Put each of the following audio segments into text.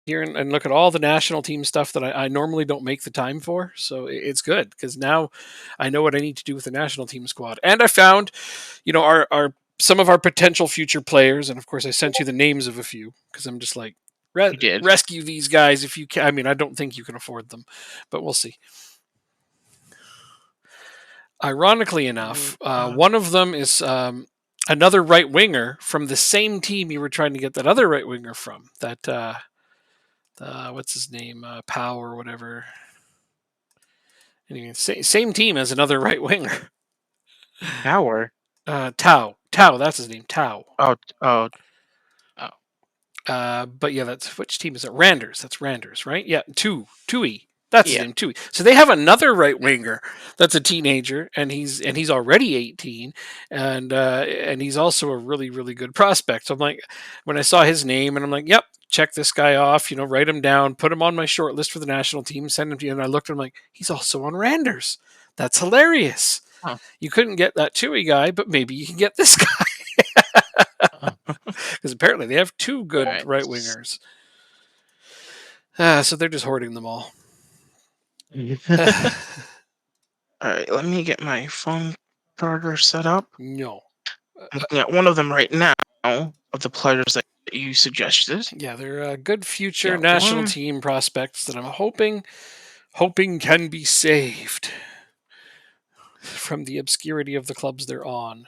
here and look at all the national team stuff that I normally don't make the time for. So it's good because now I know what I need to do with the national team squad. And I found, our some of our potential future players, and of course I sent you the names of a few because I'm just like You did. rescue these guys if you can. I mean, I don't think you can afford them, but we'll see. Ironically enough, one of them is another right winger from the same team you were trying to get that other right winger from. That what's his name, Pow or whatever. Anyway, same team as another right winger. Power. Tao, that's his name, Tao. Oh, oh, oh. But yeah, that's which team is it? Randers. That's Randers, right? Yeah, Tui. That's his Yeah. name, Tui. So they have another right winger that's a teenager, and he's already 18, and he's also a really really good prospect. So I'm like, when I saw his name, and I'm like, yep, check this guy off. Write him down, put him on my short list for the national team, send him to you. And I looked at him like, he's also on Randers. That's hilarious. Huh. You couldn't get that Tui guy, but maybe you can get this guy because apparently they have two All good right. right wingers. So they're just hoarding them all. All right. Let me get my phone charger set up. No. I'm looking at one of them right now of the players that you suggested. Yeah, they're good future Got national one. team prospects that I'm hoping can be saved from the obscurity of the clubs they're on.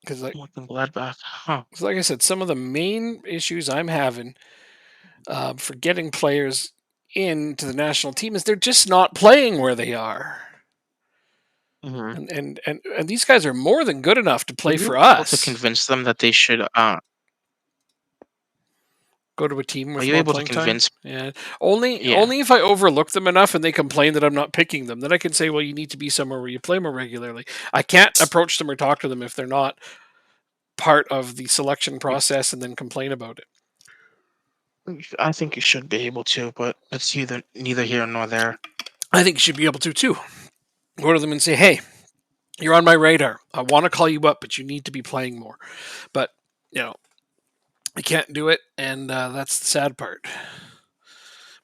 Because Looking Gladbach. Huh. like I said, some of the main issues I'm having for getting players into the national team is they're just not playing where they are. Mm-hmm. And these guys are more than good enough to Were play you for able to us. convince them that they should? Go to a team Are with you more able to playing time. convince? Yeah, only Yeah. only if I overlook them enough and they complain that I'm not picking them, then I can say, well, you need to be somewhere where you play more regularly. I can't approach them or talk to them if they're not part of the selection process and then complain about it. I think you should be able to, but it's neither here nor there. I think you should be able to too. Go to them and say, hey, you're on my radar. I want to call you up, but you need to be playing more. But I can't do it, and that's the sad part.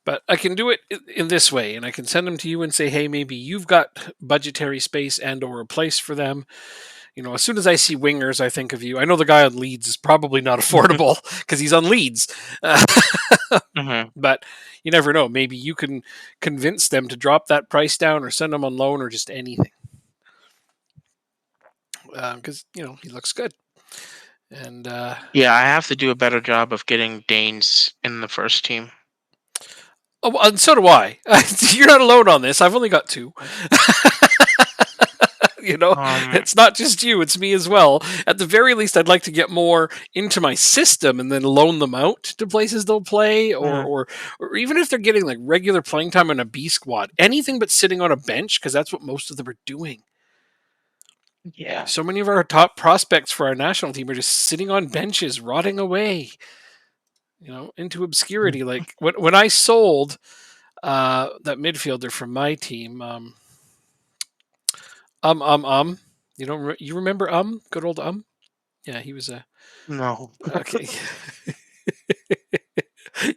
But I can do it in this way, and I can send them to you and say, hey, maybe you've got budgetary space and or a place for them. As soon as I see wingers, I think of you. I know the guy on Leeds is probably not affordable because he's on Leeds, Mm-hmm. but you never know. Maybe you can convince them to drop that price down or send him on loan or just anything because he looks good. And Yeah, I have to do a better job of getting Danes in the first team. oh, and so do I. You're not alone on this. I've only got two. Um, It's not just you, it's me as well. At the very least, I'd like to get more into my system and then loan them out to places they'll play, or mhm, or even if they're getting like regular playing time in a B squad, anything but sitting on a bench, because that's what most of them are doing. yeah. So many of our top prospects for our national team are just sitting on benches, rotting away, into obscurity. Like when I sold that midfielder from my team, um um um, you remember good old Yeah, he was a No. okay.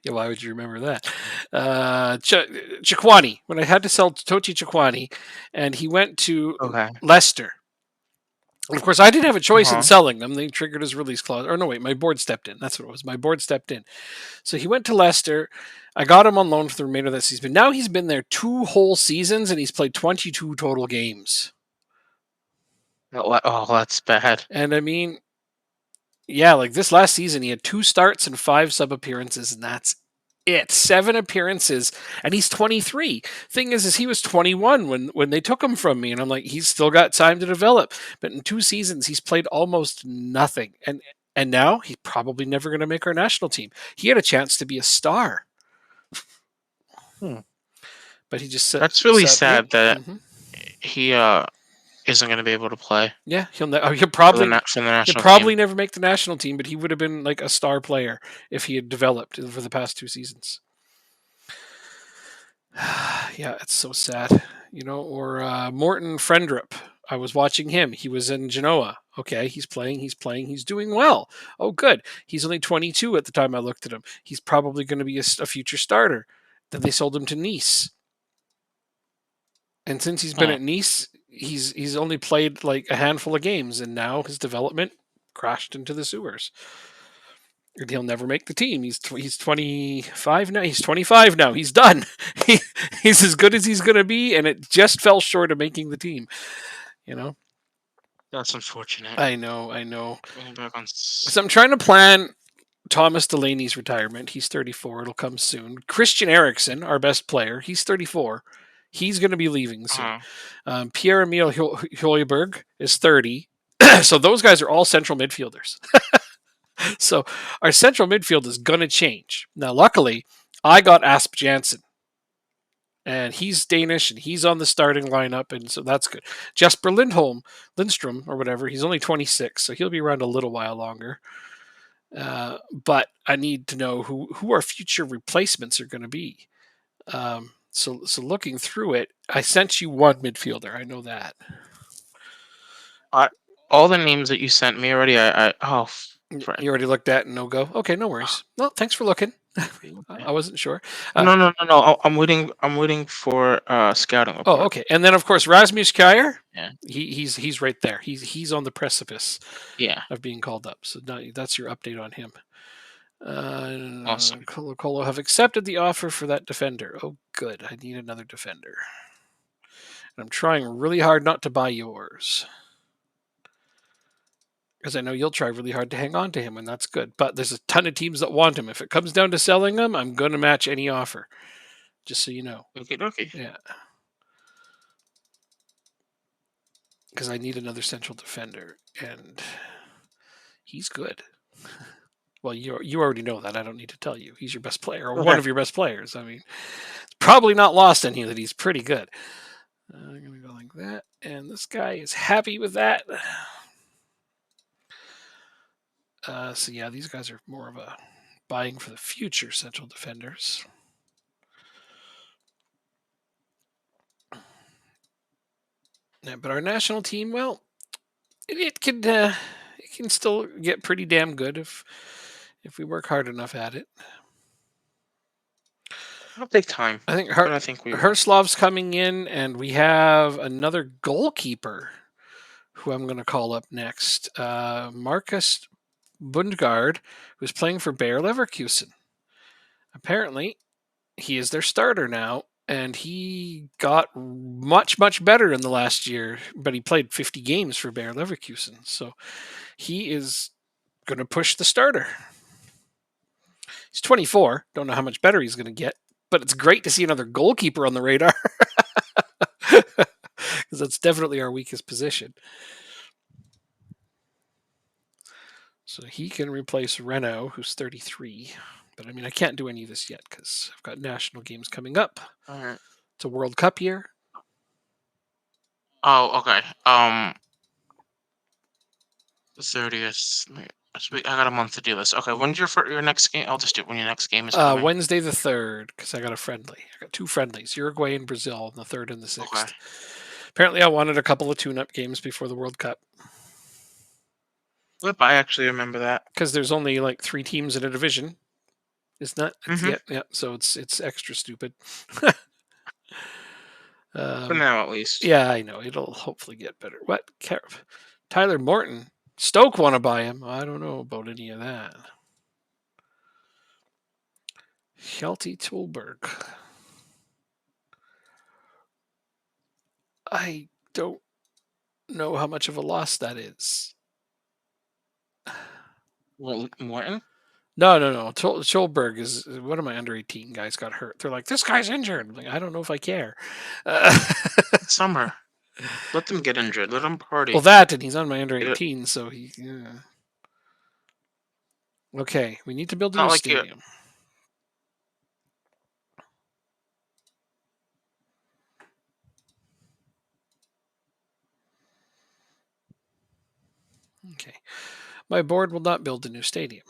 Yeah, why would you remember that? Chikwani. When I had to sell Tochi Chikwani, and he went to Okay. Leicester. And of course, I didn't have a choice in Uh-huh. selling them. They triggered his release clause. Or no, wait, my board stepped in. That's what it was. My board stepped in. So he went to Leicester. I got him on loan for the remainder of that season. Now he's been there 2 whole seasons, and he's played 22 total games. Oh, that's bad. And I mean, yeah, like this last season, he had 2 starts and 5 sub appearances, and that's it. 7 appearances, and he's 23. Thing is he was 21 when they took him from me, and I'm like, he's still got time to develop. But in 2 seasons, he's played almost nothing, and now he's probably never going to make our national team. He had a chance to be a star, Hmm. but he just That's really sat. Yep. sad that Hmm. he isn't going to be able to play Yeah, for for the he'll national team. probably never make the national team, but he would have been like a star player if he had developed for the past 2 seasons. Yeah, it's so sad. Or Morton Frendrup. I was watching him. He was in Genoa Okay, he's playing, he's doing well. Oh, good. He's only 22 at the time I looked at him. He's probably going to be a future starter. Then they sold him to Nice. And since he's been Hmm. at Nice, he's only played like a handful of games, and now his development crashed into the sewers. And he'll never make the team. He's 25 now. He's 25 now. He's done. He, he's as good as he's going to be, and it just fell short of making the team. You know, That's unfortunate. I know, I know. Going back on. So I'm trying to plan Thomas Delaney's retirement. He's 34. It'll come soon. Christian Eriksen, our best player, he's 34. He's going to be leaving soon. Uh-huh. Pierre Emile Højbjerg is 30. So those guys are all central midfielders. So our central midfield is going to change. Now, luckily, I got Asp Janssen, and he's Danish, and he's on the starting lineup, and so that's good. Jesper Lindstrom, or whatever, he's only 26, so he'll be around a little while longer. But I need to know who our future replacements are going to be. So looking through it, I sent you one midfielder. I know that. All the names that you sent me already. Frick. You already looked at and no go. Okay, no worries. Well, thanks for looking. I wasn't sure. No. I'm waiting for scouting report. Oh, okay. And then of course Rasmus Kjaer. Yeah. He's right there. He's on the precipice Yeah. of being called up. So now that's your update on him. Awesome. Colo Colo have accepted the offer for that defender. Oh, good. I need another defender. And I'm trying really hard not to buy yours. Because I know you'll try really hard to hang on to him, and that's good. But there's a ton of teams that want him. If it comes down to selling him, I'm going to match any offer. Just so you know. Okay. Yeah. Because I need another central defender, and he's good. Well, you already know that. I don't need to tell you. He's your best player, or one of your best players. I mean, it's probably not lost on you that he's pretty good. I'm going to go like that, and this guy is happy with that. So yeah, these guys are more of a buying for the future central defenders. Yeah, but our national team, well, it can still get pretty damn good if we work hard enough at it. It'll take time. I think But I think we will. Herslov's coming in, and we have another goalkeeper who I'm going to call up next. Marcus Bundgaard, who's playing for Bayer Leverkusen. Apparently, he is their starter now, and he got much, much better in the last year, but he played 50 games for Bayer Leverkusen. So he is going to push the starter. He's 24. Don't know how much better he's going to get, but it's great to see another goalkeeper on the radar because that's definitely our weakest position. So he can replace Renault, who's 33. But I mean, I can't do any of this yet because I've got national games coming up. All right. It's a World Cup year. Oh, okay. 30th. I got a month to do this. Okay, when's your next game? I'll just do it when your next game is coming. Wednesday the 3rd, because I got a friendly. I got 2 friendlies, Uruguay and Brazil, on the 3rd and the 6th. Okay. Apparently, I wanted a couple of tune-up games before the World Cup. Yep, I actually remember that. Because there's only like 3 teams in a division. It's not. Mhm. Yeah. So it's extra stupid. For now, at least. Yeah, I know. It'll hopefully get better. What? Tyler Morton. Stoke want to buy him. I don't know about any of that. Hjalti Tulberg. I don't know how much of a loss that is. Morton? No. Tulberg is one of my under 18 guys got hurt. They're like, this guy's injured. I'm like, I don't know if I care. Summer. Let them get injured. Let them party. Well, that, and he's on my under 18, so he. Yeah. Okay, we need to build a new stadium. Okay. My board will not build a new stadium.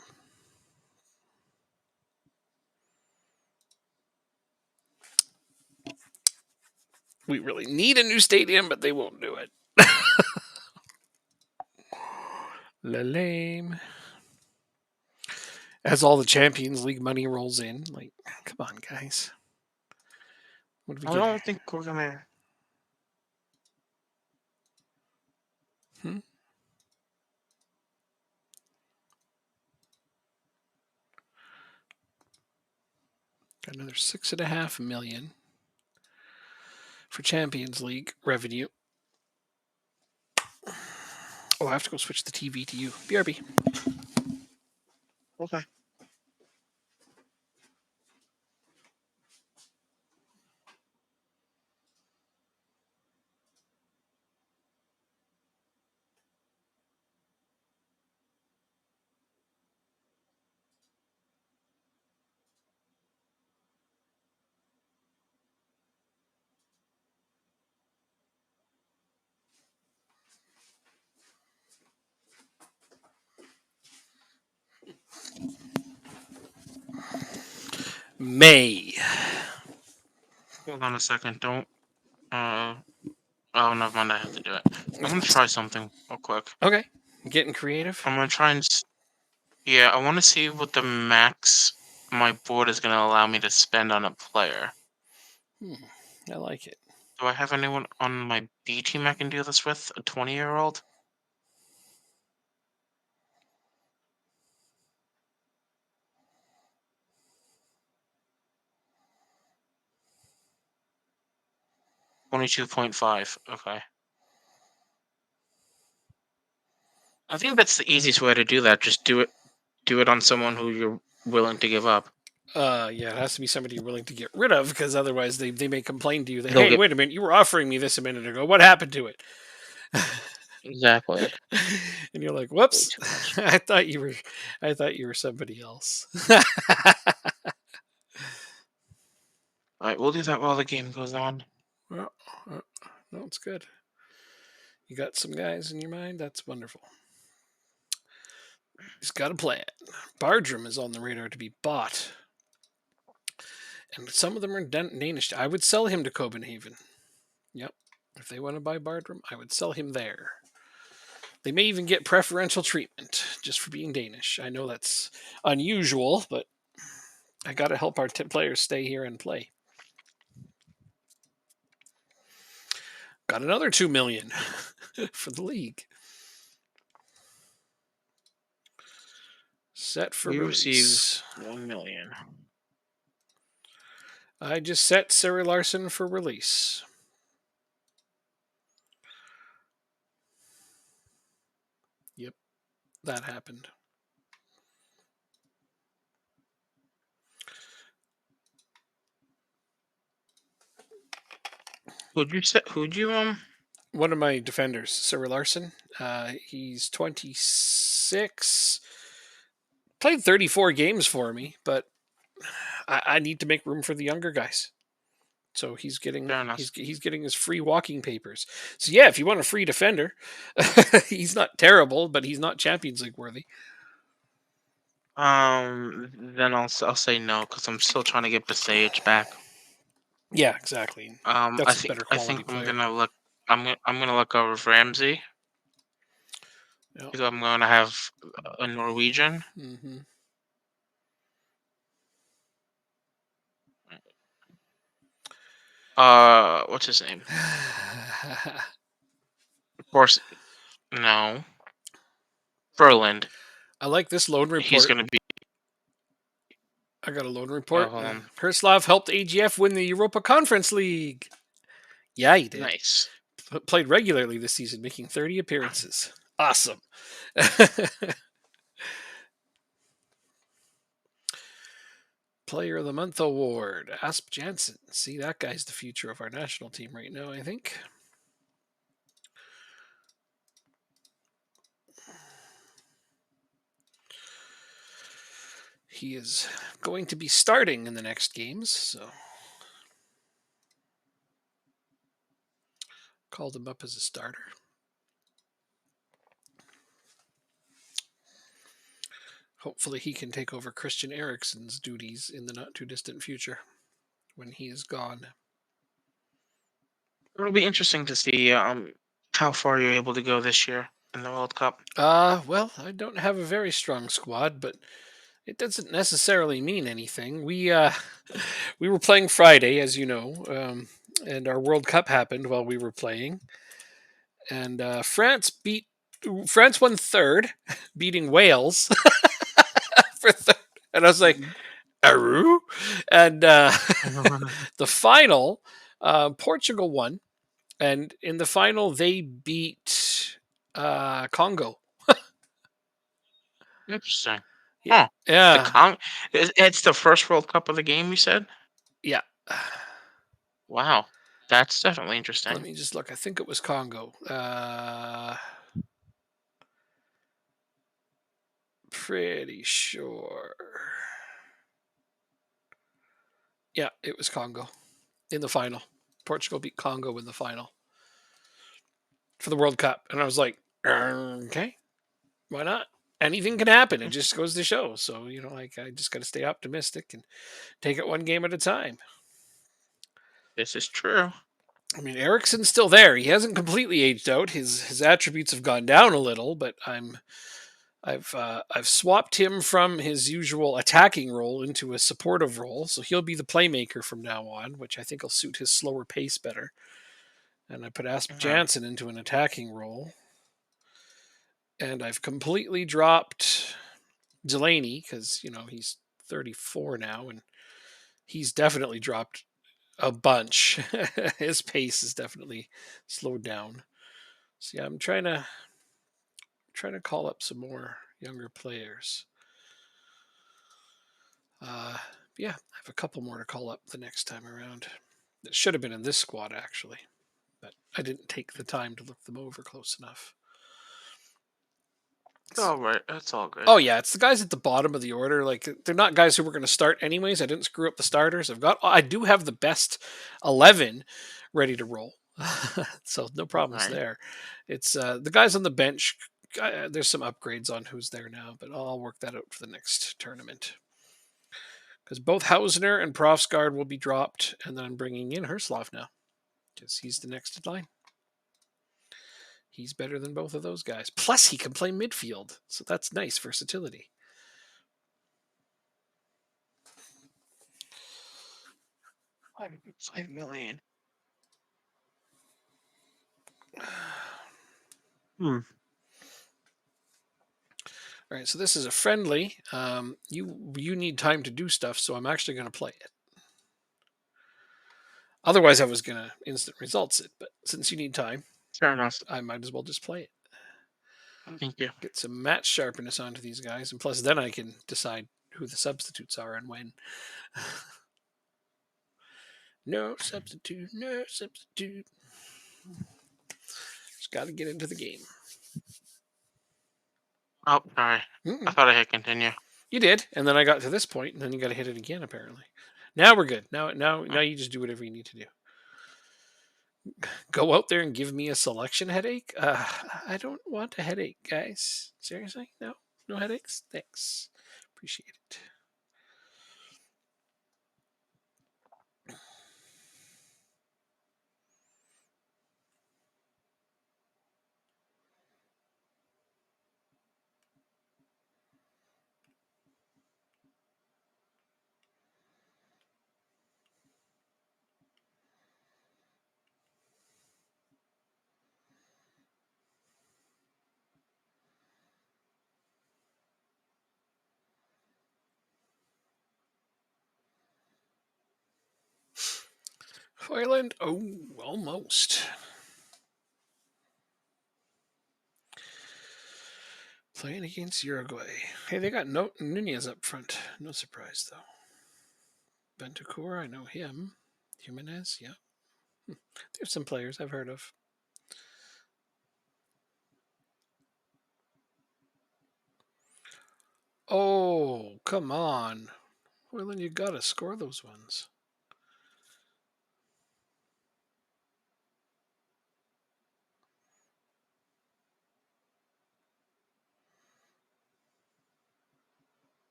We really need a new stadium, but they won't do it. Lame. As all the Champions League money rolls in, like, come on, guys. What do we I get here? don't think we're gonna. Hmm? Got another 6.5 million for Champions League revenue. Oh, I have to go switch the TV to you. BRB. Okay. May. Hold on a second. Don't. Oh, never mind. I have to do it. I'm gonna try something real quick. Okay. Getting creative. I'm gonna try and. Yeah, I want to see what the max my board is gonna allow me to spend on a player. I like it. Do I have anyone on my B team I can do this with? A 20-year-old? $22.5. Okay. I think that's the easiest way to do that. Just do it on someone who you're willing to give up. Yeah, it has to be somebody you're willing to get rid of because otherwise they may complain to you that, They'll hey, get wait a minute, you were offering me this a minute ago. What happened to it? exactly And you're like, way whoops, too much. I thought you were somebody else. All right, we'll do that while the game goes on. Well, uh, no, it's good. You got some guys in your mind? That's wonderful. He's got a plan. Bardrum is on the radar to be bought. And some of them are Danish. I would sell him to Copenhagen. Yep. If they want to buy Bardrum, I would sell him there. They may even get preferential treatment just for being Danish. I know that's unusual, but I got to help our players stay here and play. Got another 2 million for the league. Set for We release. receive 1 million. I just set Cyril Larson for release. Yep, that happened. Who'd you One of my defenders, Cyril Larson. He's 26. Played 34 games for me, but I need to make room for the younger guys. So he's getting Fair enough. he's getting his free walking papers. So yeah, if you want a free defender, he's not terrible, but he's not Champions League worthy. Then I'll say no because I'm still trying to get Basage back. Yeah, exactly. That's a better I quality think I'm player. gonna look. I'm gonna look over Ramsey Yeah. because I'm gonna have a Norwegian. Mm-hmm. What's his name? Of course, no. Berland. I like this loan He's report. gonna be. I got a loan Oh, report. hold on. Herslov helped AGF win the Europa Conference League. Yeah, he did. Nice. Played regularly this season, making 30 appearances. Awesome. Player of the Month award, Asp Jansen. See, that guy's the future of our national team right now, I think. He is going to be starting in the next games, so called him up as a starter. Hopefully, he can take over Christian Eriksen's duties in the not too distant future when he is gone. It'll be interesting to see how far you're able to go this year. in the World Cup? Well, I don't have a very strong squad, but it doesn't necessarily mean anything. We we were playing Friday, as you know, and our World Cup happened while we were playing, and France won third, beating Wales for third, and I was like, Mhm. "Aru," and the final, Portugal won, and in the final they beat Congo. Interesting. Yeah, Huh. The yeah, Con it's the first World Cup of the game, you said? yeah. Wow. That's definitely Let interesting. me just look. I think it was Congo. Pretty sure. Yeah, it was Congo in the final. Portugal beat Congo in the final for the World Cup, and I was like, okay, why not? Anything can happen. It just goes to show. So like I just got to stay optimistic and take it one game at a time. This is true. I mean, Ericsson's still there. He hasn't completely aged out. His attributes have gone down a little, but I've swapped him from his usual attacking role into a supportive role, so he'll be the playmaker from now on, which I think will suit his slower pace better. And I put Asp Mhm. Jansen into an attacking role, and I've completely dropped Delaney because he's 34 now, and he's definitely dropped a bunch. His pace is definitely slowed down. So yeah, I'm trying to call up some more younger players. Uh, yeah, I have a couple more to call up the next time around. That should have been in this squad actually, but I didn't take the time to look them over close enough. It's all right. That's all good. Oh yeah, it's the guys at the bottom of the order. Like they're not guys who were going to start anyways. I didn't screw up the starters. I do have the best 11 ready to roll, so no problems Right. there. It's the guys on the bench. There's some upgrades on who's there now, but I'll work that out for the next tournament. Because both Hausner and Profsgaard will be dropped, and then I'm bringing in Herslov now because he's the next in line. He's better than both of those guys. Plus, he can play midfield, so that's nice versatility. 5 million. Hmm. All right, so this is a friendly. You need time to do stuff, so I'm actually going to play it. Otherwise, I was going to instant results it, but since you need time, Fair enough. I might as well just play it. Thank you. Get some match sharpness onto these guys, and plus, then I can decide who the substitutes are and when. No substitute, no substitute. Just got to get into the game. Oh, sorry. I Mm-mm. thought I hit continue. You did, and then I got to this point, and then you got to hit it again. Apparently, now we're good. Now you just do whatever you need to do. Go out there and give me a selection headache? I don't want a headache, guys. Seriously, no headaches. Thanks, appreciate it. Hoyland, oh, almost. Playing against Uruguay. Hey, they got no Nunez up front. No surprise though. Bentancur, I know him. Jimenez, yeah. There's some players I've heard of. Oh, come on. Hoyland, you gotta score those ones.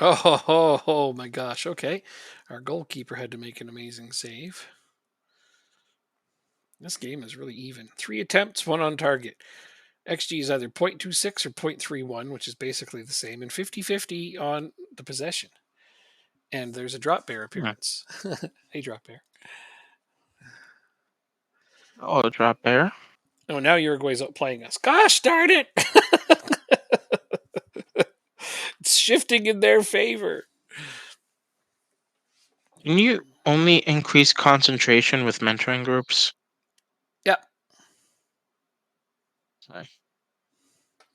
Oh, my gosh. Okay. Our goalkeeper had to make an amazing save. This game is really even. 3 attempts, 1 on target. XG is either 0.26 or 0.31, which is basically the same, and 50-50 on the possession. And there's a drop bear Hmm. appearance. Hey, drop bear. Oh, drop bear. Oh, now Uruguay's outplaying us. Gosh darn it! It's shifting in their favor. Can you only increase concentration with mentoring groups? Yeah. Sorry.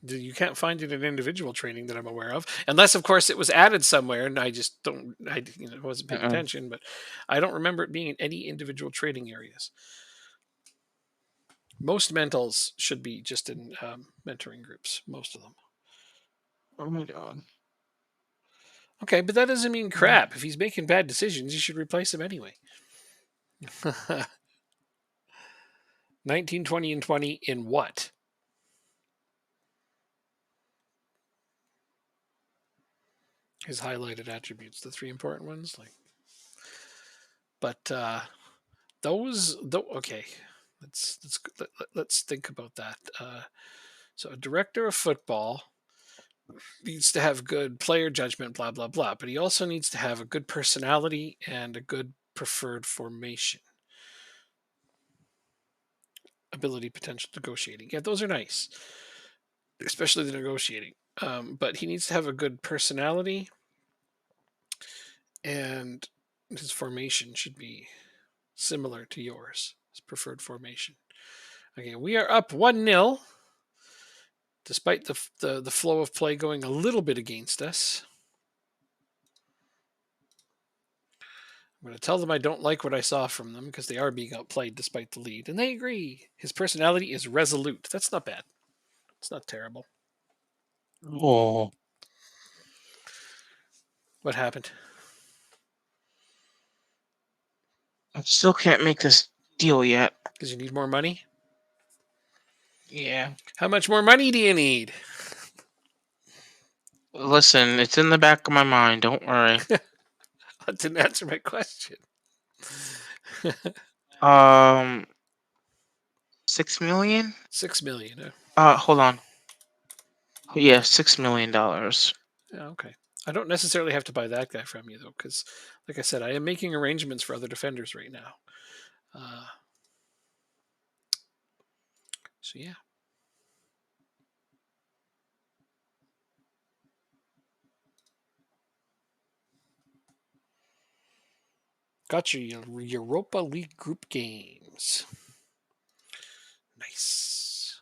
You can't find it in individual training that I'm aware of, unless, of course, it was added somewhere, and I just don't. Wasn't paying Mm-mm. attention, but I don't remember it being in any individual training areas. Most mentals should be just in mentoring groups. Most of them. Oh my god. Okay, but that doesn't mean Mm. crap. If he's making bad decisions, you should replace him anyway. 19, 20, and 20 in what? His highlighted attributes, the 3 important ones, like. But those, okay, let's think about that. So a director of football needs to have good player judgment, blah blah blah, but he also needs to have a good personality and a good preferred formation, ability, potential, negotiating. Yeah, those are nice, especially the negotiating. But he needs to have a good personality, and his formation should be similar to yours, his preferred formation. Okay, we are up 1-0. Despite the flow of play going a little bit against us. I'm going to tell them I don't like what I saw from them because they are being outplayed despite the lead, and they agree. His personality is resolute. That's not bad. It's not terrible. Oh, What happened? I still can't make this deal yet. Because you need more money? Yeah. How much more money do you need? Listen, it's in the back of my mind. Don't worry. That didn't answer my question. Um, 6 million? 6 million. Hold on. Yeah, $6 million. Yeah, okay. I don't necessarily have to buy that guy from you though, because, like I said, I am making arrangements for other defenders right now. So yeah. Got your Europa League group games. Nice.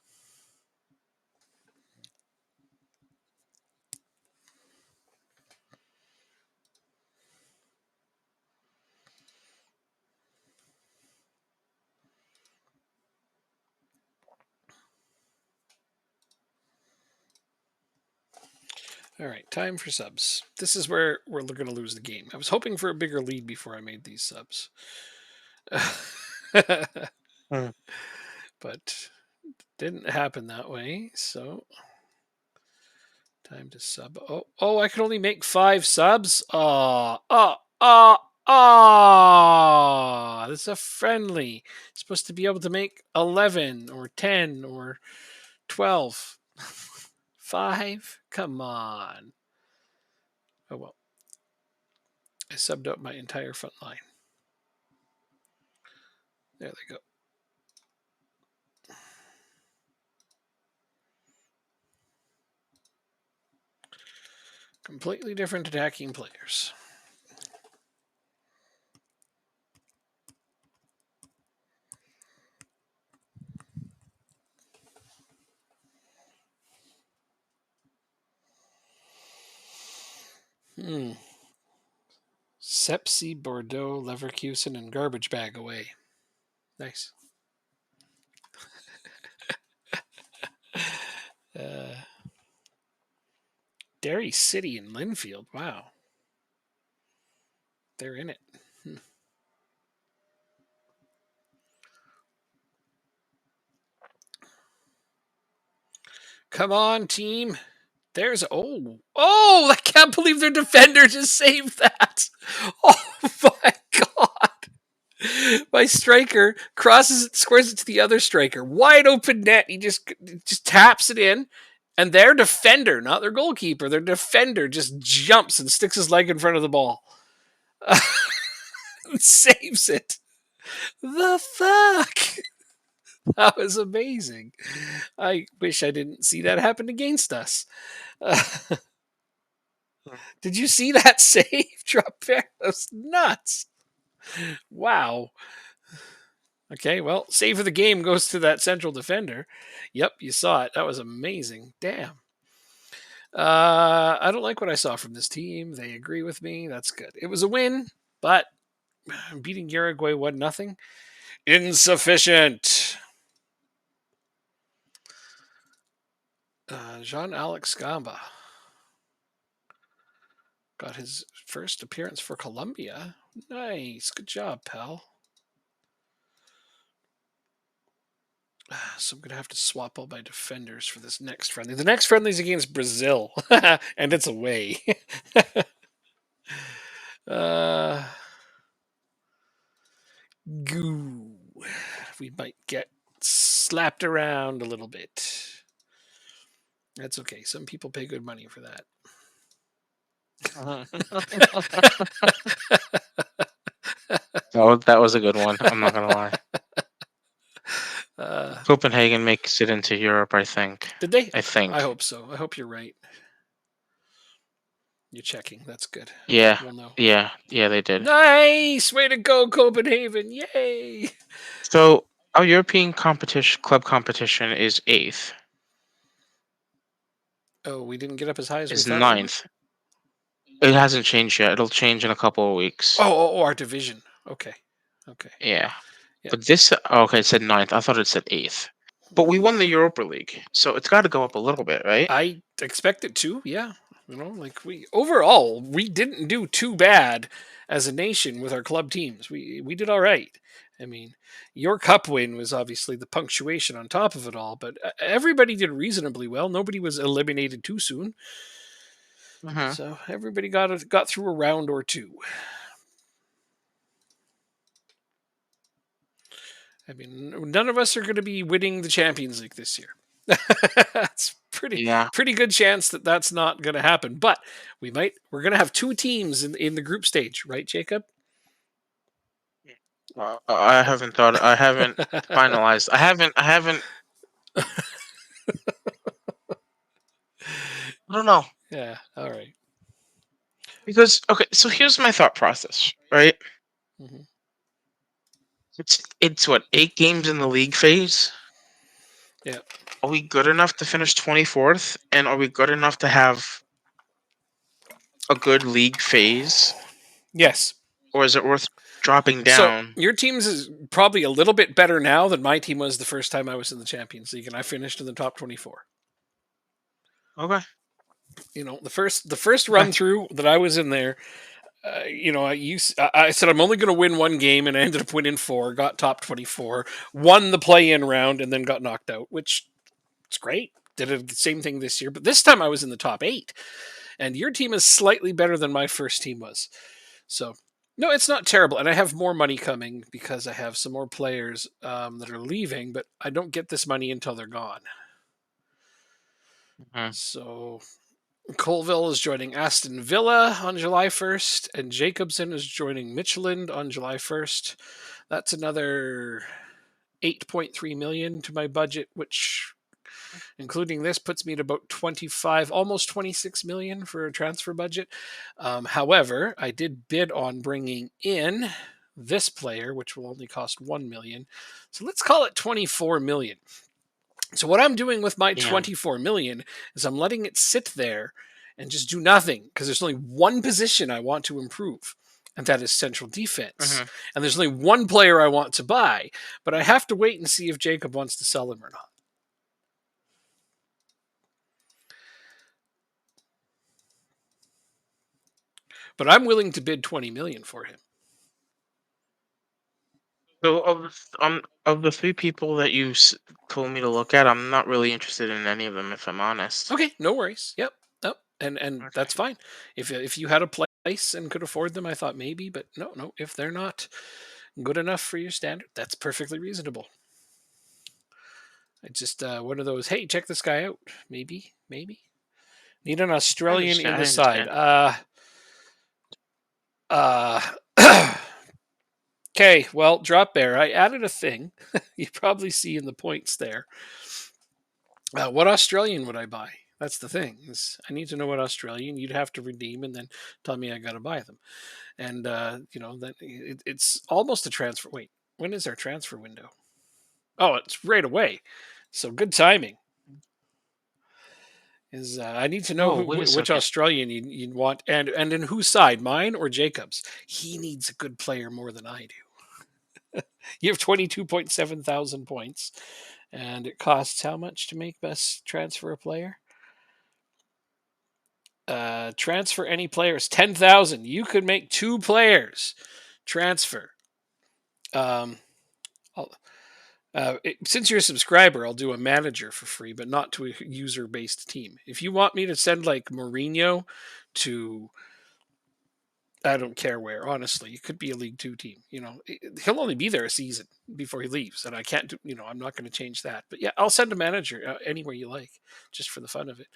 All right, time for subs. This is where we're going to lose the game. I was hoping for a bigger lead before I made these subs. Hmm. But didn't happen that way, so time to sub. Oh, I can only make 5 subs? This is a friendly. Supposed to be able to make 11 or 10 or 12. 5? Come on. Oh well. I subbed out my entire front line. There they go. Completely different attacking players. Sepsi, Bordeaux, Leverkusen, and garbage bag away. Nice. Uh, Derry City and Linfield. Wow. They're in it. Come on, team. There's I can't believe their defender just saved that. Oh my god! My striker crosses it, squares it to the other striker, wide open net. He just taps it in, and their defender, not their goalkeeper, their defender just jumps and sticks his leg in front of the ball, and saves it. The fuck! That was amazing. I wish I didn't see that happen against us. Uh, did you see that save drop back? That was nuts. Wow. Okay, well, save of the game goes to that central defender. Yep, you saw it. That was amazing. Damn. I don't like what I saw from this team. They agree with me. That's good. It was a win, but beating Uruguay 1-0. Insufficient. Jean Alex Gamba got his first appearance for Colombia. Nice. Good job, pal. So I'm going to have to swap all my defenders for this next friendly. The next friendly is against Brazil, and it's away. uh, Goo. We might get slapped around a little bit. That's okay. Some people pay good money for that. Oh, that was a good one. I'm not gonna lie. Uh, Copenhagen makes it into Europe, I think. did they? I think. I hope so. I hope you're right. You're checking. That's good. Yeah. We'll know. Yeah. Yeah, they did. Nice! Way to go, Copenhagen. Yay! So our European competition, club competition, is 8th. Oh, we didn't get up as high as we Is thought we would? 9th. It hasn't changed yet. It'll change in a couple of weeks. Our division. Okay. Okay. Yeah. Yeah. But this, okay, it said 9th. I thought it said 8th. But we won the Europa League, so it's got to go up a little bit, right? I expect it to, yeah. Like we didn't do too bad as a nation with our club teams. We did all right. I mean, your cup win was obviously the punctuation on top of it all, but everybody did reasonably well. Nobody was eliminated too soon, Mm-hmm. so everybody got through a round or two. I mean, none of us are going to be winning the Champions League this year. That's Yeah. pretty good chance that that's not going to happen. But we might. We're going to have two teams in the group stage, right, Jacob? I haven't thought. I haven't finalized. I haven't. I don't know. Yeah. All right. Because okay, so here's my thought process, right? Mhm. It's what, 8 games in the league phase? Yeah. Are we good enough to finish 24th? And are we good enough to have a good league phase? Yes. Or is it worth dropping So down? your team's is probably a little bit better now than my team was the first time I was in the Champions League, and I finished in the top 24. Okay. The first Okay. run through that I was in there, I said I'm only going to win one game, and I ended up winning four. Got top 24, won the play-in round, and then got knocked out, which is great. Did the same thing this year, but this time I was in the top 8, and your team is slightly better than my first team was. So no, it's not terrible, and I have more money coming because I have some more players that are leaving, but I don't get this money until they're gone. Mhm. So Colville is joining Aston Villa on July 1st, and Jacobson is joining Michelin on July 1st. That's another 8.3 million to my budget, which, including this, puts me at about 25, almost 26 million for a transfer budget. However, I did bid on bringing in this player, which will only cost 1 million. So let's call it 24 million. So what I'm doing with my Yeah. 24 million is I'm letting it sit there and just do nothing because there's only one position I want to improve, and that is central defense. Hmm. And there's only one player I want to buy, but I have to wait and see if Jacob wants to sell him or not. But I'm willing to bid 20 million for him. So of the 3 people that you told me to look at, I'm not really interested in any of them, if I'm honest. Okay, no worries. Yep. and Okay. that's fine. If you had a place and could afford them, I thought maybe, but no, no. If they're not good enough for your standard, that's perfectly reasonable. It's just one of those. Hey, check this guy out. Maybe, maybe need an I Australian in understand. the I side. understand. Uh. Okay, well, drop bear. I added a thing. You probably see in the points there. What Australian would I buy? That's the thing. Is I need to know what Australian you'd have to redeem and then tell me I got to buy them. And that it's almost a transfer. Wait, when is our transfer window? Oh, it's right away. So good timing. Is I need to know Oh, wait a which second. Australian you'd want and in whose side, mine or Jacobs. He needs a good player more than I do. You have 22.7 thousand points, and it costs how much to make best transfer a player? Transfer any players 10,000. You could make two players transfer. Um, since you're a subscriber, I'll do a manager for free, but not to a user-based team. If you want me to send like Mourinho to, I don't care where. Honestly, it could be a League Two team. He'll only be there a season before he leaves, and I can't do. I'm not going to change that. But yeah, I'll send a manager anywhere you like, just for the fun of it.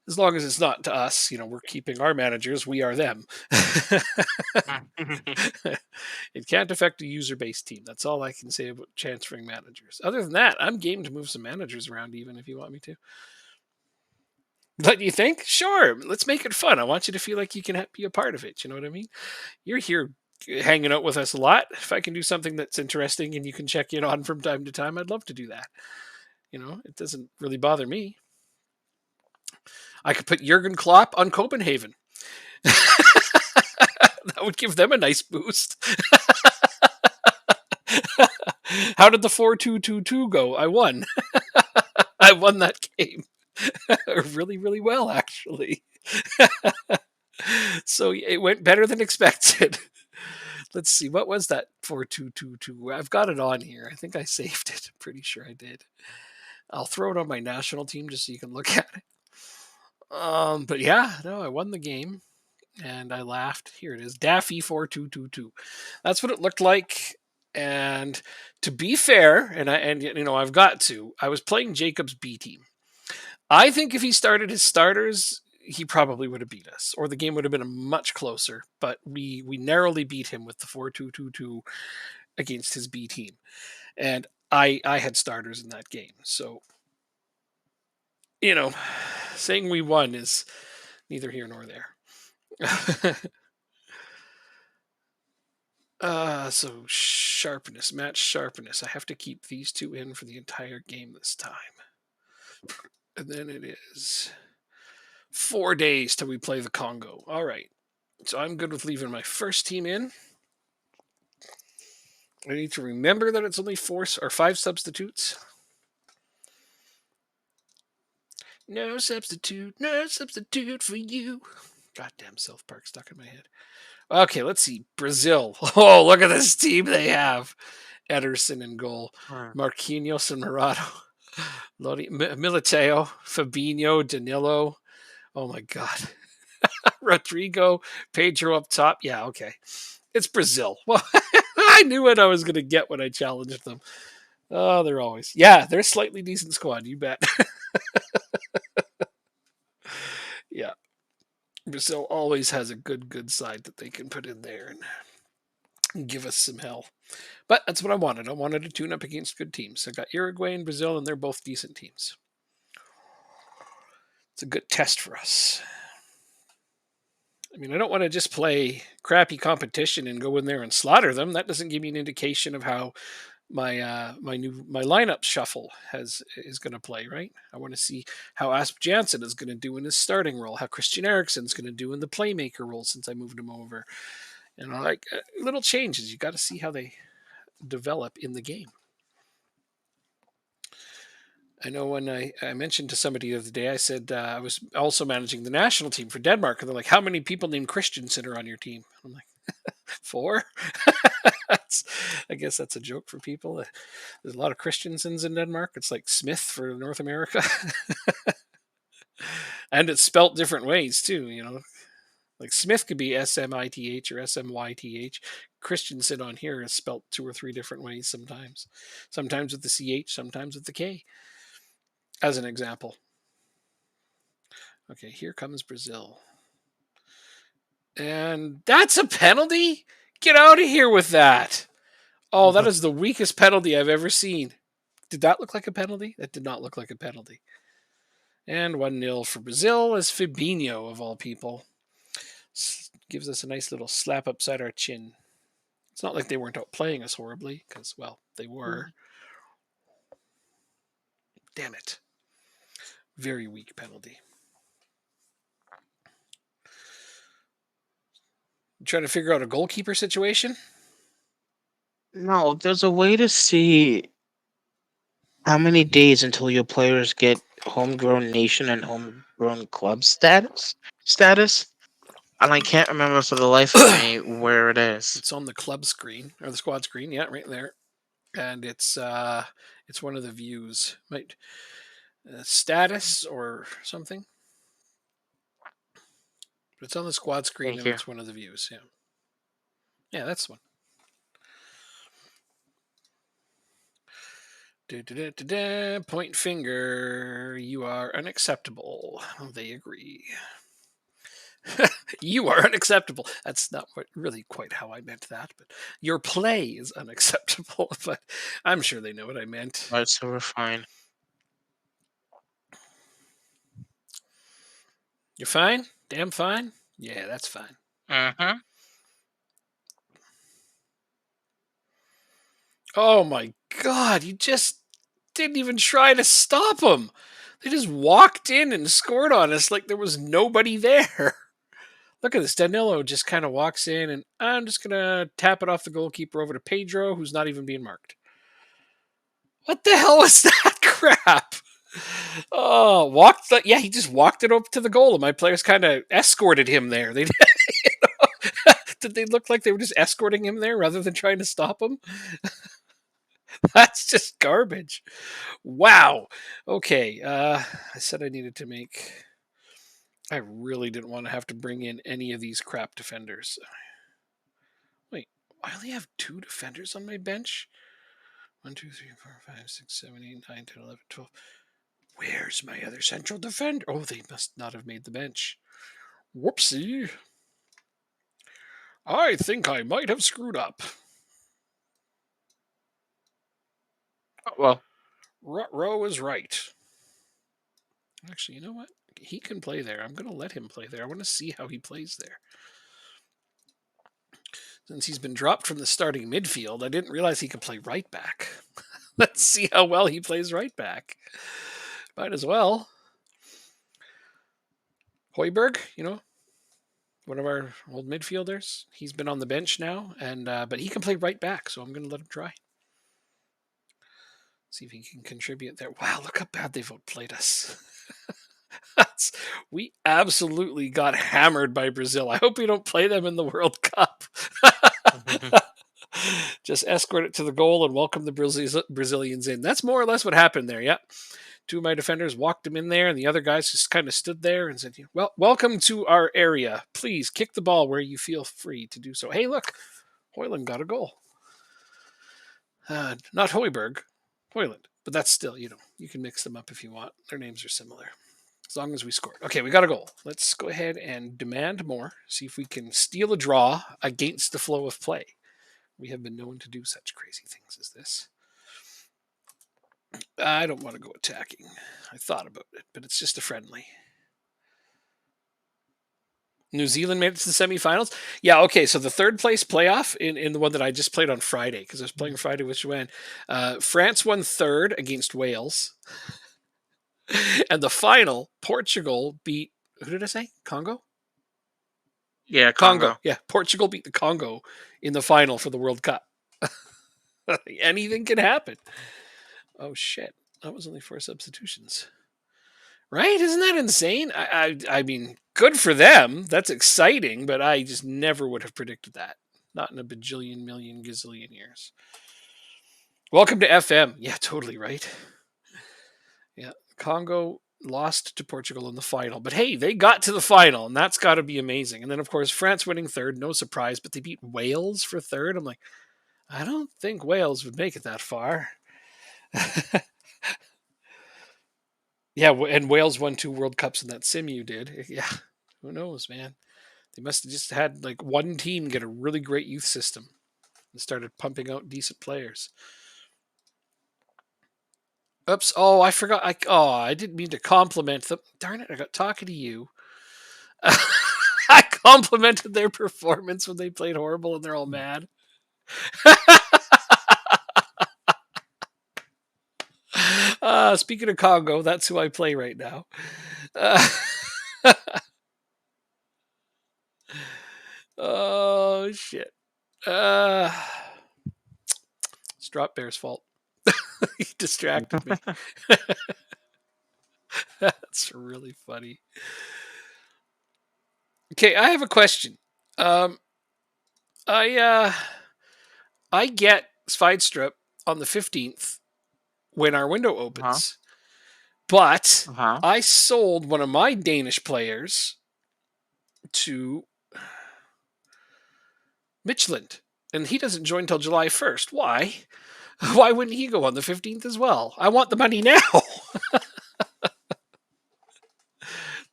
As long as it's not to us, we're keeping our managers. We are them. It can't affect a user-based team. That's all I can say about transferring managers. Other than that, I'm game to move some managers around, even if you want me to. But you think? Sure, let's make it fun. I want you to feel like you can be a part of it. You know what I mean? You're here hanging out with us a lot. If I can do something that's interesting and you can check in on from time to time, I'd love to do that. It doesn't really bother me. I could put Jurgen Klopp on Copenhagen. That would give them a nice boost. How did the 4-2-2-2 go? I won. I won that game. Really, really well, actually. So it went better than expected. Let's see, what was that 4-2-2-2? I've got it on here. I think I saved it. Pretty sure I did. I'll throw it on my national team just so you can look at it. But yeah, no, I won the game and I laughed. Here it is, Daffy 4-2-2-2. That's what it looked like. And to be fair, I've got to. I was playing Jacob's B team. I think if he started his starters, he probably would have beat us, or the game would have been much closer. But we narrowly beat him with the 4-2-2-2 against his B team, and I had starters in that game. So you know, saying we won is neither here nor there. So sharpness, match sharpness. I have to keep these two in for the entire game this time, and then it is 4 days till we play the Congo. All right. So I'm good with leaving my first team in. I need to remember that it's only 4 or 5 substitutes. No substitute for you. Goddamn South Park stuck in my head. Okay, let's see. Brazil. Oh, look at this team they have. Ederson in goal. Sure. Marquinhos and Morado. Militao, Fabinho, Danilo. Oh my God. Rodrigo, Pedro up top. Yeah, okay. It's Brazil. Well, I knew what I was going to get when I challenged them. Oh, they're always. Yeah, they're a slightly decent squad, you bet. Yeah. Brazil always has a good side that they can put in there and give us some hell. But that's what I wanted. I wanted to tune up against good teams. I got Uruguay and Brazil, and they're both decent teams. It's a good test for us. I mean, I don't want to just play crappy competition and go in there and slaughter them. That doesn't give me an indication of how my lineup shuffle is going to play. Right. I want to see how Asp Jansen is going to do in his starting role, how Christian Eriksen's going to do in the playmaker role since I moved him over. Like little changes. You got to see how they develop in the game. I know when I mentioned to somebody the other day, I said I was also managing the national team for Denmark, and they're like, "How many people named Christensen are on your team?" I'm like, 4. I guess that's a joke for people. There's a lot of Christensens in Denmark. It's like Smith for North America. And it's spelt different ways too, Like Smith could be Smith or Smyth. Christensen on here is spelt two or three different ways sometimes. Sometimes with the CH, sometimes with the K, as an example. Okay, here comes Brazil. And that's a penalty? Get out of here with that. Oh, that is the weakest penalty I've ever seen. Did that look like a penalty? That did not look like a penalty. And 1-0 for Brazil as Fabinho, of all people, gives us a nice little slap upside our chin. It's not like they weren't outplaying us horribly, because, well, they were. Damn it. Very weak penalty. You trying to figure out a goalkeeper situation? No, there's a way to see how many days until your players get homegrown nation and homegrown club status, and I can't remember for the life of me where it is. It's on the club screen, or the squad screen. Yeah, right there. And it's one of the views. Might status or something. But it's on the squad screen Thank and you. it's one of the views. Yeah. Yeah, that's one. Point finger. You are unacceptable. They agree. You are unacceptable. That's not really quite how I meant that, but your play is unacceptable. But I'm sure they know what I meant. Right, so we're fine. You're fine? Damn fine? Yeah, that's fine. Mm-hmm. Oh my god, you just didn't even try to stop them. They just walked in and scored on us like there was nobody there. Look at this. Danilo just kind of walks in, and I'm just going to tap it off the goalkeeper over to Pedro, who's not even being marked. What the hell was that crap? Oh, yeah, he just walked it up to the goal, and my players kind of escorted him there. They did they look like they were just escorting him there rather than trying to stop him? That's just garbage. Wow. Okay. I said I needed to make. I really didn't want to have to bring in any of these crap defenders. Wait, I only have 2 defenders on my bench? 1, 2, 3, 4, 5, 6, 7, 8, 9, 10, 11, 12. Where's my other central defender? Oh, they must not have made the bench. Whoopsie. I think I might have screwed up. Well, Row is right. Actually, you know what? He can play there. I'm going to let him play there. I want to see how he plays there. Since he's been dropped from the starting midfield, I didn't realize he could play right back. Let's see how well he plays right back. Might as well. Hoiberg, one of our old midfielders. He's been on the bench now, and but he can play right back, so I'm going to let him try. See if he can contribute there. Wow, look how bad they've outplayed us. We absolutely got hammered by Brazil. I hope we don't play them in the World Cup. Just escort it to the goal and welcome the Brazilians in. That's more or less what happened there. Yeah. 2 of my defenders walked him in there, and the other guys just kind of stood there and said, well, welcome to our area. Please kick the ball where you feel free to do so. Hey, look, Hoyland got a goal. Not Hoiberg, Hoyland. But that's still, you can mix them up if you want. Their names are similar. As long as we scored. Okay, we got a goal. Let's go ahead and demand more. See if we can steal a draw against the flow of play. We have been known to do such crazy things as this. I don't want to go attacking. I thought about it, but it's just a friendly. New Zealand made it to the semifinals. Yeah, okay. So the third place playoff in the one that I just played on Friday, because I was playing Friday with Joanne. France won third against Wales. And the final, Portugal beat, who did I say? Congo? Yeah, Congo. Yeah, Portugal beat the Congo in the final for the World Cup. Anything can happen. Oh, shit. That was only 4 substitutions. Right? Isn't that insane? I mean, good for them. That's exciting, but I just never would have predicted that. Not in a bajillion, million, gazillion years. Welcome to FM. Yeah, totally right. Yeah, Congo lost to Portugal in the final, but hey, they got to the final, and that's got to be amazing. And then, of course, France winning third, no surprise, but they beat Wales for third. I'm like, I don't think Wales would make it that far. Yeah, and Wales won 2 World Cups in that sim you did. Yeah, who knows, man? They must have just had like one team get a really great youth system and started pumping out decent players. Oops! Oh, I forgot. I didn't mean to compliment them. Darn it! I got talking to you. I complimented their performance when they played horrible, and they're all mad. Speaking of Congo, that's who I play right now. Uh, oh shit! Uh, it's Drop Bear's fault. He distracted me. That's really funny. Okay, I have a question. Um, I I get Svidestrup on the 15th when our window Huh? opens, but Huh? I sold one of my Danish players to Midtjylland, and he doesn't join till July 1st. Why? Why wouldn't he go on the 15th as well? I want the money now.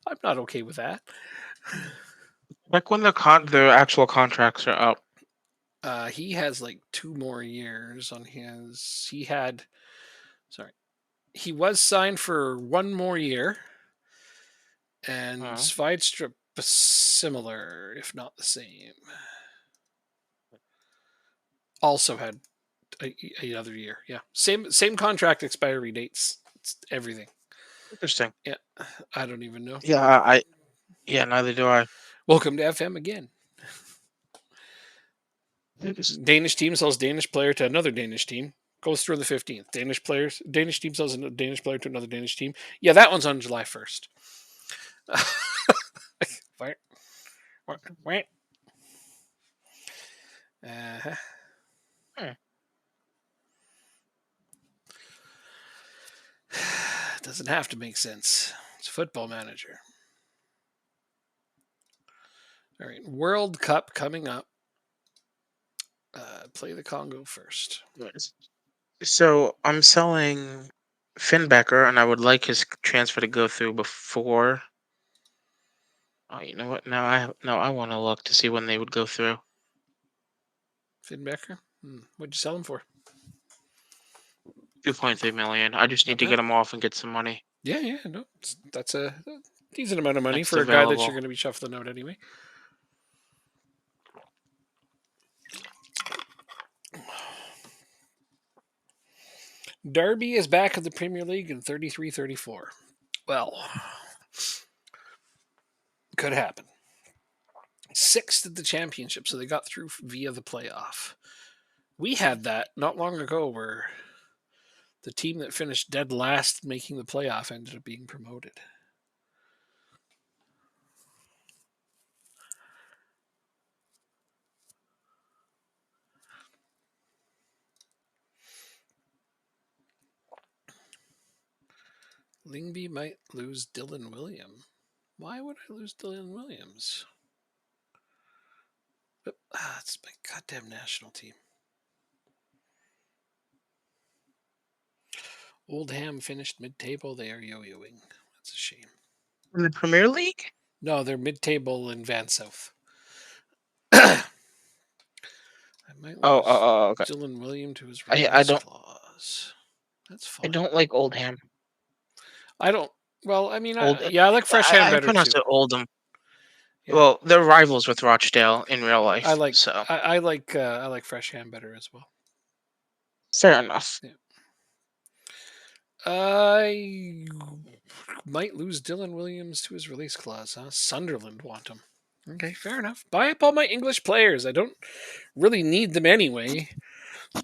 I'm not okay with that. Like when the actual contracts are up. He has like 2 more years on his. He had, sorry, he was signed for 1 more year, and Huh? Svidestrup similar, if not the same. Also had another year. Yeah, same contract expiry dates. It's everything. Interesting. Yeah, I don't even know. Yeah, yeah, neither do I. Welcome to FM again. Danish team sells Danish player to another Danish team. Goes through the 15th. Danish team sells a Danish player to another Danish team. Yeah, that one's on July 1st. Uh-huh. Hmm. Doesn't have to make sense. It's a football manager. All right, World Cup coming up. Play the Congo first. Yes. So I'm selling Finn Becker, and I would like his transfer to go through before. Oh, you know what? Now I want to look to see when they would go through. Finn Becker. What'd you sell him for? 2.3 million. I just Not need to bad. get him off and get some money. Yeah, yeah, no, that's a decent amount of money Next for a guy that you're available. going to be shuffling out anyway. Derby is back in the Premier League in 33-34. Well, could happen. Sixth at the championship, so they got through via the playoff. We had that not long ago where the team that finished dead last making the playoff ended up being promoted. Lingby might lose Dylan Williams. Why would I lose Dylan Williams? It's my goddamn national team. Oldham finished mid-table. They are yo-yoing. That's a shame. In the Premier League? No, they're mid-table in Van South. I might lose Okay. Dylan Williams to his I release don't clause. That's I fine. don't like Oldham. I don't. Well, I mean, Old yeah, I like Freshham I better pronounce too. it Oldham. Yeah, Well, they're rivals with Rochdale in real I life, like so I like Freshham better as well. fair enough. Yeah. I might lose Dylan Williams to his release clause. Huh? Sunderland want him. Okay, fair enough. Buy up all my English players. I don't really need them anyway.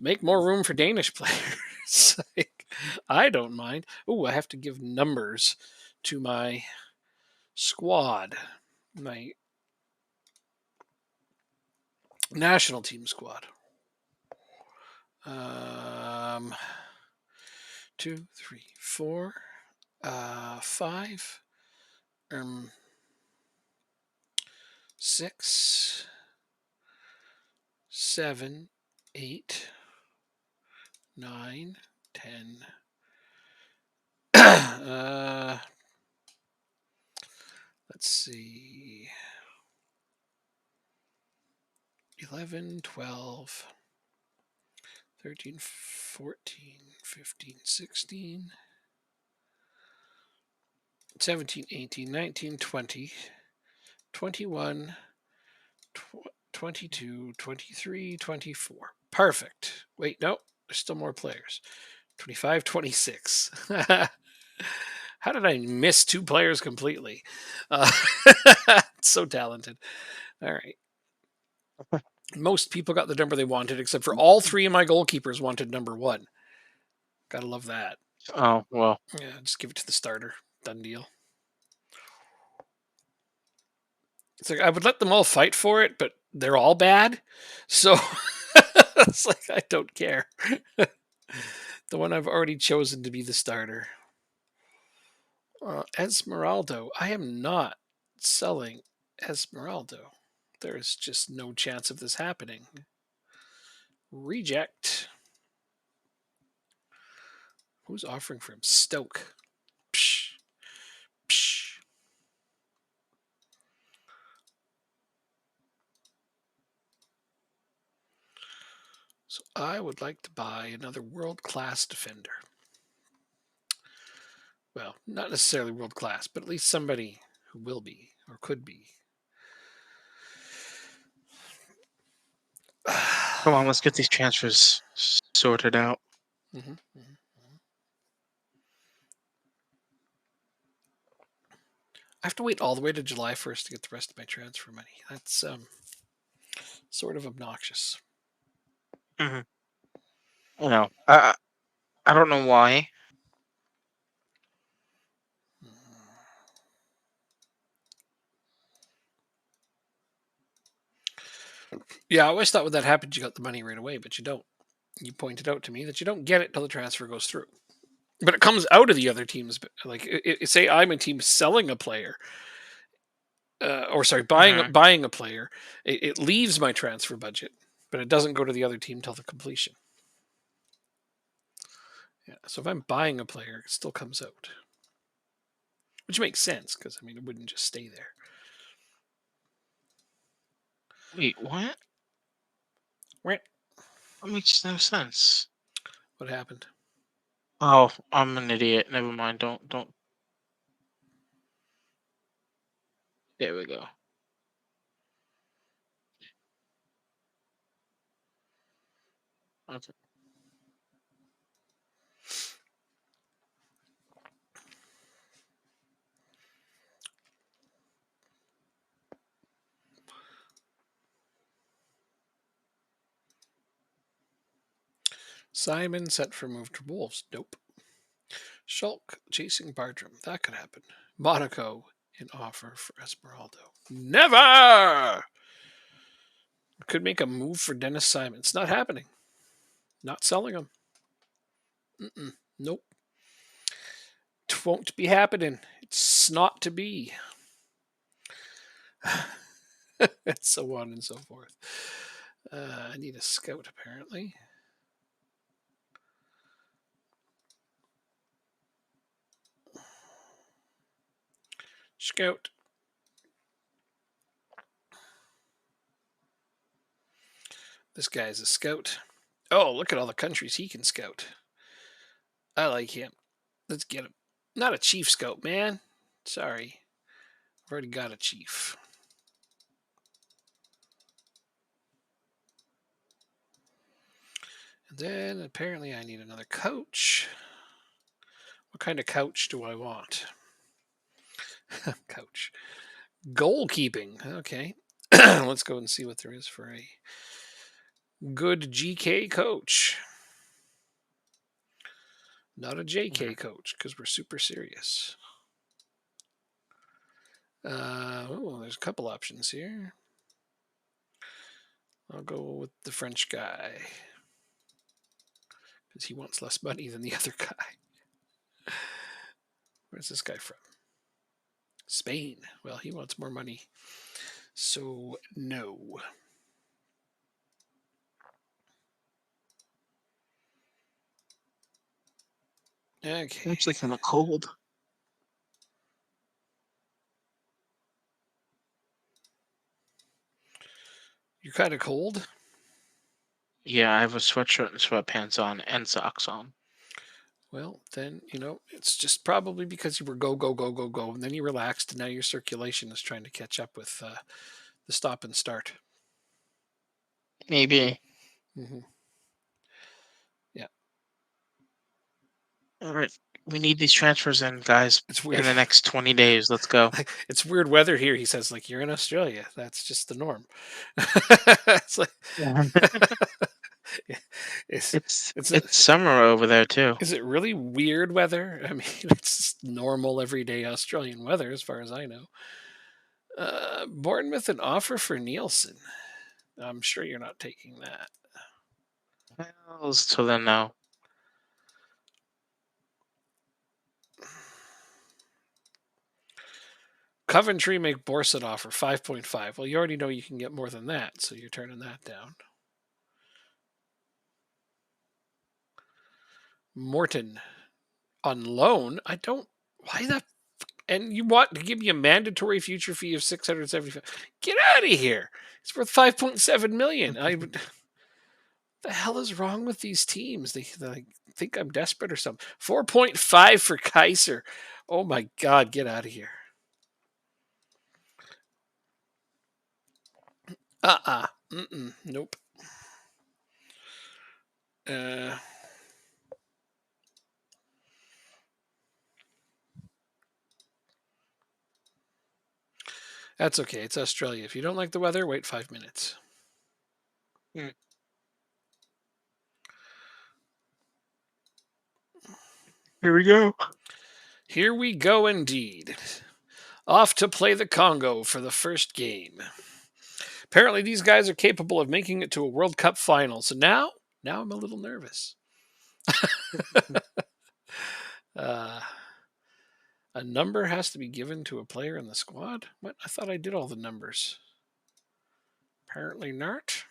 Make more room for Danish players. Like, I don't mind. Oh, I have to give numbers to my squad, my national team squad. 2, 3, 4. 5, 6, 7, 8, 9, 10. Let's see. 11, 12, 13, 14, 15, 16, 17, 18, 19, 20, 21, 22, 23, 24. Perfect. Wait, no, there's still more players. 25, 26. How did I miss 2 players completely? Uh, so talented. All right. Most people got the number they wanted, except for all 3 of my goalkeepers wanted number 1. Gotta love that. Oh well. Yeah, just give it to the starter. Done deal. It's like I would let them all fight for it, but they're all bad. So it's like I don't care. The one I've already chosen to be the starter. Esmeraldo. I am not selling Esmeraldo. There is just no chance of this happening. Reject. Who's offering for him? Stoke. Psh, psh. So I would like to buy another world-class defender. Well, not necessarily world-class, but at least somebody who will be or could be. Come on, let's get these transfers sorted out. Mm-hmm, mm-hmm. I have to wait all the way to July 1st to get the rest of my transfer money. That's sort of obnoxious. Hmm. You know, I don't know why. Yeah, I always thought when that happened, you got the money right away, but you don't. You pointed out to me that you don't get it till the transfer goes through. But it comes out of the other teams. Like, say I'm a team selling a player, or sorry, Hmm. buying a player, it leaves my transfer budget, but it doesn't go to the other team till the completion. Yeah, so if I'm buying a player, it still comes out, which makes sense because I mean it wouldn't just stay there. Wait, what? Right? That makes no sense. What happened? Oh, I'm an idiot. Never mind. Don't. There we go. Okay. Simon set for move to Wolves. Nope. Shulk chasing Bartram. That could happen. Monaco in offer for Esmeraldo. Never! Could make a move for Dennis Simon. It's not happening. Not selling him. Nope. Won't be happening. It's not to be. And so on and so forth. I need a scout, apparently. Scout. This guy's a scout. Oh, look at all the countries he can scout. I like him. Let's get him. Not a chief scout, man. Sorry. I've already got a chief. And then apparently I need another coach. What kind of couch do I want? Coach. Goalkeeping. Okay. Let's go and see what there is for a good GK coach. Not a JK Mhm. coach because we're super serious. There's a couple options here. I'll go with the French guy because he wants less money than the other guy. Where's this guy from? Spain. Well, he wants more money. So, no. Okay. It's actually kind of cold. You're kind of cold? Yeah, I have a sweatshirt and sweatpants on and socks on. Well, then, it's just probably because you were go, go, go, go, go, and then you relaxed, and now your circulation is trying to catch up with the stop and start. Maybe. Hmm. Yeah. All right. We need these transfers in, guys, It's in weird. the next 20 days. Let's go. It's weird weather here. He says, like, you're in Australia. That's just the norm. It's like, it's, it's, It's summer over there too. is it really weird weather? I mean, it's normal everyday Australian weather, as far as I know. Bournemouth an offer for Nielsen. I'm sure you're not taking that. Well, till then, no. Coventry make Borsett offer 5.5. Well, you already know you can get more than that, so you're turning that down. Morton on loan. I don't. Why the? And you want to give me a mandatory future fee of 675? Get out of here! It's worth 5.7 million. The hell is wrong with these teams? They think I'm desperate or something. 4.5 for Kaiser. Oh my God! Get out of here. Nope. Uh, that's okay. It's Australia. If you don't like the weather, wait 5 minutes. Hmm. Here we go. Here we go indeed. Off to play the Congo for the first game. Apparently, these guys are capable of making it to a World Cup final. So now I'm a little nervous. uh, a number has to be given to a player in the squad? What? I thought I did all the numbers. Apparently not.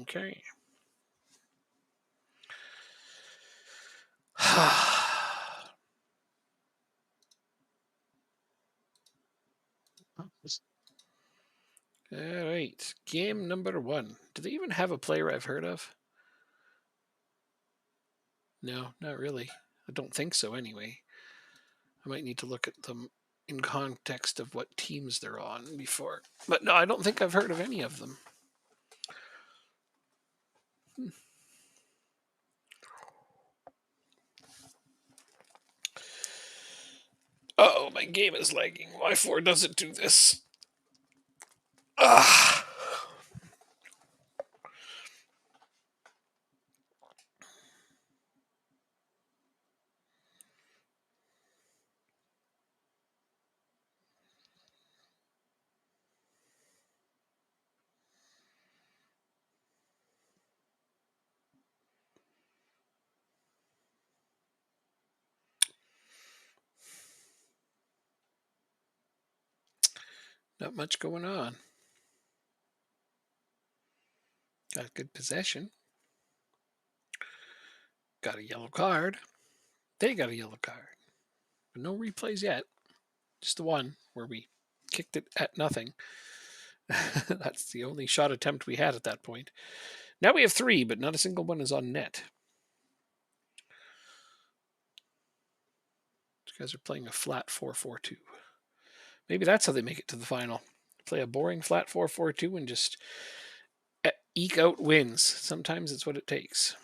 Okay. All right. Game number 1. Do they even have a player I've heard of? No, not really. I don't think so anyway. I might need to look at them in context of what teams they're on before. But no, I don't think I've heard of any of them. Oh, my game is lagging. Y4 doesn't do this. Ah. Not much going on. Got good possession. Got a yellow card. They got a yellow card. But no replays yet. Just the one where we kicked it at nothing. That's the only shot attempt we had at that point. Now we have 3, but not a single one is on net. These guys are playing a flat 4-4-2. Maybe that's how they make it to the final. Play a boring flat 4-4-2 and just eke out wins. Sometimes it's what it takes.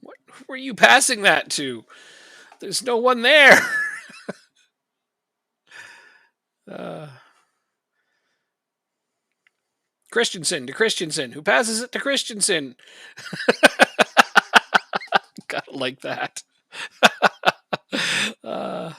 What? Who are you passing that to? There's no one there. Christensen to Christensen, who passes it to Christensen. kind of like that. uh,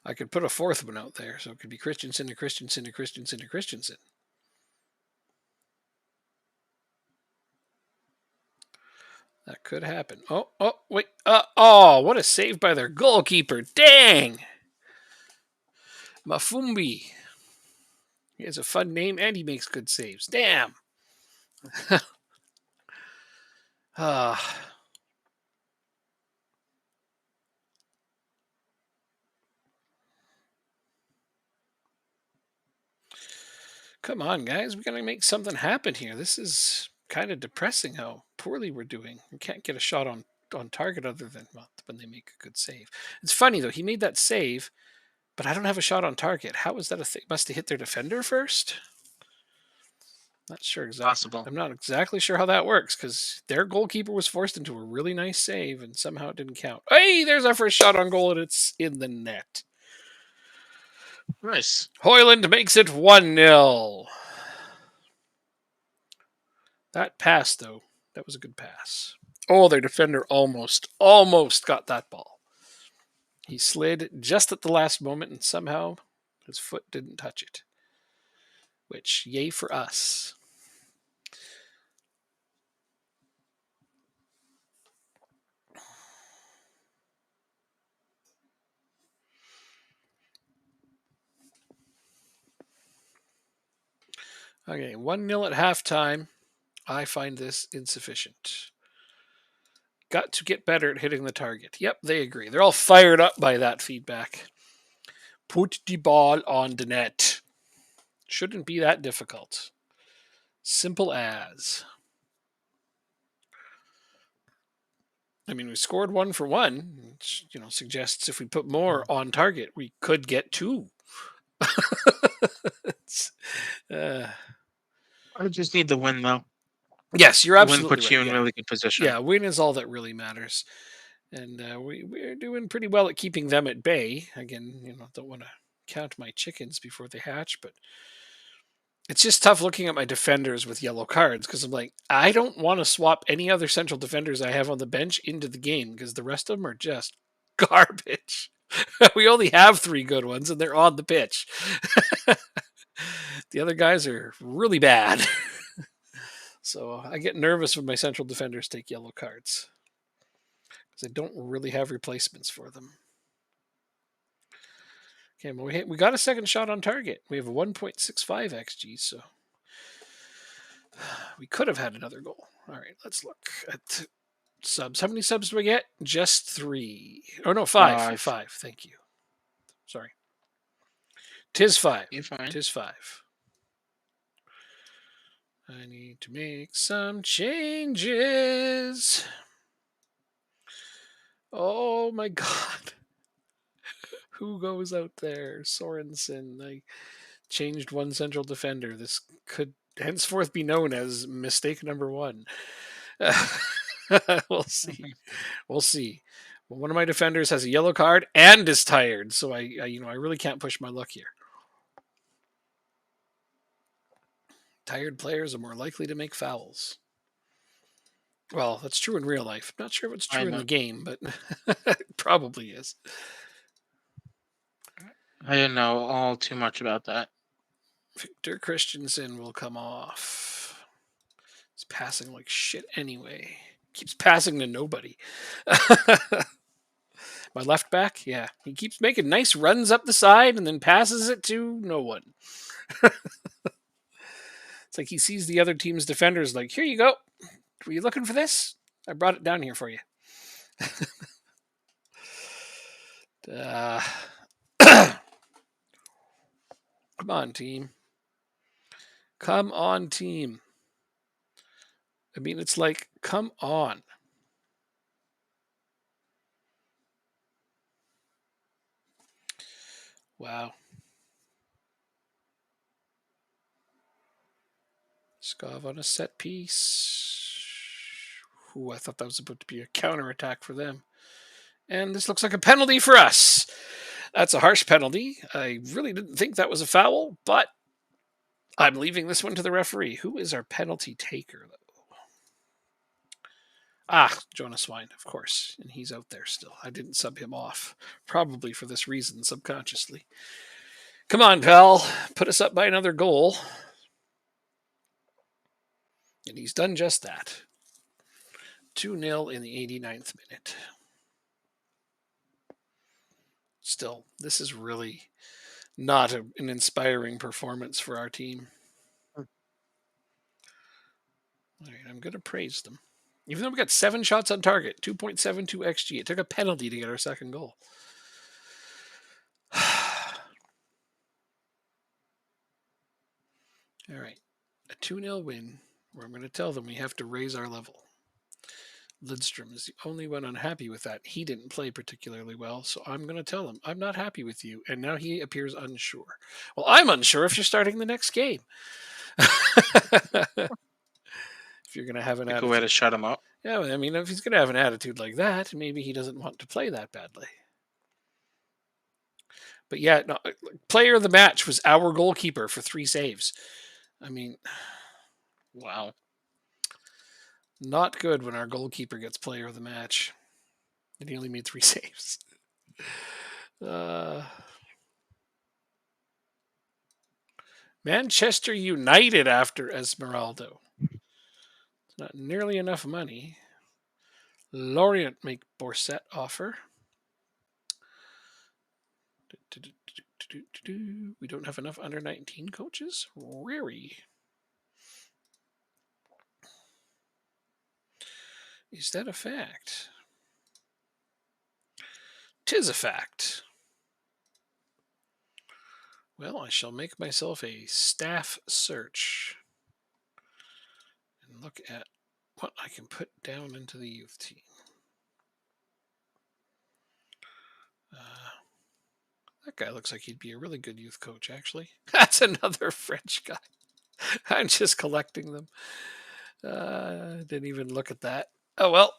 I could put a fourth one out there, so it could be Christensen to Christensen to Christensen to Christensen. That could happen. Oh, wait. Oh, what a save by their goalkeeper. Dang. Mafumbi. He has a fun name and he makes good saves. Damn. Ah. Come on, guys. We got to make something happen here. This is kind of depressing how poorly we're doing. We can't get a shot on target other than when they make a good save. It's funny, though. He made that save, but I don't have a shot on target. How is that a thing? Must have hit their defender first? Not sure exactly. Possible. I'm not exactly sure how that works because their goalkeeper was forced into a really nice save and somehow it didn't count. Hey, there's our first shot on goal and it's in the net. Nice. Hoyland makes it 1-0. That pass, though, that was a good pass. Oh, their defender almost got that ball. He slid just at the last moment and somehow his foot didn't touch it. Which, yay for us. Okay, 1-0 at halftime. I find this insufficient. Got to get better at hitting the target. Yep, they agree. They're all fired up by that feedback. Put the ball on the net. Shouldn't be that difficult. Simple as. I mean, we scored 1 for 1, which, suggests if we put more on target, we could get 2. I just need the win, though. Yes, you're The win absolutely puts right. you in Yeah. really good position. Yeah, win is all that really matters. And we're doing pretty well at keeping them at bay. Again, don't want to count my chickens before they hatch, but it's just tough looking at my defenders with yellow cards because I'm like, I don't want to swap any other central defenders I have on the bench into the game because the rest of them are just garbage. We only have 3 good ones and they're on the pitch. The other guys are really bad. So I get nervous when my central defenders take yellow cards because I don't really have replacements for them. Okay, well, we got a second shot on target. We have a 1.65 xG, so we could have had another goal. All right, let's look at subs. How many subs do we get? Just 3. Oh, no, 5. 5. Thank you. Sorry. Tis 5. You're fine. Tis 5. I need to make some changes. Oh my god. Who goes out there? Sorensen. I changed one central defender. This could henceforth be known as mistake number 1. We'll see. We'll see. Well, one of my defenders has a yellow card and is tired, so I really can't push my luck here. Tired players are more likely to make fouls. Well, that's true in real life. I'm not sure if it's true in the game, but it probably is. I didn't know all too much about that. Victor Christensen will come off. He's passing like shit anyway. Keeps passing to nobody. My left back, yeah. He keeps making nice runs up the side and then passes it to no one. It's like he sees the other team's defenders like, here you go. Were you looking for this? I brought it down here for you. Come on, team. Come on, team. I mean, it's like, come on. Wow. Skov on a set piece. Ooh, I thought that was about to be a counterattack for them. And this looks like a penalty for us. That's a harsh penalty. I really didn't think that was a foul, but I'm leaving this one to the referee. Who is our penalty taker, though? Ah, Jonas Wine, of course. And he's out there still. I didn't sub him off. Probably for this reason, subconsciously. Come on, pal. Put us up by another goal. And he's done just that. 2-0 in the 89th minute. Still, this is really not an inspiring performance for our team. All right, I'm going to praise them. Even though we got 7 shots on target, 2.72 XG, it took a penalty to get our second goal. All right, a 2-0 win where I'm going to tell them we have to raise our level. Lidstrom is the only one unhappy with that. He didn't play particularly well, so I'm going to tell him, I'm not happy with you. And now he appears unsure. Well, I'm unsure if you're starting the next game. If you're going to have an Like a attitude. way to shut him up. Yeah, I mean, if he's going to have an attitude like that, maybe he doesn't want to play that badly. But yeah, no, player of the match was our goalkeeper for 3 saves. I mean, Wow. Not good when our goalkeeper gets player of the match. And he only made 3 saves. Manchester United after Esmeralda. Not nearly enough money. Lorient make Borset offer. We don't have enough under 19 coaches? Really? Is that a fact? 'Tis a fact. Well, I shall make myself a staff search and look at what I can put down into the youth team. That guy looks like he'd be a really good youth coach, actually. That's another French guy. I'm just collecting them. Didn't even look at that. Oh, well.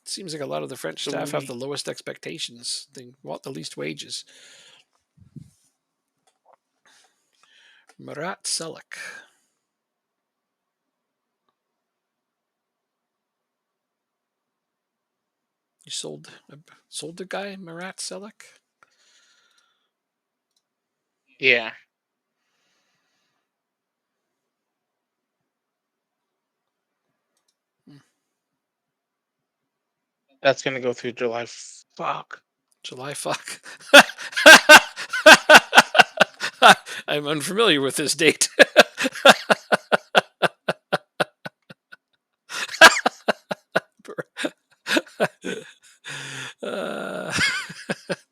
Seems like a lot of the French staff have the lowest expectations. They want the least wages. Marat Selleck. You sold the guy, Marat Selleck? Yeah. That's going to go through July. Fuck. July fuck. I'm unfamiliar with this date.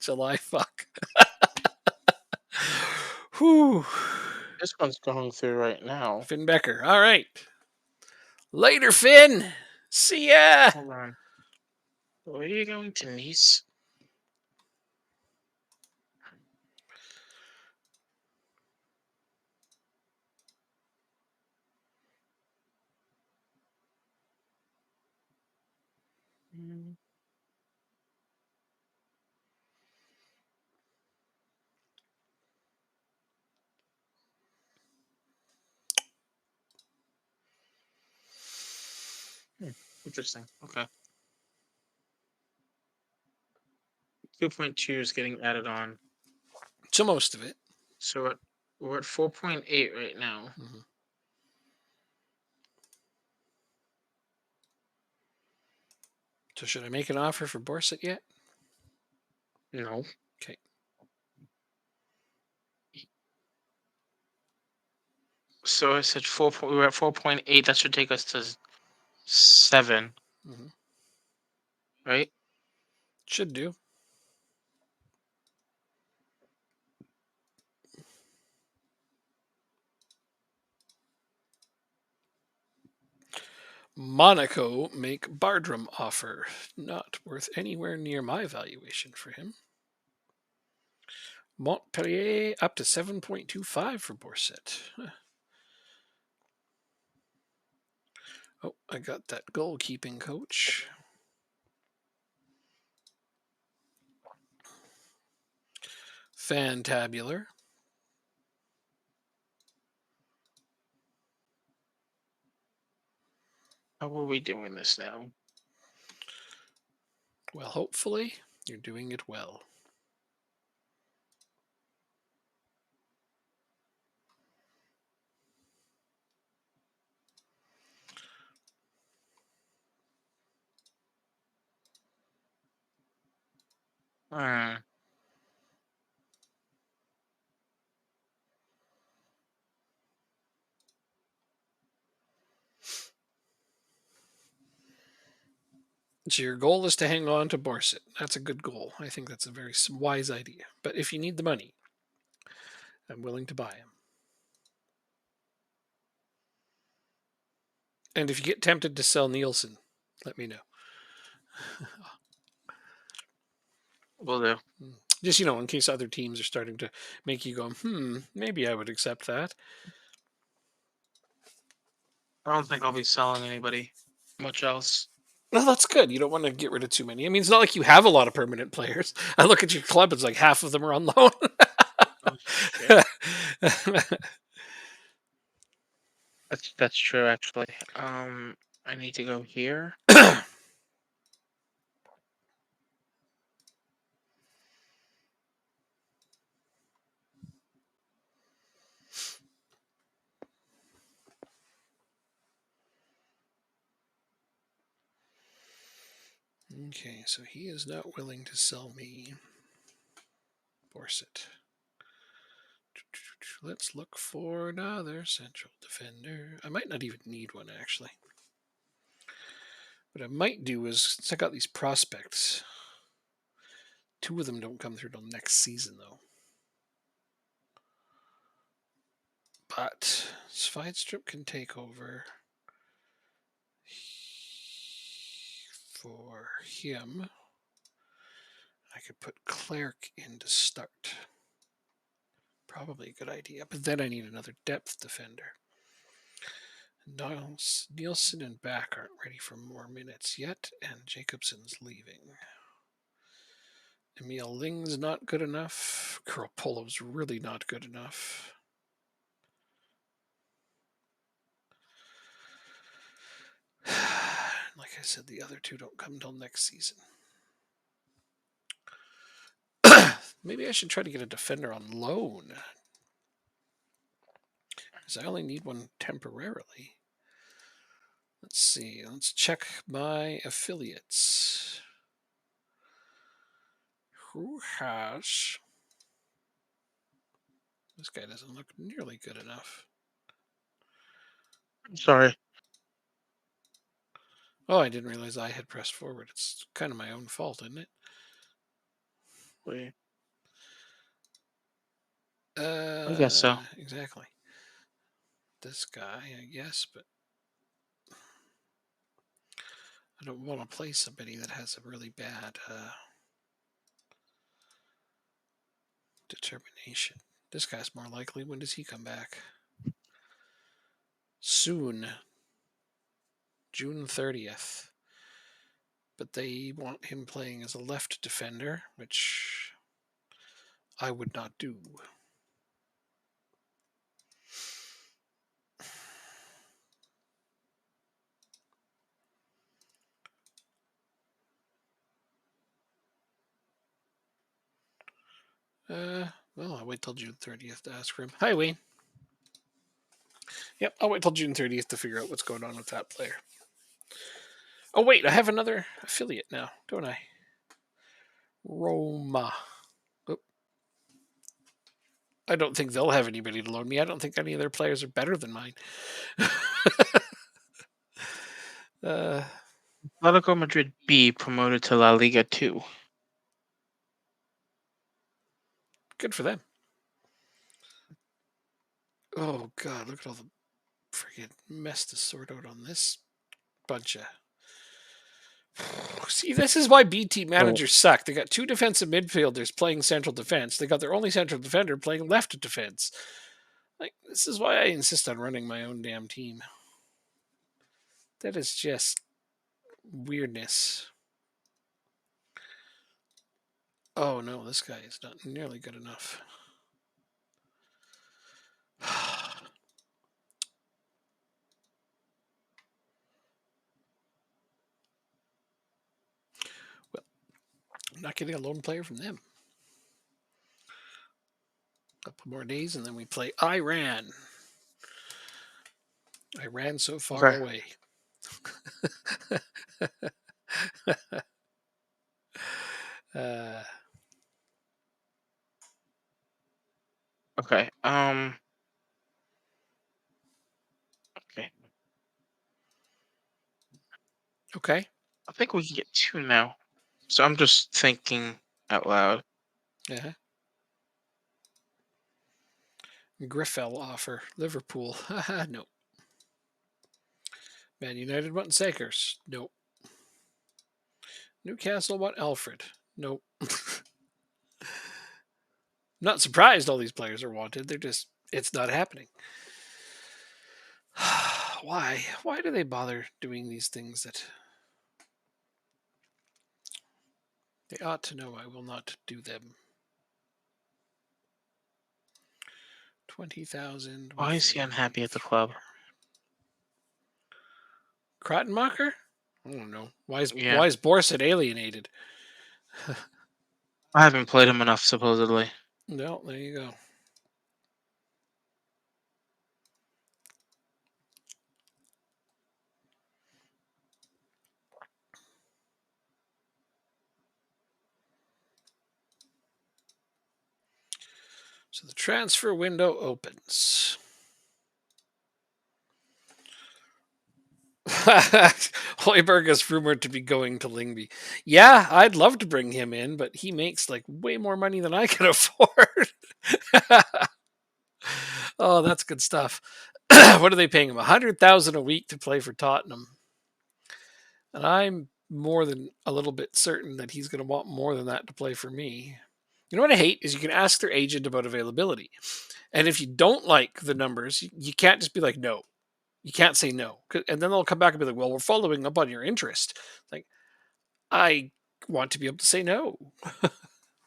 July fuck. Whew. This one's going through right now. Finn Becker. All right. Later, Finn. See ya. Hold on. Where are you going to Nice? Interesting. Okay. 2.2 is getting added on. So most of it. So we're at 4.8 right now. Mm-hmm. So should I make an offer for Borset yet? No. Okay. So I said 4. We're at 4.8. That should take us to 7. Mm-hmm. Right? Should do. Monaco make Bardram offer. Not worth anywhere near my valuation for him. Montpellier up to 7.25 for Borset. Oh, I got that goalkeeping coach. Fantabular. How are we doing this now? Well, hopefully you're doing it well. Hmm. So your goal is to hang on to Borset. That's a good goal. I think that's a very wise idea. But if you need the money, I'm willing to buy him. And if you get tempted to sell Nielsen, let me know. Will do. Just, in case other teams are starting to make you go, maybe I would accept that. I don't think I'll be selling anybody much else. Well, that's good. You don't want to get rid of too many. I mean, it's not like you have a lot of permanent players. I look at your club, it's like half of them are on loan. Oh shit. That's true actually. I need to go here. Okay, so he is not willing to sell me Borset. Let's look for another central defender. I might not even need one, actually. What I might do is check out these prospects. 2 of them don't come through till next season, though. But Svidstrup can take over for him. I could put Clerc in to start. Probably a good idea, but then I need another depth defender. Nielsen and Back aren't ready for more minutes yet, and Jacobson's leaving. Emil Ling's not good enough. Kuropolo's really not good enough. Like I said, the other 2 don't come until next season. Maybe I should try to get a defender on loan. Because I only need one temporarily. Let's see. Let's check my affiliates. Who has... This guy doesn't look nearly good enough. Sorry. Oh, I didn't realize I had pressed forward. It's kind of my own fault, isn't it? Wait. I guess so. Exactly. This guy, I guess, but I don't want to play somebody that has a really bad determination. This guy's more likely. When does he come back? Soon. June 30th. But they want him playing as a left defender, which I would not do. Well, I'll wait till June 30th to ask for him. Hi, Wayne. Yep, I'll wait till June 30th to figure out what's going on with that player. Oh, wait, I have another affiliate now, don't I? Roma. Oh. I don't think they'll have anybody to loan me. I don't think any of their players are better than mine. Atletico Madrid B promoted to La Liga 2. Good for them. Oh, God, look at all the freaking mess to sort out on this bunch of... See, this is why BT managers suck. They got 2 defensive midfielders playing central defense. They got their only central defender playing left defense. Like, this is why I insist on running my own damn team. That is just weirdness. Oh no, this guy is not nearly good enough. Well, I'm not getting a lone player from them. A couple more days and then we play Iran. I ran so far Okay. away. uh, Okay. Okay. okay. I think we can get two now. So I'm just thinking out loud. Yeah. Griffel offer. Liverpool. No. Man United want Sakers. Nope. Newcastle want Alfred. Nope. Not surprised all these players are wanted. They're just, it's not happening. Why? Why do they bother doing these things that they ought to know I will not do them? 20,000 Why with is he the unhappy at the club? Krattenmacher? I don't know. Yeah. Why is Borset alienated? I haven't played him enough, supposedly. No, there you go. So the transfer window opens. Hoiberg is rumored to be going to Lingby. Yeah, I'd love to bring him in, but he makes like way more money than I can afford. Oh, that's good stuff. What are they paying him? 100,000 a week to play for Tottenham, and I'm more than a little bit certain that he's going to want more than that to play for me. You know what I hate is you can ask their agent about availability, and if you don't like the numbers, you can't just be like no. You can't say no, and then they'll come back and be like, "Well, we're following up on your interest." Like, I want to be able to say no,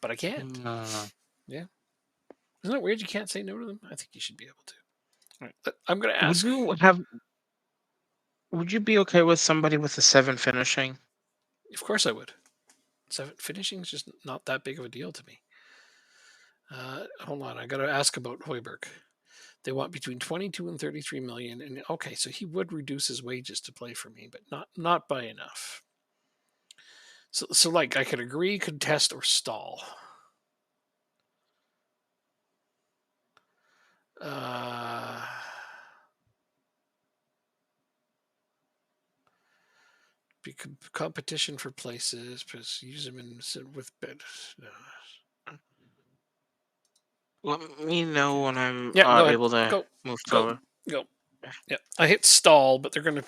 but I can't. No. Yeah, isn't it weird you can't say no to them? I think you should be able to. All right, I'm going to Would ask. you have? Would you be okay with somebody with a 7 finishing? Of course, I would. Seven finishing is just not that big of a deal to me. Hold on, I got to ask about Hoiberg. They want between 22 and 33 million, and okay, so he would reduce his wages to play for me, but not by enough. So like I could agree, contest, or stall. Uh, be competition for places, because use them in with bid. Let me know when I'm Yeah, go ahead. able to Go, move go, over. go. Yeah, I hit stall, but they're gonna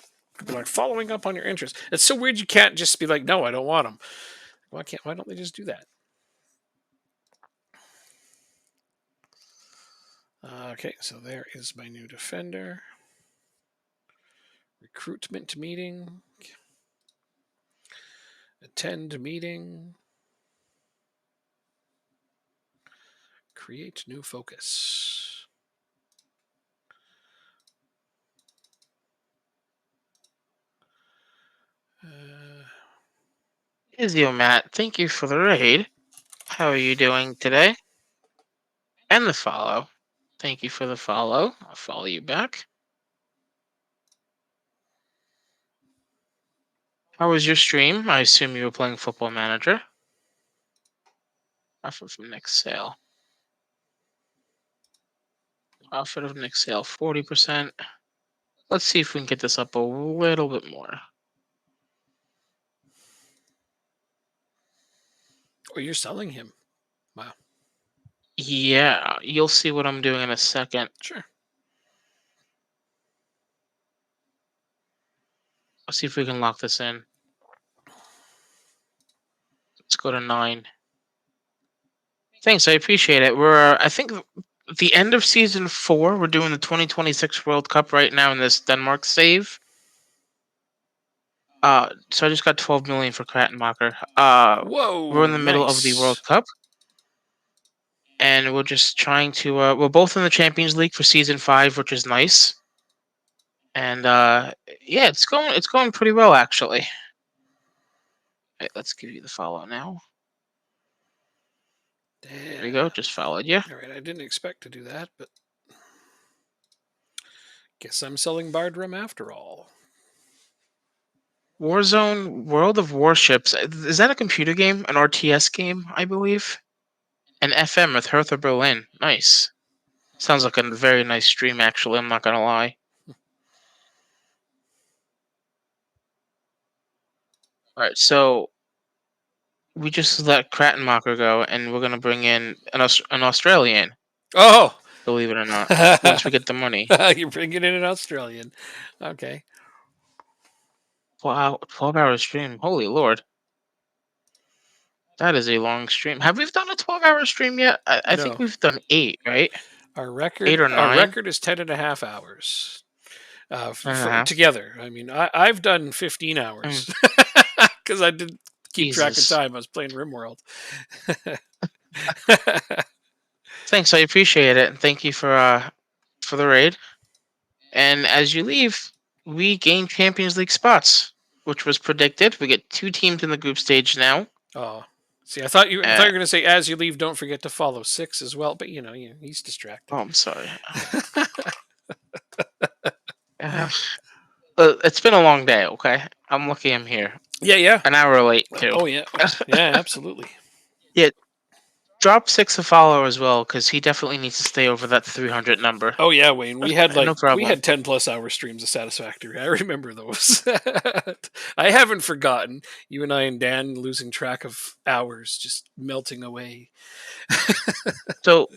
be like following up on your interest. It's so weird. You can't just be like, no, I don't want them. Why can't? Why don't they just do that? Okay, so there is my new defender. Recruitment meeting. Attend meeting. Create new focus. Izio Matt, thank you for the raid. How are you doing today? And the follow. Thank you for the follow. I'll follow you back. How was your stream? I assume you were playing Football Manager. Offer from next sale. Offer of next sale 40%. Let's see if we can get this up a little bit more. Oh, you're selling him. Wow. Yeah, you'll see what I'm doing in a second. Sure. Let's see if we can lock this in. Let's go to 9. Thanks, I appreciate it. I think, the end of season 4. We're doing the 2026 World Cup right now in this Denmark save. So I just got 12 million for Krattenmacher. We're in Whoa, the middle of the World nice. Cup, and we're just trying to. We're both in the Champions League for season 5, which is nice. And yeah, it's going pretty well actually. Right, let's give you the follow now. There we go. Damn. Just followed you. All right, I didn't expect to do that, but guess I'm selling Bardrum after all. Warzone World of Warships. Is that a computer game? An RTS game, I believe. An FM with Hertha Berlin. Nice. Sounds like a very nice stream, actually. I'm not gonna lie. All right, so we just let Krattenmacher go, and we're gonna bring in an Australian. Oh, Believe it or not, once we get the money. you're bringing in an Australian. Okay. Wow, 12-hour stream. Holy lord, that is a long stream. Have we done a 12-hour stream yet? I think No, we've done 8, right? our 8 record or our 9 record is 10 and a half hours and a half. together. I mean, I've done 15 Mm, hours because I didn't keep track of Jesus. time. I was playing RimWorld. Thanks, I appreciate it. And thank you for the raid. And as you leave, we gain Champions League spots, which was predicted. We get 2 teams in the group stage now. Oh, see, I thought you Uh, were going to say as you leave, don't forget to follow Six as well. But he's oh, distracted. I'm sorry. Uh, it's been a long day, okay? I'm lucky I'm here. Yeah, yeah. An hour late, too. Oh, yeah, yeah, absolutely. Yeah, drop 6 a follow as well, because he definitely needs to stay over that 300 number. Oh yeah, Wayne. We had No we problem. had 10+ hour streams of Satisfactory. I remember those. I haven't forgotten you and I and Dan losing track of hours, just melting away. So,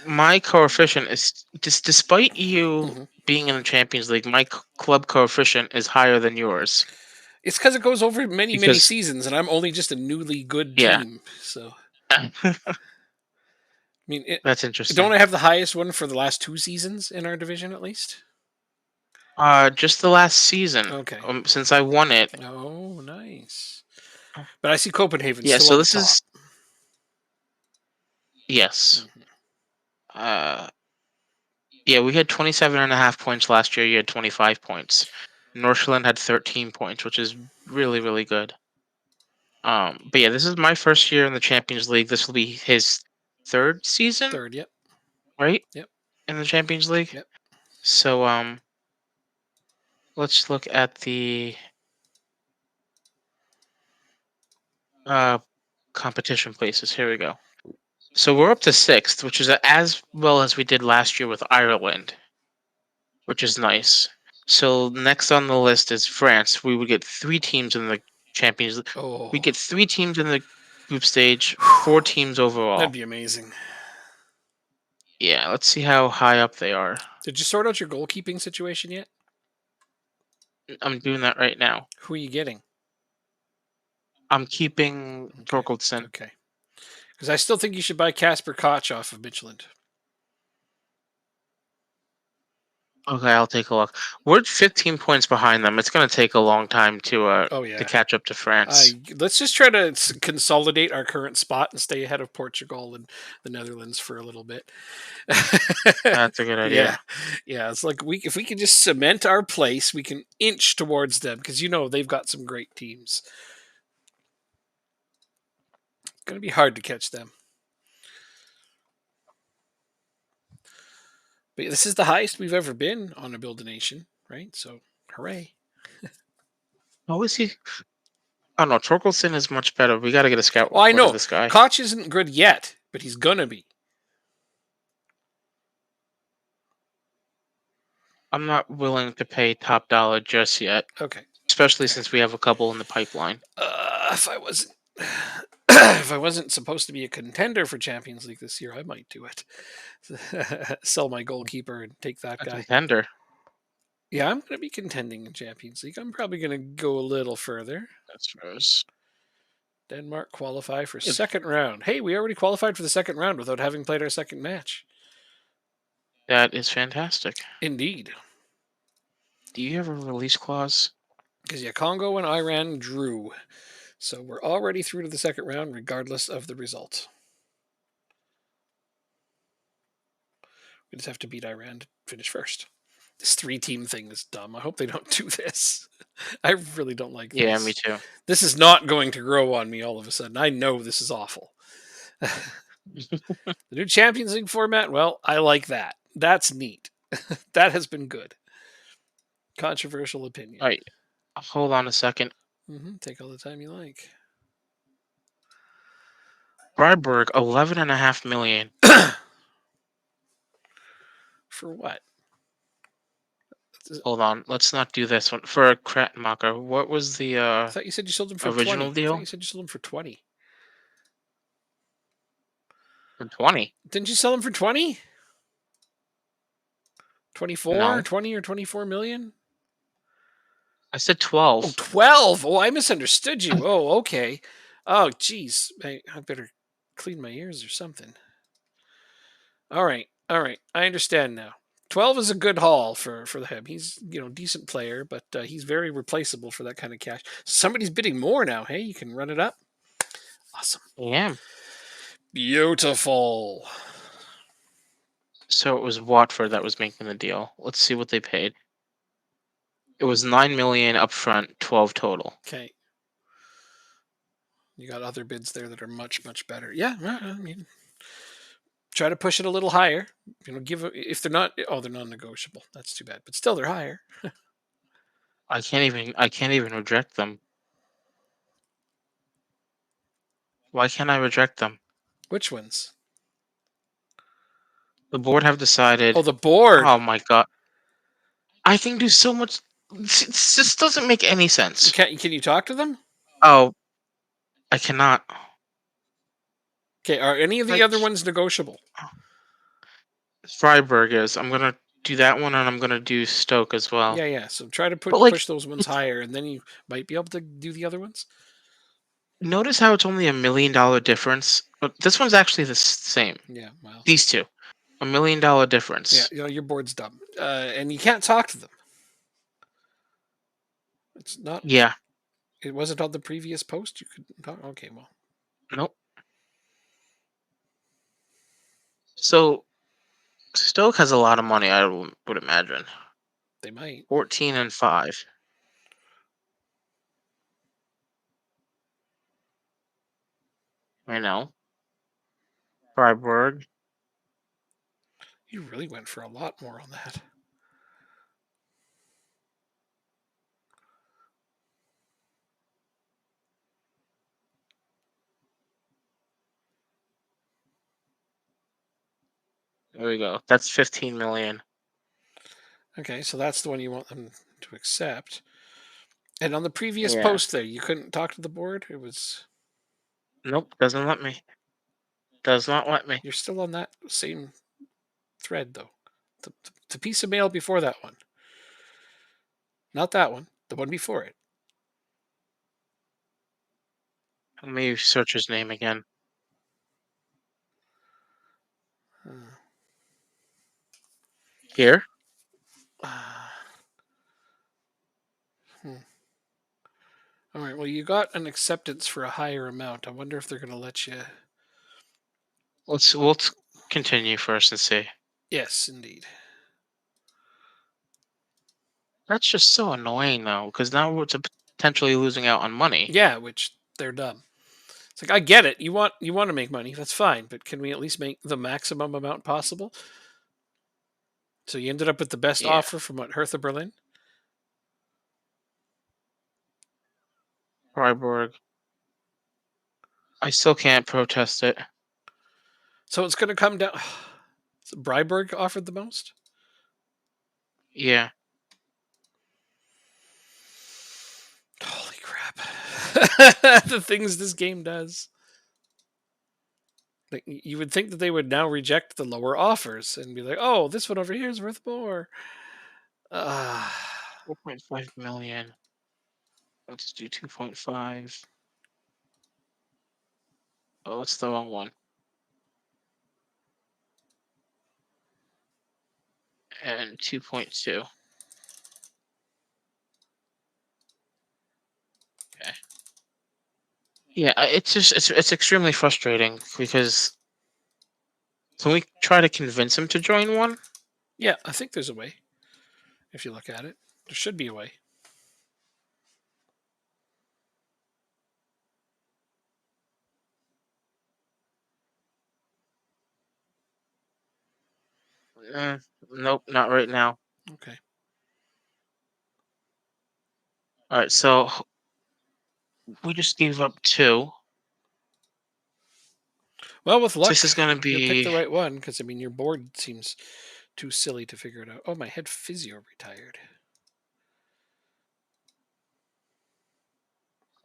my coefficient is, despite you Hmm. being in the Champions League, my club coefficient is higher than yours. It's because it goes over many, many Because, seasons, and I'm only just a newly good yeah. team. So I mean, That's don't interesting. I have the highest one for the last 2 seasons in our division at least? Just the last season, Okay. since I won it. Oh, nice. But I see Copenhagen Yeah, still so at the this top. is, yes. Mhm. Uh, yeah, we had 27.5 points last year. You had 25 points. Northland had 13 points, which is really, really good. But yeah, this is my first year in the Champions League. This will be his third season, Third. Yep. right? Yep. In the Champions League. Yep. So let's look at the uh competition places. Here we go. So we're up to 6th, which is as well as we did last year with Ireland, which is nice. So next on the list is France. We would get 3 teams in the Champions League. We Oh, get 3 teams in the group stage, 4 teams that'd overall. be amazing. Yeah, let's see how high up they are. Did you sort out your goalkeeping situation yet? I'm doing that right now. Who are you getting? I'm keeping Okay. Torkeldsen. Okay. Because I still think you should buy Casper Koch off of Midtjylland. Okay, I'll take a look. We're 15 points behind them. It's going to take a long time Oh to yeah. catch up to France. Let's just try to consolidate our current spot and stay ahead of Portugal and the Netherlands for a little bit. That's a good Yeah, idea. yeah. It's like if we can just cement our place, we can inch towards them because they've got some great teams. It's going to be hard to catch them. But this is the highest we've ever been on a Build a Nation, right? So, hooray! Oh, is he? Oh no, Torkelson is much better. We got to get a scout Well, I report of know this guy. Koch isn't good yet, but he's gonna be. I'm not willing to pay top dollar just yet, Okay. especially All right. since we have a couple in the pipeline. If I wasn't, if I wasn't supposed to be a contender for Champions League this year, I might do it. Sell my goalkeeper and take that A guy. contender. Yeah, I'm gonna be contending in Champions League. I'm probably gonna go a little further. That's first. Denmark qualify for Yeah, second round. Hey, we already qualified for the second round without having played our second match. that is fantastic. Indeed. Do you have a release clause? Because yeah, Congo and Iran drew. So we're already through to the second round, regardless of the result. We just have to beat Iran to finish first. This 3-team thing is dumb. I hope they don't do this. I really don't like Yeah, me this. too. This is not going to grow on me all of a sudden. I know this is awful. The new Champions League format, well, I like that. That's neat. That has been good. Controversial opinion. All right, hold on a second. Take all the time you like. Freiburg, 11.5 million. For what? Hold on, let's not do this one. For a Kratmacher, what was the I thought you said you sold them for original 20. I thought deal? you said you sold them for 20. For 20? Didn't you sell them for 20? 24? No, 20 or 24 million? I said Oh, 12. 12. Oh, I misunderstood you. Oh, okay. Oh, geez. I better clean my ears or something. All right. All right. I understand now. 12 is a good haul for the Heb. He's, decent player, but he's very replaceable for that kind of cash. Somebody's bidding more now. Hey, you can run it up. Awesome. Yeah. Beautiful. So it was Watford that was making the deal. Let's see what they paid. It was 9 million upfront, 12 total. Okay. You got other bids there that are much, much better. Yeah, I mean, try to push it a little higher. If they're not, oh, they're non-negotiable. That's too bad, but still, they're higher. I can't even reject them. Why can't I reject them? Which ones? The board have Oh, decided. the board. Oh my god. I can do so much. This just doesn't make any sense. Can you talk to them? Oh, I cannot. Okay, are any of the Like other ones negotiable? Freiburg is. I'm gonna do that one, and I'm gonna do Stoke as well. Yeah, yeah. So try to But push like, those ones it's higher, and then you might be able to do the other ones. notice how it's only $1 million difference. But this one's actually the same. Yeah, well, These two, $1 million yeah. difference. Your board's dumb, and you can't talk to them. It's not. Yeah. It wasn't on the previous post. You could talk. Okay, well, Nope. So Stoke has a lot of money. I would imagine. they might. 14 and 5. I know. Freiburg. You really went for a lot more on that. There we go. That's 15 million. Okay, so that's the one you want them to accept. And on the previous Yeah. post there, you couldn't talk to the board. It was Nope. Doesn't let me. Does not let me. you're still on that same thread though. The piece of mail before that one, not that one. The one before it. Let me search his name again. Hmm. Here. Hmm. All right. Well, you got an acceptance for a higher amount. I wonder if they're going to let you. We'll continue first and see. Yes, indeed. That's just so annoying though, because now we're potentially losing out on money. Yeah, which they're dumb. It's like I get it. You want to make money. That's fine, but can we at least make the maximum amount possible? So you ended up with the best Yeah. offer from what Hertha Berlin. Freiburg. I still can't protest it. So it's going to come down. So Breiberg offered the most. Yeah. Holy crap! The things this game does. Like, you would think that they would now reject the lower offers and be like, "Oh, this one over here is worth more." Uh, 4.5 million. Let's do 2.5. Oh, it's the wrong one. And 2.2. Okay. Yeah, it's just it's extremely frustrating because can we try to convince him to join one? Yeah, I think there's a way. If you look at it, there should be a way. Nope, not right now. Okay. All right, so we just gave up two. Well, with So this luck, is gonna you'll pick the be. right one because I mean your board seems too silly to figure it out. Oh, my head physio retired.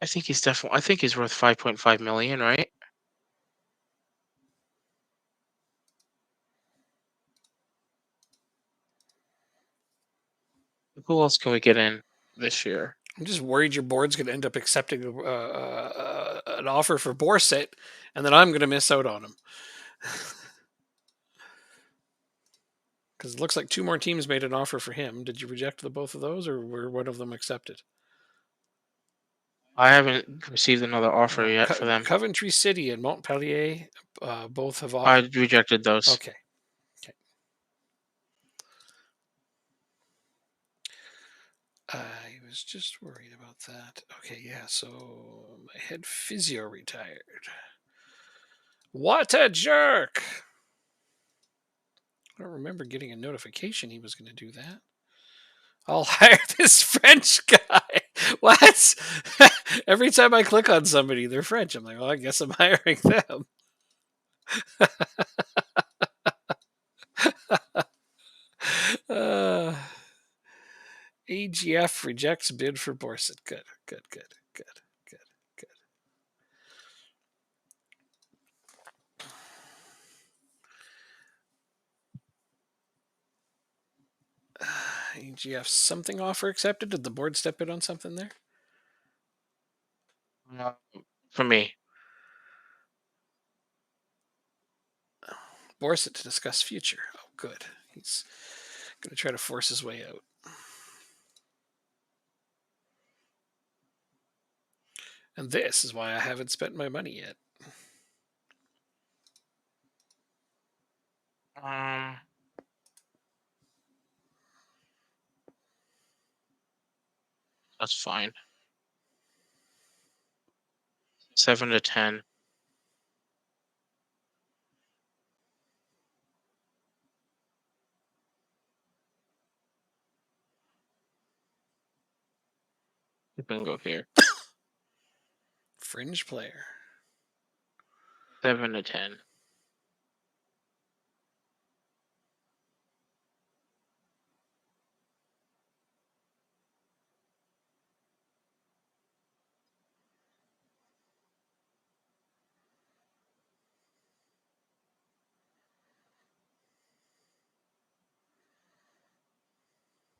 I think he's definitely. I think he's worth 5.5 million, right? Who else can we get in this year? I'm just worried your board's going to end up accepting an offer for Borset, and then I'm going to miss out on him. Because it looks like two more teams made an offer for him. Did you reject the both of those, or were one of them accepted? I haven't received another offer Oh, yet for them. Coventry City and Montpellier both have I offered. rejected those. Okay. Okay. I was just worried about that. Okay, yeah. So my head physio retired. What a jerk! I don't remember getting a notification he was going to do that. I'll hire this French guy. What? Every time I click on somebody, they're French. I'm like, well, I guess I'm hiring them. Uh, AGF rejects bid for Borset. Good, good, good, good, good, good. AGF something offer accepted. Did the board step in on something there? Uh, for me. Borset to discuss future. Oh, good. He's going to try to force his way out. And this is why I haven't spent my money yet. Um, that's fine. 7 to 10. You can go here. Fringe player. 7 to 10.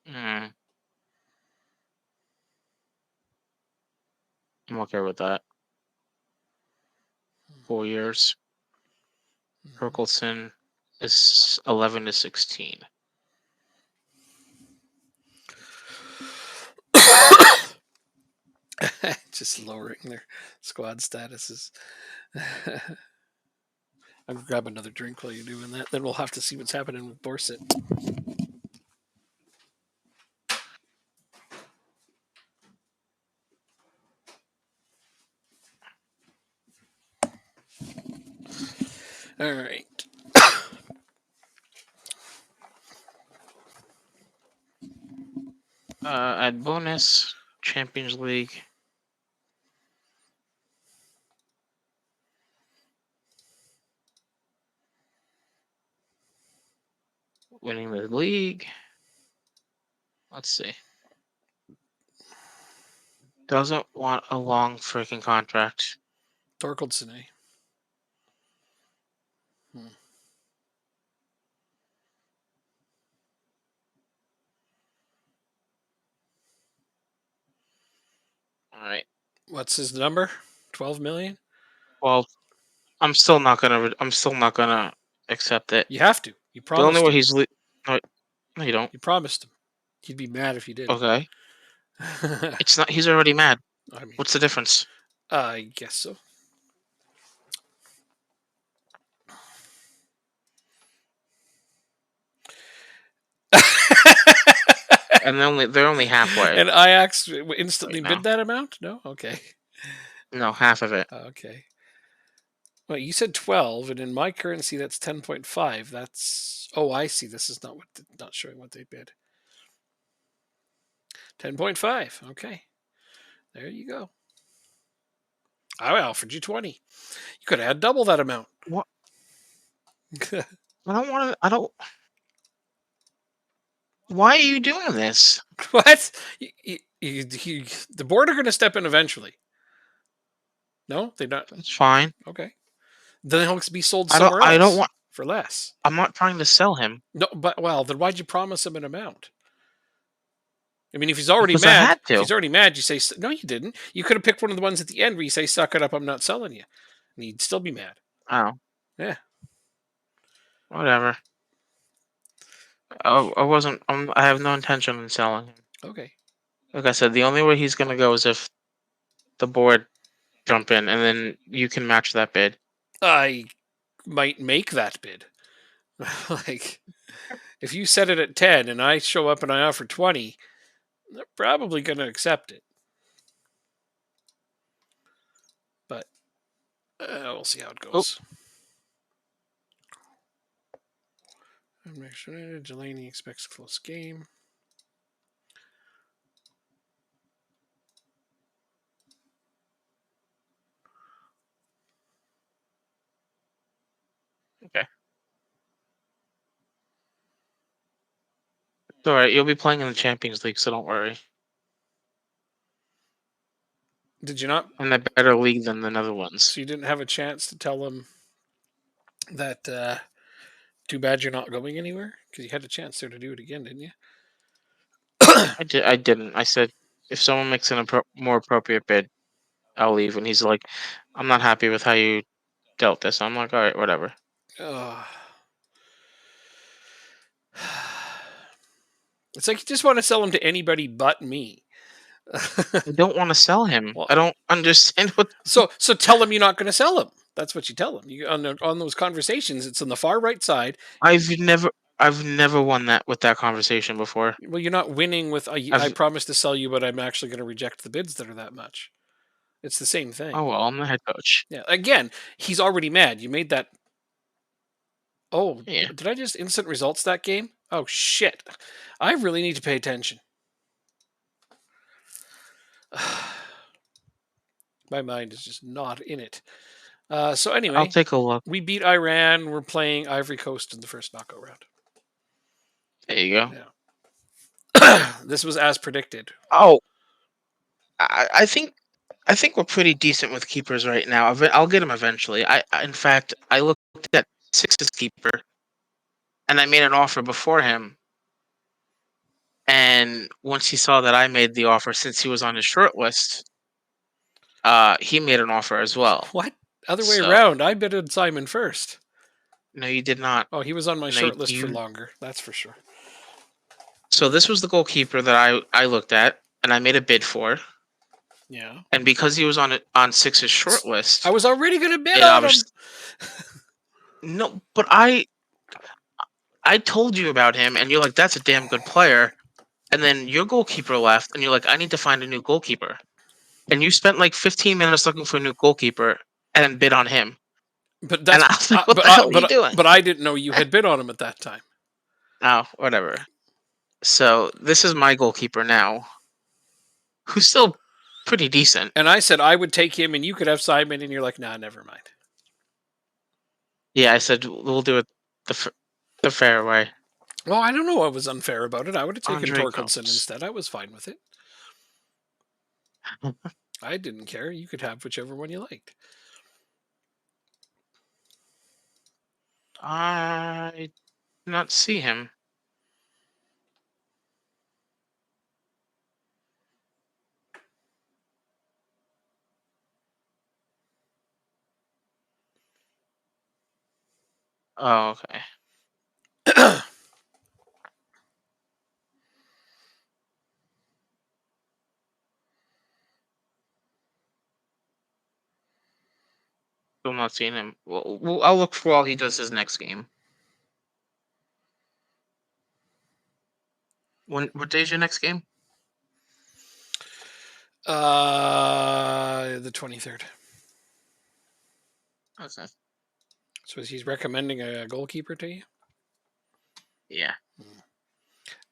Hmm. I'm okay with that. 4 years. Herkelson is 11 to 16. Just lowering their squad statuses. I'll grab another drink while you're doing that. Then we'll have to see what's happening with Borset. All right. Add bonus. Champions League. Winning the league. Let's see. Doesn't want a long freaking contract. Torkeldsen, eh? All right. What's his number? 12 million? Well, I'm still not gonna accept it. You have to. You The only promised way him. no, no, you don't. You promised him. He'd be mad if you didn't. Okay. It's not. He's already mad. I mean, What's the difference? I guess so. And they're only halfway And Ajax right instantly bid now. that amount? No? Okay. No, half of it. Okay. Well, you said 12, and in my currency, that's 10.5. That's. Oh, I see. This is not showing what they bid. 10.5. Okay. There you go. I offered you 20. You could have had double that amount. What? I don't want to. I don't. Why are you doing this? What? The board are going to step in eventually. No, they're not. It's fine. Okay. Then he'll be sold I don't. somewhere I don't else want. for less. I'm not trying to sell him No, but well, then why'd you promise him an amount? I mean, if he's already because I mad, had to. you say no. You didn't. You could have picked one of the ones at the end where you say "suck it up, I'm not selling you," and he'd still be mad. Oh, Yeah. whatever. I wasn't. I have no intention of selling him. Okay. Like I said, the only way he's gonna go is if the board jump in, and then you can match that bid. I might make that bid. Like, if you set it at 10 and I show up and I offer 20, they're probably going to accept it. But we'll see how it Oh, goes. Delaney expects close game. okay. It's all right. You'll be playing in the Champions League, so don't worry. Did you not? In a better league than the Netherlands. So you didn't have a chance to tell them that too bad you're not going anywhere? Because you had a chance there to do it again, didn't you? I did. I didn't. I said if someone makes an more appropriate bid, I'll leave. And he's like, I'm not happy with how you dealt this. I'm like, all right, whatever. uh, it's like you just want to sell them to anybody but me. I don't want to sell him. Well, I don't understand what. so tell them you're not going to sell them. That's what you tell them. You on those conversations. It's on the far right side. I've never won that with that conversation before. Well, you're not winning with I I've promise to sell you, but I'm actually going to reject the bids that are that much. It's the same oh thing. well, I'm the head coach. Yeah. Again, he's already mad. You made that. Oh, Yeah. did I just instant results that game? Oh shit! I really need to pay attention. My mind is just not in it. So I'll anyway, take a look. we beat Iran. We're playing Ivory Coast in the first knockout round. There you go. Yeah. This was as predicted. Oh, I think we're pretty decent with keepers right now. I'll get him eventually. In fact, I looked at Six's keeper, and I made an offer before him. And once he saw that I made the offer, since he was on his short list, he made an offer as well. What? Other way So around. I bid on Simon first. no, you did not. Oh, he was on my No, short list for you. longer. That's for sure. So this was the goalkeeper that I looked at, and I made a bid for. Yeah. And because he was on Six's short I list, was already going to bid it on him. obviously no. But I told you about him, and you're like, "That's a damn good player." And then your goalkeeper left, and you're like, "I need to find a new goalkeeper." And you spent like 15 minutes looking for a new goalkeeper, and then bid on him. But And that's I was like, "What the hell are you doing?" but I didn't know you had bid on him at that time. Oh, whatever. So this is my goalkeeper now, who's still pretty decent. And I said I would take him, and you could have Simon, and you're like, nah, never mind. Yeah, I said we'll do it the fair way. Well, I don't know what was unfair about it. I would have taken Andre Torkelson Coates. instead. I was fine with it. I didn't care. You could have whichever one you liked. I did not see him. Oh, okay. Still not seeing him. Well, I'll look for while he does his next game. What day's your next game? The 23rd. Okay. So he's recommending a goalkeeper to you? Yeah.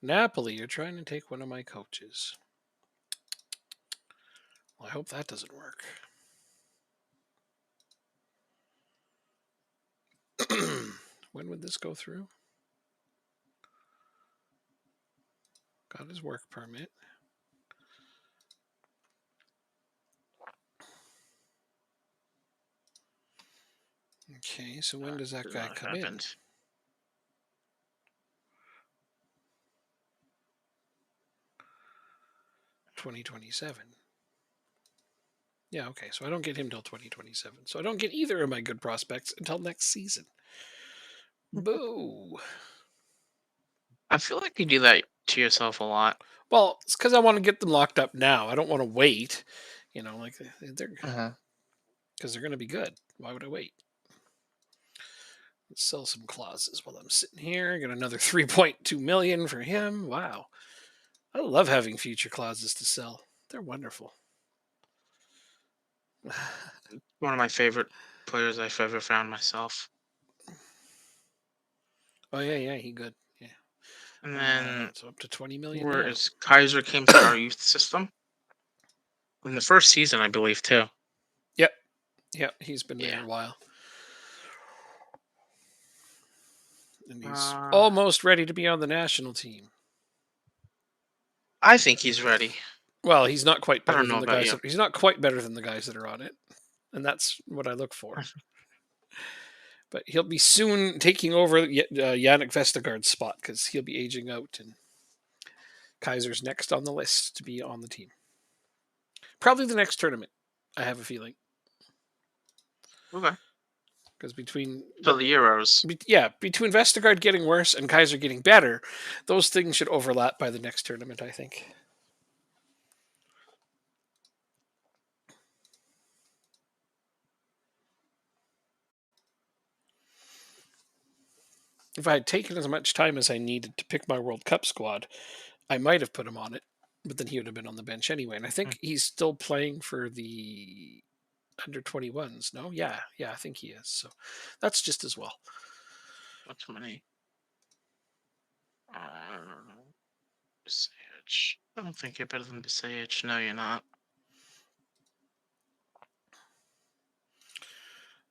Napoli, you're trying to take one of my coaches. Well, I hope that doesn't work. When would this go through? Got his work permit. Okay, so when does that guy come in? 2027. Yeah, okay, so I don't get him till 2027. So I don't get either of my good prospects until next season. Boo. I feel like you do that to yourself a lot. Well, it's because I want to get them locked up now. I don't want to wait. Like they're because they're going to be good. Why would I wait? Let's sell some clauses while I'm sitting here. Get another 3.2 million for him. Wow. I love having future clauses to sell. They're wonderful. One of my favorite players I've ever found myself. Oh yeah, he good. Yeah. And then So up to 20 million where now. is Kaiser came through our youth system in the first season, I believe, too. Yep, he's been there a while. And he's almost ready to be on the national team. I think he's ready. Well, he's not quite I better don't know than the about guys. you. He's not quite better than the guys that are on it, and that's what I look for. But he'll be soon taking over Yannick Vestergaard's spot because he'll be aging out, and Kaiser's next on the list to be on the team. Probably the next tournament, I have a feeling. Okay. Because between So the Euros. between Vestergaard getting worse and Kaiser getting better, those things should overlap by the next tournament, I think. If I had taken as much time as I needed to pick my World Cup squad, I might have put him on it, but then he would have been on the bench anyway. And I think he's still playing for the under 21s. No, yeah, I think he is. So that's just as well. What's many? Bisayich. I don't think you're better than Bisayich. No, you're not.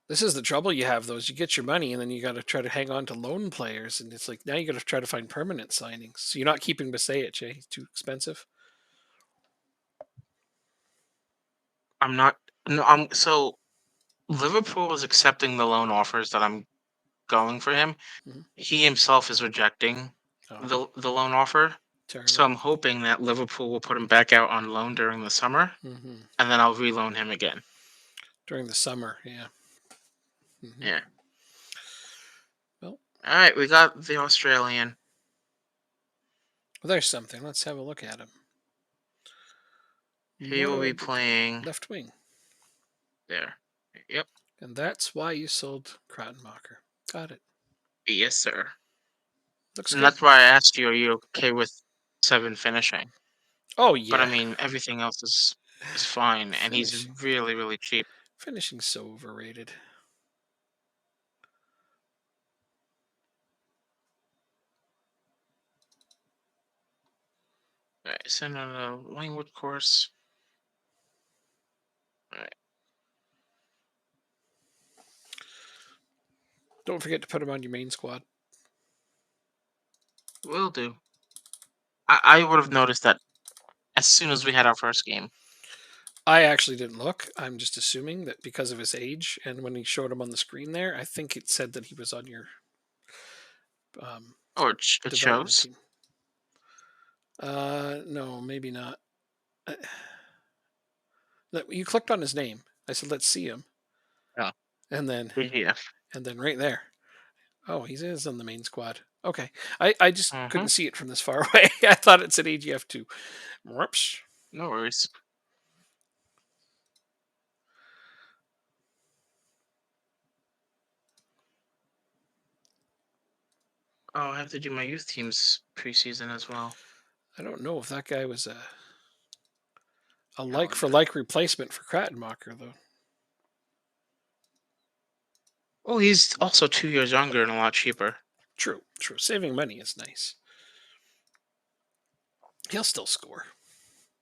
This is the trouble you have, though, is you get your money and then you got to try to hang on to loan players. And it's like now you got to try to find permanent signings. So you're not keeping Bisayich, eh? He's too expensive. I'm not. No, so Liverpool is accepting the loan offers that I'm going for him. Mhm. He himself is rejecting the loan offer. Terrible. So I'm hoping that Liverpool will put him back out on loan during the summer, and then I'll reloan him again. During the summer, yeah. Yeah. Well, all right, we got the Australian. Well, there's something. Let's have a look at him. He will be playing left wing. There. Yep. And that's why you sold Krattenmacher. Got it. Yes, sir. Looks and good. that's why I asked you, are you okay with 7 finishing? Oh yeah. But I mean, everything else is fine, and he's really, really cheap. Finishing's so overrated. All right, send on a language course. All right. Don't forget to put him on your main squad. Will do. I would have noticed that as soon as we had our first game. I actually didn't look. I'm just assuming that because of his age, and when he showed him on the screen there, I think it said that he was on your it shows. Team. No, maybe not. You clicked on his name. I said, "Let's see him." Oh. And then PDF. And then right there. Oh, he is on the main squad. Okay. I just couldn't see it from this far away. I thought it said AGF2. Whoops. No worries. Oh, I have to do my youth teams preseason as well. I don't know if that guy was a like for Calendar. like replacement for Krattenmacher, though. Oh, he's also 2 years younger and a lot cheaper. True, true. Saving money is nice. He'll still score.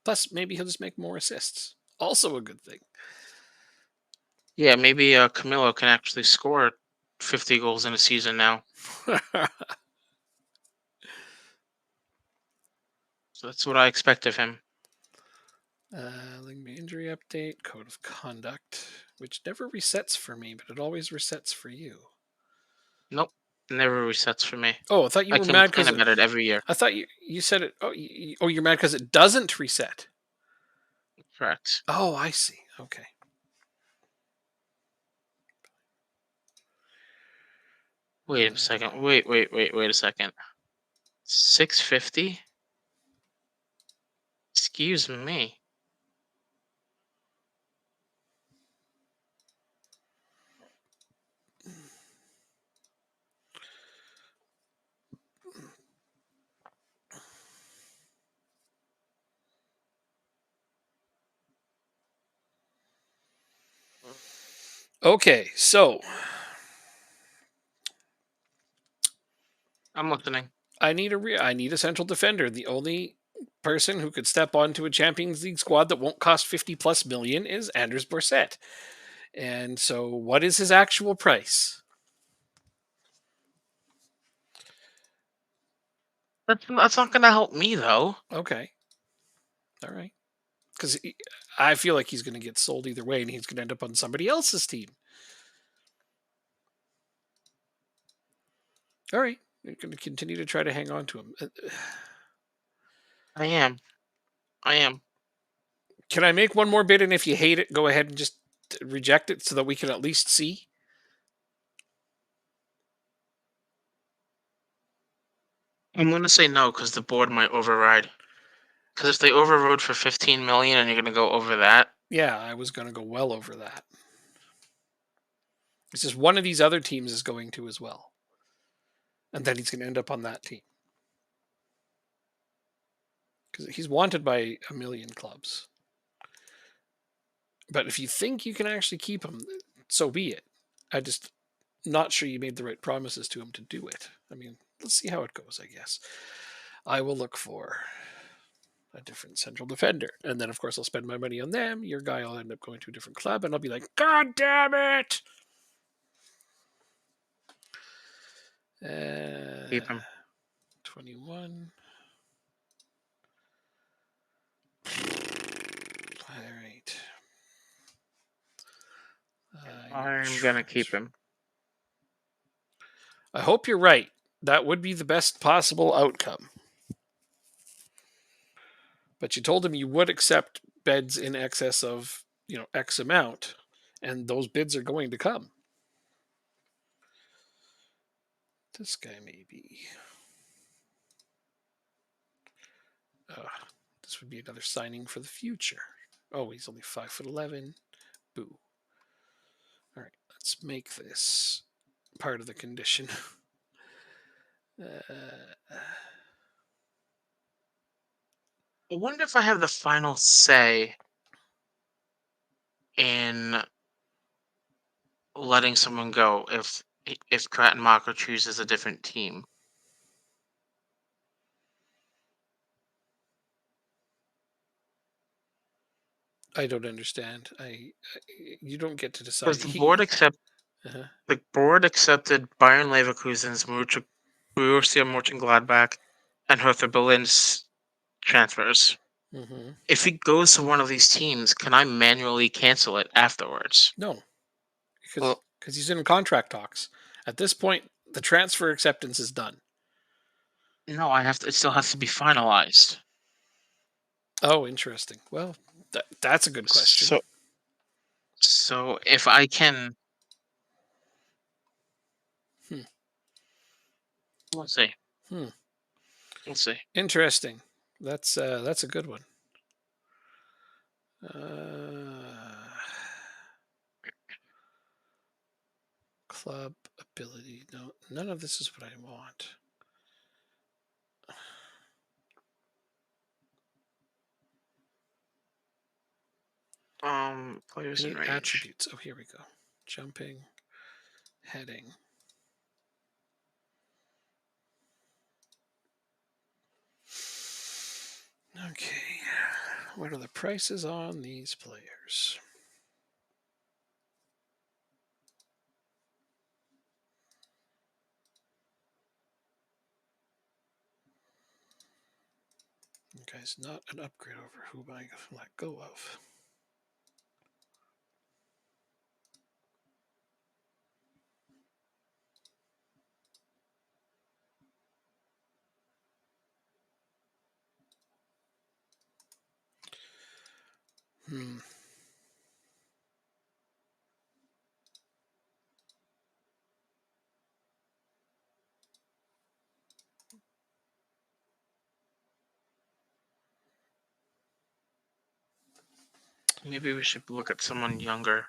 Plus, maybe he'll just make more assists. Also a good thing. Yeah, maybe Camilo can actually score 50 goals in a season now. So that's what I expect of him. Lingby injury update, code of conduct, which never resets for me, but it always resets for you. Nope, never resets for me. Oh, I thought you I were mad complain because about it every year. I thought you said it. Oh, you're mad because it doesn't reset. Correct. Oh, I see. Okay. Wait a second. Wait a second. 650? Excuse me. Okay, so I'm listening. I need a central defender. The only person who could step onto a Champions League squad that won't cost 50 plus million is Anders Borset. And so what is his actual price? That's not gonna help me though. Okay. All right. Cuz I feel like he's going to get sold either way and he's going to end up on somebody else's team. All right. You're going to continue to try to hang on to him. I am. I am. Can I make one more bid and if you hate it, go ahead and just reject it so that we can at least see? I'm gonna say no because the board might override. Because if they overrode for 15 million and you're gonna go over that, Yeah, I was going to go well over that. It's just one of these other teams is going to as well. And then he's going to end up on that team. Because he's wanted by a million clubs. But if you think you can actually keep him, so be it. I just not sure you made the right promises to him to do it. I mean, let's see how it goes, I guess. I will look for a different central defender. And then, of course, I'll spend my money on them. Your guy will end up going to a different club, and I'll be like, God damn it! keep him. 21. All right. I'm gonna keep him. I hope you're right. That would be the best possible outcome. But you told him you would accept bids in excess of, X amount, and those bids are going to come. This guy maybe. This would be another signing for the future. Oh, he's only 5'11". Boo. All right, let's make this part of the condition. I wonder if I have the final say in letting someone go if Krattenmacher chooses a different team. I don't understand. You don't get to decide. Because Uh-huh. the board accepted Bayern Leverkusen's Borussia Mönchengladbach and Hertha Berlin's transfers. Hmm. If he goes to one of these teams, can I manually cancel it afterwards? No, because Well, he's in contract talks. At this point, the transfer acceptance is done. no, I have to. It still has to be finalized. Oh, interesting. Well, that's a good question. So, so if I can, Hmm. let's see, Hmm. let's see. Interesting. That's a good one. Uh, club ability. No, none of this is what I want. Players in Any range. attributes? Oh, here we go. Jumping, heading. Okay. What are the prices on these players? Okay, it's not an upgrade over who am I going to let go of? Hmm. Maybe we should look at someone younger.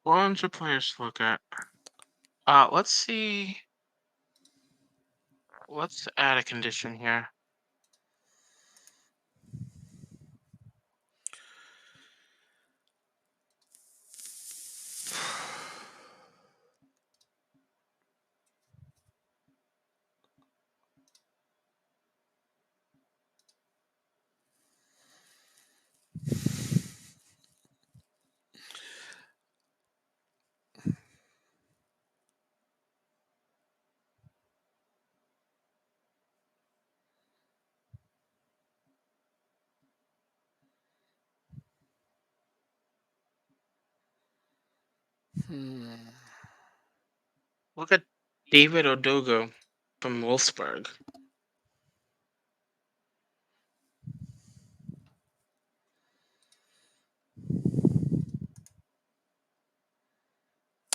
What should players look at? Let's see. Let's add a condition here. Hmm. Look at David Odogo from Wolfsburg.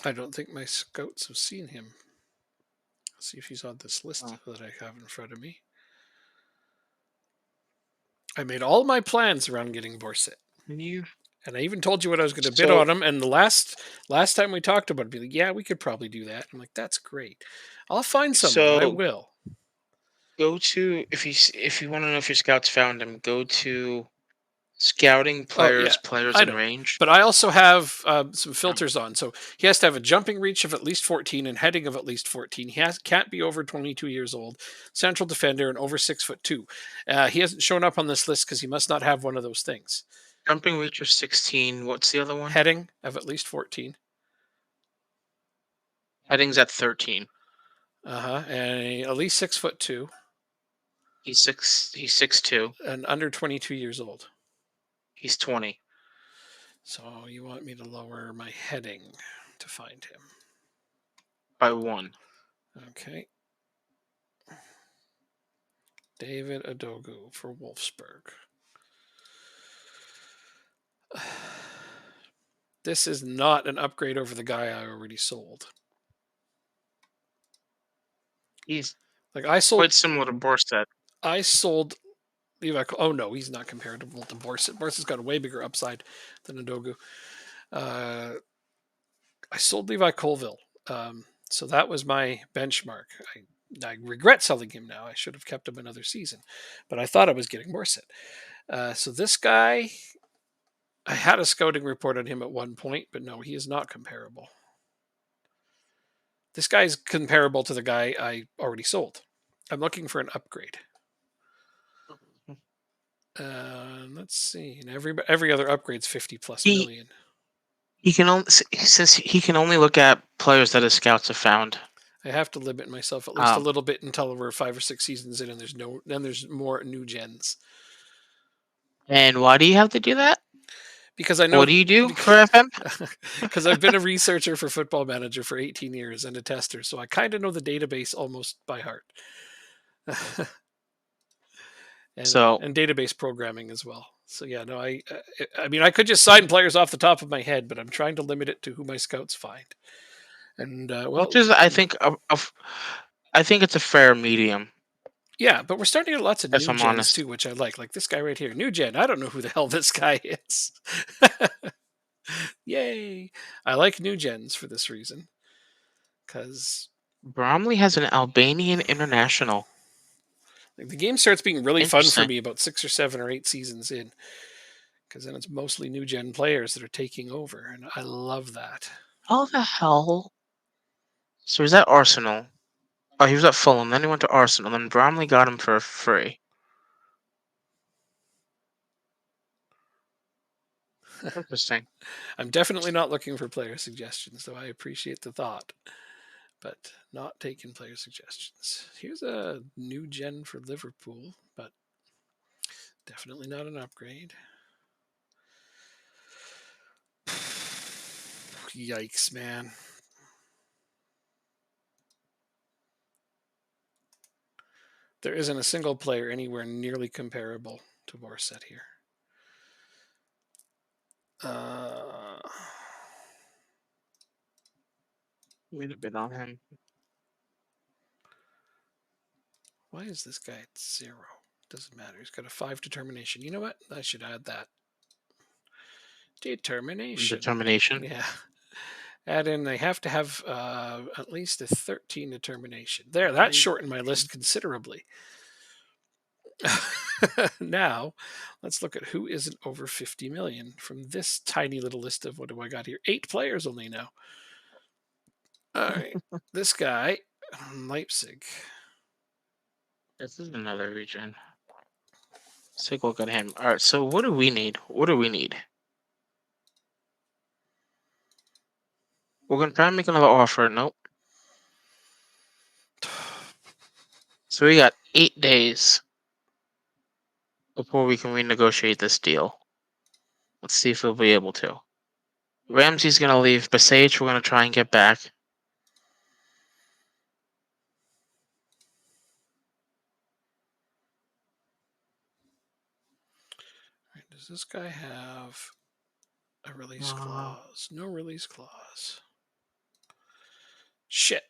I don't think my scouts have seen him. Let's see if he's on this list Oh. that I have in front of me. I made all my plans around getting Borset. Can you? And I even told you what I was going to bid So on him. And the last time we talked about it, be like, yeah, we could probably do that. I'm like, that's great. I'll find someone. I so will. go to if you want to know if your scouts found him, go to scouting Oh yeah, players I in know. range. But I also have some Um, filters on. So he has to have a jumping reach of at least 14 and heading of at least 14. Can't be over 22 years old. Central defender and over 6'2". He hasn't shown up on this list because he must not have one of those things. Jumping reach of 16. What's the other one? Heading of at least 14. Heading's at 13. And at least 6'2" He's 6'2". and under 22 years old. He's 20. So you want me to lower my heading to find him? By 1. Okay. David Adogu for Wolfsburg. This is not an upgrade over the guy I already sold. He's Like I sold quite similar to Borset. Levi. Oh no, he's not comparable to Borset. Borset's got a way bigger upside than Adogu. I sold Levi Colville. So that was my benchmark. I regret selling him now. I should have kept him another season, but I thought I was getting Borset. So this guy, I had a scouting report on him at one point, but no, he is not comparable. This guy's comparable to the guy I already sold. I'm looking for an upgrade. Let's see. And every other upgrade's 50 plus He million. he can only he says he can only look at players that his scouts have found. I have to limit myself at least a little bit until we're 5 or 6 seasons in, and there's more new gens. And why do you have to do that? Because I know What do you do for FM? because I've been a researcher for Football Manager for 18 years and a tester, so I kind of know the database almost by heart. So and database programming as well. So yeah, no, I mean I could just sign players off the top of my head, but I'm trying to limit it to who my scouts find. And which is I think it's a fair medium, yeah, but we're starting to get lots of if new I'm gens honest. too, which I like. Like this guy right here, new gen. I don't know who the hell this guy is. Yay! I like new gens for this reason, because Bromley has an Albanian international. the game starts being really fun for Interesting. me about 6 or 7 or 8 seasons in, because then it's mostly new gen players that are taking over, and I love that. How the hell? So he's at Arsenal. Oh, he was at Fulham. Then he went to Arsenal. Then Bromley got him for free. Interesting. I'm definitely not looking for player suggestions, though I appreciate the thought, but not taking player suggestions. Here's a new gen for Liverpool, but definitely not an upgrade. Yikes, man. There isn't a single player anywhere nearly comparable to Borset here. Uh, Wait a bit on him. why is this guy at 0? Doesn't matter. He's got a 5 determination. You know what? I should add that. Determination. Determination. Yeah. Add in, they have to have at least a 13 determination. There, that shortened my list considerably. Now, let's look at who isn't over 50 million from this tiny little list of what do I got here? 8 players only now. All right. This guy, Leipzig. This is another region. Let's take a look at him. All right. So what do we need? What do we need? We're gonna try and make another offer. Nope. So we got 8 days before we can renegotiate this deal. Let's see if we'll be able to. Ramsey's gonna leave. Basage, we're gonna try and get back. Does this guy have a release Uh, clause? No release clause. Shit.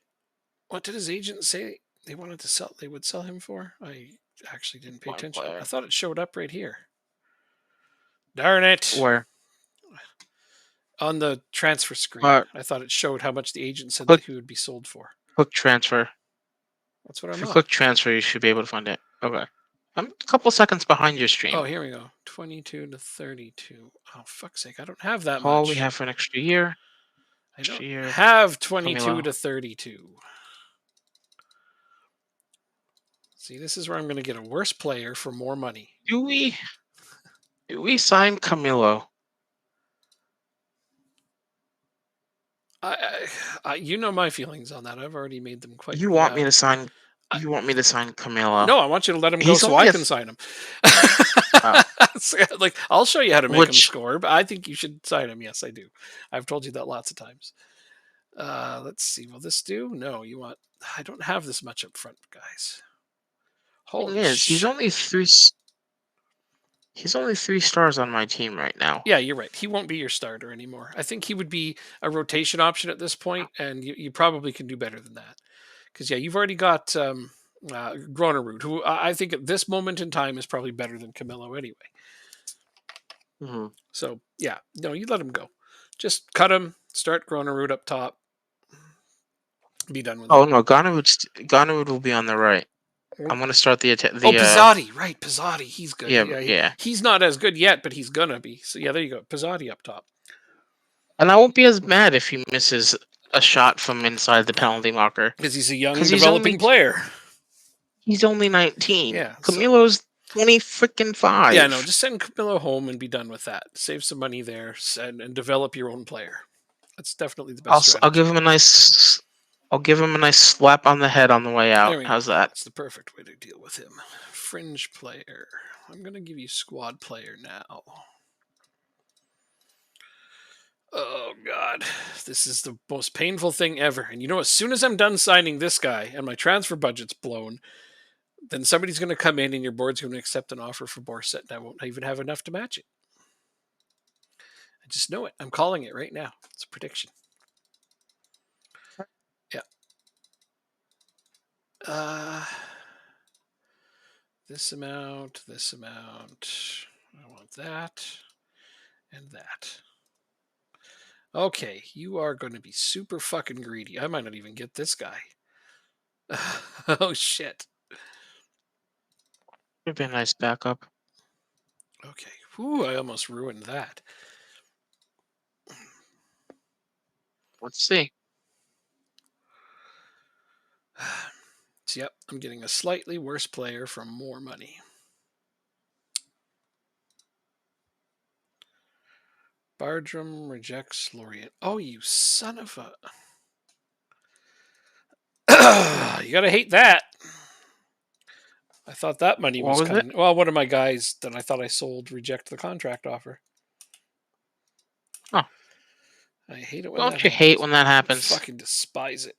What did his agent say they wanted to sell? They would sell him for? I actually didn't pay one attention. player. I thought it showed up right here. Darn it! Where? On the transfer screen, I thought it showed how much the agent said that Click, he would be sold for. click transfer. That's what If I'm you on. click transfer, you should be able to find it. Okay. I'm a couple seconds behind your stream. Oh, here we go. 22 to 32. Oh, fuck's sake! I don't have that Paul, we much. have for an extra year. I Extra don't year. have 22 Camilo. to 32. See, this is where I'm going to get a worse player for more money. Do we sign Camilo? You know my feelings on that. I've already made them quite You clear. want me to sign? You want me to sign Camilo? No, I want you to let him go He's so only I a can sign him. oh, So, like, I'll show you how to make him which score, but I think you should sign him. Yes, I do. I've told you that lots of times. Let's see. Will this do? No, you want. I don't have this much up front, guys. thing Holy is, shit. he's only 3 stars on my team right now. Yeah, you're right. He won't be your starter anymore. I think he would be a rotation option at this point, and you probably can do better than that. Because yeah, you've already got Gronerud, who I think at this moment in time is probably better than Camillo anyway. Hmm. So yeah, no, you let him go. Just cut him. Start Gronerud up top. Be done with Oh it. no, Gonnerud will be on the right. I'm gonna start the Oh, Pizzotti, right? Pizzotti, he's good. yeah, Yeah, yeah. he's not as good yet, but he's gonna be. So yeah, there you go. Pizzotti up top. And I won't be as mad if he misses a shot from inside the penalty marker Because he's a young because developing player. he's only 19. Yeah. So Camilo's 20 freaking yeah, no, 5. just send Camillo home and be done with that. Save some money there and develop your own player. That's definitely the best I'll strategy. give him a nice slap on the head on the way There out. we go. How's that? That's the perfect way to deal with him. Fringe player. I'm gonna give you squad player now. Oh god, this is the most painful thing ever. And you know, as soon as I'm done signing this guy and my transfer budget's blown, then somebody's going to come in and your board's going to accept an offer for Borset, and I won't even have enough to match it. I just know it. I'm calling it right now. It's a prediction. Yeah. This amount, this amount. I want that and that. Okay, you are going to be super fucking greedy. I might not even get this guy. Oh shit. Would be a nice backup. Okay. Whew, I almost ruined that. Let's see. So, yep, I'm getting a slightly worse player for more money. Bardrum rejects Lorient. Oh, you son of a. You gotta hate that. I thought that money What was was it? coming. Well, one of my guys that I thought I sold reject the contract offer. Oh, I hate it when that don't you hate happens. when that I happens? fucking despise it.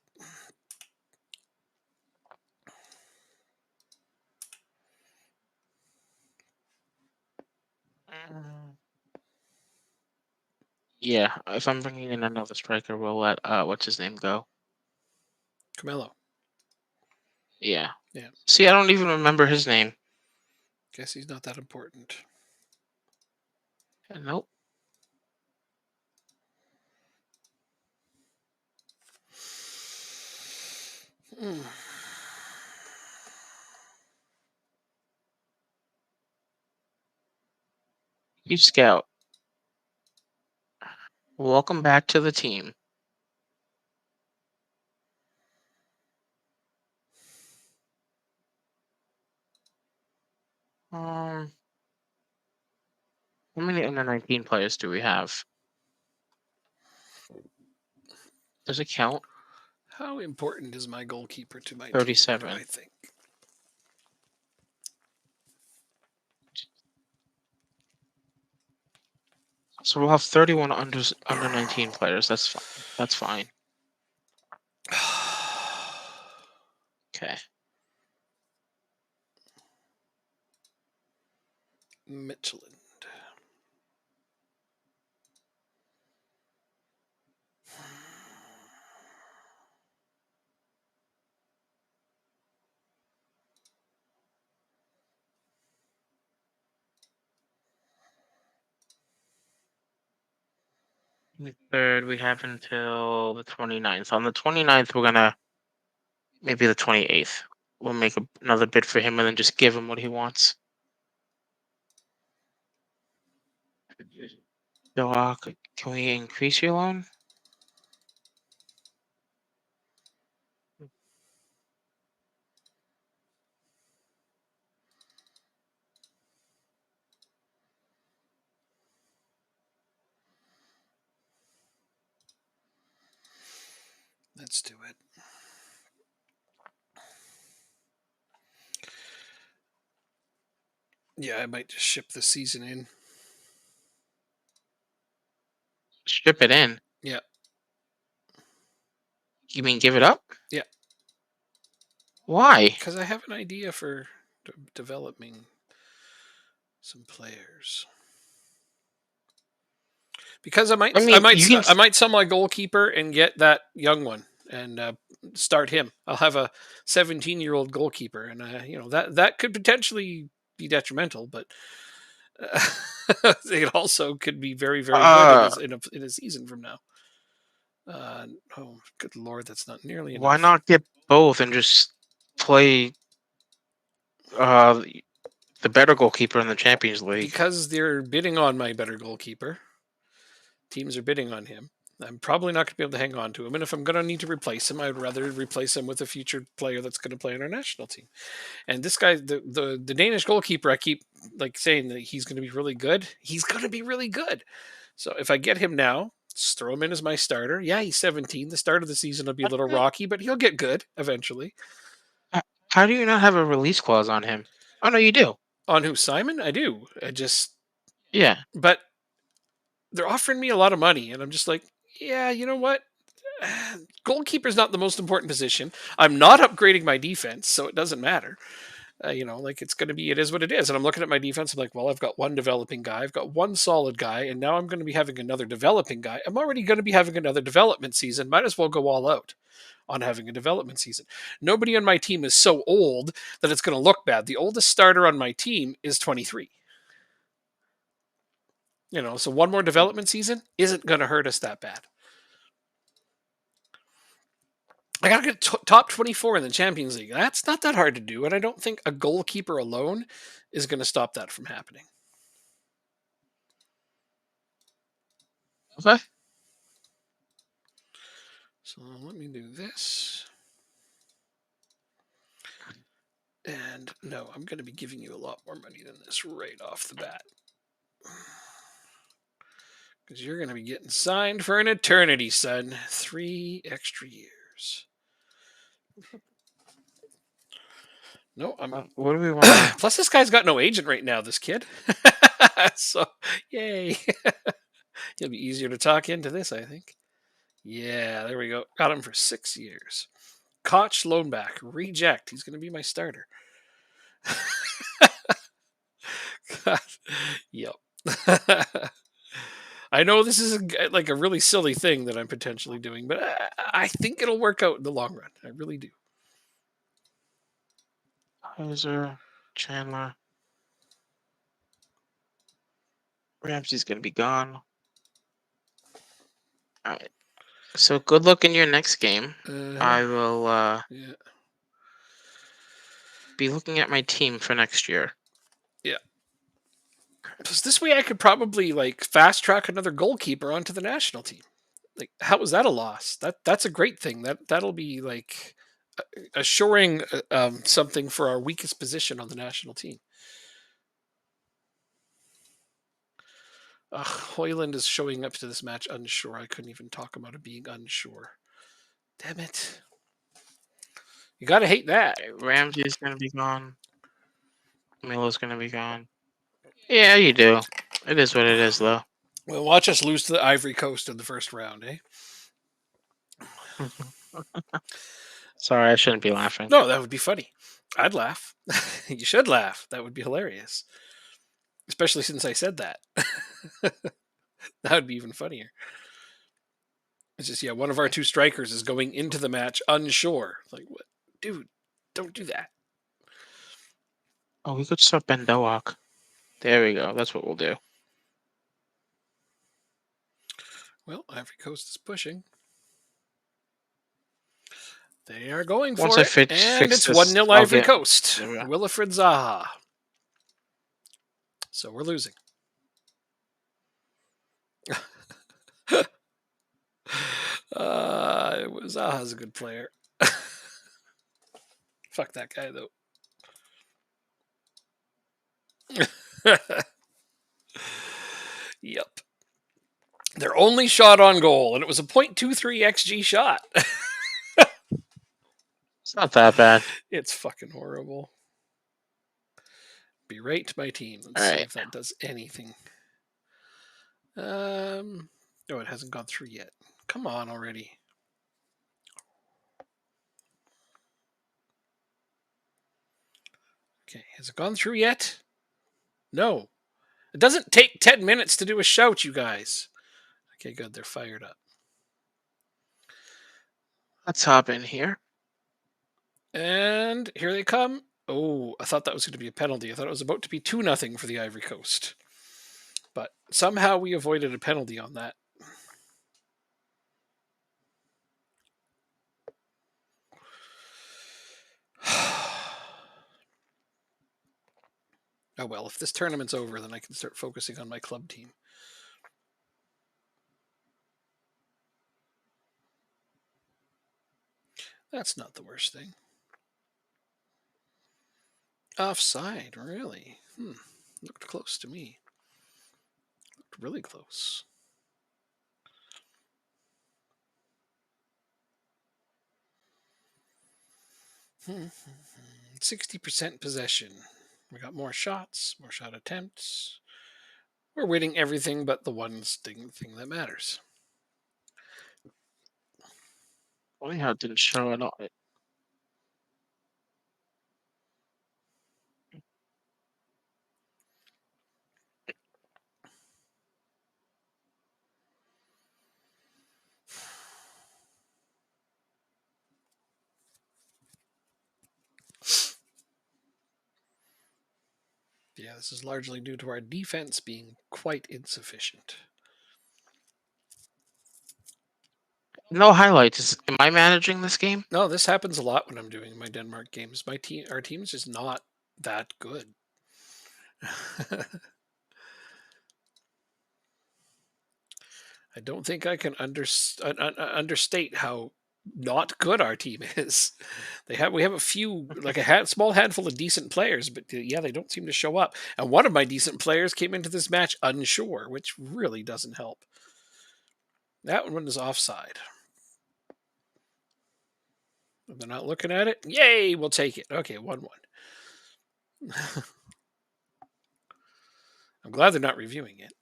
Mm. Yeah, if I'm bringing in another striker, we'll let what's his name go. Camelo. Yeah. Yeah. See, I don't even remember his name. Guess he's not that important. Nope. Hmm. You scout. Welcome back to the team. Um, how many under 19 players do we have? Does it count? How important is my goalkeeper to my team? What do I 37. think? So we'll have 31 under 19 players. That's fine. That's fine. Okay. Michelin. The third, we have until the 29th. On the 29th, we're gonna maybe the 28th. We'll make another bid for him and then just give him what he wants. So, can we increase your loan? Let's do it. Yeah, I might just ship the season in. Strip it in. Yeah. You mean give it up? Yeah. Why? Because I have an idea for developing some players. Because I mean, you can. I might sell my goalkeeper and get that young one and start him. I'll have a 17-year-old goalkeeper, and that could potentially be detrimental, but it also could be very very good Uh, in a season from now. Oh, good lord, that's not nearly why enough. not get both and just play uh the better goalkeeper in the Champions League? Because they're bidding on my better goalkeeper. Teams are bidding on him. I'm probably not going to be able to hang on to him. And if I'm going to need to replace him, I'd rather replace him with a future player that's going to play in our national team. And this guy, the Danish goalkeeper, I keep like saying that he's going to be really good. He's going to be really good. So if I get him now, just throw him in as my starter. Yeah, he's 17. The start of the season will be a little rocky, but he'll get good eventually. How do you not have a release clause on him? Oh no, you do. On who? Simon? I do. Yeah. But they're offering me a lot of money, and I'm just like, yeah, you know what? Goalkeeper's not the most important position. I'm not upgrading my defense, so it doesn't matter. Like it's going to be, it is what it is. And I'm looking at my defense. I'm like, well, I've got one developing guy, I've got one solid guy, and now I'm going to be having another developing guy. I'm already going to be having another development season. Might as well go all out on having a development season. Nobody on my team is so old that it's going to look bad. The oldest starter on my team is 23. So one more development season isn't going to hurt us that bad. I got to get top 24 in the Champions League. That's not that hard to do. And I don't think a goalkeeper alone is going to stop that from happening. Okay. So let me do this. And no, I'm going to be giving you a lot more money than this right off the bat. Because you're going to be getting signed for an eternity, son. 3 extra years. No, I'm. What do we want to... Plus, this guy's got no agent right now, this kid. So, yay. He'll be easier to talk into this, I think. Yeah, there we go. Got him for 6 years. Koch loan back. Reject. He's going to be my starter. Yep. I know this is like a really silly thing that I'm potentially doing, but I think it'll work out in the long run. I really do. Heiser, Chandler. Ramsey's going to be gone. All right. So good luck in your next game. I will Yeah. be looking at my team for next year. Yeah. Because this way I could probably like fast track another goalkeeper onto the national team. Like, how was that a loss? That's a great thing. That'll be like assuring something for our weakest position on the national team. Hoyland is showing up to this match unsure. I couldn't even talk about it being unsure. Damn it. You gotta hate that. Ramsey's going to be gone. Milo's going to be gone. Yeah, you do. It is what it is, though. Well, watch us lose to the Ivory Coast in the first round, eh? Sorry, I shouldn't be laughing. No, that would be funny. I'd laugh. You should laugh. That would be hilarious. Especially since I said that. That would be even funnier. It's just, one of our 2 strikers is going into the match unsure. Like, what? Dude, don't do that. Oh, we could start Ben Dowak. There we go. That's what we'll do. Well, Ivory Coast is pushing. They are going Once for I it. fix And it's this, 1-0 I'll Ivory get... Coast. There we go. Wilfried Zaha. So we're losing. Zaha's a good player. Fuck that guy, though. Yep. Their only shot on goal, and it was a .23 XG shot. It's not that bad. It's fucking horrible. Berate my team. Let's All see right. if that does anything. No, it hasn't gone through yet. Come on already. Okay, has it gone through yet? No. It doesn't take 10 minutes to do a shout, you guys. Okay, good. They're fired up. Let's hop in here. And here they come. Oh, I thought that was going to be a penalty. I thought it was about to be 2-0 for the Ivory Coast. But somehow we avoided a penalty on that. Oh well, if this tournament's over, then I can start focusing on my club team. That's not the worst thing. Offside, really? Looked close to me. Looked really close. Hmm. 60% possession. We got more shots, more shot attempts. We're winning everything but the one thing that matters. Funny how it didn't show at all. Yeah, this is largely due to our defense being quite insufficient. No highlights. Am I managing this game? No, this happens a lot when I'm doing my Denmark games. Our team's just not that good. I don't think I can understate how not good our team is. We have a few, like small handful of decent players, but yeah, they don't seem to show up. And one of my decent players came into this match unsure, which really doesn't help. That one is offside. They're not looking at it. Yay, we'll take it. Okay, 1-1. I'm glad they're not reviewing it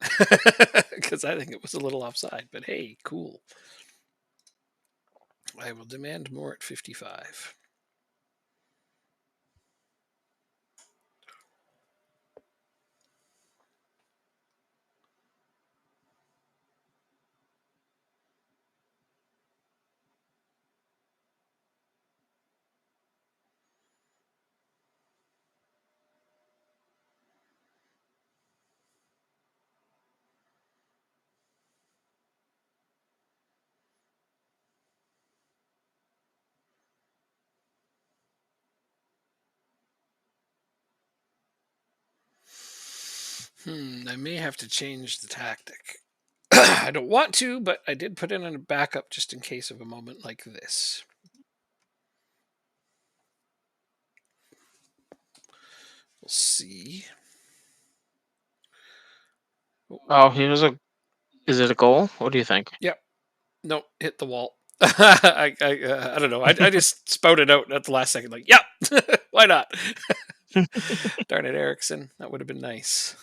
because I think it was a little offside. But hey, cool. I will demand more at 55. I may have to change the tactic. I don't want to, but I did put in a backup just in case of a moment like this. We'll see. Oh, here's a. Is it a goal? What do you think? Yep. No, hit the wall. I don't know. I just spouted out at the last second, like, yep, why not? Darn it, Erickson. That would have been nice.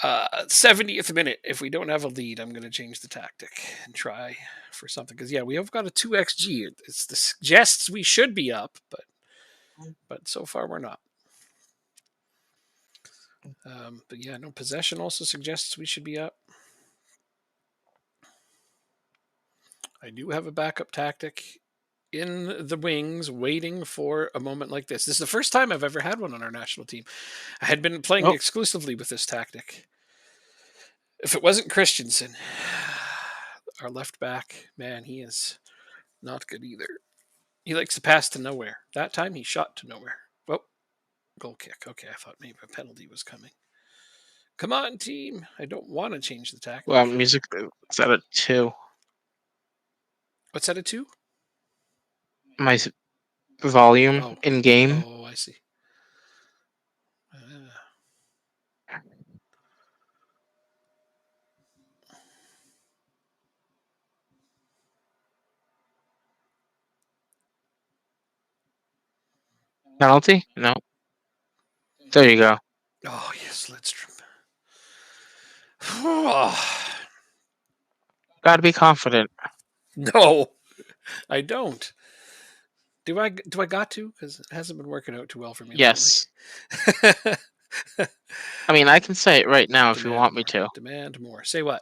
70th minute. If we don't have a lead, I'm going to change the tactic and try for something. Because yeah, we have got a 2xg. It suggests we should be up, but so far we're not. But yeah, no, possession also suggests we should be up. I do have a backup tactic in the wings, waiting for a moment like this. This is the first time I've ever had one on our national team. I had been playing Oh, exclusively with this tactic. If it wasn't Christensen, our left back, man, he is not good either. He likes to pass to nowhere. That time he shot to nowhere. Well, goal kick. Okay, I thought maybe a penalty was coming. Come on, team. I don't want to change the tactic. well, music. It's at a 2. What's that, a 2? My volume Oh, in game. oh, I see. Uh, Penalty? No. There you go. oh, yes, Lidstrom. Oh, Gotta be confident. no, I don't. Do I? Do I got to? Because it hasn't been working out too well for me lately. Yes. I mean, I can say it right now if you Demand want me more. to. Demand more. Say what?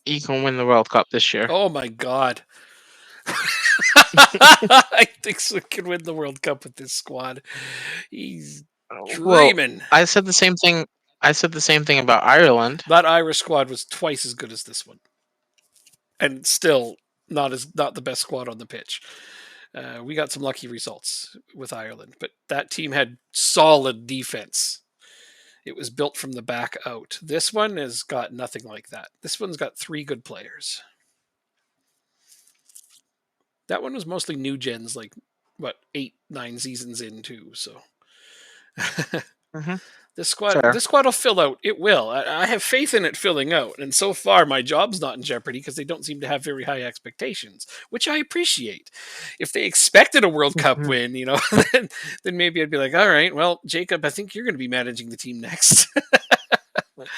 You can win the World Cup this year. Oh my god. I think we can win the World Cup with this squad. He's Well, dreaming. I said the same thing. I said the same thing about Ireland. That Irish squad was twice as good as this one, and still not the best squad on the pitch. We got some lucky results with Ireland, but that team had solid defense. It was built from the back out. This one has got nothing like that. This one's got 3 good players. That one was mostly new gens, like what 8, 9 seasons in too. So Hmm. this squad, Fair. this squad will fill out. It will. I have faith in it filling out. And so far, my job's not in jeopardy because they don't seem to have very high expectations, which I appreciate. If they expected a World Cup Mhm. win, then maybe I'd be like, all right, well, Jacob, I think you're going to be managing the team next.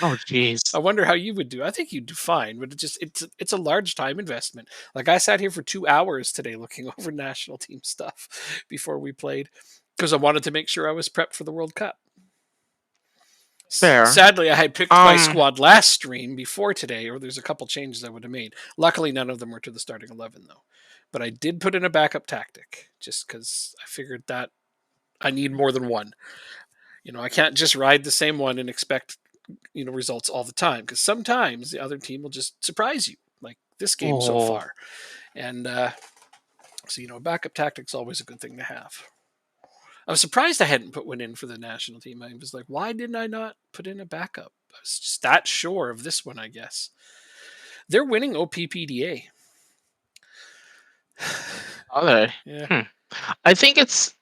Oh, jeez. I wonder how you would do. I think you'd do fine, but it's a large time investment. Like I sat here for 2 hours today looking over national team stuff before we played because I wanted to make sure I was prepped for the World Cup. Fair. Sadly, I had picked my Um. squad last stream before today, or there's a couple changes I would have made. Luckily, none of them were to the starting 11 though. But I did put in a backup tactic just because I figured that I need more than one. I can't just ride the same one and expect results all the time, because sometimes the other team will just surprise you, like this game so Oh, far. And so backup tactics always a good thing to have. I was surprised I hadn't put one in for the national team. I was like, why didn't I not put in a backup? I was just that sure of this one, I guess. They're winning OPPDA. are they? Yeah. Hmm. I think it's.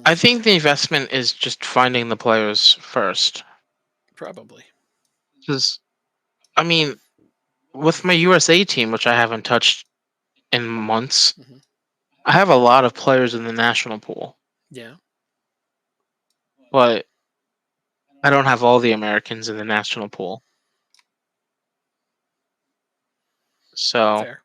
I think the investment is just finding the players first. Probably. Because I mean, with my USA team, which I haven't touched in months, Hmm. I have a lot of players in the national pool, Yeah. but I don't have all the Americans in the national pool. So, Fair.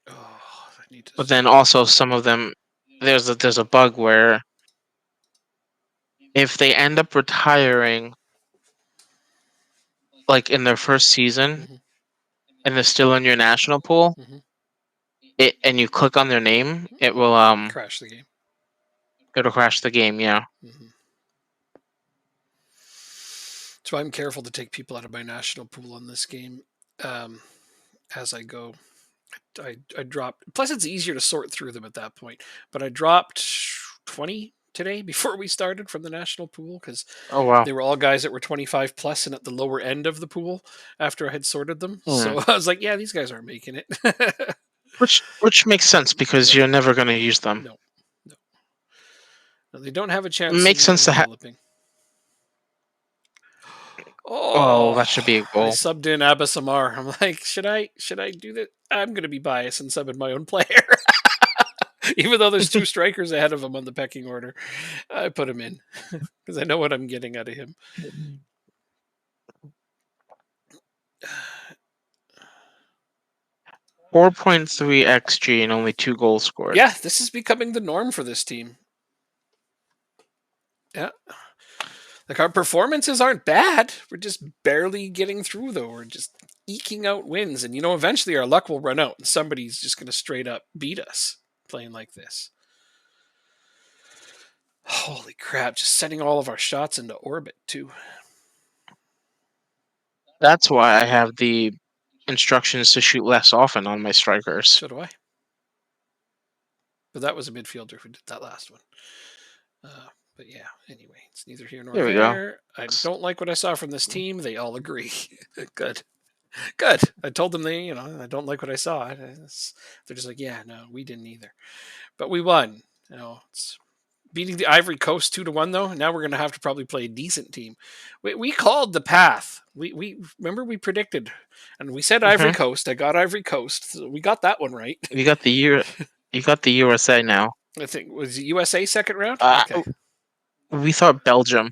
Oh, I need to. but then also some of them, there's a bug where if they end up retiring like in their first season Hmm. and they're still in your national pool, Hmm. it and you click on their name, Crash the game. it'll crash the game. Yeah. Hmm. So I'm careful to take people out of my national pool in this game, um, as I go. I dropped. Plus, it's easier to sort through them at that point. But I dropped 20 today before we started from the national pool, because Oh wow. they were all guys that were 25 plus and at the lower end of the pool after I had sorted them. Hmm. So I was like, yeah, these guys aren't making it. Which makes sense because Yeah. you're never going to use them. No, no, no. They don't have a It chance makes in sense to have. developing. Oh, Oh, that should be a I goal. subbed in Abbas Amar. I'm like, should I do that? I'm gonna be biased and sub in my own player. Even though there's two strikers ahead of him on the pecking order, I put him in because I know what I'm getting out of him. 4.3 xG and only 2 goals scored. Yeah, this is becoming the norm for this team. Yeah. Like, our performances aren't bad. We're just barely getting through, though. We're just eking out wins. And, eventually our luck will run out and somebody's just going to straight up beat us playing like this. Holy crap. Just sending all of our shots into orbit, too. That's why I have the instructions to shoot less often on my strikers. So do I. But that was a midfielder who did that last one. But yeah, anyway, it's neither here nor There we go. there. I don't like what I saw from this team. They all agree. Good. Good. I told them I don't like what I saw. They're just like, yeah, no, we didn't either. But we won. It's beating the Ivory Coast 2-1 though. Now we're gonna have to probably play a decent team. We called the path. We remember we predicted, and we said Ivory Hmm. Coast. I got Ivory Coast. So we got that one right. You got the year. You got the USA now. I think was it USA second round. Uh, Okay, we thought Belgium.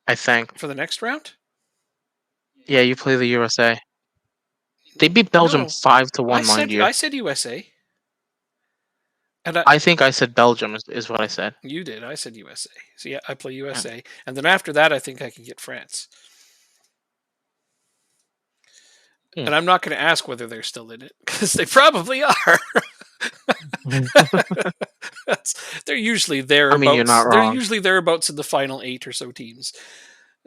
I think. for the next round. Yeah, you play the USA. They beat Belgium No, 5-1, I mind said you. I said USA, and I think I said Belgium is what I said. you did. I said USA. So yeah, I play Yeah. USA, and then after that, I think I can get France. Hmm. And I'm not going to ask whether they're still in it because they probably are. They're usually I mean, you're not thereabouts. They're wrong. usually thereabouts in the final 8 or so teams,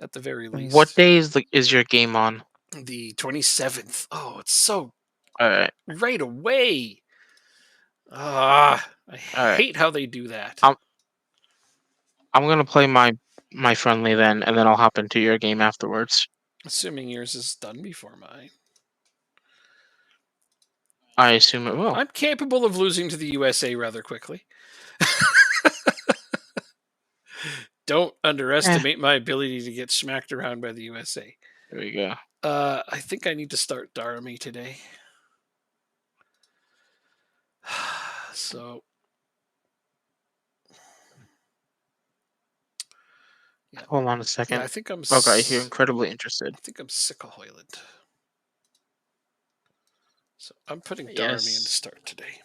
at the very What least. day is your game on? The 27th. Oh, it's so All right, right away. I all right. hate how they do that. I'm I'm gonna play my friendly then, and then I'll hop into your game afterwards. Assuming yours is done before mine. I assume it will. I'm capable of losing to the USA rather quickly. Don't Eh, underestimate my ability to get smacked around by the USA. there we go. I think I need to start Darmy today. So, yeah, Hold on a yeah. second. I think I'm. Okay, you're incredibly interested. I think I'm sick of Hoyland. So I'm putting Darmy in to Yes. start today.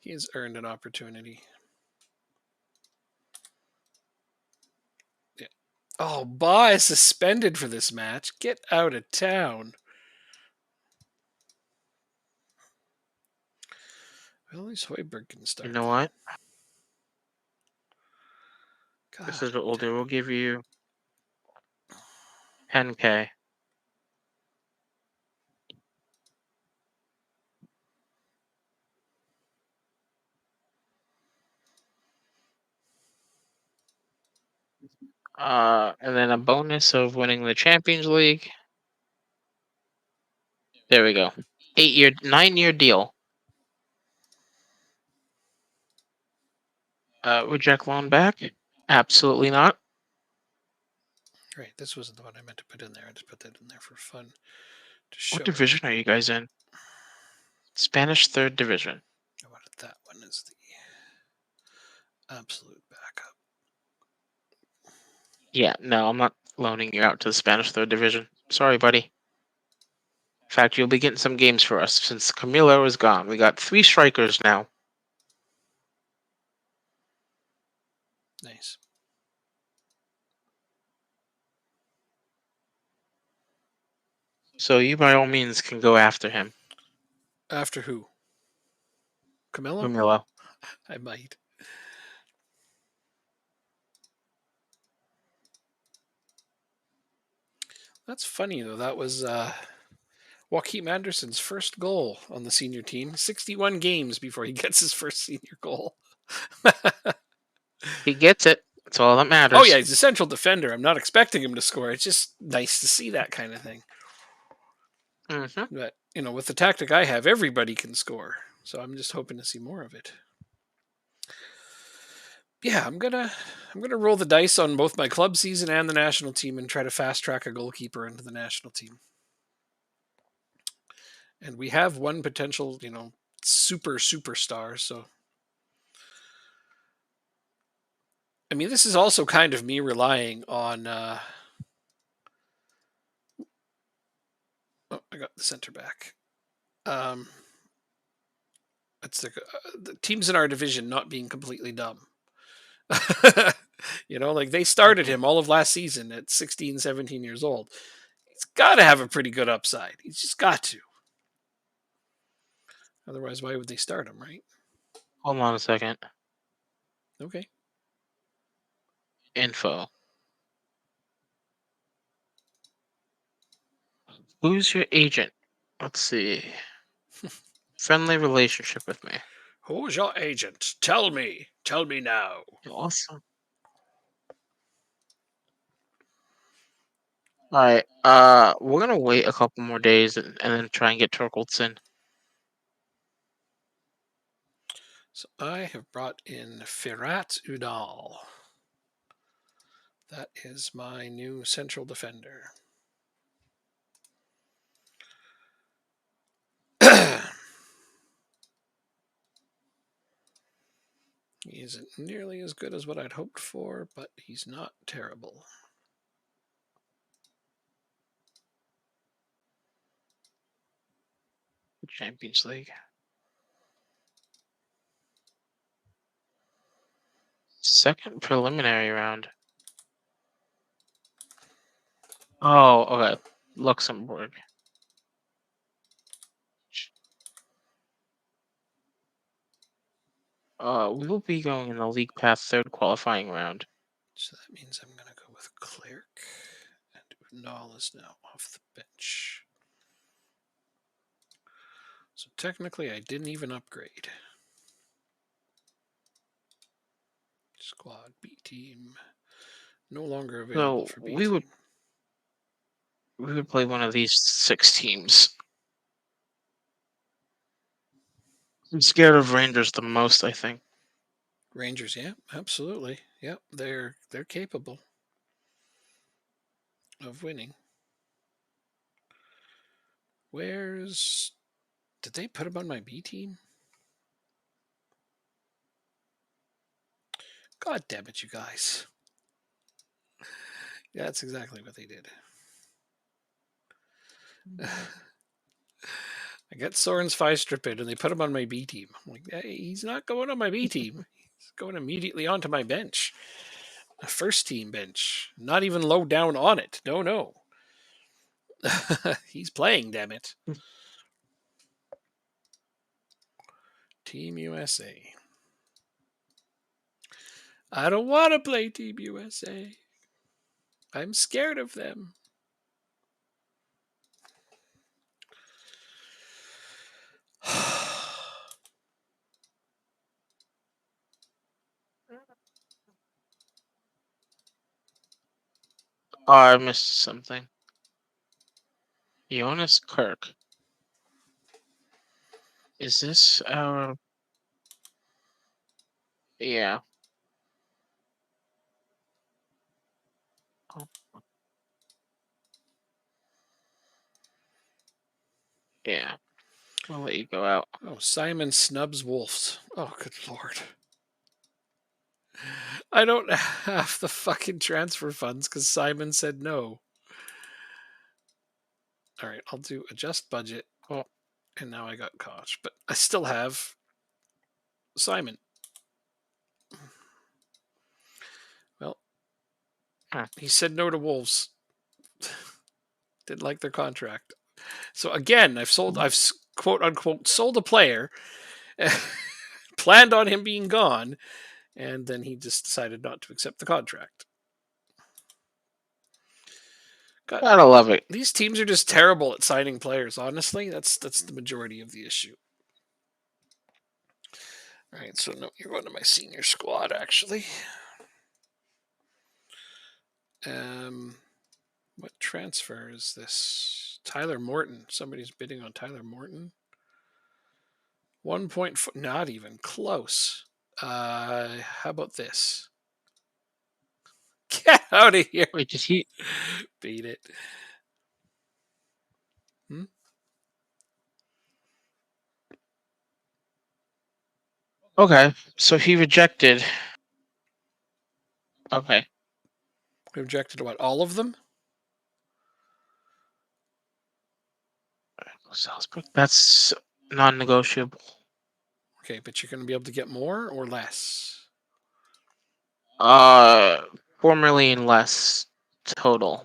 He has earned an opportunity. Yeah. Oh, Ba is suspended for this match. Get out of town. Well, at least Hoiberg can You start know then. what? This God is what we'll damn do. it. We'll give you 10K. And then a bonus of winning the Champions League. There we go. 9-year deal. Would Jack loan back? Absolutely not. Right, this wasn't the one I meant to put in there. I just put that in there for fun to show What it. division are you guys in? Spanish third division. I wanted that one as the absolute backup. Yeah, no, I'm not loaning you out to the Spanish third division. Sorry, buddy. In fact, you'll be getting some games for us since Camilo is gone. We got 3 strikers now. Nice. So you by all means can go after him. After who? Camilla? Camilo. I might. That's funny though. That was Joaquim Anderson's first goal on the senior team. 61 games before he gets his first senior goal. He gets it. That's all that matters. Oh yeah, he's a central defender. I'm not expecting him to score. It's just nice to see that kind of thing. Mm-hmm. But with the tactic I have, everybody can score. So I'm just hoping to see more of it. Yeah, I'm gonna roll the dice on both my club season and the national team and try to fast track a goalkeeper into the national team. And we have one potential, superstar. So I mean, this is also kind of me relying on. Oh, I got the center back. It's the teams in our division not being completely dumb. Like they started him all of last season at 16, 17 years old. He's got to have a pretty good upside. He's just got to. Otherwise, why would they start him, right? Hold on a second. Okay. Info. Who's your agent? Let's see. Friendly relationship with me. Who's your agent? Tell me. Tell me now. Awesome. All right. We're gonna wait a couple more days and then try and get Torkelson. So I have brought in Firat Udal. That is my new central defender. He isn't nearly as good as what I'd hoped for, but he's not terrible. Champions League. Second preliminary round. Oh, okay. Luxembourg. We will be going in the League Pass third qualifying round. So that means I'm going to go with Clerc, and Unal is now off the bench. So technically, I didn't even upgrade. Squad B team no longer available So for B we team. would play one of these 6 teams. I'm scared of Rangers the most, I think. Rangers, yeah, absolutely. Yep, they're capable of winning. Did they put him on my B team? God damn it, you guys. Yeah, that's exactly what they did. I got Soren's Feistripid and they put him on my B team. I'm like, hey, he's not going on my B team. He's going immediately onto my bench. A first team bench. Not even low down on it. No. He's playing, damn it. Team USA. I don't want to play Team USA. I'm scared of them. Oh, I missed something. Jonas Kirk. Is this our? Yeah. Oh, yeah. I'll let you go out. Oh, Simon snubs Wolves. Oh, good lord. I don't have the fucking transfer funds because Simon said no. All right, I'll do adjust budget. Oh, And now I got Koch, but I still have Simon. Well, huh. he said no to Wolves. Didn't like their contract. So again, I've quote unquote sold a player, planned on him being gone, and then he just decided not to accept the contract. God, Gotta love it. these teams are just terrible at signing players. Honestly, that's the majority of the issue. All right, so no, you're going to my senior squad actually. What transfer is this? Tyler Morton. Somebody's bidding on Tyler Morton. 1.4, not even close. How about this? Get out of here. Wait, did he? Beat it. Hmm? Okay, so he rejected. Okay. Rejected what? All of them? Salzburg. That's non-negotiable. Okay, but you're going to be able to get more or less? Uh, 4 million less total,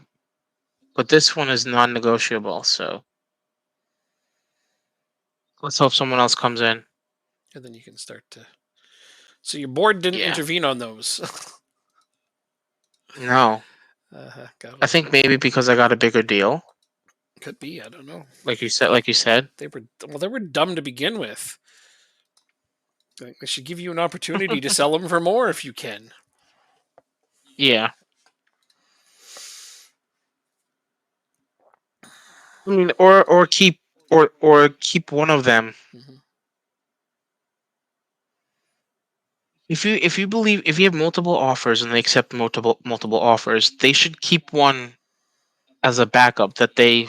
but this one is non-negotiable. So let's hope someone else comes in. And then you can start to. So your board didn't Yeah. intervene on those. No, Got I it. think maybe because I got a bigger deal, Could be. I don't know. like you said. Like you said. They were dumb to begin with. They should give you an opportunity to sell them for more if you can. Yeah. I mean, or keep or keep one of them. Mm-hmm. If you believe if you have multiple offers and they accept multiple offers, they should keep one as a backup that they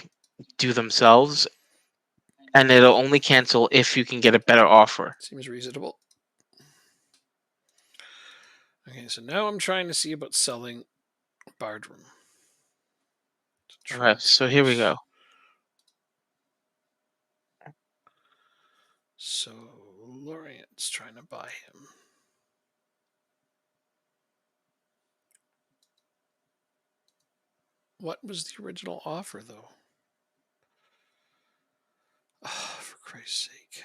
do themselves, and it'll only cancel if you can get a better offer. Seems reasonable. Okay, so now I'm trying to see about selling Bardrum. Okay, so here we go. So Lorient's trying to buy him. What was the original offer, though? Oh, for Christ's sake.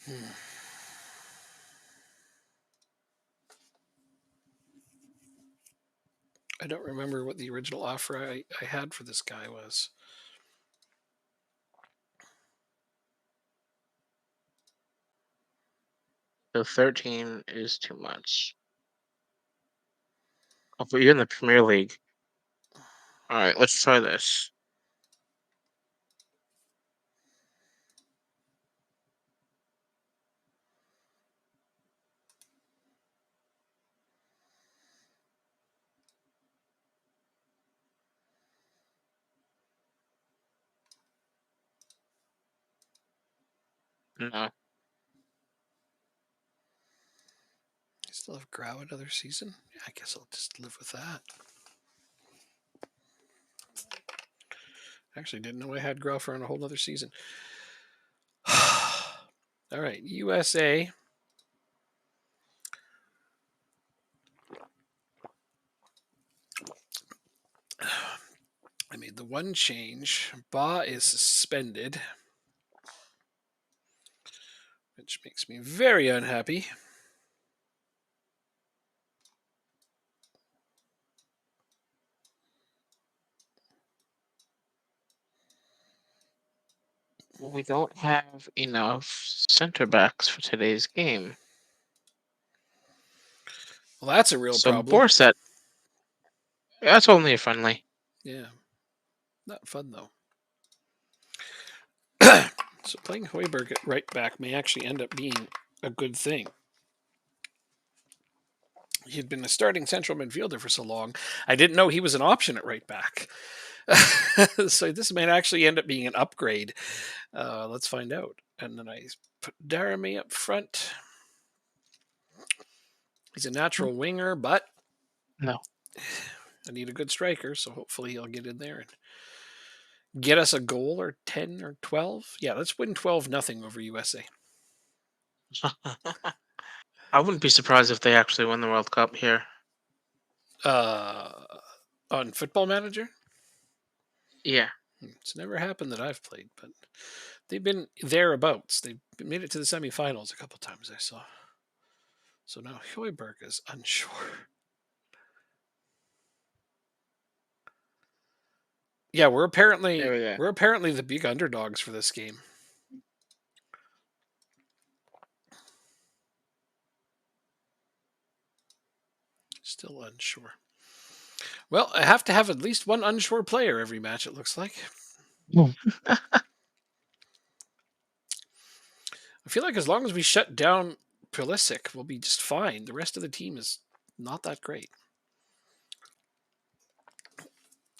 Hmm. I don't remember what the original offer I had for this guy was. So 13 is too much. Oh, but you're in the Premier League. All right, let's try this. No. I still have Grau another season? Yeah, I guess I'll just live with that. Actually, didn't know I had Grau for a whole other season. All right, USA. I made the one change. Ba is suspended, which makes me very unhappy. We don't have enough center backs for today's game. Well, that's a real So problem. Borset, that's only a friendly. Yeah. Not fun, though. So playing Hoiberg at right back may actually end up being a good thing. He'd been a starting central midfielder for so long. I didn't know he was an option at right back. So this may actually end up being an upgrade. Let's find out. And then I put Daramy up front. He's a natural winger, but No. I need a good striker, so hopefully he'll get in there and get us a goal or 10 or 12. Yeah, let's win 12-0 over USA. I wouldn't be surprised if they actually win the World Cup here. On Football Manager? Yeah. It's never happened that I've played, but they've been thereabouts. They've made it to the semifinals a couple times, I saw. So now Hoiberg is unsure. Yeah, we're apparently the big underdogs for this game. Still unsure. Well, I have to have at least one unsure player every match, it looks like. I feel like as long as we shut down Pulisic, we'll be just fine. The rest of the team is not that great.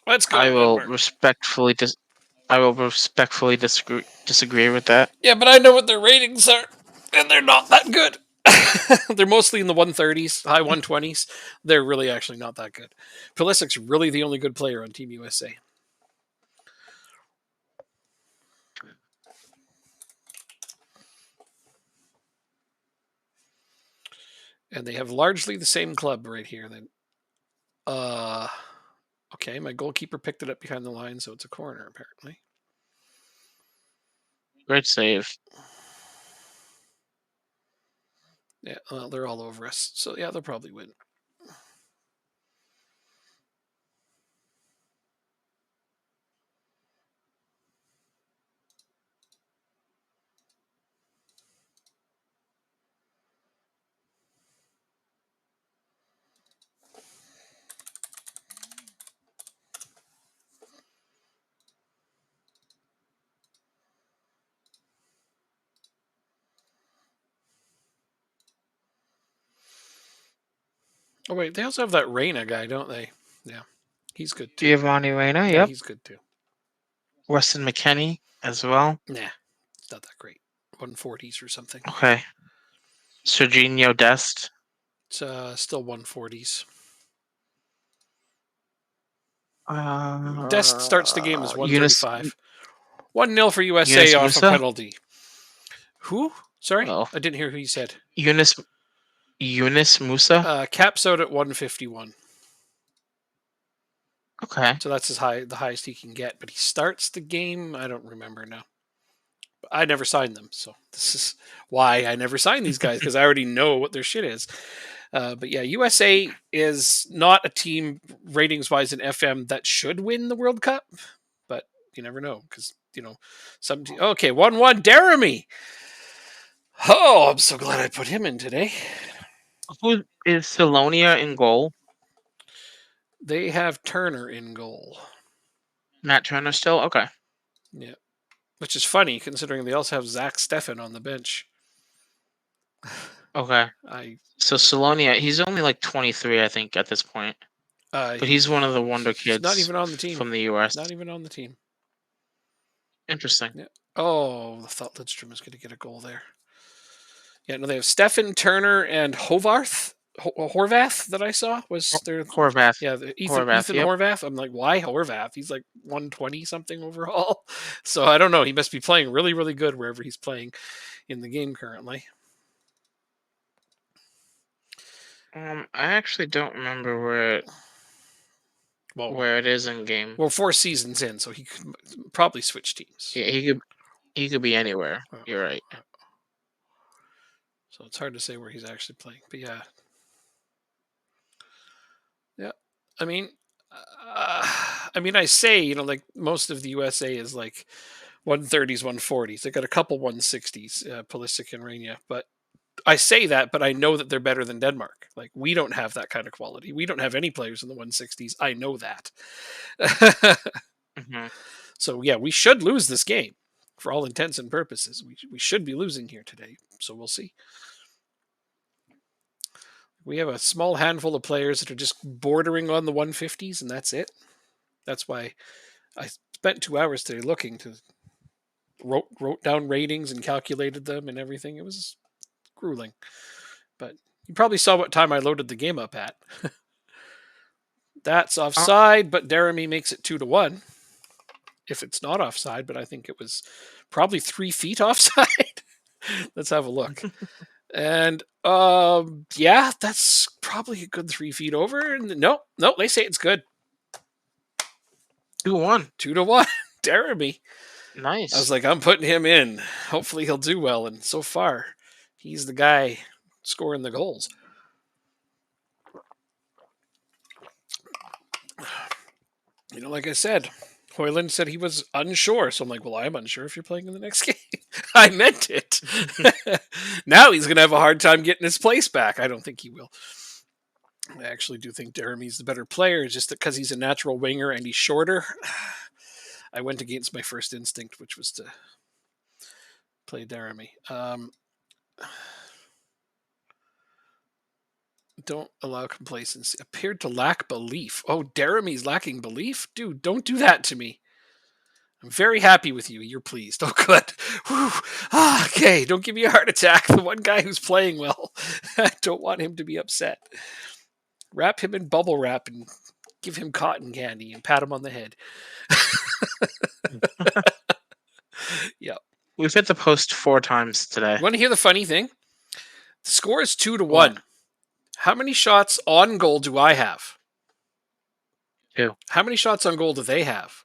Let's go. I will respectfully disagree with that. Yeah, but I know what their ratings are, and they're not that good. They're mostly in the 130s, high 120s. They're really actually not that good. Pulisic's really the only good player on Team USA. And they have largely the same club right here. Then, okay, my goalkeeper picked it up behind the line, so it's a corner apparently. Great save. Yeah, they're all over us. So yeah, they'll probably win. Oh wait, they also have that Reyna guy, don't they? Yeah, he's good too. Giovanni Reyna, Yeah, yep. he's good too. Weston McKennie as well. Nah, it's not that great. 140s or something. Okay. Serginho Dest. It's still 140s. Dest starts the game as 135. 1-0 for USA off a penalty. Who? Sorry? I didn't hear who you said. Yunus Musa? Caps out at 151. Okay. So that's the highest he can get. But he starts the game, I don't remember now. I never signed them, so this is why I never signed these guys, because I already know what their shit is. But yeah, USA is not a team ratings-wise in FM that should win the World Cup, but you never know, because some okay, 1-1 Daramy. Oh, I'm so glad I put him in today. Who is Salonia in goal? They have Turner in goal. Matt Turner still? Okay. Yeah. Which is funny considering they also have Zach Steffen on the bench. Okay. So Salonia, he's only like 23, I think, at this point. But he's one of the wonder kids. He's not even on the team from the US. Not even on the team. Interesting. Yeah. Oh, I thought Lidstrom was going to get a goal there. Yeah, no, they have Steffen, Turner, and Horvath that I saw was their Horvath. Yeah, Ethan Horvath. I'm like, why Horvath? He's like 120 something overall. So I don't know. He must be playing really, really good wherever he's playing in the game currently. I actually don't remember Well, where it is in game. we're 4 seasons in, so he could probably switch teams. Yeah, he could be anywhere. Uh, You're right. uh, So it's hard to say where he's actually playing. But yeah, yeah. I mean, I say, like most of the USA is like 130s, 140s. They got a couple 160s, Pulisic and Rania. But I say that, but I know that they're better than Denmark. Like we don't have that kind of quality. We don't have any players in the 160s. I know that. Hmm. So yeah, we should lose this game for all intents and purposes. We should be losing here today. So we'll see. We have a small handful of players that are just bordering on the 150s, and that's it. That's why I spent 2 hours today looking to wrote down ratings and calculated them and everything. It was grueling, but you probably saw what time I loaded the game up at. That's Uh, offside, but Jeremy makes it 2-1. If it's not offside, but I think it was probably 3 feet offside. Let's have a look. And yeah, that's probably a good 3 feet over. And no, they say it's good. 2-1. 2-1. Jeremy. I was Nice. like, I'm putting him in. Hopefully he'll do well. And so far, he's the guy scoring the goals. Like I said, Hoyland said he was unsure. So I'm like, well, I'm unsure if you're playing in the next game. I meant it. Now he's going to have a hard time getting his place back. I don't think he will. I actually do think Jeremy's the better player, just because he's a natural winger and he's shorter. I went against my first instinct, which was to play Jeremy. Don't allow complacency. Appeared to lack belief. Oh, Jeremy's lacking belief? Dude, don't do that to me. I'm very happy with you. You're pleased. Oh, good. Whew. Okay, don't give me a heart attack. The one guy who's playing well. I don't want him to be upset. Wrap him in bubble wrap and give him cotton candy and pat him on the head. Yep. We've hit the post 4 times today. You want to hear the funny thing? The score is 2-1. What? How many shots on goal do I have? 2. How many shots on goal do they have?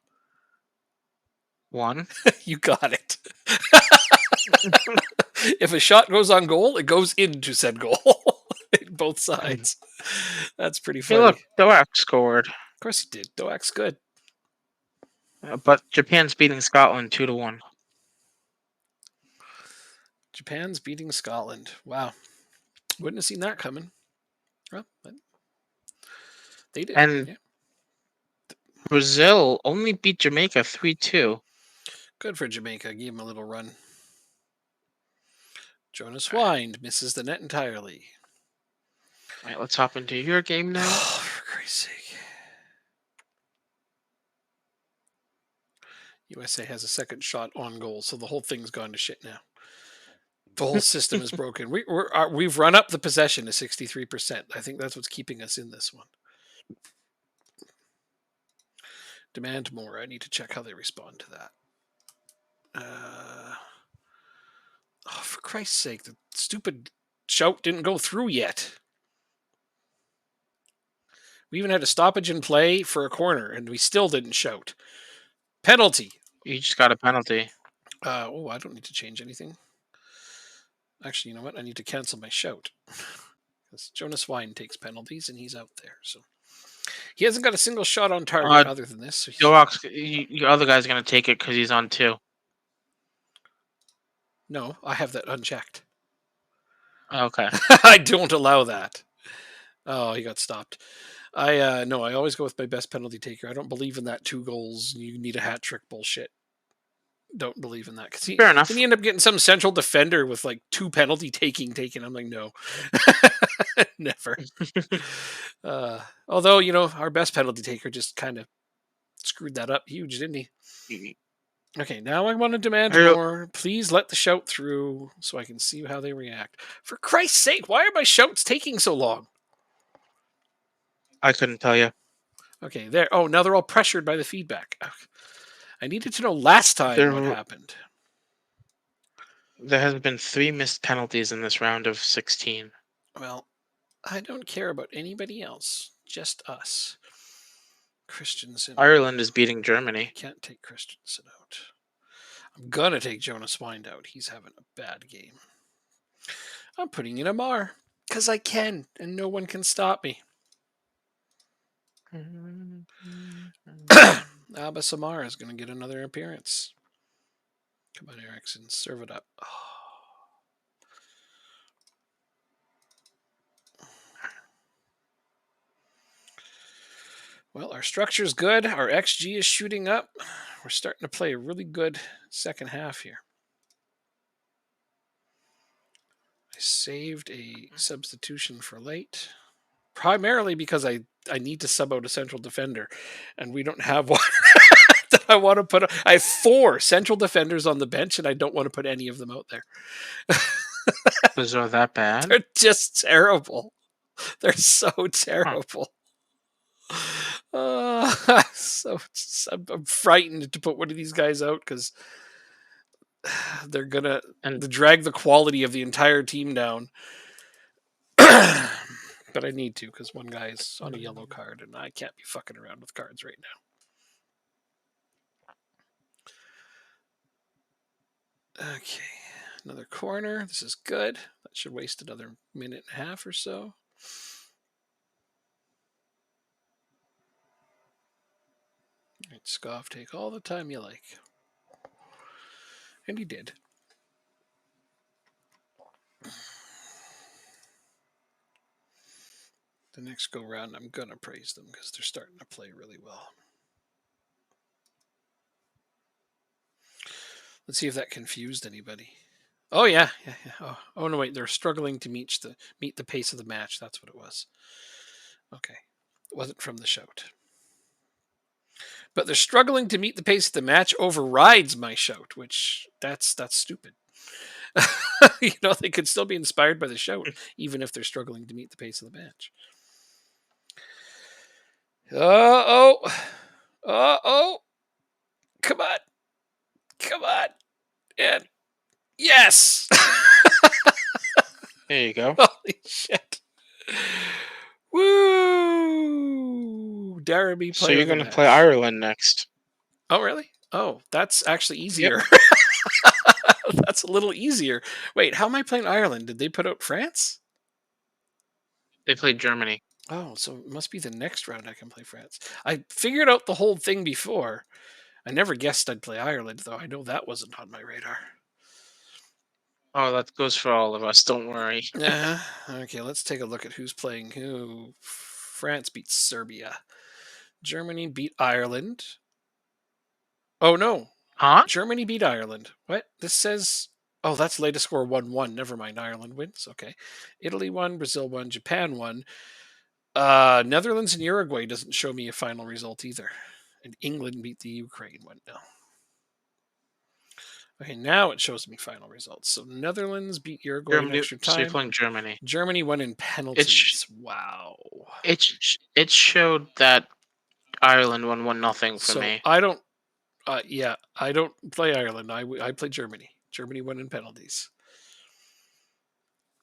1. You got it. If a shot goes on goal, it goes into said goal. Both sides. That's pretty Hey, funny. look, Doak scored. Of course he did. Doak's good. But Japan's beating Scotland 2-1. Japan's beating Scotland. Wow. Wouldn't have seen that coming. Well, they did. And Yeah. Brazil only beat Jamaica 3-2. Good for Jamaica. Gave him a little run. Jonas Wind misses the net entirely. All right, let's hop into your game now. Oh, for Christ's sake. USA has a second shot on goal, so the whole thing's gone to shit now. The whole system is broken. We've run up the possession to 63%. I think that's what's keeping us in this one. Demand more. I need to check how they respond to that. Oh, for Christ's sake, the stupid shout didn't go through yet. We even had a stoppage in play for a corner, and we still didn't shout. Penalty. You just got a penalty. I don't need to change anything. Actually, you know what? I need to cancel my shout. Because Jonas Wine takes penalties, and he's out there. So he hasn't got a single shot on target other than this. So Doak's, your other guy's going to take it because he's on 2. No, I have that unchecked. Okay. I don't allow that. Oh, he got stopped. I always go with my best penalty taker. I don't believe in that 2 goals. You need a hat trick bullshit. Don't believe in that because Fair enough. then you end up getting some central defender with like 2 penalty taken. I'm like, no, never. Although our best penalty taker just kind of screwed that up huge, didn't he? Okay, now I want to demand more. Please let the shout through so I can see how they react. For Christ's sake, why are my shouts taking so long? I couldn't tell you. Okay, there. Oh, now they're all pressured by the feedback. I needed to know last time what happened. There has been 3 missed penalties in this round of 16. Well, I don't care about anybody else, just us. Christensen. Ireland is beating Germany. Can't take Christensen out. I'm gonna take Jonas Wind out. He's having a bad game. I'm putting in Amar because I can, and no one can stop me. Abbas Amar is going to get another appearance. Come on, Erickson, serve it up. Oh. Well, our structure's good. Our XG is shooting up. We're starting to play a really good second half here. I saved a substitution for late, primarily because I need to sub out a central defender, and we don't have one that I want to put. I have 4 central defenders on the bench, and I don't want to put any of them out there. Was are that bad? They're just terrible. They're so terrible. So I'm frightened to put one of these guys out because they're gonna drag the quality of the entire team down. But I need to because one guy's on a yellow card and I can't be fucking around with cards right now. Okay, another corner. This is good. That should waste another minute and a half or so. Right, Scoff, take all the time you like. And he did. The next go round, I'm going to praise them because they're starting to play really well. Let's see if that confused anybody. Oh, yeah. Oh, no, wait. They're struggling to meet the pace of the match. That's what it was. Okay. It wasn't from the shout. But they're struggling to meet the pace of the match overrides my shout, which that's stupid. They could still be inspired by the shout, even if they're struggling to meet the pace of the match. Uh-oh. Come on. And yes. There you go. Holy shit. Woo! Darby. So you're going to play Ireland next. Oh, really? Oh, that's actually easier. Yep. That's a little easier. Wait, how am I playing Ireland? Did they put out France? They played Germany. Oh, so it must be the next round I can play France. I figured out the whole thing before. I never guessed I'd play Ireland, though. I know that wasn't on my radar. Oh, that goes for all of us. Don't worry. Okay, let's take a look at who's playing who. France beat Serbia. Germany beat Ireland. Oh, no. Huh? Germany beat Ireland. What? This says... Oh, that's latest score 1-1. Never mind. Ireland wins. Okay. Italy won. Brazil won. Japan won. Netherlands and Uruguay doesn't show me a final result either. And England beat the Ukraine 1-0. Okay, now it shows me final results. So Netherlands beat Uruguay in extra time. So you're playing Germany. Germany won in penalties. Wow. It showed that Ireland won 1-0 for me. I don't. I don't play Ireland. I play Germany. Germany won in penalties.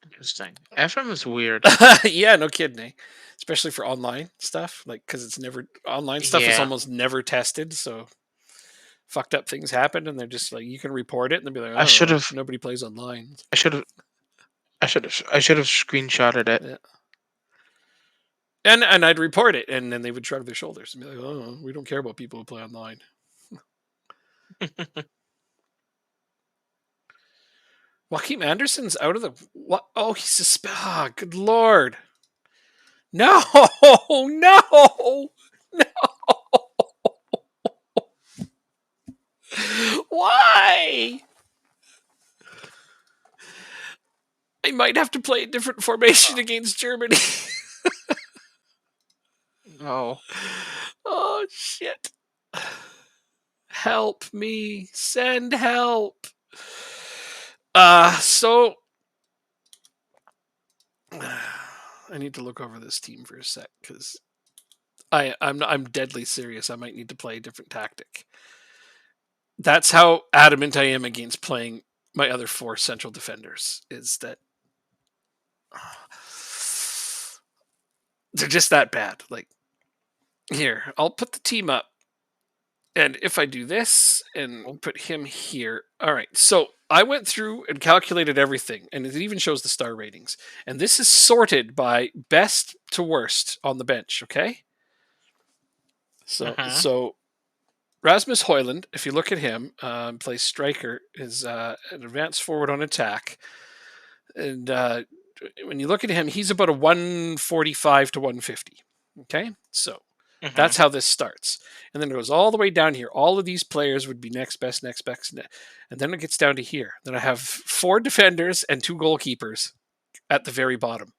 Interesting. FM is weird. Yeah, no kidding. Eh? Especially for online stuff, because it's never online stuff is almost never tested. So fucked up things happen, and they're just like you can report it, and they'll be like, "I should have." Nobody plays online. I should have screenshotted it. Yeah. And I'd report it, and then they would shrug their shoulders and be like, "Oh, we don't care about people who play online." Joachim Anderson's out of the what? Oh, he's suspended. Oh, good lord! No! Why? I might have to play a different formation against Germany. No. Oh shit! Help me! Send help! So I need to look over this team for a sec because I'm deadly serious. I might need to play a different tactic. That's how adamant I am against playing my other 4 central defenders. Is that they're just that bad. Like Here, I'll put the team up. And if I do this and Oh, put him here, all right. So I went through and calculated everything, and it even shows the star ratings. And this is sorted by best to worst on the bench. Okay. So uh-huh. so Rasmus Hoyland, if you look at him, plays striker, is an advanced forward on attack, and when you look at him, he's about a 145 to 150. Okay, so Uh-huh. that's how this starts. And then it goes all the way down here. All of these players would be next best, next best. And then it gets down to here. Then I have 4 defenders and 2 goalkeepers at the very bottom.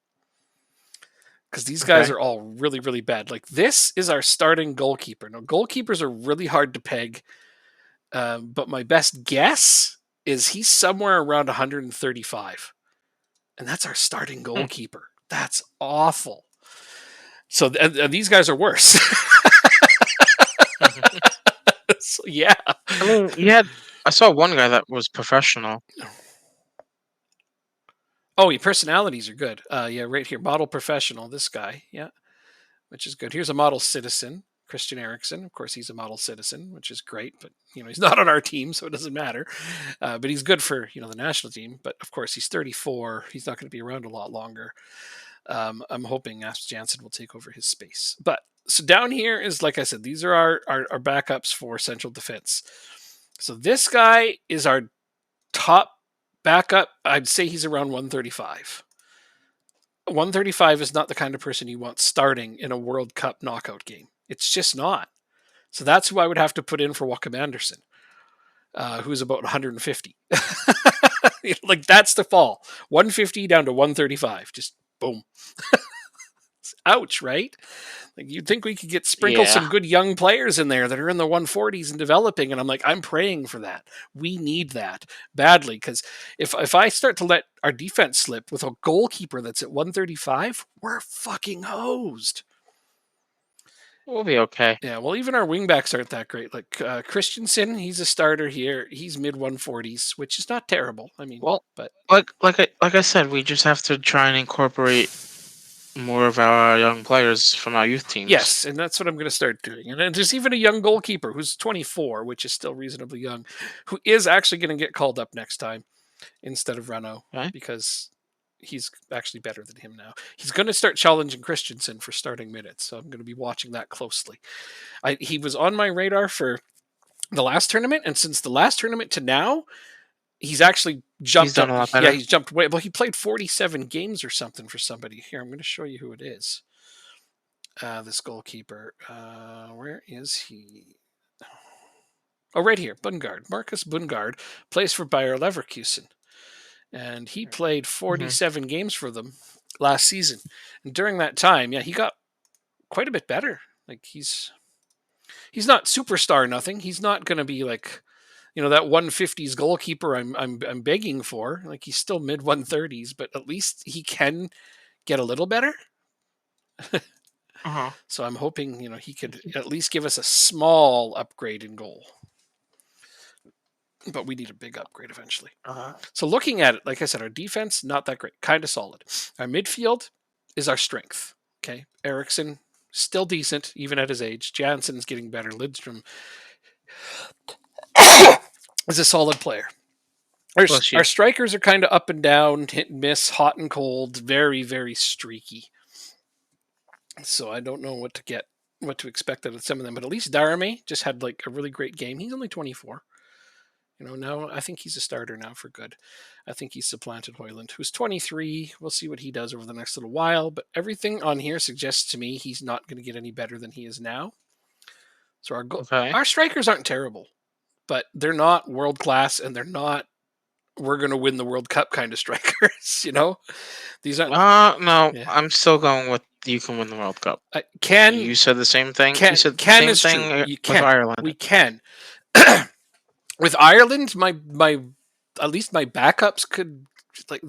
Because these guys Okay. are all really, really bad. Like, this is our starting goalkeeper. Now, goalkeepers are really hard to peg. But my best guess is he's somewhere around 135. And that's our starting Hmm. goalkeeper. That's awful. So and these guys are worse. So, yeah. I mean, I saw one guy that was professional. Oh, your personalities are good. Yeah, right here, model professional. This guy, yeah, which is good. Here's a model citizen, Christian Eriksen. Of course, he's a model citizen, which is great. But he's not on our team, so it doesn't matter. But he's good for the national team. But of course, he's 34. He's not going to be around a lot longer. I'm hoping Asp Janssen will take over his space. But so down here is, like I said, these are our backups for central defense. So this guy is our top backup. I'd say he's around 135. 135 is not the kind of person you want starting in a World Cup knockout game. It's just not. So that's who I would have to put in for Wacom Anderson, who's about 150. Like, that's the fall. 150 down to 135. Just boom. Ouch, right? Like, you'd think we could sprinkle Yeah. some good young players in there that are in the 140s and developing, and I'm like, I'm praying for that. We need that badly, because if I start to let our defense slip with a goalkeeper that's at 135, we're fucking hosed. We'll be okay. Yeah, well, even our wingbacks aren't that great. Like, Christensen, he's a starter here. He's mid 140s, which is not terrible. I mean, Well, but like I said, we just have to try and incorporate more of our young players from our youth teams. yes, and that's what I'm going to start doing. And then there's even a young goalkeeper who's 24, which is still reasonably young, who is actually going to get called up next time instead of Renault, Okay. because he's actually better than him now. He's going to start challenging Christensen for starting minutes, so I'm going to be watching that closely. He was on my radar for the last tournament, and since the last tournament to now, he's actually He's jumped done up. a lot Yeah, better. he's jumped way. Well, he played 47 games or something for somebody. Here, I'm going to show you who it is. This goalkeeper. Where is he? Oh, right here. Bungard. Marcus Bungard plays for Bayer Leverkusen. And he played Hmm. 47 games for them last season. And during that time, yeah, he got quite a bit better. Like, he's not superstar nothing. He's not going to be like, that 150s goalkeeper I'm begging for. Like, he's still mid 130s, but at least he can get a little better. Uh-huh. So I'm hoping, he could at least give us a small upgrade in goal. But we need a big upgrade eventually. Uh-huh. So looking at it, like I said, our defense, not that great, kind of solid. Our midfield is our strength. Okay. Eriksen, still decent, even at his age. Jansen's getting better. Lidstrom is a solid player. Our, Bless our you. strikers are kind of up and down, hit and miss, hot and cold, very, very streaky. So I don't know what to expect out of some of them. But at least Darame just had like a really great game. He's only 24. Now I think he's a starter now for good. I think he's supplanted Hoyland, who's 23. We'll see what he does over the next little while. But everything on here suggests to me he's not going to get any better than he is now. So Okay. our strikers aren't terrible, but they're not world class, and they're not we're going to win the World Cup kind of strikers. These aren't. No, Yeah, I'm still going with you can win the World Cup. can You said the same thing. You said the can same is true. thing You with can. Ireland. We can. With Ireland, my at least my backups could, like,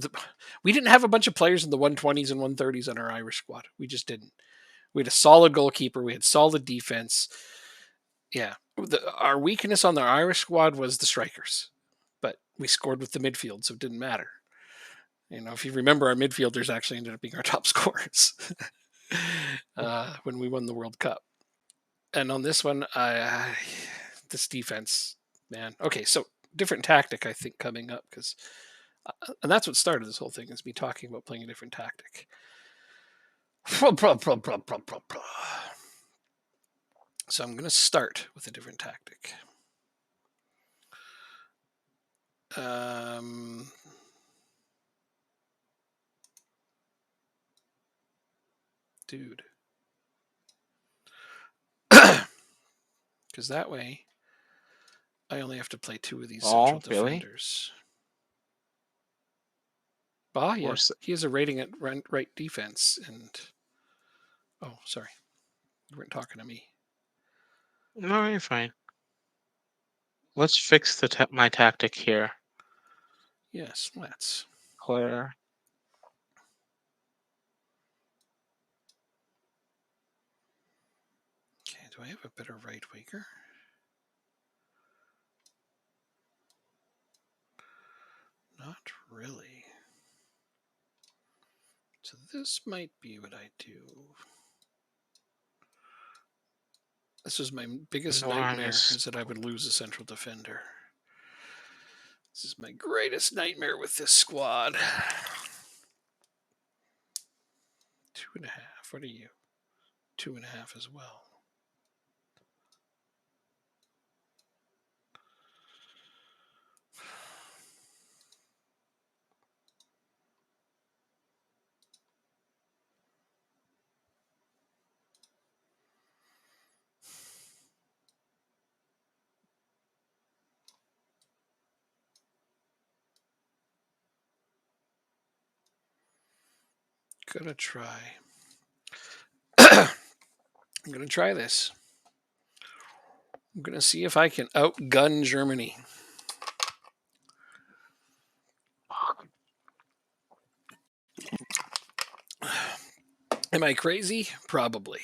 we didn't have a bunch of players in the 120s and 130s on our Irish squad. We just didn't. We had a solid goalkeeper. We had solid defense. Yeah, our weakness on the Irish squad was the strikers, but we scored with the midfield, so it didn't matter. If you remember, our midfielders actually ended up being our top scorers when we won the World Cup. And on this one, this defense, man. Okay, so different tactic, I think, coming up because, and that's what started this whole thing is me talking about playing a different tactic. So I'm going to start with a different tactic. Dude. Because that way, I only have to play 2 of these central defenders. Ah, yeah. He has a rating at right defense, and oh, sorry, you weren't talking to me. No, you're fine. Let's fix my tactic here. Yes, let's. Clear. Okay, do I have a better right winger? Not really. So this might be what I do. This is my biggest nightmare, is that I would lose a central defender. This is my greatest nightmare with this squad. 2.5. What are you? 2.5 as well. Gonna try. I'm gonna try this. I'm gonna see if I can outgun Germany. Am I crazy? Probably.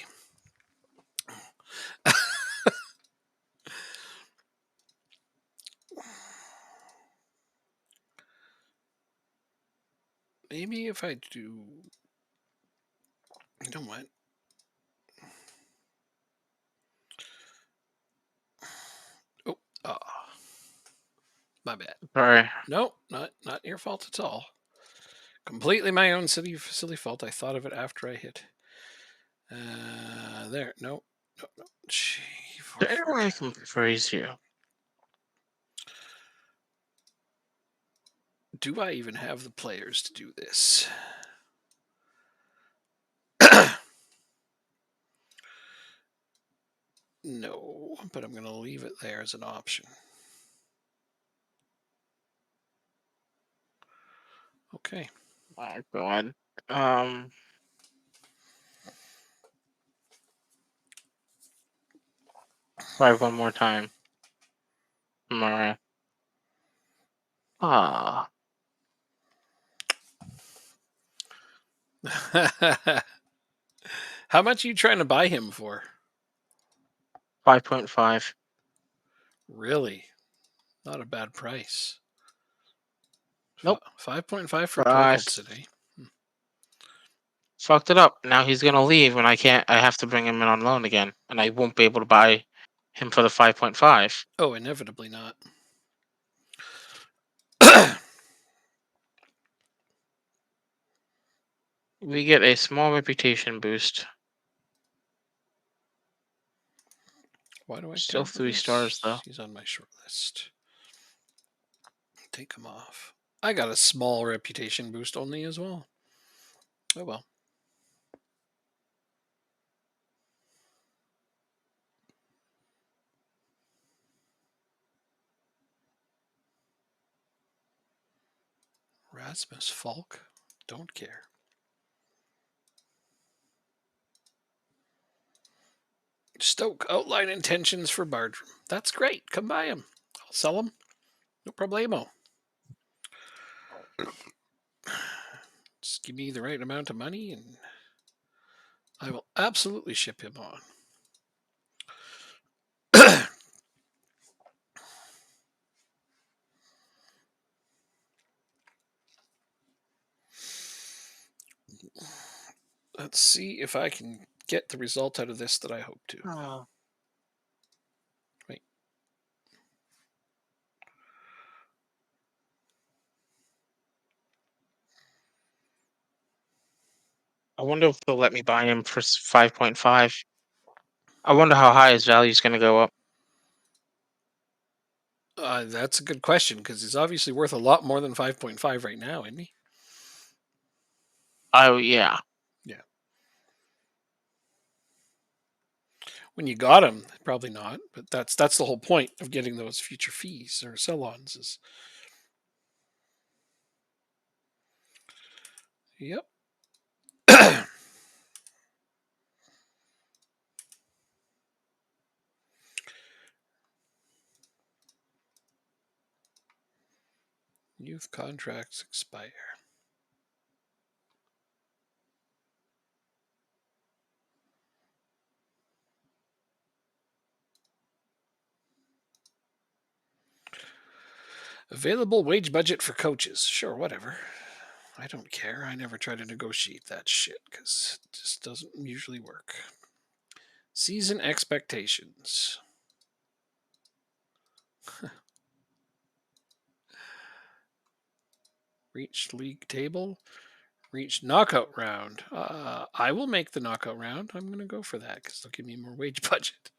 Maybe if I do. You know what? Oh, my bad. Sorry. No, not your fault at all. Completely my own silly fault. I thought of it after I hit. There. No. Gee, Anyway, I can praise you. Do I even have the players to do this? No, but I'm going to leave it there as an option. Okay. My God. Try one more time. Alright. Ah. How much are you trying to buy him for? 5.5. Really? Not a bad price. Nope. 5.5 for Torkelson, eh? Fucked it up. Now he's gonna leave, and I have to bring him in on loan again, and I won't be able to buy him for the 5.5. Oh, inevitably not. We get a small reputation boost. Why do I Still 3 stars though. He's on my short list. Take him off. I got a small reputation boost only as well. Oh well. Rasmus Falk. Don't care. Stoke outline intentions for Bardrum. That's great. Come buy him. I'll sell him. No problemo. Just give me the right amount of money and I will absolutely ship him on. Let's see if I can get the result out of this that I hope to. I wonder if they'll let me buy him for 5.5. I wonder how high his value is going to go up. That's a good question because he's obviously worth a lot more than 5.5 right now, isn't he? Oh yeah. Yeah. When you got him, probably not. But that's the whole point of getting those future fees or sell-ons. Is yep. Youth contracts expire. Available wage budget for coaches. Sure, whatever. I don't care. I never try to negotiate that shit because it just doesn't usually work. Season expectations. Reached league table. Reached knockout round. I will make the knockout round. I'm going to go for that because they'll give me more wage budget.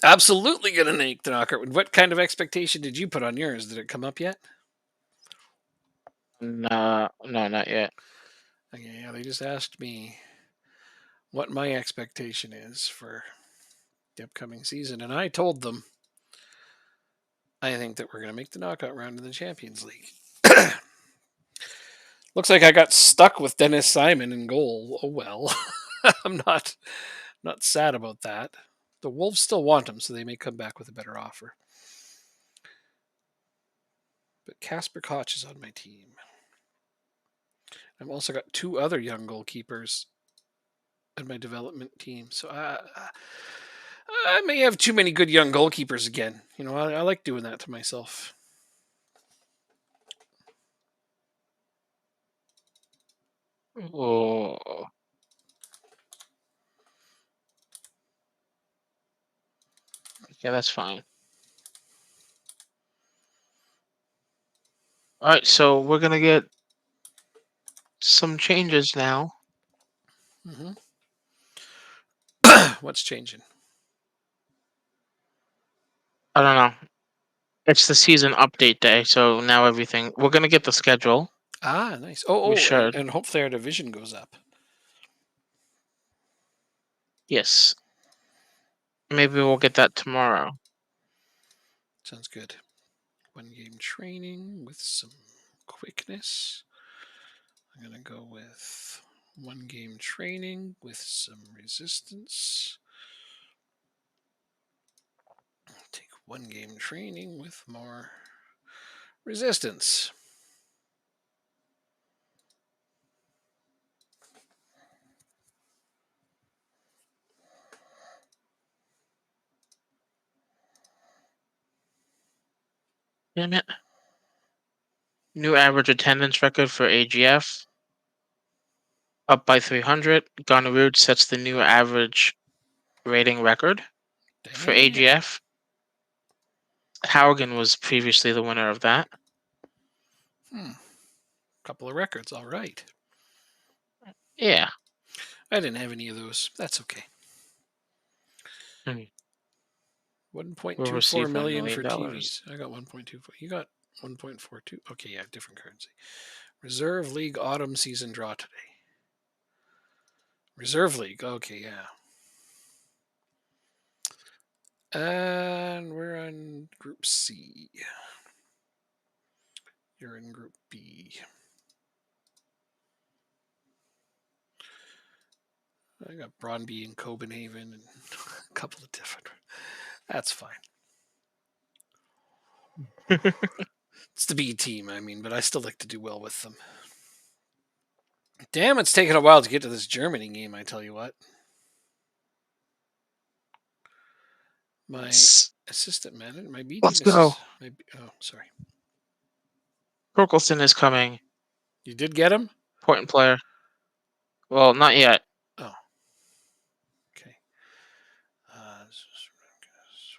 Absolutely going to make the knockout. What kind of expectation did you put on yours? Did it come up yet? No, no, not yet. Okay, yeah, they just asked me what my expectation is for the upcoming season, and I told them I think that we're going to make the knockout round in the Champions League. Looks like I got stuck with Dennis Simon in goal. Oh well. I'm not sad about that. The Wolves still want him, so they may come back with a better offer. But Casper Koch is on my team. I've also got two other young goalkeepers in my development team, so I may have too many good young goalkeepers again. You know, I like doing that to myself. Oh, yeah, that's fine. All right, so we're gonna get some changes now. Hmm. What's changing? I don't know. It's the season update day, so now everything. We're gonna get the schedule. Ah, nice. We And, should. and hopefully our division goes up. Yes. Maybe we'll get that tomorrow. Sounds good. One game training with some quickness. I'm going to go with one game training with some resistance. Take one game training with more resistance. Damn it. New average attendance record for AGF. Up by 300. Gonnerude sets the new average rating record for Damn. AGF. Haugen was previously the winner of that. Couple of records. All right. Yeah. I didn't have any of those. That's okay. Hmm. We'll 1.24 receive $1 million million. for TVs. I got 1.24. You got 1.42. Okay, yeah, different currency. Reserve League autumn season draw today. Reserve League. Okay, yeah. And we're on Group C. You're in Group B. I got Brondby and Copenhagen and a couple of different. That's fine. It's the B team, I mean, but I still like to do well with them. Damn, it's taken a while to get to this Germany game, I tell you what. My assistant manager, my B Let's team go. oh, sorry. Torkelson is coming. You did get him? Important player. Well, not yet. Oh, okay.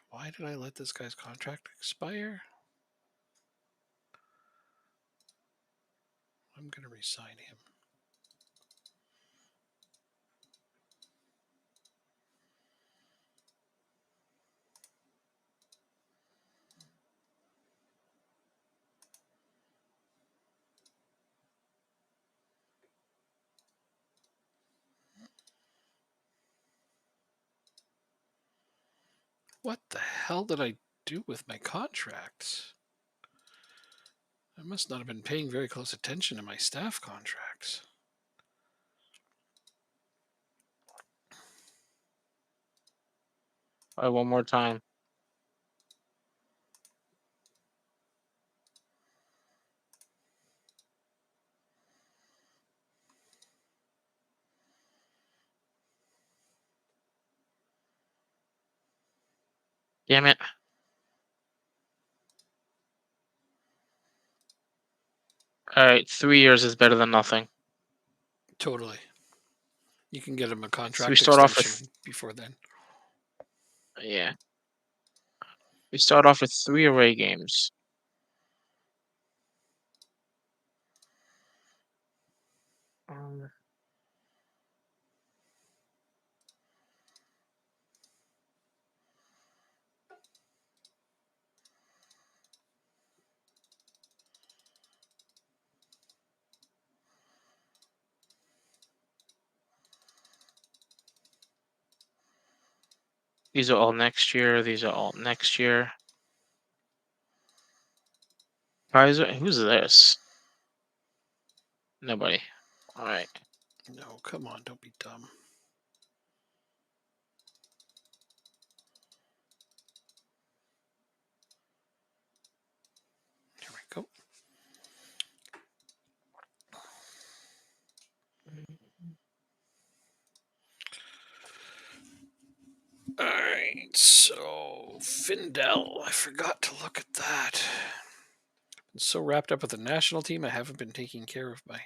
Why did I let this guy's contract expire? I'm going to resign him. What the hell did I do with my contracts? I must not have been paying very close attention to my staff contracts. All right, one more time. Damn it. All right, 3 years is better than nothing. Totally. You can get him a So we contract start off with extension before then. yeah. We start off with 3 away games. Um, these are all next year. These are all next year. Who's this? Nobody. All right. No, come on, don't be dumb. Here we go. All right, so Findell. I forgot to look at that. Been so wrapped up with the national team, I haven't been taking care of my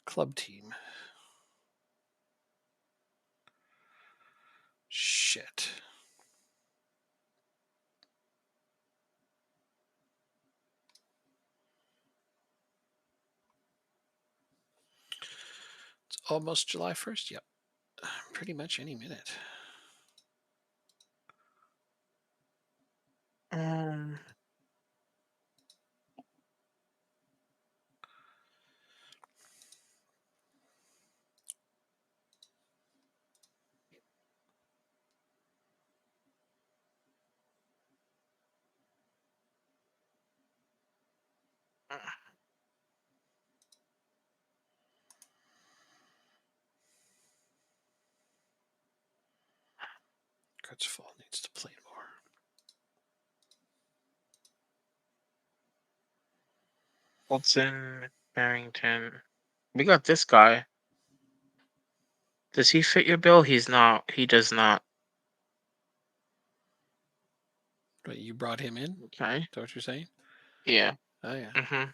club team. Shit. It's almost July 1st. Yep. Pretty much any minute. Um, Kurtzfall needs to play more. Wilson, Barrington. We got this guy. Does he fit your bill? He's not. He does not. But you brought him in? Is Okay. that what you're saying? Yeah. Oh, yeah. Mm-hmm.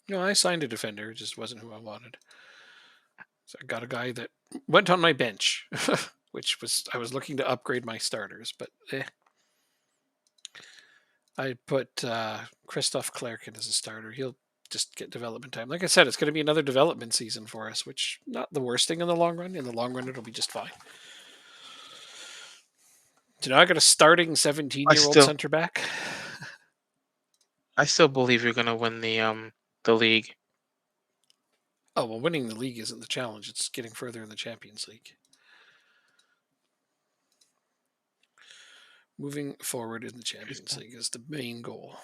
No, I signed a defender. It just wasn't who I wanted. So I got a guy that went on my bench, which was, I was looking to upgrade my starters, but I put Christoph Klerkin as a starter. He'll just get development time. Like I said, it's going to be another development season for us, which not the worst thing in the long run. In the long run, it'll be just fine. So now I got a starting 17-year-old center back. I still believe you're gonna win the league. Oh, well, winning the league isn't the challenge. It's getting further in the Champions League. Moving forward in the Champions League is the main goal.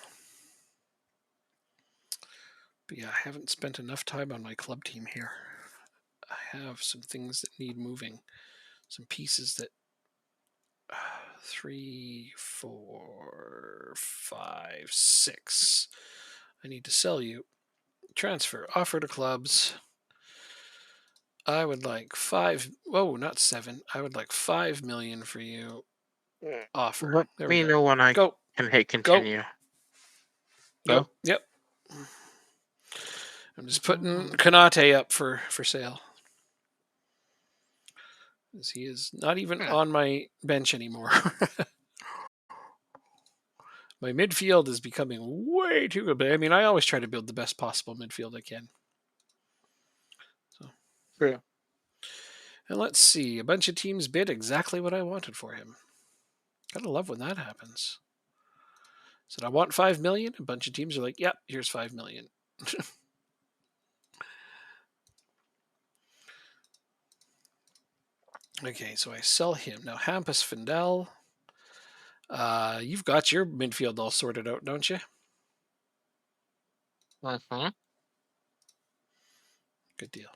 But yeah, I haven't spent enough time on my club team here. I have some things that need moving, some pieces that 3, 4, 5, 6. I need to sell you. Transfer, offer to clubs. I would like 5. Whoa, not 7. I would like 5 million for you. Offer. Let There we me go. know when I Go. can hit Go. continue. Go. Go. Yep. I'm just putting Konate up for sale. As he is not even on my bench anymore. My midfield is becoming way too good. But I mean, I always try to build the best possible midfield I can. So, True. and let's see. A bunch of teams bid exactly what I wanted for him. Gotta love when that happens. Said I want 5 million. A bunch of teams are like, "Yep, here's 5 million." Okay, so I sell him now. Hampus Findel. You've got your midfield all sorted out, don't you? Mm-hmm. Good deal.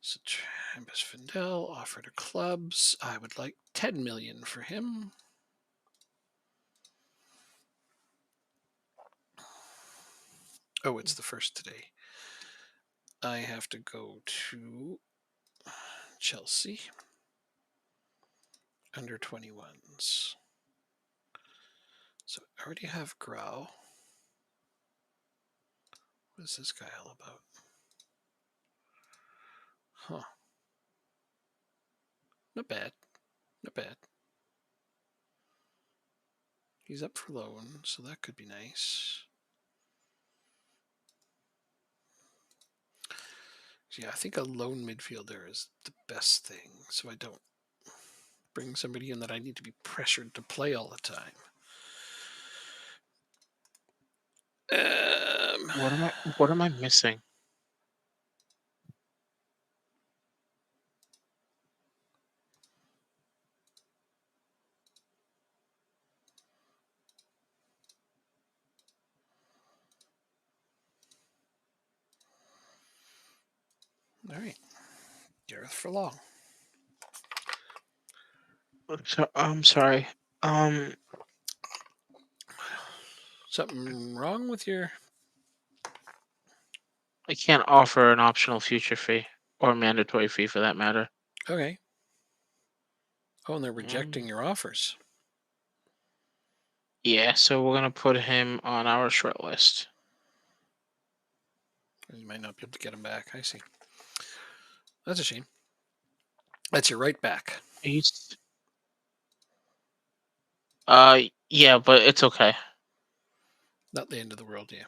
So Travis Findel offer to clubs. I would like 10 million for him. Oh, it's the first today. I have to go to Chelsea. Under 21s. So I already have Grau. What is this guy all about? Huh. Not bad. Not bad. He's up for loan, so that could be nice. Yeah, I think a lone midfielder is the best thing, so I don't bring somebody in that I need to be pressured to play all the time. What am I missing? All right. Gareth Furlong. So, I'm sorry. Um, Something wrong with your... I can't offer an optional future fee or mandatory fee for that matter. Okay. Oh, and they're rejecting Mm. your offers. Yeah, so we're gonna put him on our short list. You might not be able to get him back. I see. That's a shame. That's your right back. He's yeah, but it's okay. Not the end of the world, yeah.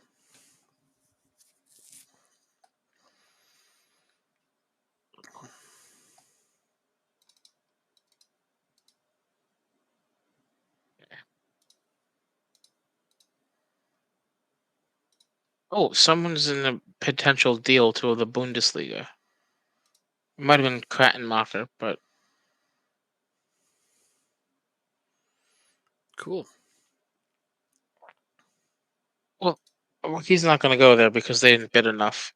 Oh, someone's in a potential deal to the Bundesliga. It might have been Krattenmacher, but Cool. well, he's not gonna go there because they didn't bid enough.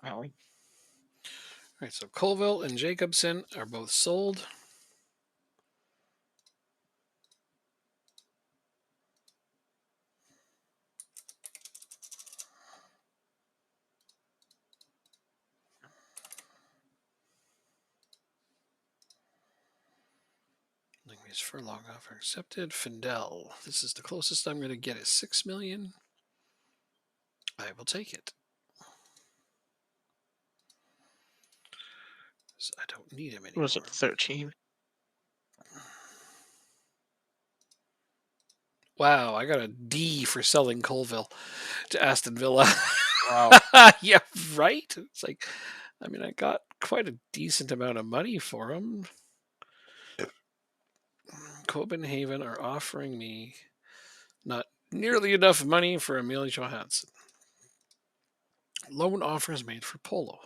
All right, so Colville and Jacobson are both sold. Langley's Furlong offer accepted. Findel. This is the closest I'm going to get is 6 million. I will take it. So I don't need him What was anymore. it, 13? Wow, I got a D for selling Colville to Aston Villa. Wow. Yeah, right? It's like, I mean, I got quite a decent amount of money for him. Copenhagen are offering me not nearly enough money for Emil Johansson. Loan offers made for Polo.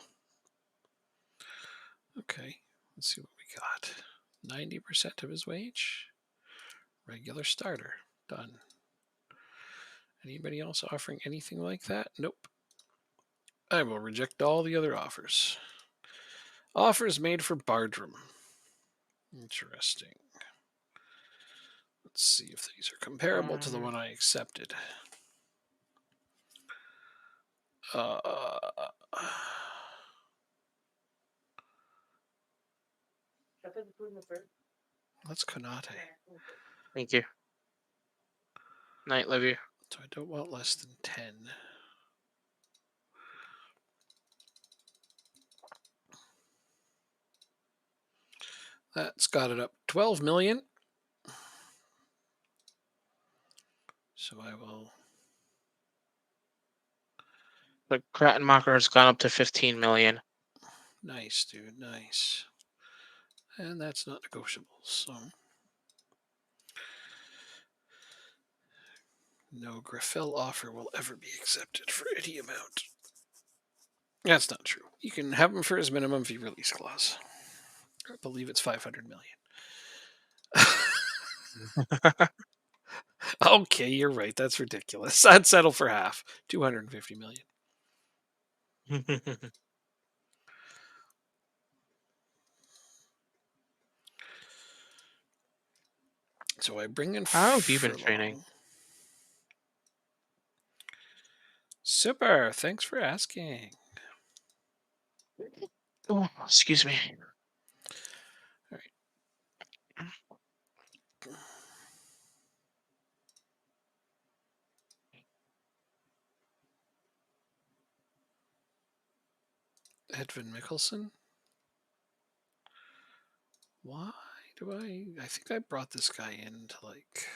Okay, let's see what we got. 90% of his wage. Regular starter. Done. Anybody else offering anything like that? Nope. I will reject all the other offers. Offers made for Bardram. Interesting. Let's see if these are comparable to the one I accepted. That's Konate. Thank you. Night, love you. So I don't want less than 10. That's got it up 12 million. So I will... The Krattenmacher has gone up to 15 million. Nice, dude. Nice. And that's not negotiable. So no Griffel offer will ever be accepted for any amount. That's not true. You can have him for his minimum fee release clause. I believe it's 500 million. Okay, you're right. That's ridiculous. I'd settle for half. 250 million. So I bring in How have you been training? Furlong. Super. Thanks for asking. Oh, excuse me. All right. Edvin Mikkelsen. Why do I think I brought this guy in to like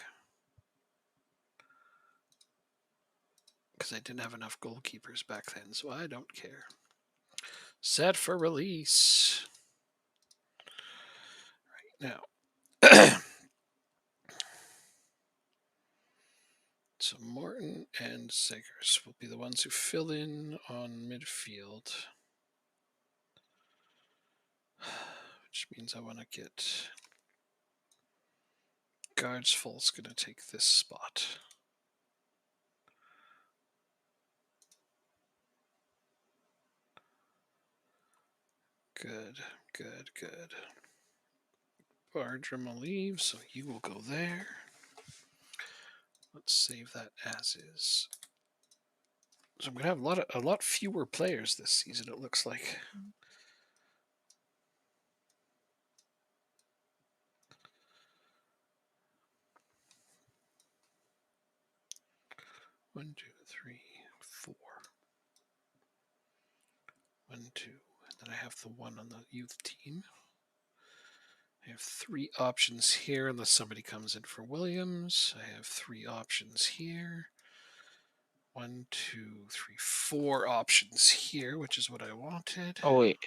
because I didn't have enough goalkeepers back then, so I don't care. Set for release. Right now. So Morton and Segers will be the ones who fill in on midfield. Which means I want to get Guards Full's going to take this spot. Good, good, good. Bardrum will leave, so you will go there. Let's save that as is. So I'm going to have a lot fewer players this season, it looks like. One, two, three, four. 1, 2. And then I have the one on the youth team. I have 3 options here, unless somebody comes in for Williams. I have 3 options here. 1, 2, 3, 4 options here, which is what I wanted. Oh wait.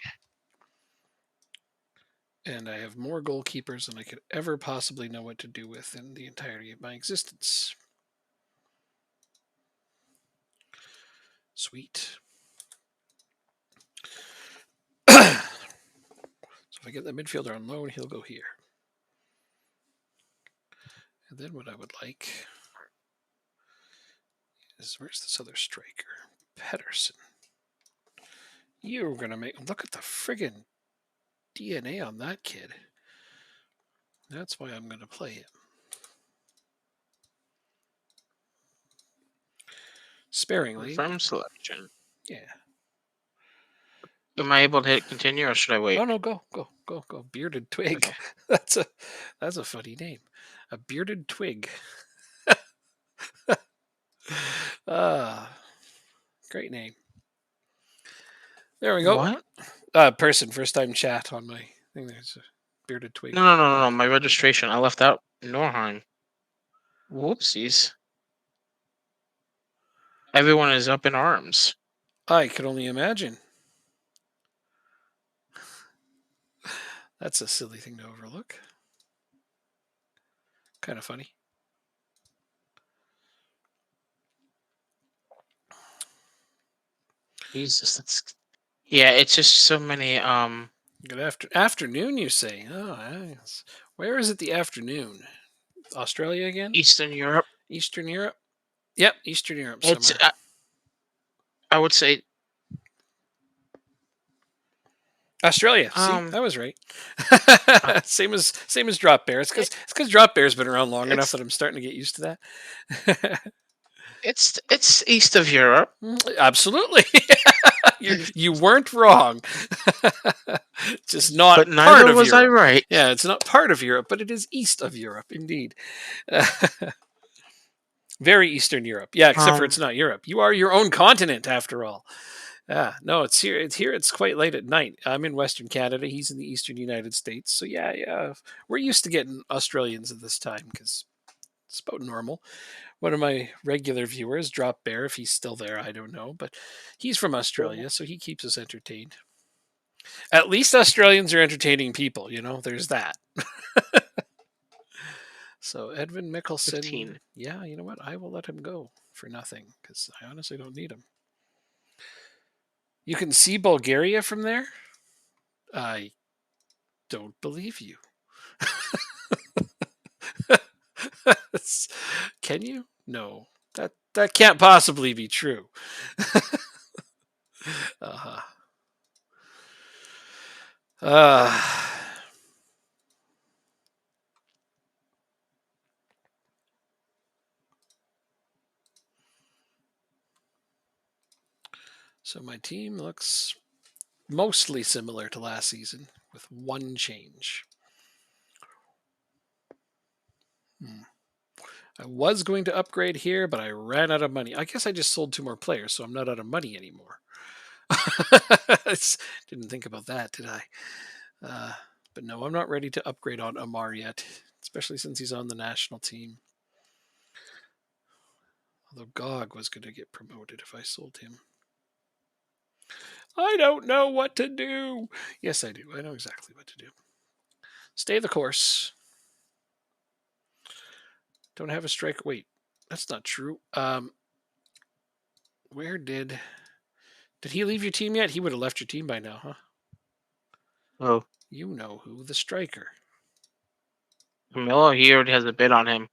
And I have more goalkeepers than I could ever possibly know what to do with in the entirety of my existence. Sweet. So if I get the midfielder on loan, he'll go here. And then what I would like is, where's this other striker? Pedersen. You're going to make... Look at the friggin' DNA on that kid. That's why I'm going to play him. Sparingly. Confirm selection. Yeah. Am I able to hit continue or should I wait? Oh no, go. Bearded Twig. Okay. That's a funny name. A bearded twig. Great name. There we go. What? Person, first time chat on my thing. There's a bearded twig. No. My registration. I left out Norheim. Whoopsies. Everyone is up in arms. I could only imagine. That's a silly thing to overlook. Kind of funny. Jesus, that's yeah. It's just so many. Good afternoon, you say? Oh, yes. Where is it? The afternoon? Australia again? Eastern Europe. Eastern Europe. Yep, Eastern Europe It's. somewhere. I would say. Australia. See, I was right. uh, same as drop bear. It's because drop bear's been around long enough that I'm starting to get used to that. it's east of Europe. Absolutely. you weren't wrong. Just not But part neither of was Europe. I right. Yeah, it's not part of Europe, but it is east of Europe, indeed. Very Eastern Europe. Yeah, except for it's not Europe. You are your own continent, after all. Yeah, no, it's here. It's quite late at night. I'm in Western Canada. He's in the Eastern United States. So yeah. We're used to getting Australians at this time because it's about normal. One of my regular viewers, Drop Bear, if he's still there, I don't know, but he's from Australia, so he keeps us entertained. At least Australians are entertaining people, there's that. So Edvin Mikkelsen, 15. yeah, you know what? I will let him go for nothing because I honestly don't need him. You can see Bulgaria from there. don't believe you. Can you? No. That can't possibly be true. Uh-huh. Uh, so my team looks mostly similar to last season with one change. I was going to upgrade here, but I ran out of money. I guess I just sold 2 more players, so I'm not out of money anymore. Didn't think about that, did I? But no, I'm not ready to upgrade on Amar yet, especially since he's on the national team. Although Gog was going to get promoted if I sold him. I don't know what to do. Yes, I do. I know exactly what to do. Stay the course. Don't have a strike. Wait, that's not true. Where did he leave your team yet? He would have left your team by now, huh? Oh, You know who, the striker. Camilo, he already has a bid on him,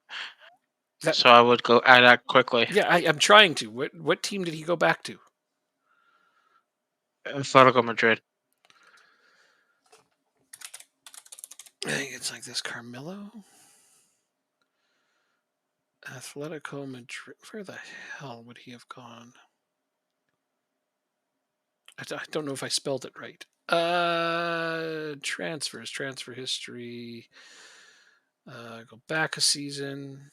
That, so I would go add that quickly. yeah, I'm trying to. What team did he go back to? Atletico Madrid. I think it's like this. Carmelo, Atletico Madrid. Where the hell would he have gone? I don't know if I spelled it right. Transfers, transfer history. Go back a season.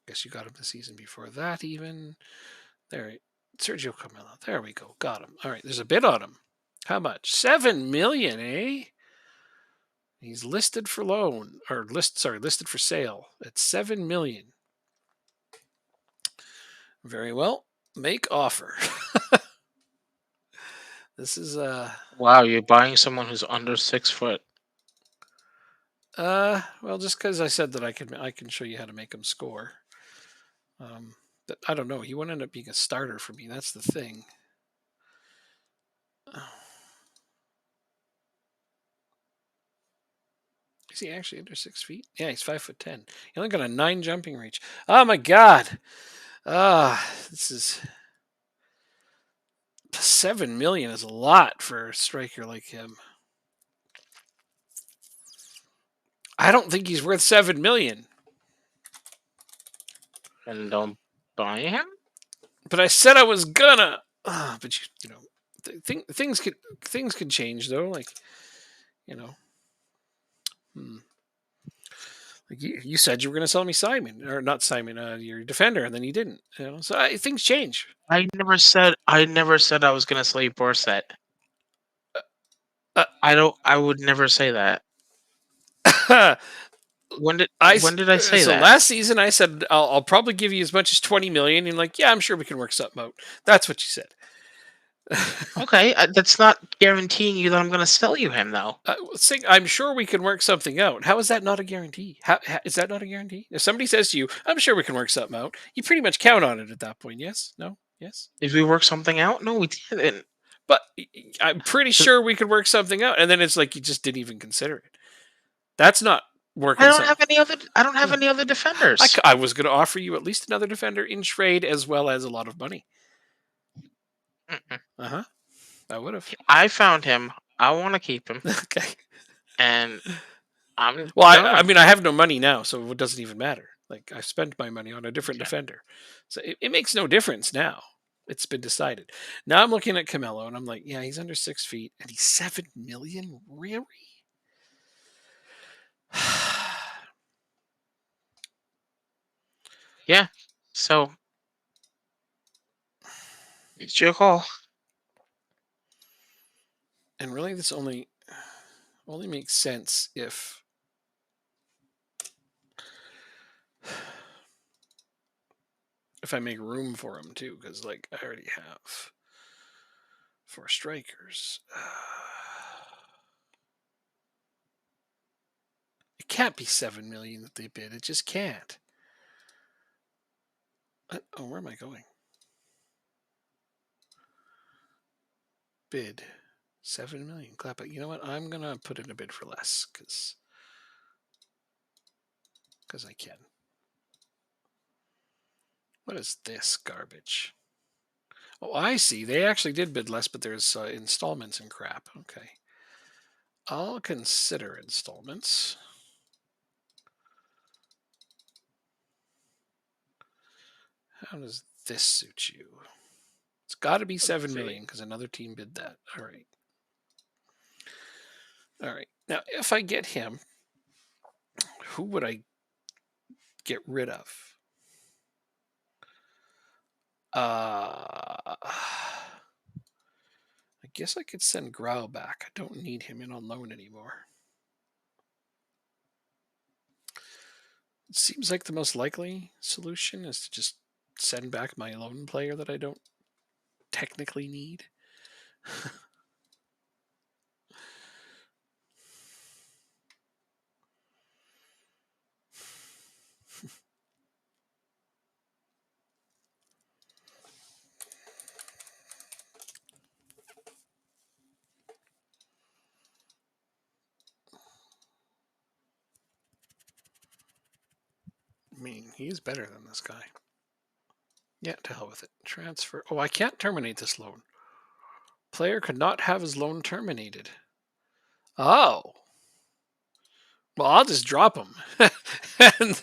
Guess you got him the season before that, even. There, Sergio Camilo. There we go. Got him. All right. There's a bid on him. How much? 7 million, eh? He's listed for loan or listed for sale at 7 million. Very well. Make offer. This is Wow, you're buying someone who's under 6 foot. well, just because I said that I can show you how to make him score. But I don't know. He won't end up being a starter for me. That's the thing. Is he actually under 6 feet? Yeah, he's 5'10". He only got a 9 jumping reach. Oh my god. This is 7 million is a lot for a striker like him. I don't think he's worth 7 million. And don't buy him? But I said I was gonna. But you know, things could change though. Like, you know, like you said you were gonna sell me Simon or not Simon, your defender, and then you didn't. You know, so things change. I never said I was gonna sell you Borset. Uh, I would never say that. When did I say so that? last season I said I'll probably give you as much as 20 million. And like, yeah, I'm sure we can work something out. That's what you said. Okay, that's not guaranteeing you that I'm gonna sell you him though. I'm sure we can work something out. How is that not a guarantee? How is that not a guarantee? If somebody says to you, "I'm sure we can work something out," you pretty much count on it at that point. Yes? No? Yes? Did we work something out? No, we didn't. But I'm pretty sure we could work something out, and then it's like you just didn't even consider it. That's not I working. don't have any other. I don't have any other defenders. I was going to offer you at least another defender in trade as well as a lot of money. Mm-mm. I would have. I found him. I want to keep him, Okay. and I'm Well, I going. mean, I have no money now, so it doesn't even matter. Like I spent my money on a different Okay. defender, so it makes no difference now. It's been decided. Now I'm looking at Camelo, and I'm like, yeah, he's under 6 feet, and he's 7 million. Really? Yeah. So it's your call. And really, this only makes sense if I make room for him too, because like I already have 4 strikers. It can't be 7 million that they bid. It just can't. Oh, where am I going? Bid. 7 million. Clap it. You know what? I'm gonna put in a bid for less because I can. What is this garbage? Oh, I see. They actually did bid less, but there's installments and crap. Okay. I'll consider installments. How does this suit you? It's got to be 7 million because another team bid that. All right. All right. Now, if I get him, who would I get rid of? I guess I could send Grau back. I don't need him in on loan anymore. It seems like the most likely solution is to just send back my loan player that I don't technically need. I mean, he's better than this guy. Yeah, to hell with it. Transfer. Oh, I can't terminate this loan. Player could not have his loan terminated. Oh. Well, I'll just drop him, and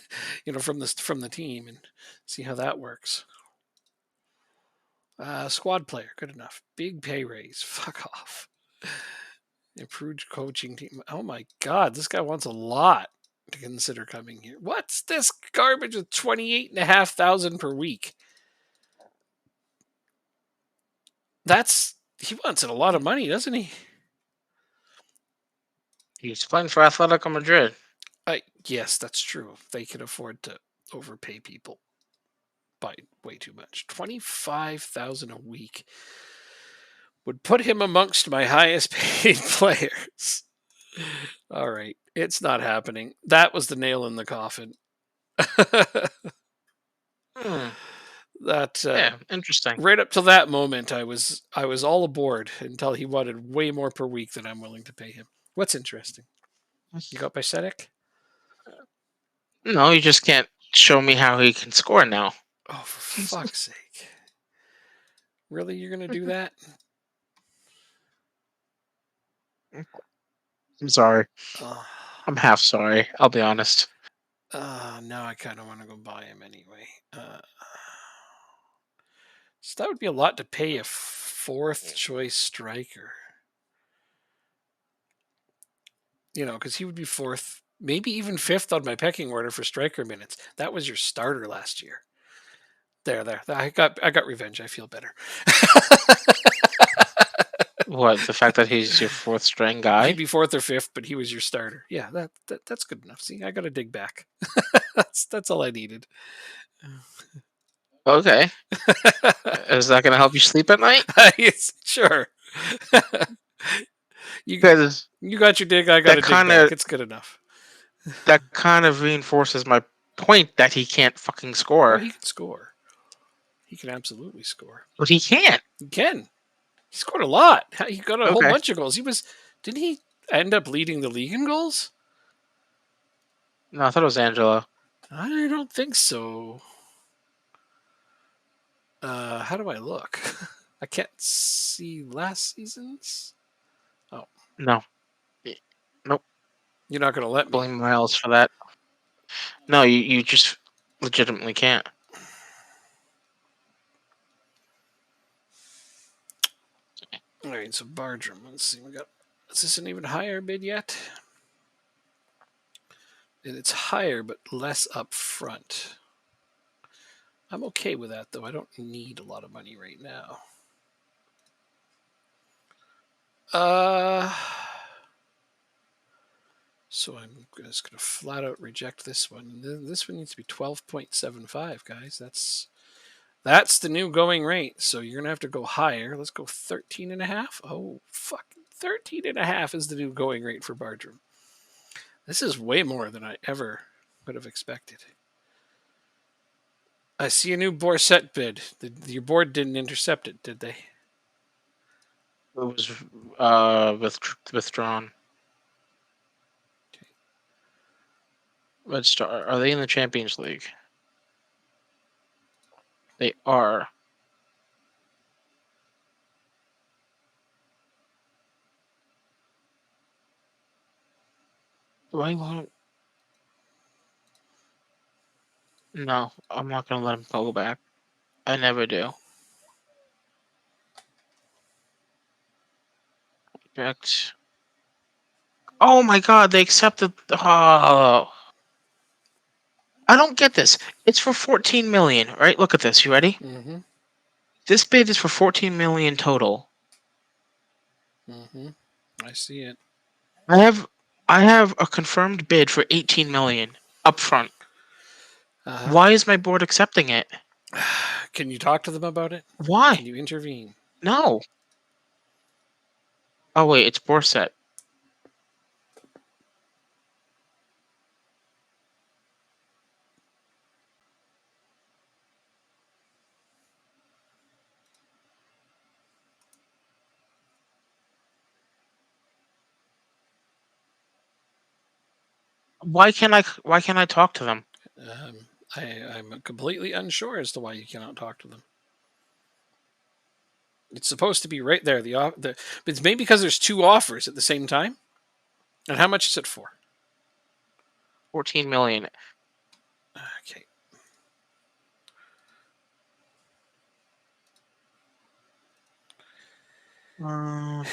from the team and see how that works. Squad player, good enough. Big pay raise. Fuck off. Improved coaching team. Oh my god, this guy wants a lot to consider coming here. What's this garbage with 28,500 per week? He wants a lot of money, doesn't he? He's playing for Atletico Madrid. Yes, that's true. They can afford to overpay people by way too much. 25,000 a week would put him amongst my highest paid players. All right, it's not happening. That was the nail in the coffin. That Yeah, interesting. right up till that moment, I was all aboard until he wanted way more per week than I'm willing to pay him. What's interesting? You got Bicetic? No, you just can't show me how he can score now. Oh, for fuck's sake! Really, you're gonna do that? I'm sorry. Uh, I'm half sorry. I'll be honest. now I kind of want to go buy him anyway. So that would be a lot to pay a fourth choice striker. Because he would be fourth, maybe even fifth on my pecking order for striker minutes. That was your starter last year. There. I got revenge. I feel better. What, the fact that he's your fourth string guy? He'd be fourth or fifth, but he was your starter. Yeah, that's good enough. See, I got to dig back. That's all I needed. Okay. Is that going to help you sleep at night? Yes, sure. You Because got your dig. I got to dig back. It's good enough. that kind of reinforces my point that he can't fucking score. Oh, he can score. He can absolutely score. But he can't. He can. He scored a lot. He got a whole Okay. bunch of goals. Didn't he end up leading the league in goals? No, I thought it was Angelo. I don't think so. How do I look? I can't see last season's. Oh, No. Nope. you're not gonna let me. Blame Miles for that. No, you just legitimately can't. All right, so Bartram. Let's see. Is this an even higher bid yet? It's higher, but less up front. I'm okay with that, though. I don't need a lot of money right now. So I'm just going to flat out reject this one. This one needs to be 12.75, guys. That's the new going rate. So you're going to have to go higher. Let's go 13.5. Oh, fuck. 13.5 is the new going rate for Bartram. This is way more than I ever would have expected. I see a new Borset bid. Your board didn't intercept it, did they? was withdrawn. Red Star, are they in the Champions League? They are. Why won't? No, I'm not gonna let him go back. I never do. Reject. Oh my God! They accepted. Oh, I don't get this. It's for 14 million, right? Look at this. You ready? Mm-hmm. This bid is for 14 million total. Mm-hmm. I see it. I have I have a confirmed bid for 18 million upfront. Uh-huh. Why is my board accepting it? Can you talk to them about it? Can Why? you intervene? No. Oh wait, it's Borset. Why can't I talk to them? Um, I'm completely unsure as to why you cannot talk to them. It's supposed to be right there. It's maybe because there's two offers at the same time. And how much is it for? 14 million. Okay. Uh,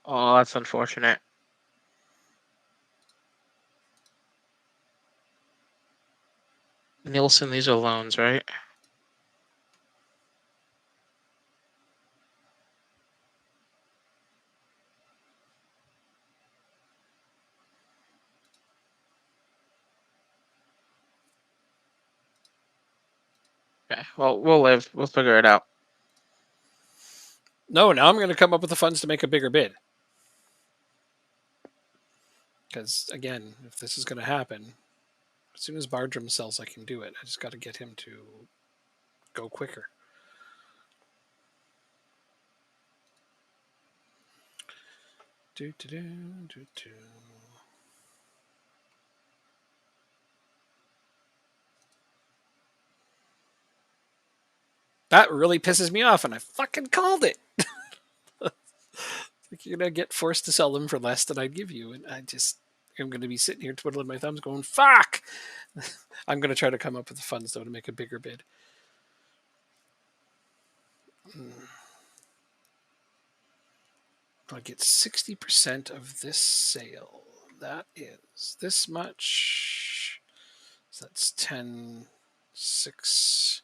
oh, that's unfortunate. Nielsen, these are loans, right? Okay. Well, we'll live. We'll figure it out. No, now I'm going to come up with the funds to make a bigger bid. Because again, if this is going to happen, as soon as Bardrum sells, I can do it. I just got to get him to go quicker. Do, do, do, do, do. That really pisses me off, and I fucking called it. Like you're gonna get forced to sell them for less than I'd give you, and I'm gonna be sitting here twiddling my thumbs, going "fuck." I'm gonna try to come up with the funds though to make a bigger bid. I'll get 60% of this sale. That is this much. So that's 10, 6.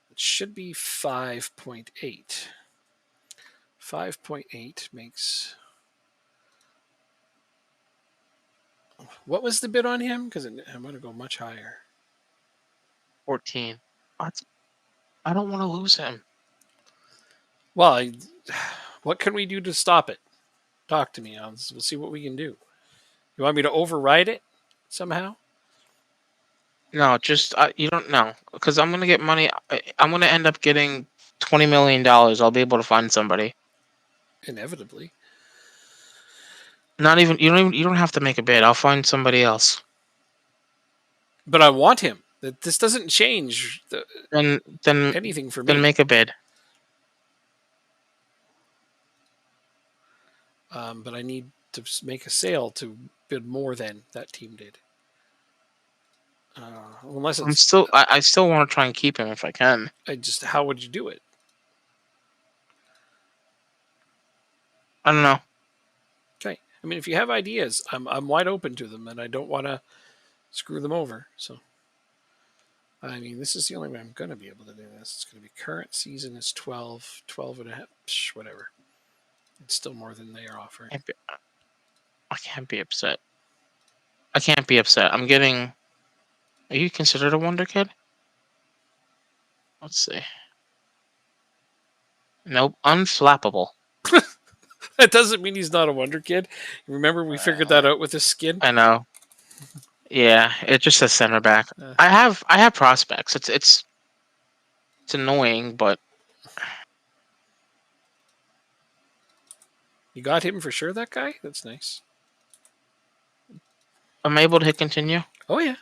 It should be 5.8. 5.8 makes. What was the bid on him? Because I'm going to go much higher. 14. What? I don't want to lose him. Well, what can we do to stop it? Talk to me. We'll see what we can do. You want me to override it somehow? No, just you don't know because I'm gonna get money. I'm gonna end up getting $20 million. I'll be able to find somebody. Inevitably. Not even you don't have to make a bid. I'll find somebody else. But I want him. This doesn't change Then then anything for then me. make a bid. But I need to make a sale to bid more than that team did. Unless it's I still want to try and keep him if I can. how would you do it? I don't know. Okay. I mean, if you have ideas, I'm wide open to them, and I don't want to screw them over. So, I mean, this is the only way I'm going to be able to do this. It's going to be current season is 12, 12 and a half, whatever. It's still more than they are offering. I can't be upset. I can't be upset. I'm getting. Are you considered a wonder kid? Let's see. Nope, unflappable. That doesn't mean he's not a wonder kid. Remember, we figured that out with his skin. I know. Yeah, it just says center back. Uh, I have prospects. It's annoying, but you got him for sure, that guy? That's nice. I'm able to hit continue. Oh, yeah.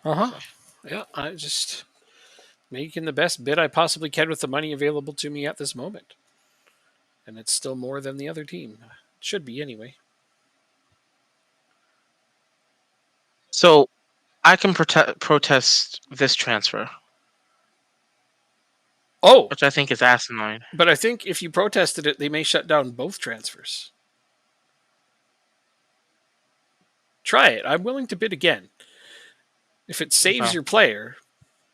Uh huh. Okay. Yeah, I just making the best bid I possibly can with the money available to me at this moment. And it's still more than the other team. It should be anyway. So I can protest this transfer, Oh, which I think is asinine. but I think if you protested it, they may shut down both transfers. Try it. I'm willing to bid again. If it saves Okay. your player,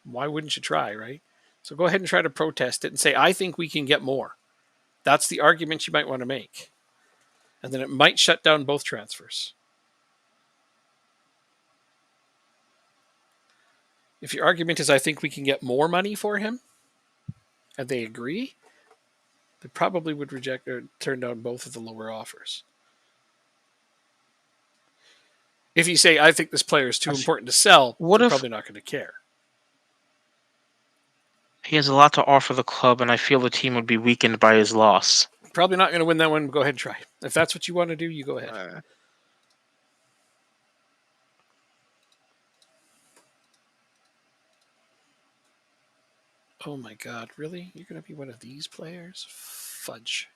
why wouldn't you try, right? So go ahead and try to protest it and say, I think we can get more. That's the argument you might want to make. And then it might shut down both transfers. If your argument is, I think we can get more money for him, and they agree, they probably would reject or turn down both of the lower offers. If you say, I think this player is too important to sell, What they're if probably not going to care. he has a lot to offer the club, and I feel the team would be weakened by his loss? Probably not going to win that one. Go ahead and try. If that's what you want to do, you go ahead. Uh, Oh my God, really? You're going to be one of these players? Fudge.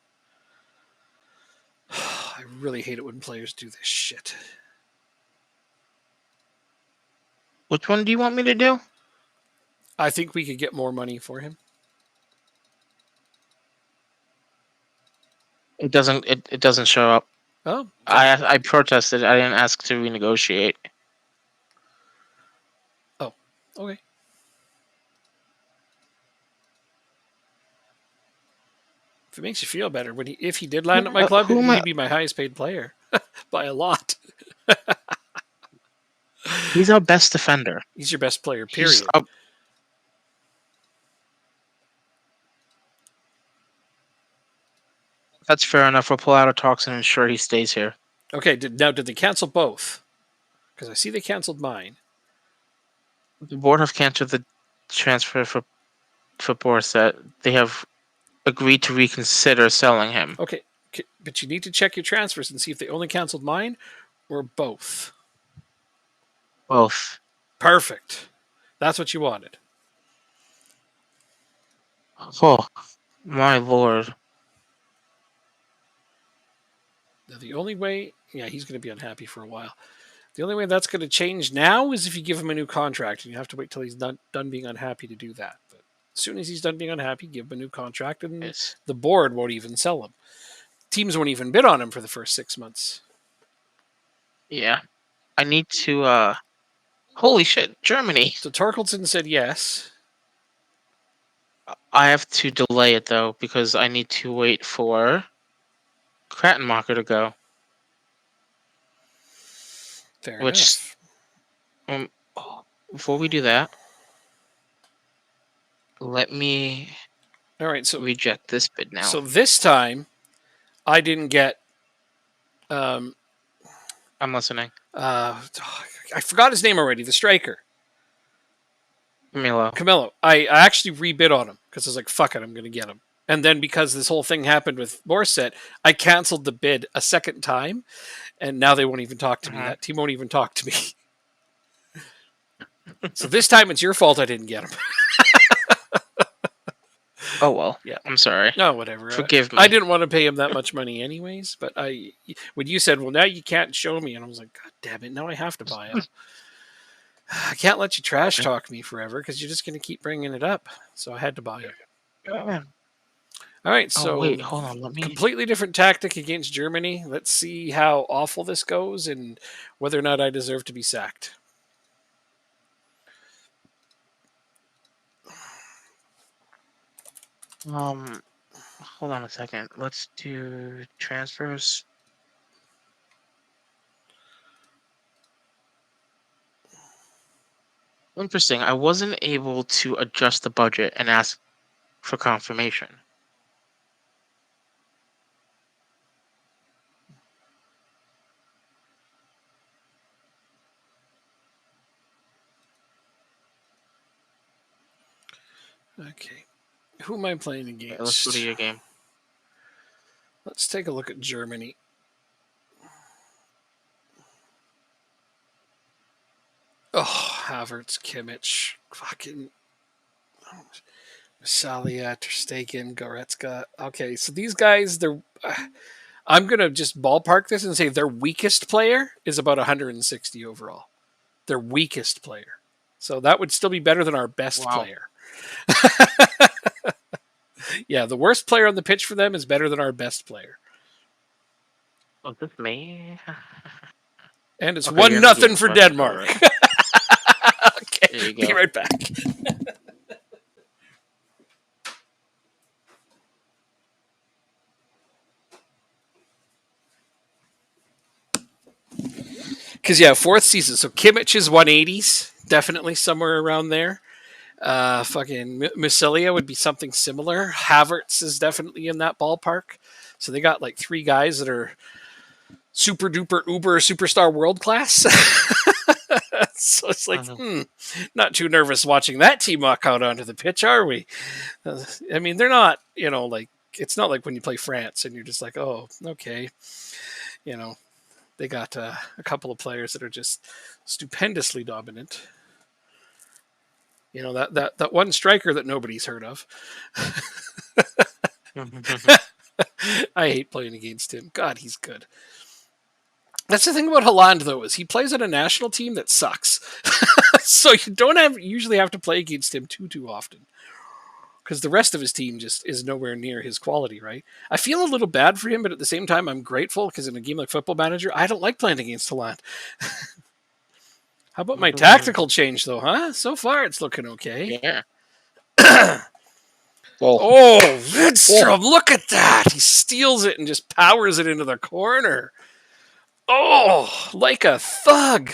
I really hate it when players do this shit. which one do you want me to do? I think we could get more money for him. It doesn't show up. Oh, I protested. I didn't ask to renegotiate. oh, okay. If it makes you feel better, if he did land at my club, Who am I? he'd be my highest paid player by a lot. He's our best defender. He's your best player, He's period. up. That's fair enough. We'll pull out of talks and ensure he stays here. Okay, did they cancel both? Because I see they canceled mine. The board have canceled the transfer for Borset. They have agreed to reconsider selling him. Okay, but you need to check your transfers and see if they only canceled mine or both. Both. Perfect. That's what you wanted. Oh, my lord. Now, the only way, yeah, he's going to be unhappy for a while. The only way that's going to change now is if you give him a new contract, and you have to wait till he's done being unhappy to do that. But as soon as he's done being unhappy, give him a new contract, and Yes. the board won't even sell him. Teams won't even bid on him for the first 6 months. Yeah. I need to. Holy shit, Germany. So Torkelson said yes. I have to delay it though because I need to wait for Krattenmacher to go. Fair Which, enough. um, before we do that, let me All right, so reject this bid now. this time I didn't get. Um, I'm listening. I forgot his name already. The striker. Camilo. Camillo. I actually rebid on him because I was like, fuck it, I'm going to get him. And then because this whole thing happened with Morset, I canceled the bid a second time, and now they won't even talk to me. Uh-huh. That team won't even talk to me. So this time it's your fault I didn't get him. Oh well. Yeah. I'm sorry. No, whatever. Forgive me. I didn't want to pay him that much money anyways, but when you said, well, now you can't show me, and I was like, God damn it, now I have to buy him. I can't let you trash talk me forever because you're just going to keep bringing it up. So I had to buy him. All right, Oh so wait, hold on. Let me. completely different tactic against Germany. Let's see how awful this goes and whether or not I deserve to be sacked. Hold on a second. Let's do transfers. Interesting. I wasn't able to adjust the budget and ask for confirmation. Okay. Who am I playing Okay, let's go to against? your game. Let's take a look at Germany. Oh, Havertz, Kimmich, fucking Salia, Ter Stegen, Goretzka. Okay, so these guys, they're. I'm gonna just ballpark this and say their weakest player is about 160 overall. Their weakest player. So that would still be better than our best Wow. player. Yeah, the worst player on the pitch for them is better than our best player. Oh, this me? And it's Okay, you're one in the game. nothing for Let's go. Denmark. Right. There Okay, you be go. right back. Because yeah, fourth season. So Kimmich is 180s, definitely somewhere around there. Fucking Massilia would be something similar. Havertz is definitely in that ballpark. So they got like three guys that are super duper uber superstar world class. So it's like, not too nervous watching that team walk out onto the pitch, are we? I mean, they're not, like it's not like when you play France and you're just like, oh, okay, you know, they got a couple of players that are just stupendously dominant. That one striker that nobody's heard of. I hate playing against him. God, he's good. That's the thing about Haaland, though, is he plays on a national team that sucks. So you don't usually have to play against him too often because the rest of his team just is nowhere near his quality, right? I feel a little bad for him, but at the same time, I'm grateful because in a game like Football Manager, I don't like playing against Haaland. How about my tactical change, though, huh? So far, it's looking okay. Yeah. Oh, Lidstrom, look at that. He steals it and just powers it into the corner. Oh, like a thug.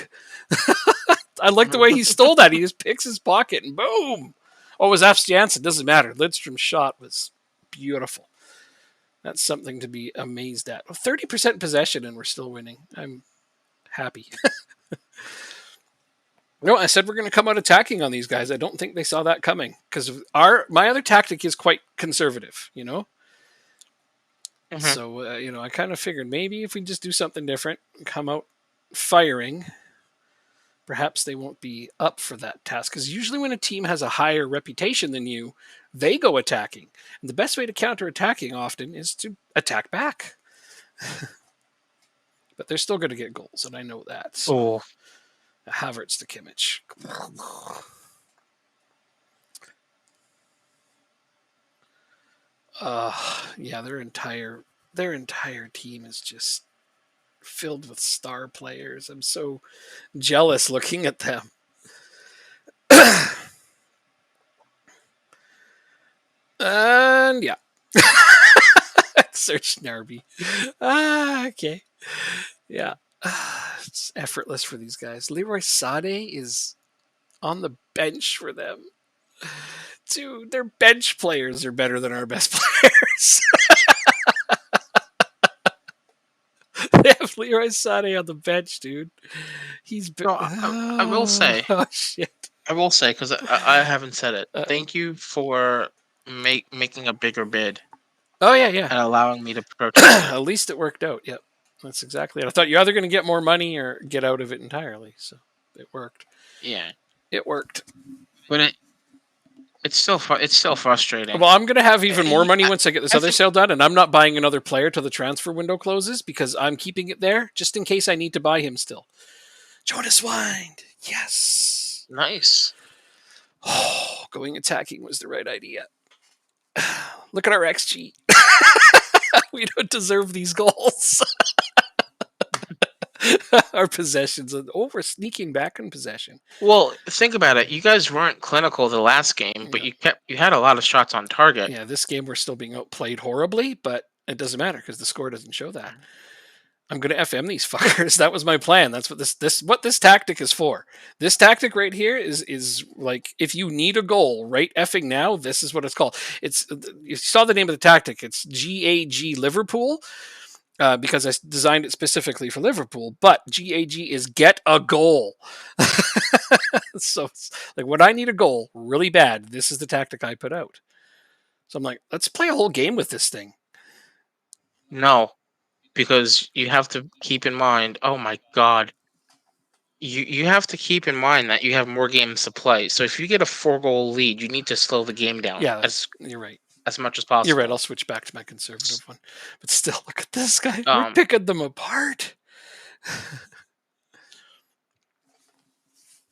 I like the way he stole that. He just picks his pocket and boom. Oh, it was F. Janssen. Doesn't matter. Lidstrom's shot was beautiful. That's something to be amazed at. 30% possession and we're still winning. I'm happy. No, I said we're going to come out attacking on these guys. I don't think they saw that coming because my other tactic is quite conservative. So I kind of figured maybe if we just do something different, come out firing, perhaps they won't be up for that task. Because usually when a team has a higher reputation than you, they go attacking, and the best way to counter attacking often is to attack back. But they're still going to get goals, and I know that. So. Havertz to Kimmich. Yeah, their entire team is just filled with star players. I'm so jealous looking at them. And yeah. Search Narby. Okay. Yeah. It's effortless for these guys. Leroy Sané is on the bench for them. Dude, their bench players are better than our best players. They have Leroy Sané on the bench, dude. He's No, I will say. Oh shit! I will say because I haven't said it. Thank you for making a bigger bid. Oh yeah. And allowing me to protest. At least it worked out. Yep, that's exactly it. I thought you're either going to get more money or get out of it entirely. So it worked. Yeah, it worked. But it's still frustrating. Well, I'm going to have even more money once I get this other sale done, and I'm not buying another player till the transfer window closes because I'm keeping it there just in case I need to buy him still. Jonas Wind, yes, nice. Oh, going attacking was the right idea. Look at our XG. We don't deserve these goals. Our possessions. We're sneaking back in possession. Well, think about it. You guys weren't clinical the last game, but you had a lot of shots on target. Yeah, this game we're still being outplayed horribly, but it doesn't matter because the score doesn't show that. I'm going to FM these fuckers. That was my plan. That's what this tactic is for. This tactic right here is like if you need a goal right effing now, this is what it's called. It's you saw the name of the tactic. It's GAG Liverpool. Because I designed it specifically for Liverpool, but GAG is get a goal. So it's like when I need a goal really bad, this is the tactic I put out. So I'm like, let's play a whole game with this thing. No, because you have to keep in mind. Oh my god, you have to keep in mind that you have more games to play. So if you get a 4 goal lead, you need to slow the game down Yeah, you're right. as much as You're right. possible. I'll switch back to my conservative one. But still, look at this guy. We're Um, picking them apart.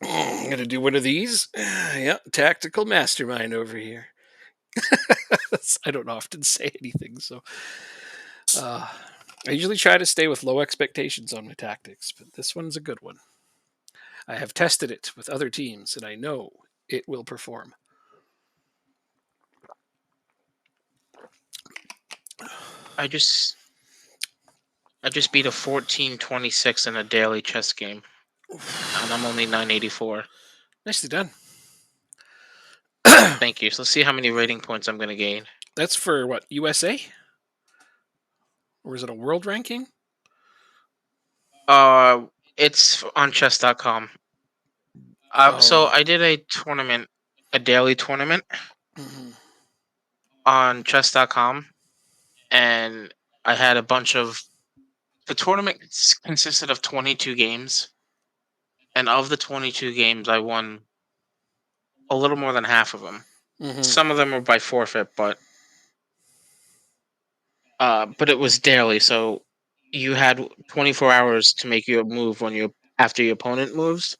I'm gonna do one of these. Yeah, tactical mastermind over here. I don't often say anything, so I usually try to stay with low expectations on my tactics, but this one's a good one. I have tested it with other teams, and I know it will perform. I just I just beat a 14-26 in a daily chess game, and I'm only 984. Nicely done. Thank you. So let's see how many rating points I'm gonna gain. That's for what, USA? Or is it a world ranking? Uh, it's on chess.com. So Oh. I did a tournament, a daily tournament Mhm. on chess.com, and I had a bunch of the tournament consisted of 22 games, and of the 22 games, I won a little more than half of them. Mhm. Some of them were by forfeit, but it was daily, so you had 24 hours to make your move when you after your opponent moves.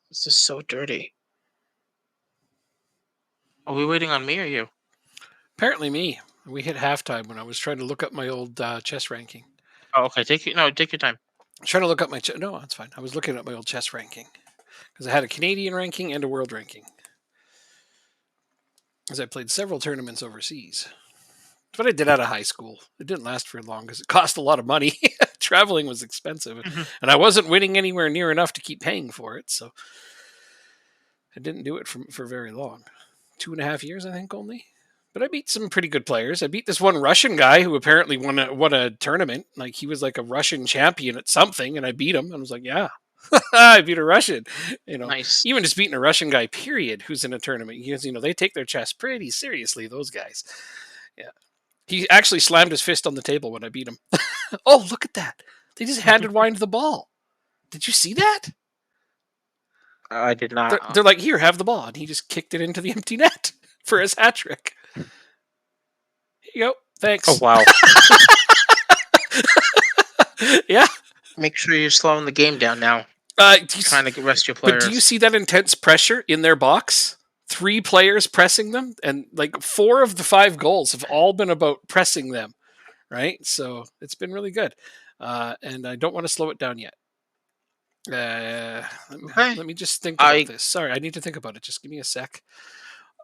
This is so dirty. Are we waiting on me or you? Apparently me. We hit halftime when I was trying to look up my old chess ranking. Oh, okay. Take your time. Trying to look up my no, that's fine. I was looking at my old chess ranking because I had a Canadian ranking and a world ranking. As I played several tournaments overseas. That's what I did out of high school. It didn't last very long because it cost a lot of money. Traveling was expensive, Mhm. and I wasn't winning anywhere near enough to keep paying for it. So I didn't do it for very long. 2.5 years, I think, only. But I beat some pretty good players. I beat this one Russian guy who apparently won a tournament. Like he was like a Russian champion at something, and I beat him. And I was like, yeah, I beat a Russian. Nice. Even just beating a Russian guy, period, who's in a tournament. Because they take their chess pretty seriously. Those guys. Yeah. He actually slammed his fist on the table when I beat him. Oh, look at that! They just handed Wind the ball. Did you see that? I did not. They're like, here, have the ball, and he just kicked it into the empty net for his hat trick. Here you go. Oh Thanks. wow. Yeah. Make sure you're slowing the game down now. Do you, Trying to rest your but do you players. see that intense pressure in their box? 3 players pressing them, and like 4 of the 5 goals have all been about pressing them, right? So it's been really good, and I don't want to slow it down yet. Okay. Let me just think about I this. Sorry, I need to think about it. Just give me a sec,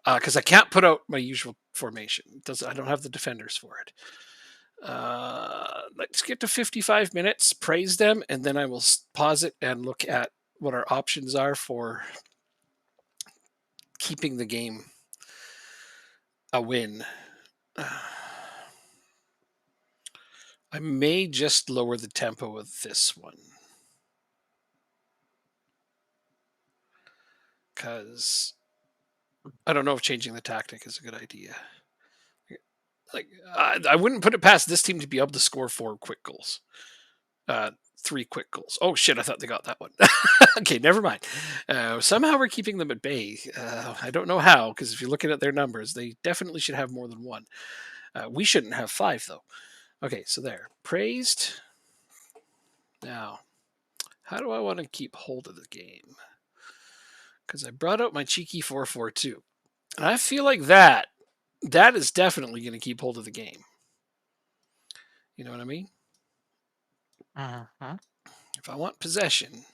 because I can't put out my usual formation. I don't have the defenders for it. Let's get to 55 minutes, praise them, and then I will pause it and look at what our options are for keeping the game a win. I may just lower the tempo of this one because I don't know if changing the tactic is a good idea. Like I wouldn't put it past this team to be able to score 4 quick goals. 3 quick goals. Oh shit! I thought they got that one. Okay, never mind. Somehow we're keeping them at bay. I don't know how, because if you're looking at their numbers, they definitely should have more than one. We shouldn't have 5 though. Okay, so there, praised. Now, how do I want to keep hold of the game? Because I brought out my cheeky 4-4-2, and I feel like that is definitely going to keep hold of the game. You know what I mean? uh-huh. If I want possession,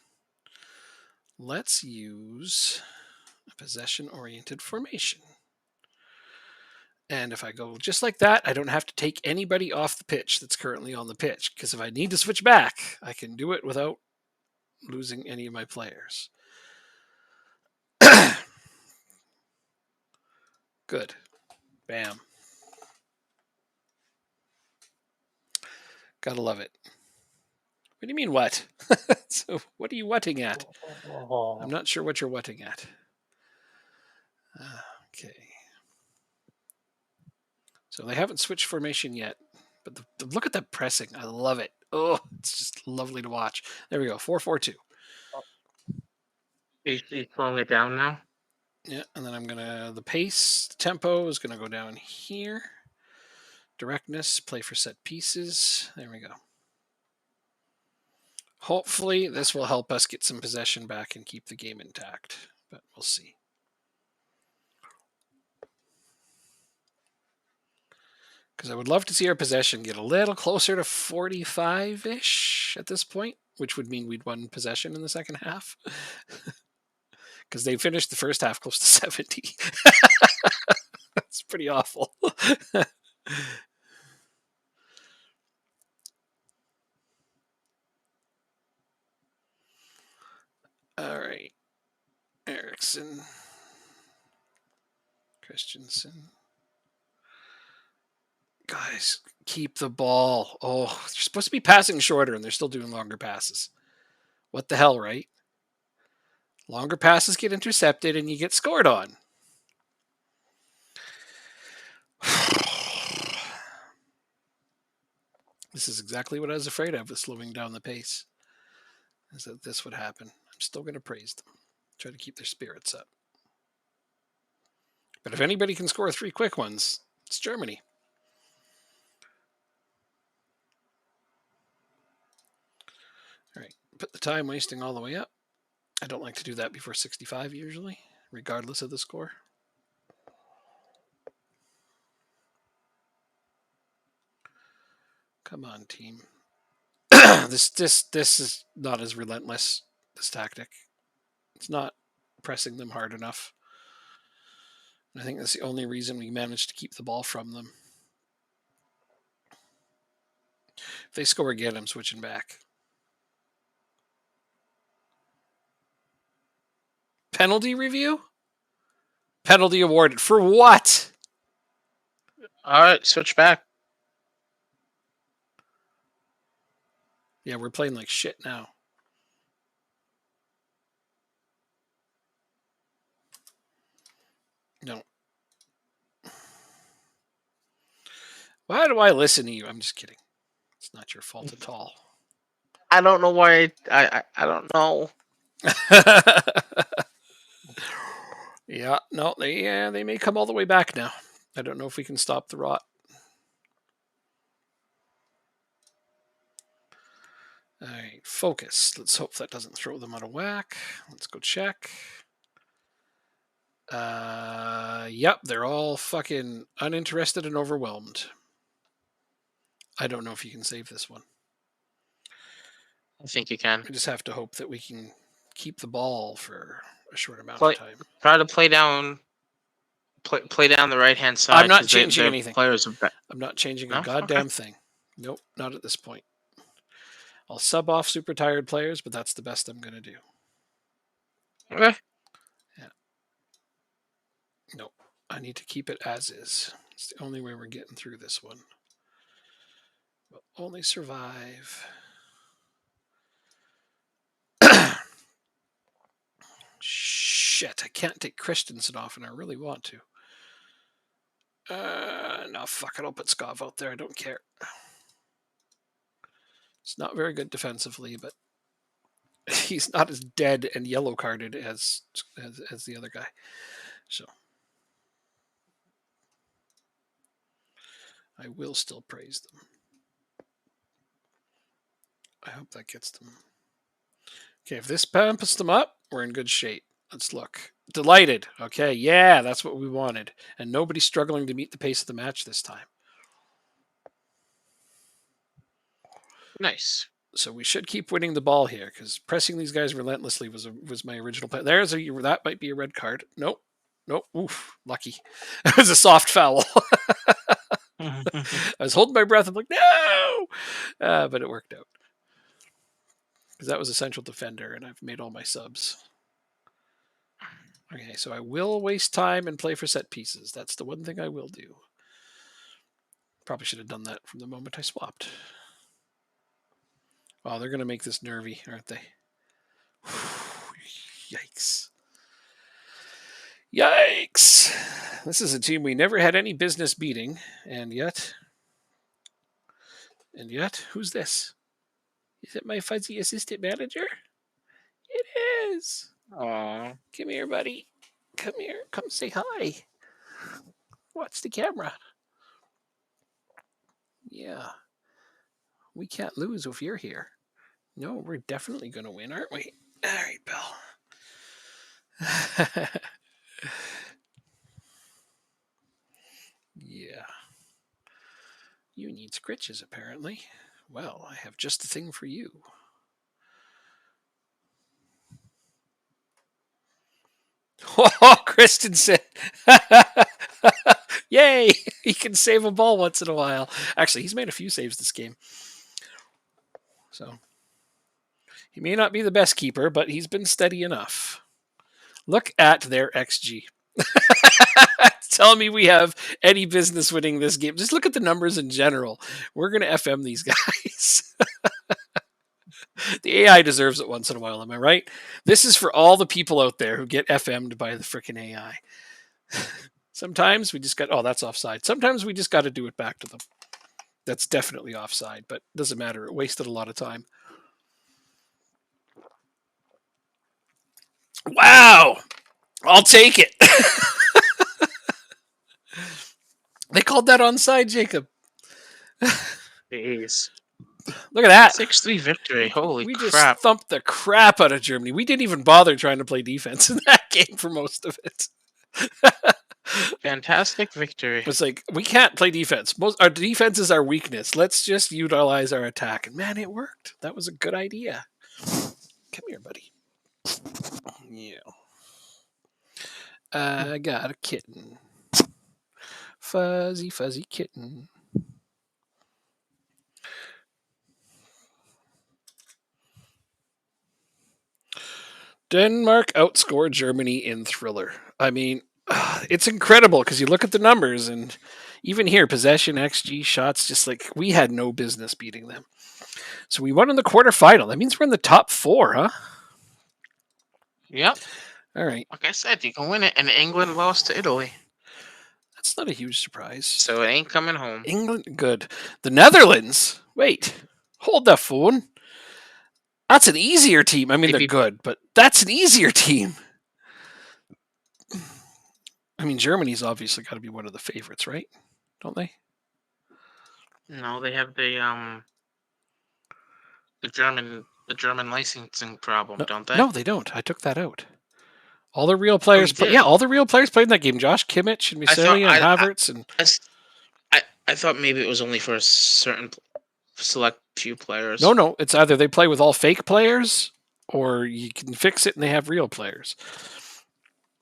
let's use a possession-oriented formation. And if I go just like that, I don't have to take anybody off the pitch that's currently on the pitch. Because if I need to switch back, I can do it without losing any of my players. Good. Bam. Gotta love it. do you mean what? So what are you whatting at? I'm Oh. not sure what you're whatting at. Okay. So they haven't switched formation yet, but look at that pressing. I love it. Oh, it's just lovely to watch. There we go. 4-4-2. You slowing it down now? Yeah, and then I'm gonna the pace tempo is gonna go down here. Directness, play for set pieces. There we go. Hopefully, this will help us get some possession back and keep the game intact, but we'll see. Because I would love to see our possession get a little closer to 45 ish at this point, which would mean we'd won possession in the second half. Because they finished the first half close to 70. That's pretty awful. All right. Erickson. Christensen. Guys, keep the ball. Oh, they're supposed to be passing shorter and they're still doing longer passes. What the hell, right? Longer passes get intercepted and you get scored on. This is exactly what I was afraid of with slowing down the pace. Is that this would happen. I'm still going to praise them. Try to keep their spirits up. But if anybody can score 3 quick ones, it's Germany. All right, put the time wasting all the way up. I don't like to do that before 65 usually, regardless of the score. Come on, team. This is not as relentless, this tactic. It's not pressing them hard enough. And I think that's the only reason we managed to keep the ball from them. If they score again, I'm switching back. Penalty review? Penalty awarded. For what? All right, switch back. Yeah, we're playing like shit now. No. Why do I listen to you? I'm just kidding. It's not your fault at all. I don't know why. I don't know. Yeah, no, they may come all the way back now. I don't know if we can stop the rot. All right, focus. Let's hope that doesn't throw them out of whack. Let's go check. Yep, they're all fucking uninterested and overwhelmed. I don't know if you can save this one. I think you can. I just have to hope that we can keep the ball for a short amount Play- of time. Try to play down. Play down the right hand side. I'm not 'cause changing their anything. Players are I'm not changing No? a goddamn thing. Nope, not at this point. I'll sub off super tired players, but that's the best I'm going to do. Okay. Yeah. Nope. I need to keep it as is. It's the only way we're getting through this one. We'll only survive. Shit, I can't take Christensen off, and I really want to. No, fuck it. I'll put Skov out there. I don't care. It's not very good defensively, but he's not as dead and yellow carded as the other guy. So I will still praise them. I hope that gets them. Okay, if this pumps them up, we're in good shape. Let's look. Delighted. Okay, yeah, that's what we wanted. And nobody's struggling to meet the pace of the match this time. Nice. So we should keep winning the ball here because pressing these guys relentlessly was my original plan. That might be a red card. Nope. Oof. Lucky. It was a soft foul. I was holding my breath. I'm like, no, but it worked out because that was a central defender, and I've made all my subs. Okay, so I will waste time and play for set pieces. That's the one thing I will do. Probably should have done that from the moment I swapped. Oh, they're going to make this nervy, aren't they? Yikes. Yikes. This is a team we never had any business beating, and yet, who's this? Is it my fuzzy assistant manager? It is. Aw. Come here, buddy. Come here. Come say hi. Watch the camera. Yeah. We can't lose if you're here. No, we're definitely going to win, aren't we? All right, Bill. Yeah. You need scritches, apparently. Well, I have just the thing for you. Oh, Christensen. Yay! He can save a ball once in a while. Actually, he's made a few saves this game. So, he may not be the best keeper, but he's been steady enough. Look at their XG. Tell me we have any business winning this game. Just look at the numbers in general. We're going to FM these guys. The AI deserves it once in a while, am I right? This is for all the people out there who get FM'd by the freaking AI. Sometimes we just got, oh, that's offside. Sometimes we just got to do it back to them. That's definitely offside, but doesn't matter. It wasted a lot of time. Wow. I'll take it. They called that onside, Jacob. Jeez. Look at that. 6-3 victory. Holy We crap. just thumped the crap out of Germany. We didn't even bother trying to play defense in that game for most of it. Fantastic victory. It's like, we can't play defense. Our defense is our weakness. Let's just utilize our attack. And man, it worked. That was a good idea. Come here, buddy. Yeah. I got a kitten. Fuzzy, fuzzy kitten. Denmark outscored Germany in Thriller. I mean, it's incredible because you look at the numbers, and even here, possession, XG, shots, just like we had no business beating them. So we won in the quarterfinal. That means we're in the top 4, huh? Yep. All right. Like I said, you can win it, and England lost to Italy. That's not a huge surprise. So it ain't coming home. England, good. The Netherlands, wait, hold that phone. That's an easier team. I mean, they're good, but that's an easier team. I mean, Germany's obviously got to be one of the favorites, right? Don't they? No, they have the German licensing problem, don't they? No, they don't. I took that out. All the real players play. Yeah, all the real players played in that game. Josh Kimmich and Muselia and Havertz and. I thought maybe it was only for a certain select few players. No. It's either they play with all fake players, or you can fix it and they have real players.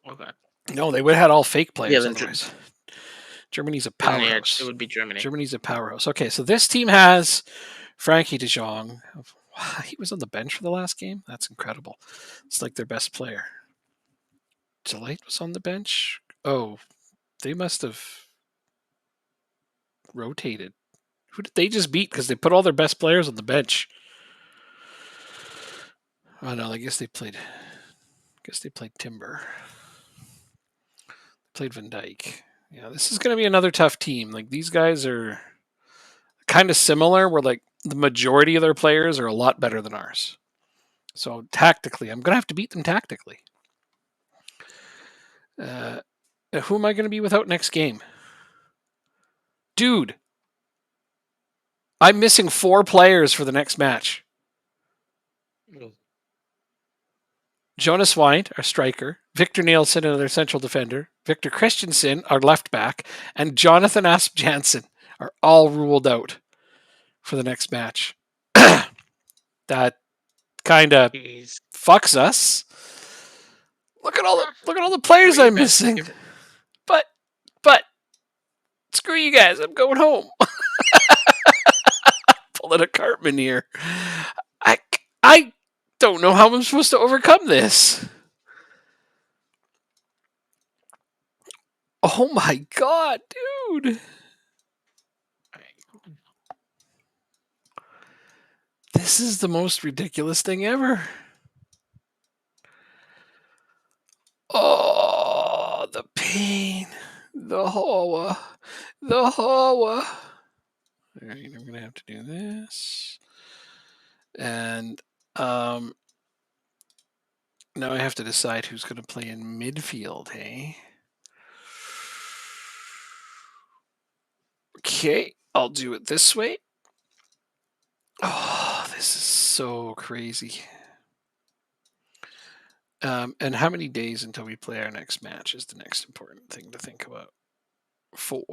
Okay. No, they would have had all fake players otherwise. Germany's a powerhouse. It would be Germany. Germany's a powerhouse. Okay, so this team has Frankie de Jong. He was on the bench for the last game. That's incredible. It's like their best player. Delight was on the bench. Oh, they must have rotated. Who did they just beat? Because they put all their best players on the bench. Oh no, I guess they played Timber. Played Van Dijk. Yeah, this is going to be another tough team. Like, these guys are kind of similar, where like the majority of their players are a lot better than ours. So tactically, I'm going to have to beat them tactically. Who am I going to be without next game? Dude, I'm missing 4 players for the next match. Jonas Wind, our striker, Victor Nielsen, another central defender, Victor Christensen, our left back, and Jonathan Asp Jansen are all ruled out for the next match. That kind of fucks us. Look at all the players I'm missing. But screw you guys, I'm going home. Pulling a Cartman here. I don't know how I'm supposed to overcome this. Oh my god, dude. This is the most ridiculous thing ever. Oh, the pain. The Hawa. The Hawa. All right, I'm going to have to do this. And now I have to decide who's going to play in midfield, hey? Okay, I'll do it this way. Oh, this is so crazy. And how many days until we play our next match is the next important thing to think about. 4.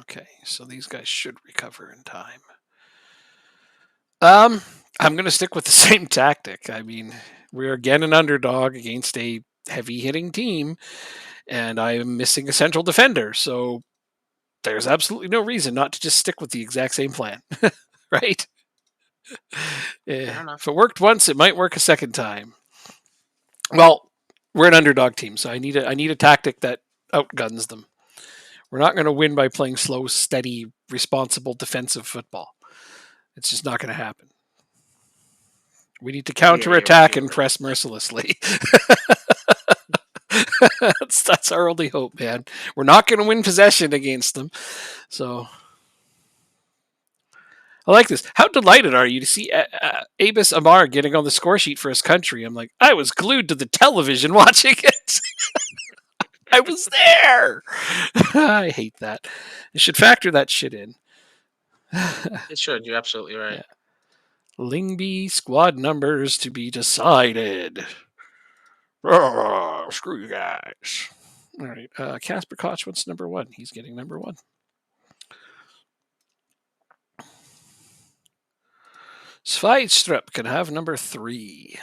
Okay, so these guys should recover in time. I'm going to stick with the same tactic. I mean, we're again an underdog against a heavy-hitting team, and I am missing a central defender. So there's absolutely no reason not to just stick with the exact same plan, right? If it worked once, it might work a second time. Well, we're an underdog team, so I need a tactic that outguns them. We're not going to win by playing slow, steady, responsible defensive football. It's just not going to happen. We need to counterattack and press mercilessly. That's our only hope, man. We're not going to win possession against them. So I like this. How delighted are you to see Abis Amar getting on the score sheet for his country? I'm like, I was glued to the television watching it. I was there. I hate that. You should factor that shit in. It should. You're absolutely right. Yeah. Lingby squad numbers to be decided. Oh, screw you guys. All right. Casper Koch wants number 1. He's getting number 1. Sveistrup can have number 3.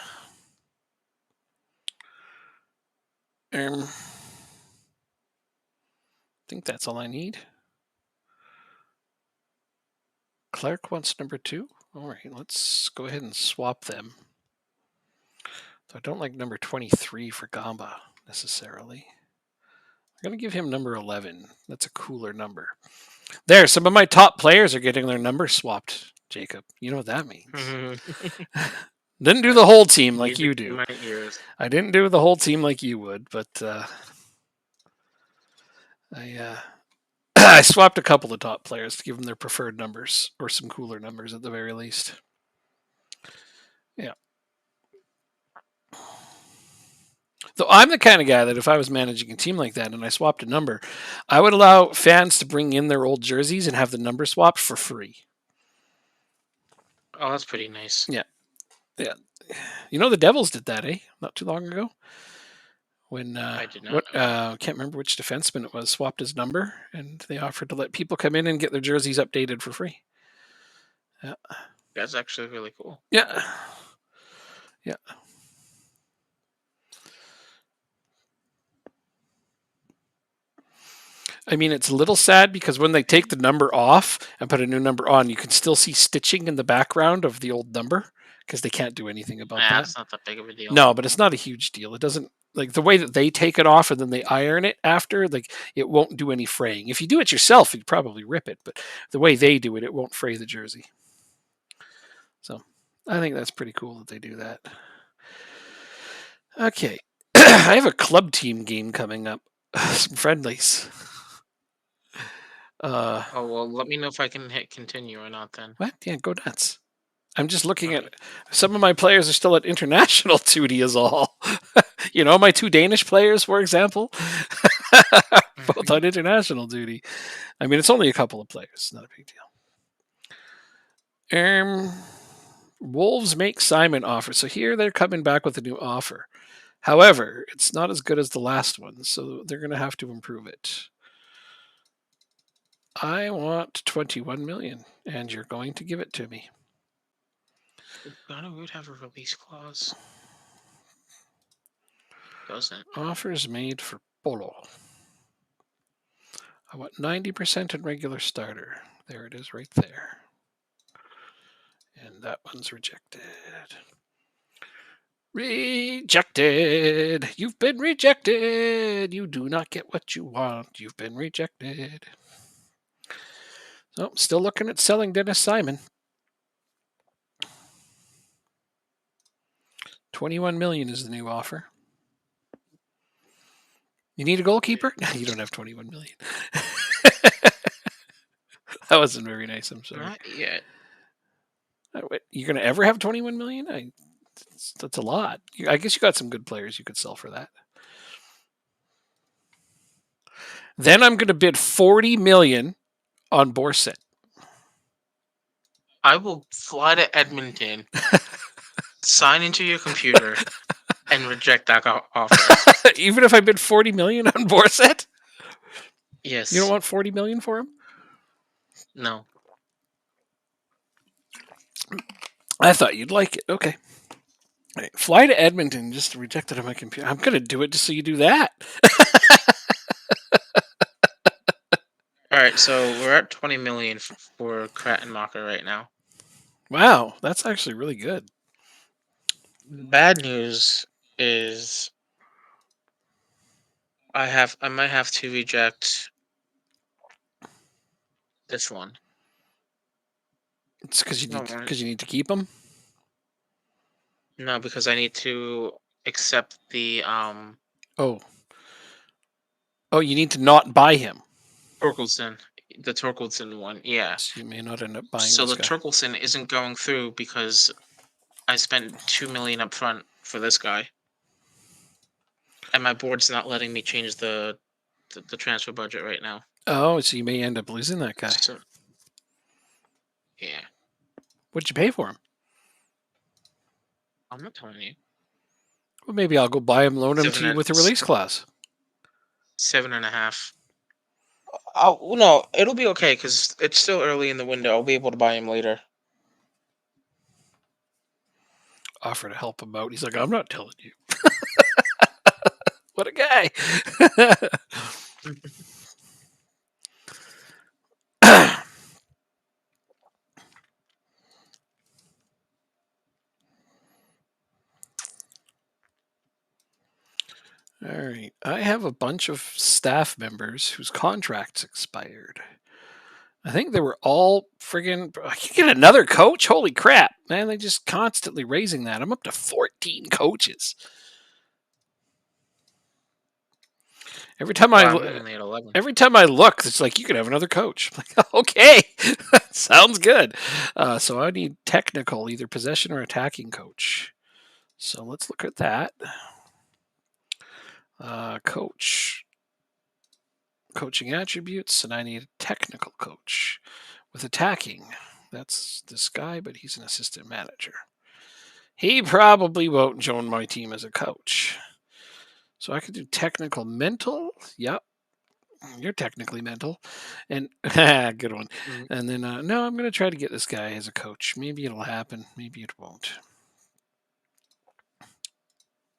I think that's all I need. Clark wants number 2. All right, let's go ahead and swap them. So I don't like number 23 for Gamba necessarily. I'm going to give him number 11. That's a cooler number. There, some of my top players are getting their numbers swapped, Jacob. You know what that means. Didn't do the whole team like you do. I didn't do the whole team like you would, but I swapped a couple of top players to give them their preferred numbers or some cooler numbers at the very least. Yeah. Though I'm the kind of guy that if I was managing a team like that and I swapped a number, I would allow fans to bring in their old jerseys and have the number swapped for free. Oh, that's pretty nice. Yeah. Yeah. You know, the Devils did that, eh? Not too long ago. When I did not. Can't remember which defenseman it was, swapped his number, and they offered to let people come in and get their jerseys updated for free. Yeah. That's actually really cool. Yeah. Yeah. I mean, it's a little sad because when they take the number off and put a new number on, you can still see stitching in the background of the old number because they can't do anything about that. It's not that big of a deal. No, but it's not a huge deal. It doesn't, like, the way that they take it off and then they iron it after, like, it won't do any fraying. If you do it yourself, you'd probably rip it, but the way they do it, it won't fray the jersey. So I think that's pretty cool that they do that. Okay. I have a club team game coming up. Some friendlies. Oh, well, let me know if I can hit continue or not then. What? Yeah, go nuts. I'm just looking at some of my players are still at international duty is all. You know, my 2 Danish players, for example, both on international duty. I mean, it's only a couple of players. Not a big deal. Wolves make Simon offer. So here they're coming back with a new offer. However, it's not as good as the last one, so they're going to have to improve it. I want 21 million, and you're going to give it to me. Ghana would have a release clause. Doesn't. Offers made for Polo. I want 90% in regular starter. There it is right there. And that one's rejected. Rejected. You've been rejected. You do not get what you want. You've been rejected. So, still looking at selling Dennis Simon. $21 million is the new offer. You need a goalkeeper? You don't have $21 million. That wasn't very nice. I'm sorry. Not yet. You're going to ever have $21 million? That's a lot. I guess you got some good players you could sell for that. Then I'm going to bid $40 million on Borset. I will fly to Edmonton, sign into your computer, and reject that offer. Even if I bid $40 million on Borset? Yes. You don't want $40 million for him? No. I thought you'd like it. Okay. Right. Fly to Edmonton just to reject it on my computer. I'm going to do it just so you do that. All right, so we're at 20 million for Krattenmacher right now. Wow, that's actually really good. Bad news is I might have to reject this one. It's because you No, need to keep them. No, because I need to accept the Oh, you need to not buy him. Torkelson, the Torkelson one. Yeah. So you may not end up buying. So this the guy. Torkelson isn't going through because I spent 2 million up front for this guy, and my board's not letting me change the transfer budget right now. Oh, so you may end up losing that guy. So, yeah. What'd you pay for him? I'm not telling you. Well, maybe I'll go buy him, loan him to you with a release clause. 7.5. Oh no, it'll be okay because it's still early in the window. I'll be able to buy him later. Offer to help him out. He's like, I'm not telling you. What a guy. All right. I have a bunch of staff members whose contracts expired. I think they were all friggin'. I can get another coach? Holy crap. Man, they're just constantly raising that. I'm up to 14 coaches. Every time I look, it's like you could have another coach. I'm like, okay, sounds good. So I need technical, either possession or attacking coach. So let's look at that. Coaching attributes, and I need a technical coach with attacking. That's this guy, but he's an assistant manager. He probably won't join my team as a coach. So I could do technical mental. Yep. You're technically mental. And good one. And then, no, I'm going to try to get this guy as a coach. Maybe it'll happen. Maybe it won't.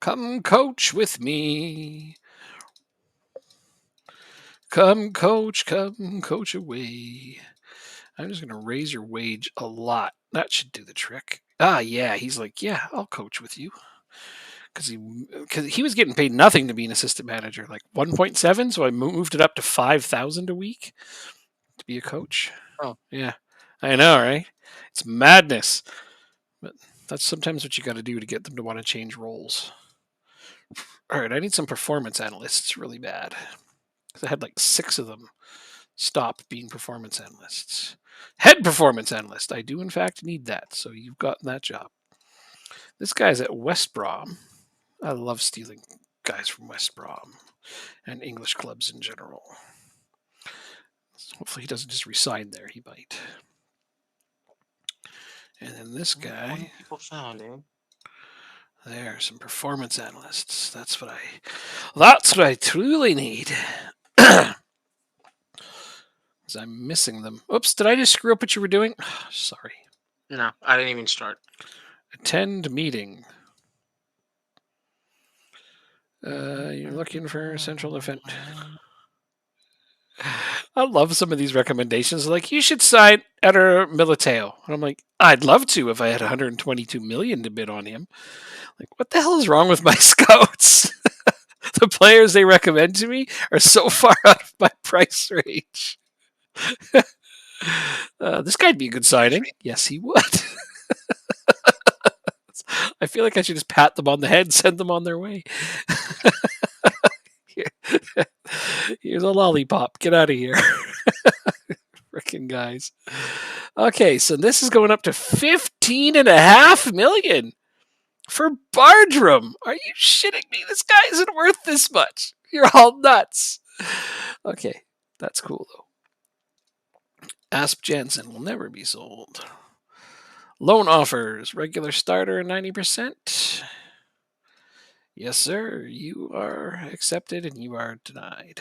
Come coach with me. Come coach away. I'm just going to raise your wage a lot. That should do the trick. Yeah. He's like, yeah, I'll coach with you. Because he was getting paid nothing to be an assistant manager, like 1.7. So I moved it up to 5,000 a week to be a coach. Oh, yeah, I know, right? It's madness, but that's sometimes what you got to do to get them to want to change roles. All right, I need some performance analysts really bad because I had like 6 of them stop being performance analysts. Head performance analyst. I do in fact need that. So you've gotten that job. This guy's at West Brom. I love stealing guys from West Brom and English clubs in general. Hopefully he doesn't just resign there. He might. And then this guy. People found him. There, some performance analysts. That's what I truly need. Because I'm missing them. Oops, did I just screw up what you were doing? Sorry. No, I didn't even start. Attend meeting. You're looking for a central event. I love some of these recommendations. Like, you should sign Eder Militao. And I'm like, I'd love to if I had 122 million to bid on him. Like, what the hell is wrong with my scouts? The players they recommend to me are so far out of my price range. This guy'd be a good signing. Yes, he would. I feel like I should just pat them on the head and send them on their way. Here's a lollipop. Get out of here. Freaking guys. Okay, so this is going up to 15.5 million for Bardrum. Are you shitting me? This guy isn't worth this much. You're all nuts. Okay, that's cool though. Asp Jensen will never be sold. Loan offers. Regular starter 90%. Yes, sir. You are accepted and you are denied.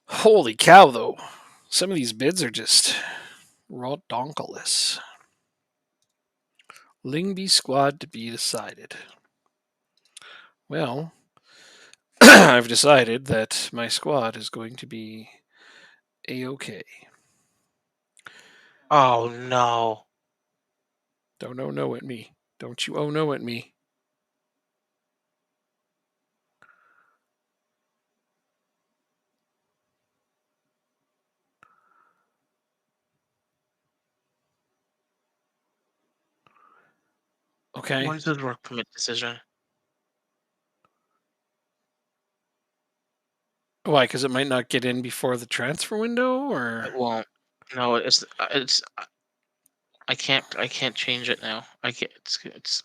Holy cow, though. Some of these bids are just raw donkaless. Lingby squad to be decided. Well, I've decided that my squad is going to be A-OK. Oh no. Don't oh no at me. Don't you oh no at me. Okay. When's his work permit decision? Why? Because it might not get in before the transfer window, or It won't. No, it's. I can't change it now. I can't. It's.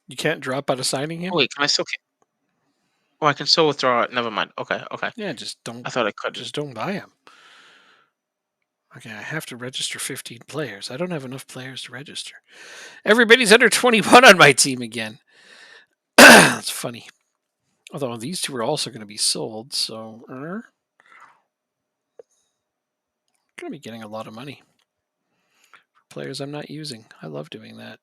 you can't drop out of signing him. Oh wait, can I still? Oh, I can still withdraw it. Never mind. Okay, okay. Yeah, just don't. I thought I could. Just don't buy him. Okay, I have to register 15 players. I don't have enough players to register. Everybody's under 21 on my team again. That's funny. Although these two are also going to be sold, so going to be getting a lot of money for players I'm not using. I love doing that.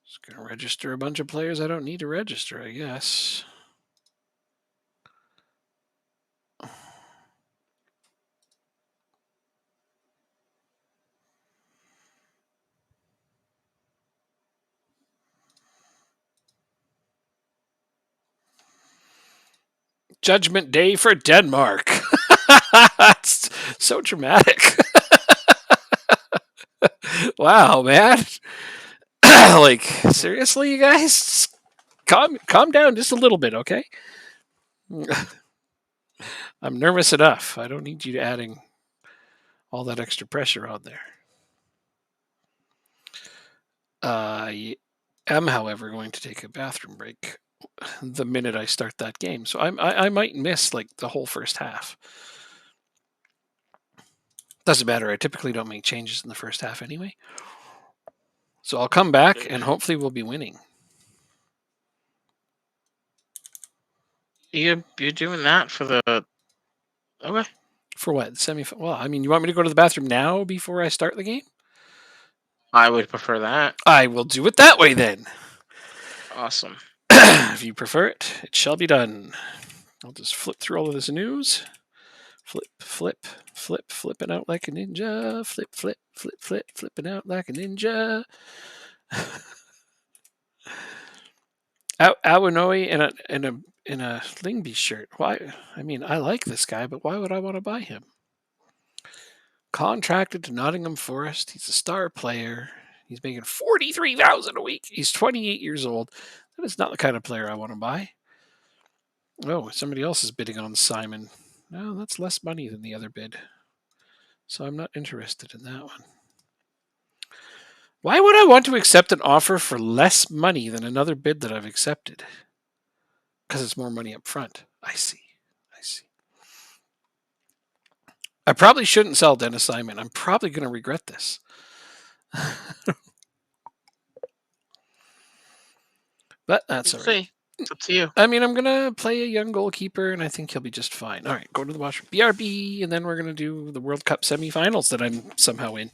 Just going to register a bunch of players I don't need to register, I guess. Judgment Day for Denmark. That's so dramatic. Wow, man. Like, seriously, you guys? Calm down just a little bit, okay? I'm nervous enough. I don't need you adding all that extra pressure on there. I am, however, going to take a bathroom break the minute I start that game, so I might miss like the whole first half. Doesn't matter. I typically don't make changes in the first half anyway. So I'll come back and hopefully we'll be winning. You're doing that for the. Okay. For what? Well, I mean, you want me to go to the bathroom now before I start the game? I would prefer that. I will do it that way then. Awesome. If you prefer it, it shall be done. I'll just flip through all of this news. Flipping out like a ninja. Flipping out like a ninja. Awanoi in a Lingby shirt. Why? I mean, I like this guy, but why would I want to buy him? Contracted to Nottingham Forest. He's a star player. He's making $43,000 a week. He's 28 years old. That is not the kind of player I want to buy. Oh, somebody else is bidding on Simon. No, that's less money than the other bid. So I'm not interested in that one. Why would I want to accept an offer for less money than another bid that I've accepted? Because it's more money up front. I see. I probably shouldn't sell Dennis Simon. I'm probably going to regret this. But that's all right. It's up to you. I mean, I'm going to play a young goalkeeper, and I think he'll be just fine. All right, go to the washroom. BRB, and then we're going to do the World Cup semifinals that I'm somehow in.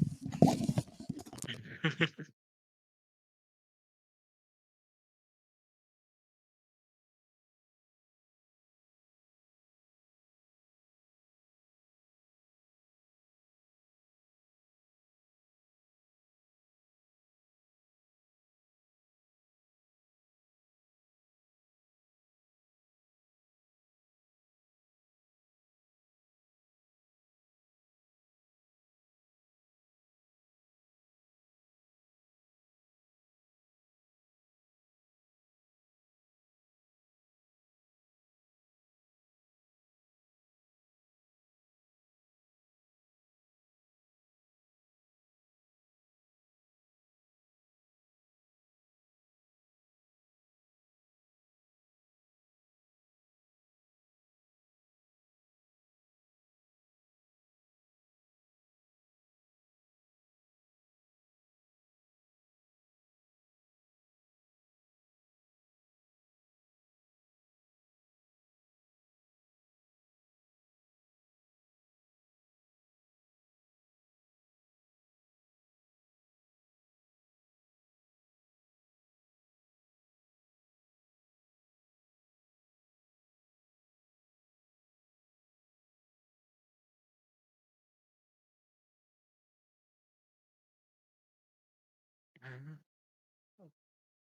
Mhm.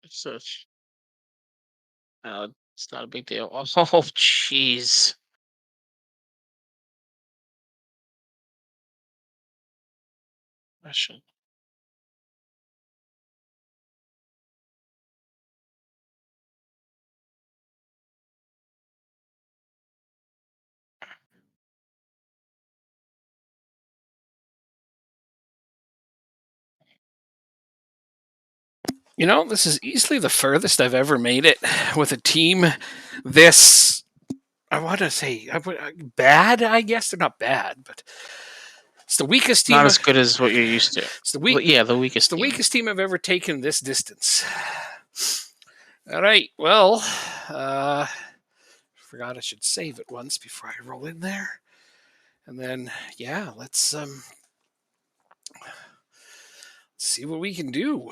So it's not a big deal. Oh, jeez. Question. You know, this is easily the furthest I've ever made it with a team this. I want to say bad. I guess they're not bad, but it's the weakest Not team. as good as what you're used to. It's the Well, weak. yeah, the It's weakest the team. weakest team I've ever taken this distance. All right. Well, forgot I should save it once before I roll in there, and then yeah, let's see what we can do.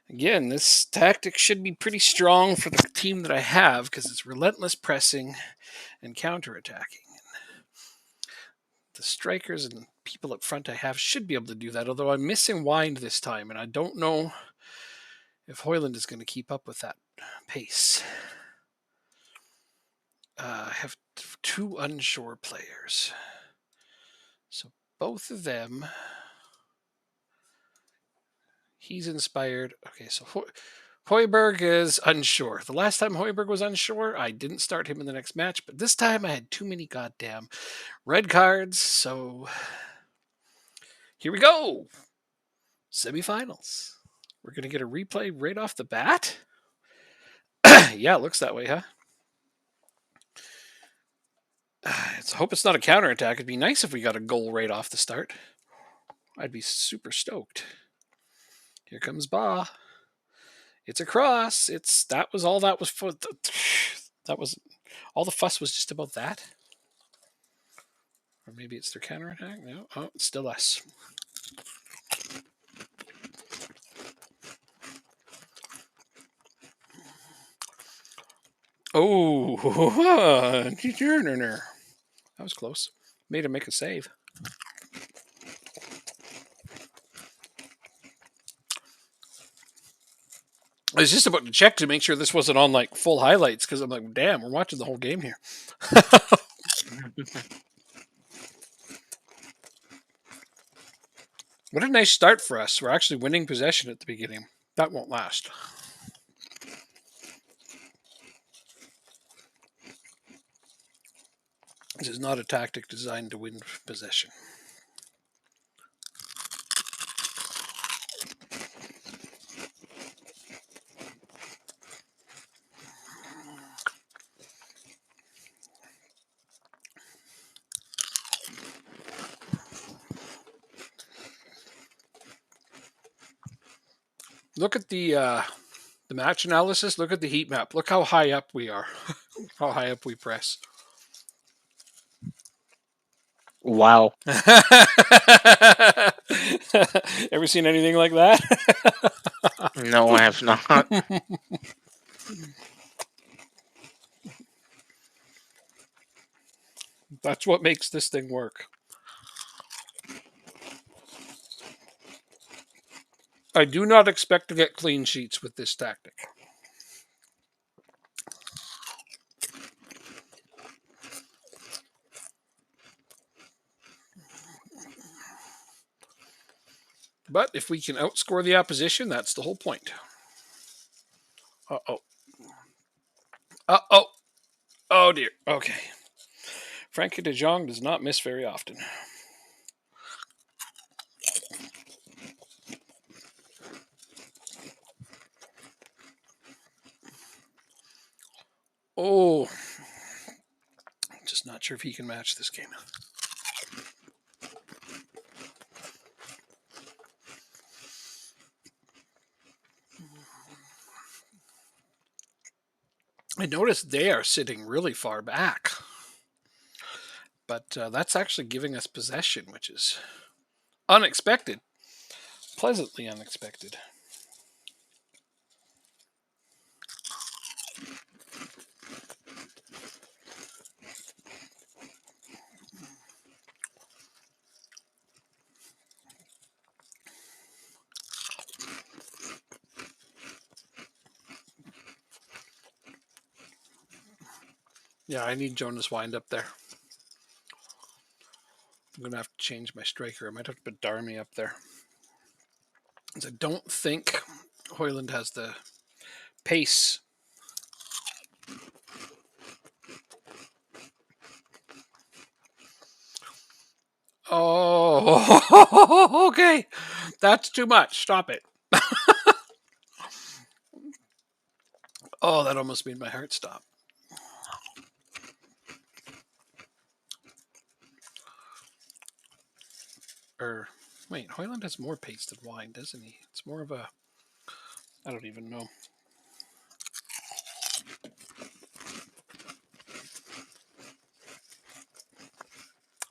Again, this tactic should be pretty strong for the team that I have because it's relentless pressing and counterattacking. The strikers and people up front I have should be able to do that, although I'm missing Wind this time, and I don't know if Hoyland is going to keep up with that pace. I have two unshore players. So both of them, he's inspired. Okay, so Hoiberg is unsure. The last time Hoiberg was unsure, I didn't start him in the next match, but this time I had too many goddamn red cards, so here we go. Semifinals. We're going to get a replay right off the bat. Yeah, it looks that way, huh? I hope it's not a counterattack. It'd be nice if we got a goal right off the start. I'd be super stoked. Here comes Ba. It's a cross. It's that was all that was for. That was all the fuss was just about that. Or maybe it's their counterattack. No, oh, it's still us. Oh, that was close. Made him make a save. I was just about to check to make sure this wasn't on like full highlights because I'm like, damn, we're watching the whole game here. What a nice start for us. We're actually winning possession at the beginning. That won't last. This is not a tactic designed to win possession. Look at the match analysis. Look at the heat map. Look how high up we are. How high up we press. Wow. Ever seen anything like that? No, I have not. That's what makes this thing work. I do not expect to get clean sheets with this tactic. But if we can outscore the opposition, that's the whole point. Uh oh. Uh oh. Oh dear. Okay. Frankie de Jong does not miss very often. Oh. Just not sure if he can match this game. I noticed they are sitting really far back. But that's actually giving us possession, which is unexpected. Pleasantly unexpected. Yeah, I need Jonas Wind up there. I'm going to have to change my striker. I might have to put Darmy up there. I don't think Hoyland has the pace. Oh, okay. That's too much. Stop it. Oh, that almost made my heart stop. Wait, Hoyland has more pace than Wine, doesn't he? It's more of a. I don't even know.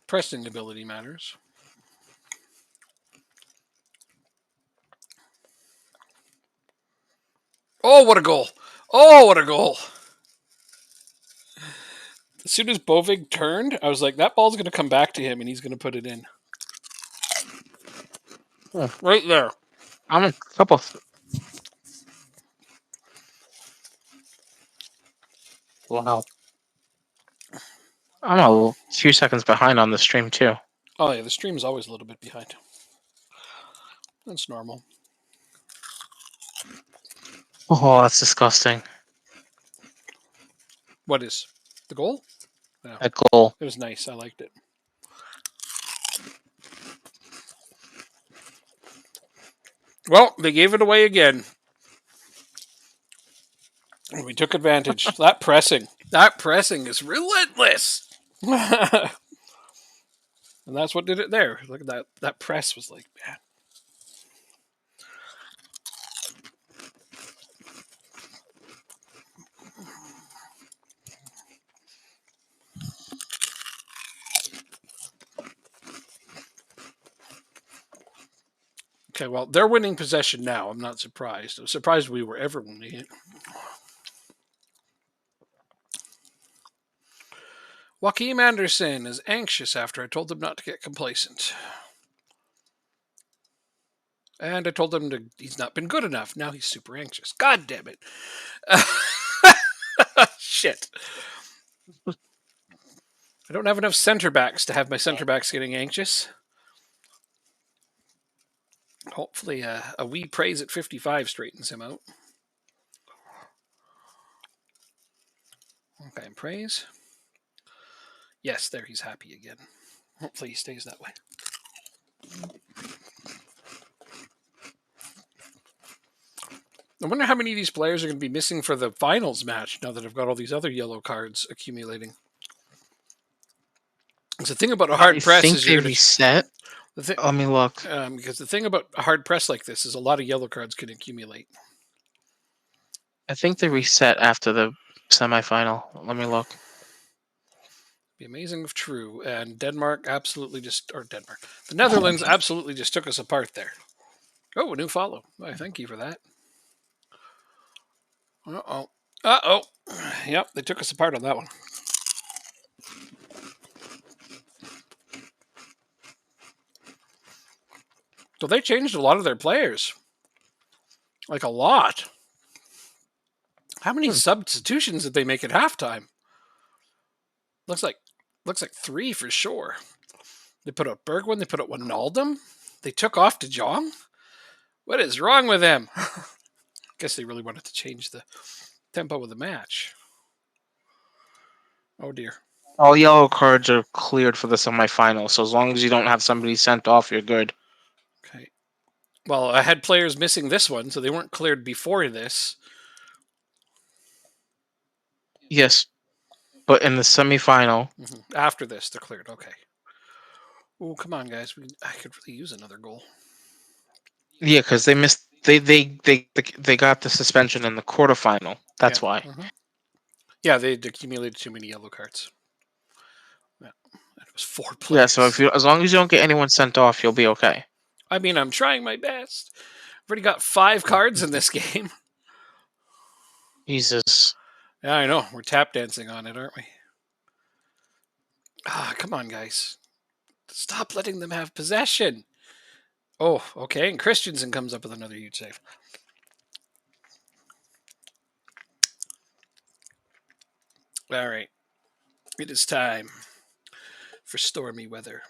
Pressing ability matters. Oh, what a goal! Oh, what a goal! As soon as Bovig turned, I was like, that ball's going to come back to him and he's going to put it in. Right there. I'm a couple. Wow. I'm a few seconds behind on the stream too. Oh, yeah, the stream's always a little bit behind. That's normal. Oh, that's disgusting. What is? The goal? Yeah. That goal. It was nice. I liked it. Well, they gave it away again. We took advantage. That pressing is relentless. And that's what did it there. Look at that. That press was like, man. Okay, well, they're winning possession now. I'm not surprised. I'm surprised we were ever winning it. Joaquim Anderson is anxious after I told him not to get complacent. And I told him he's not been good enough. Now he's super anxious. God damn it. Shit. I don't have enough center backs to have my center backs getting anxious. Hopefully, a wee praise at 55 straightens him out. Okay, praise. Yes, there he's happy again. Hopefully, he stays that way. I wonder how many of these players are going to be missing for the finals match now that I've got all these other yellow cards accumulating. Because the thing about a hard press think is they you're going reset. Let me look. because the thing about a hard press like this is a lot of yellow cards can accumulate. I think they reset after the semifinal. Let me look. Be amazing if true. And Denmark absolutely the Netherlands absolutely just took us apart there. Oh, a new follow. Why, thank you for that. Uh-oh. Uh-oh. Yep, they took us apart on that one. So they changed a lot of their players. Like a lot. How many substitutions did they make at halftime? Looks like 3 for sure. They put out Bergwijn, they put out Wijnaldum. They took off De Jong. What is wrong with them? Guess they really wanted to change the tempo of the match. Oh dear. All yellow cards are cleared for the semifinal, so as long as you don't have somebody sent off, you're good. Okay. Well, I had players missing this one, so they weren't cleared before this. Yes, but in the semifinal, After this, they're cleared. Okay. Oh, come on, guys. I could really use another goal. yeah, because they missed. They got the suspension in the quarterfinal. That's why. Yeah, they accumulated too many yellow cards. Yeah, it was 4 players. Yeah, so as long as you don't get anyone sent off, you'll be okay. I mean, I'm trying my best. I've already got 5 cards in this game. Jesus. Yeah, I know. We're tap dancing on it, aren't we? Ah, come on, guys. Stop letting them have possession. Oh, okay. And Christensen comes up with another huge save. All right. It is time for stormy weather.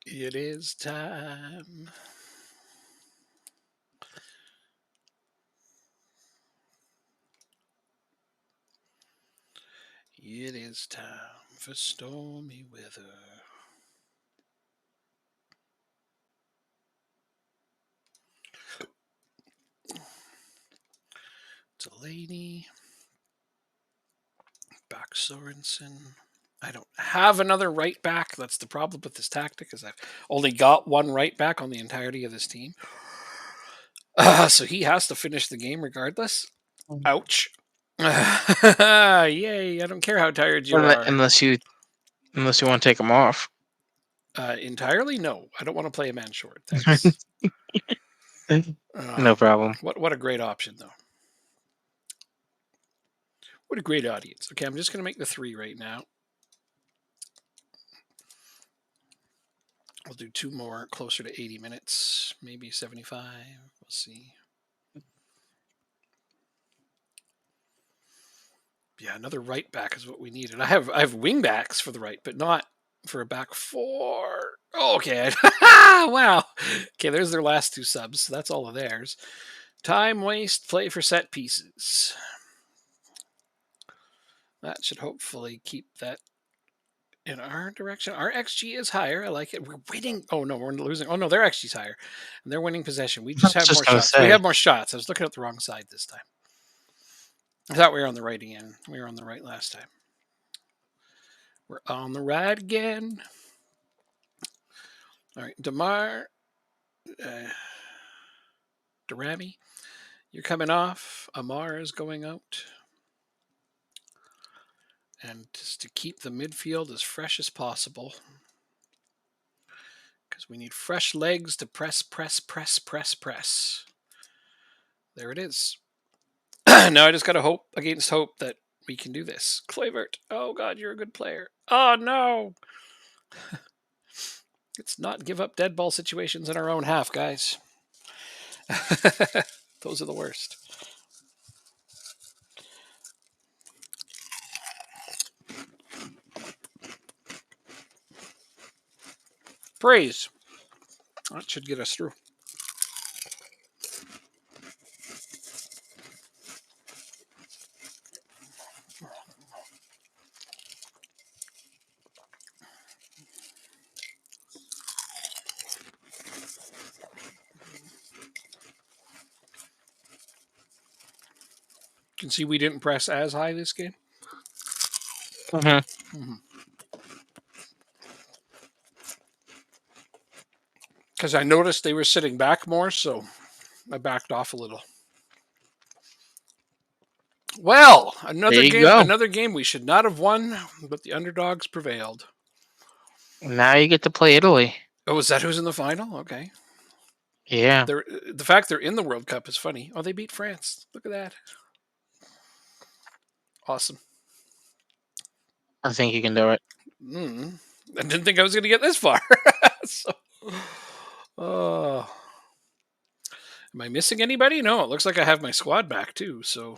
It is time. It is time for stormy weather. Delaney. Back Sorensen. I don't have another right back. That's the problem with this tactic, is I've only got one right back on the entirety of this team. So he has to finish the game regardless. Ouch. Yay. I don't care how tired you are. Unless you want to take them off. Entirely? No. I don't want to play a man short. Thanks. No problem. What a great option, though. What a great audience. Okay, I'm just going to make the 3 right now. We'll do 2 more closer to 80 minutes, maybe 75. We'll see. Yeah, another right back is what we needed. I have wing backs for the right, but not for a back 4. Oh, okay. Wow. Okay, there's their last 2 subs. So that's all of theirs. Time waste, play for set pieces. That should hopefully keep that in our direction. Our XG is higher. I like it. We're winning. Oh, no, we're losing. Oh, no, their XG is higher. And they're winning possession. We just have more shots. We have more shots. I was looking at the wrong side this time. I thought we were on the right again. We were on the right last time. We're on the right again. All right, Darami, you're coming off. Amar is going out. And just to keep the midfield as fresh as possible, because we need fresh legs to press. There it is. Now I just got to hope against hope that we can do this. Kluivert, oh God, you're a good player. Oh no. Let's not give up dead ball situations in our own half, guys. Those are the worst. Praise. That should get us through. You can see we didn't press as high this game. Because I noticed they were sitting back more, so I backed off a little. Well, another game we should not have won, but the underdogs prevailed. Now you get to play Italy. Oh, is that who's in the final? Okay. Yeah. The fact they're in the World Cup is funny. Oh, they beat France. Look at that. Awesome. I think you can do it. I didn't think I was going to get this far. Am I missing anybody? No, it looks like I have my squad back too. So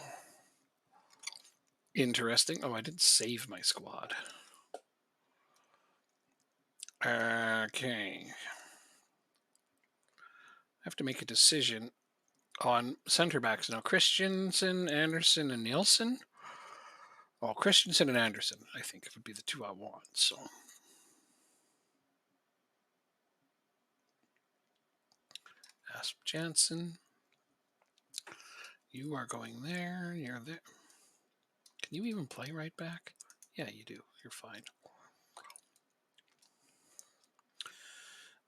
interesting. Oh, I didn't save my squad. Okay. I have to make a decision on center backs now. Christensen, Anderson, and Nielsen. Well, Christensen and Anderson, I think, would be the 2 I want. So Asp Jansen. You are going there. You're there. Can you even play right back? Yeah, you do. You're fine.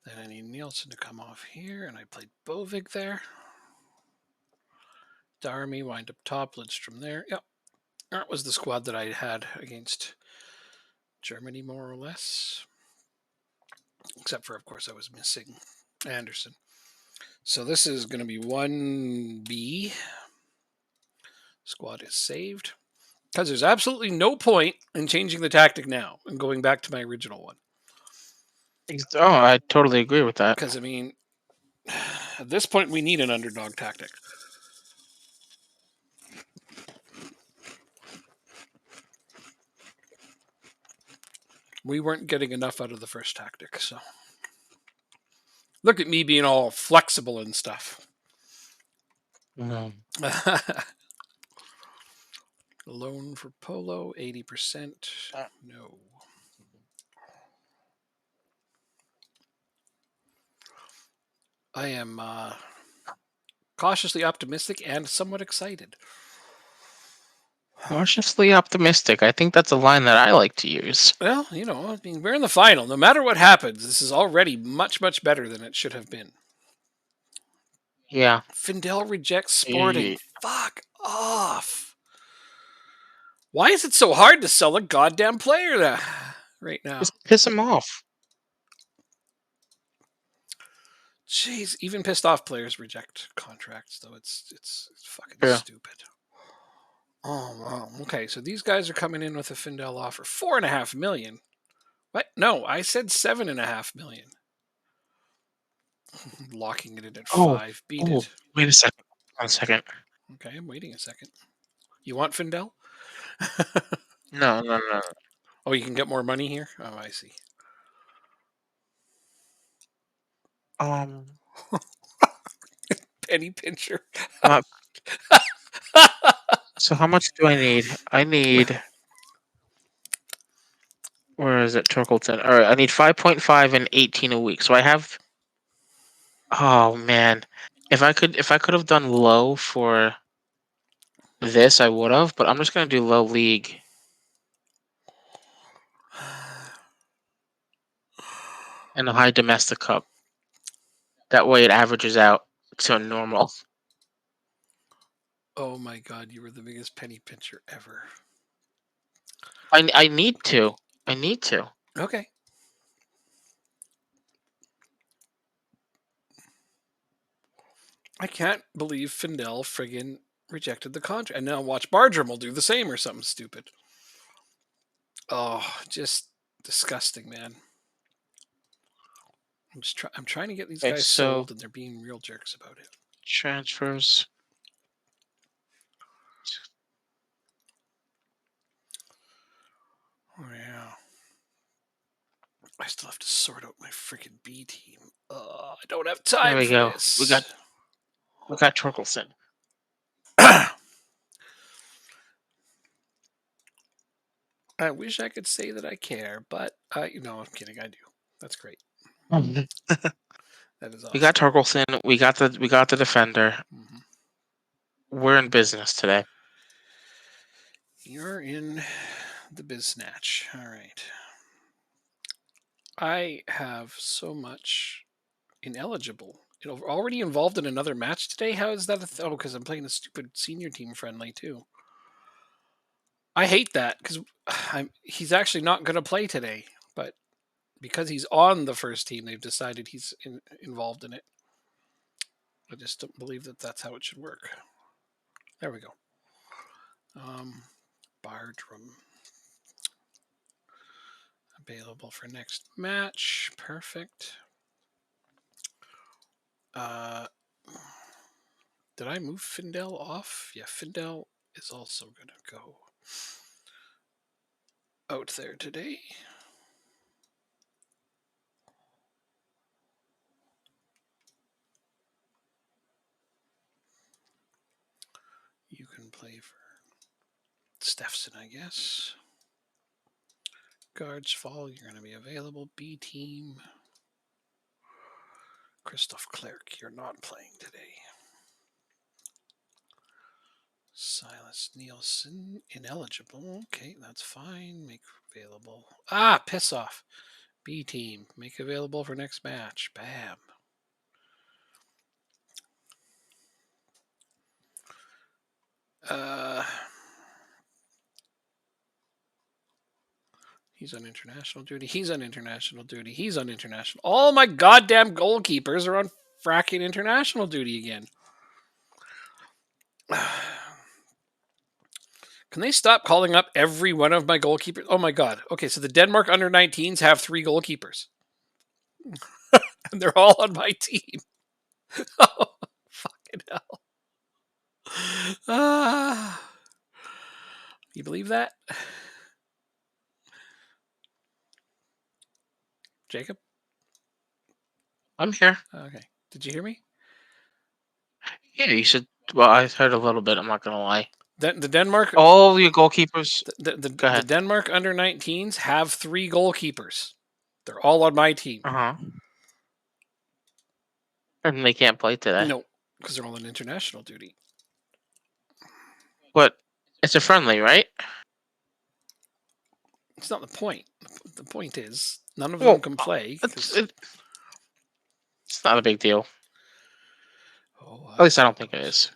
Then I need Nielsen to come off here, and I played Bovig there. Darmy wind up top, Lidstrom there. Yep. That was the squad that I had against Germany, more or less. Except for, of course, I was missing Anderson. So this is going to be 1B. Squad is saved. Because there's absolutely no point in changing the tactic now and going back to my original one. Oh, I totally agree with that. Because, I mean, at this point, we need an underdog tactic. We weren't getting enough out of the first tactic, so look at me being all flexible and stuff. Mm. Loan for Polo, 80%. Uh, No. I am cautiously optimistic and somewhat excited. Cautiously optimistic. I think that's a line that I like to use. Well, I mean, we're in the final. No matter what happens, this is already much, much better than it should have been. Yeah. Findel rejects Sporting. Eh, Fuck off. Why is it so hard to sell a goddamn player right now? Just piss him off. Jeez, even pissed off players reject contracts, though. It's fucking Yeah. stupid. Oh wow. Okay, so these guys are coming in with a Findel offer, 4.5 million. What? No, I said 7.5 million. Locking it in at Oh, 5. Beat oh, it. wait a second. 1 second. Okay, I'm waiting a second. You want Findel? No, no, no. Oh, you can get more money here? Oh, I see. Um, Penny pincher. uh, so how much do I need? I need. Where is it, Turkleton? All right, I need 5.5 and 18 a week. So I have. Oh man, if I could have done low for this, I would have. But I'm just gonna do low league and a high domestic cup. That way it averages out to normal. Oh my god, you were the biggest penny pincher ever. I need to. I need to. Okay. I can't believe Findel friggin' rejected the contract. And now watch Bartram will do the same or something stupid. Oh, just disgusting, man. I'm trying to get these Okay, guys so sold and they're being real jerks about it. transfers. Oh yeah. I still have to sort out my freaking B team. I don't have There time we for go. this. We got Torkelson. I wish I could say that I care, but I'm kidding. I do. That's great. Mhm. That is We got awesome. Torkelson. We got the defender. Hmm. We're in business today. You're in the biz snatch. All right. I have so much ineligible. Already involved in another match today. How is that? Oh, because I'm playing a stupid senior team friendly too. I hate that because he's actually not going to play today, but because he's on the first team, they've decided he's involved in it. I just don't believe that that's how it should work. There we go. Bartram available for next match. Perfect. Did I move Findel off? Yeah, Findel is also going to go out there today. You can play for Steffson, I guess. Guards fall, you're going to be available. B team. Christoph Clerc, you're not playing today. Silas Nielsen, ineligible. Okay, that's fine. Make available. Piss off. B team, make available for next match. Bam. He's on international duty. He's on international duty. He's on international. All my goddamn goalkeepers are on fracking international duty again. Can they stop calling up every one of my goalkeepers? Oh my god. Okay, so the Denmark under 19s have 3 goalkeepers. And they're all on my team. Oh, fucking hell. You believe that? Jacob? I'm here. Okay. Did you hear me? Yeah, you should. Well, I heard a little bit. I'm not gonna lie. The Denmark All your goalkeepers. Go the ahead. Denmark under 19s have 3 goalkeepers. They're all on my team. Uh huh. And they can't play today. No, because they're all on international duty. But it's a friendly, right? It's not the point. The point is none of them Well, can play it's because it's not a big deal. oh, At least I don't think it is.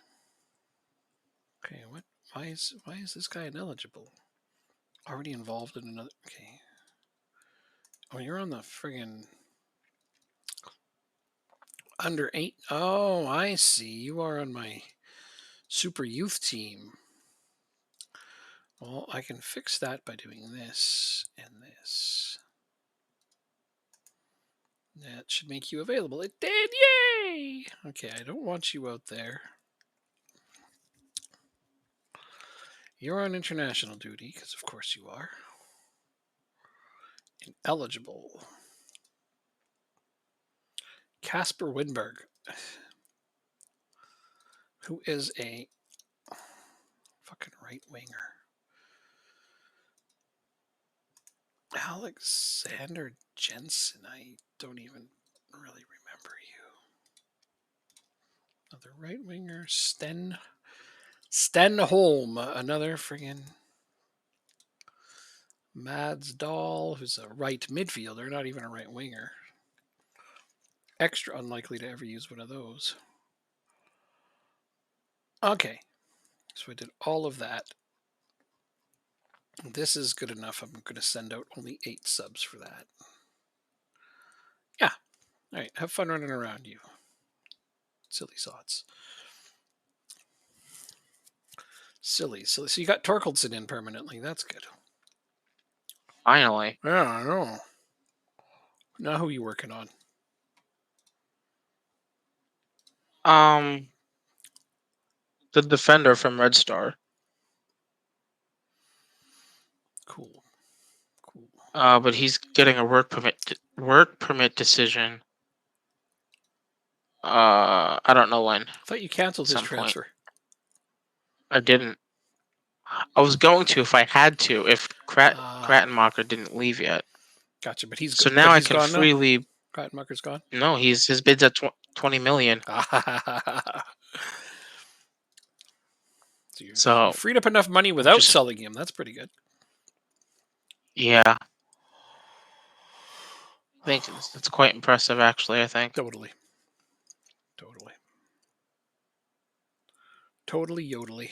Okay, what? Why is this guy ineligible? Already involved in another. Okay. Oh, you're on the friggin' under 8. Oh, I see. You are on my super youth team. Well, I can fix that by doing this and this. That should make you available. It did! Yay! Okay, I don't want you out there. You're on international duty, because of course you are. Ineligible. Casper Winberg, who is a fucking right winger. Alexander Jensen, I don't even really remember you. Another right winger, Stenholm, another friggin' Mads Dahl, who's a right midfielder, not even a right winger. Extra unlikely to ever use one of those. Okay, so I did all of that. This is good enough. I'm going to send out only 8 subs for that. Yeah. All right. Have fun running around, you silly sots. Silly. So you got Torkeldsen in permanently. That's good. Finally. Yeah, I know. Now who are you working on? The defender from Red Star. Cool. Cool. But he's getting a work permit decision. I don't know when. I thought you canceled his Some point. transfer. I didn't. I was going to if I had to. If Krattenmacher didn't leave yet. Gotcha. But So now I he's can gone now. freely. Krattenmacher's gone. No, his bid's at 20 million. So you So freed up enough money without just selling him. That's pretty good. yeah, I think that's quite impressive, actually. I think. Totally. Totally yodely.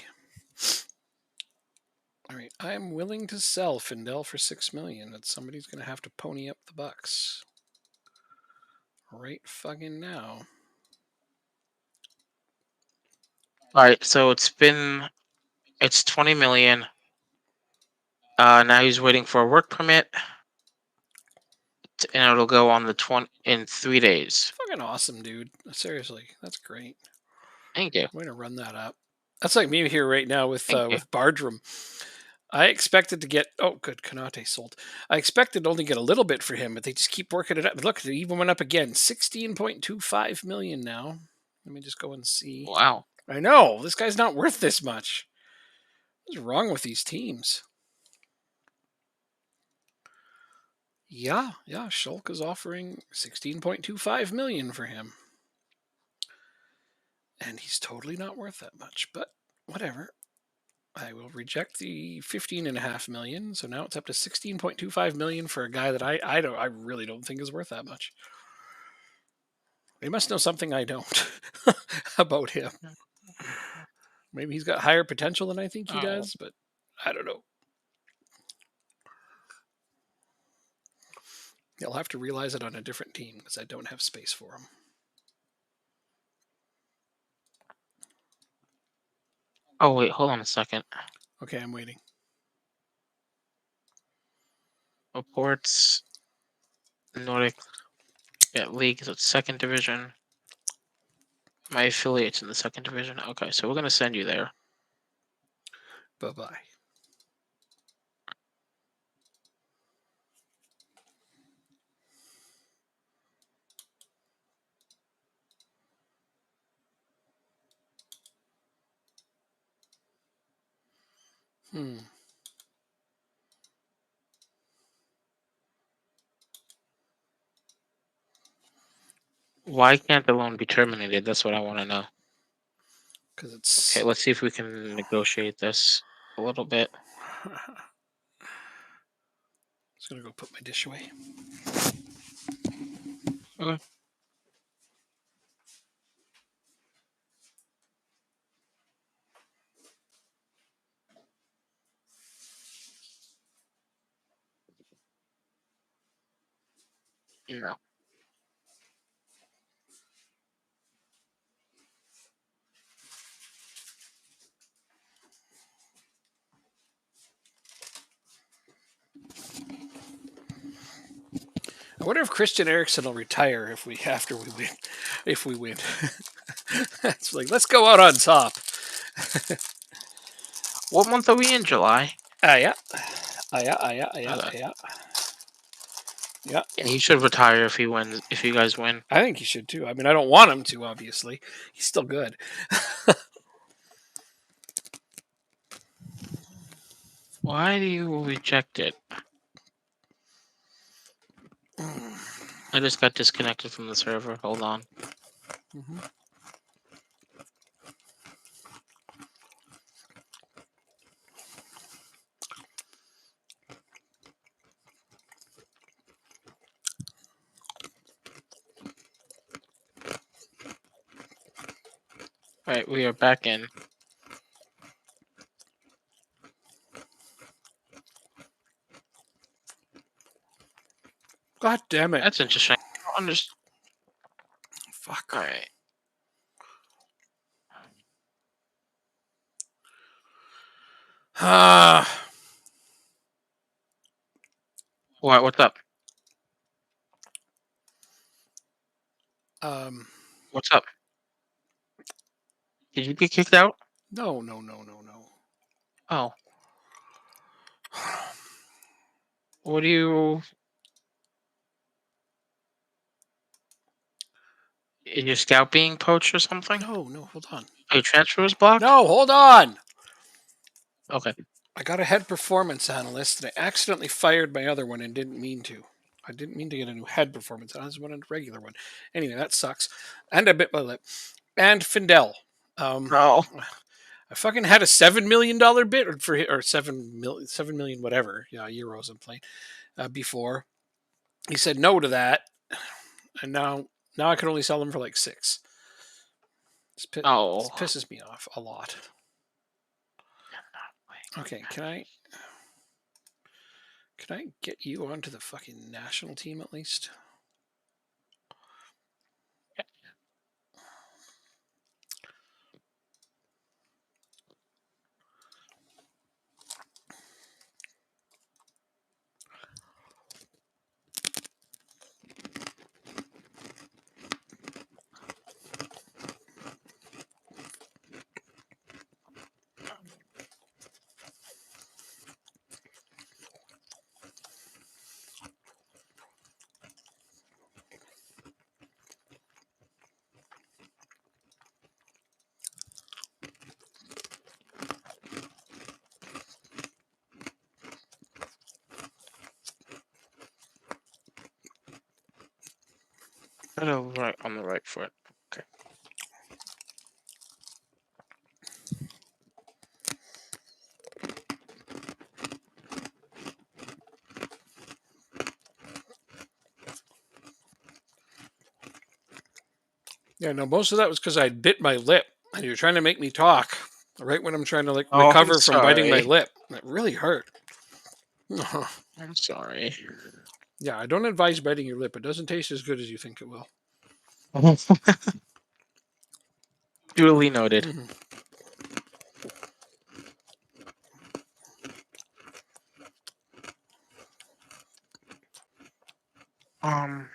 All right, I'm willing to sell Findel for $6 million. That somebody's going to have to pony up the bucks. Right fucking now. All right, so it's 20 million. Now he's waiting for a work permit, and it'll go on in 3 days. Fucking awesome, dude. Seriously, that's great. Thank you. I'm going to run that up. That's like me here right now with Thank you. Bardrum. I expected to get good. Kanate sold. I expected to only get a little bit for him, but they just keep working it up. Look, it even went up again. 16.25 million now. Let me just go and see. Wow. I know this guy's not worth this much. What's wrong with these teams? Yeah. Schulk is offering 16.25 million for him, and he's totally not worth that much. But whatever. I will reject the 15.5 million. So now it's up to 16.25 million for a guy that I really don't think is worth that much. They must know something I don't about him. Maybe he's got higher potential than I think he does, but I don't know. He'll have to realize it on a different team because I don't have space for him. Oh wait, hold on a second. Okay, I'm waiting. Reports. Nordic League is at second division. My affiliates in the second division. Okay, so we're gonna send you there. Bye-bye. Hmm. Why can't the loan be terminated? That's what I want to know. Because Okay, it's. let's see if we can negotiate this a little bit. Just gonna go put my dish away. Okay. No. I wonder if Christian Eriksen will retire if we after we win. If we win, it's like let's go out on top. What month are we in? July. Yeah. Yeah. Okay. Yeah. Yeah. Yeah, he should retire if he wins. If you guys win. I think he should too. I mean, I don't want him to. Obviously, he's still good. Why do you reject it? I just got disconnected from the server. Hold on. Mhm. All right, we are back in. God damn it! That's interesting. I don't understand. Fuck. All right. What? What's up? um. What's up? Did you get kicked out? No. No. No. No. No. Oh. What do you? Is your scout being poached or something? No. No. Hold on. Are your transfer was blocked? No. Hold on. Okay. I got a head performance analyst, and I accidentally fired my other one and didn't mean to. I didn't mean to get a new head performance analyst. I wanted a regular one. Anyway, that sucks. And I bit my lip. And Findel. Um, No. I fucking had a $7 million bid for or 7 million whatever, yeah, euros I'm playing before. He said no to that, and now I can only sell them for like 6. This Oh. pisses me off a lot. Okay, can I get you onto the fucking national team at least? Right on the right foot. Okay. Yeah, no, most of that was because I bit my lip, and you're trying to make me talk right when I'm trying to like Oh, I'm recover from biting my sorry. lip. It really hurt. I'm sorry. Yeah, I don't advise biting your lip. It doesn't taste as good as you think it will. Duly noted. Mhm. Um.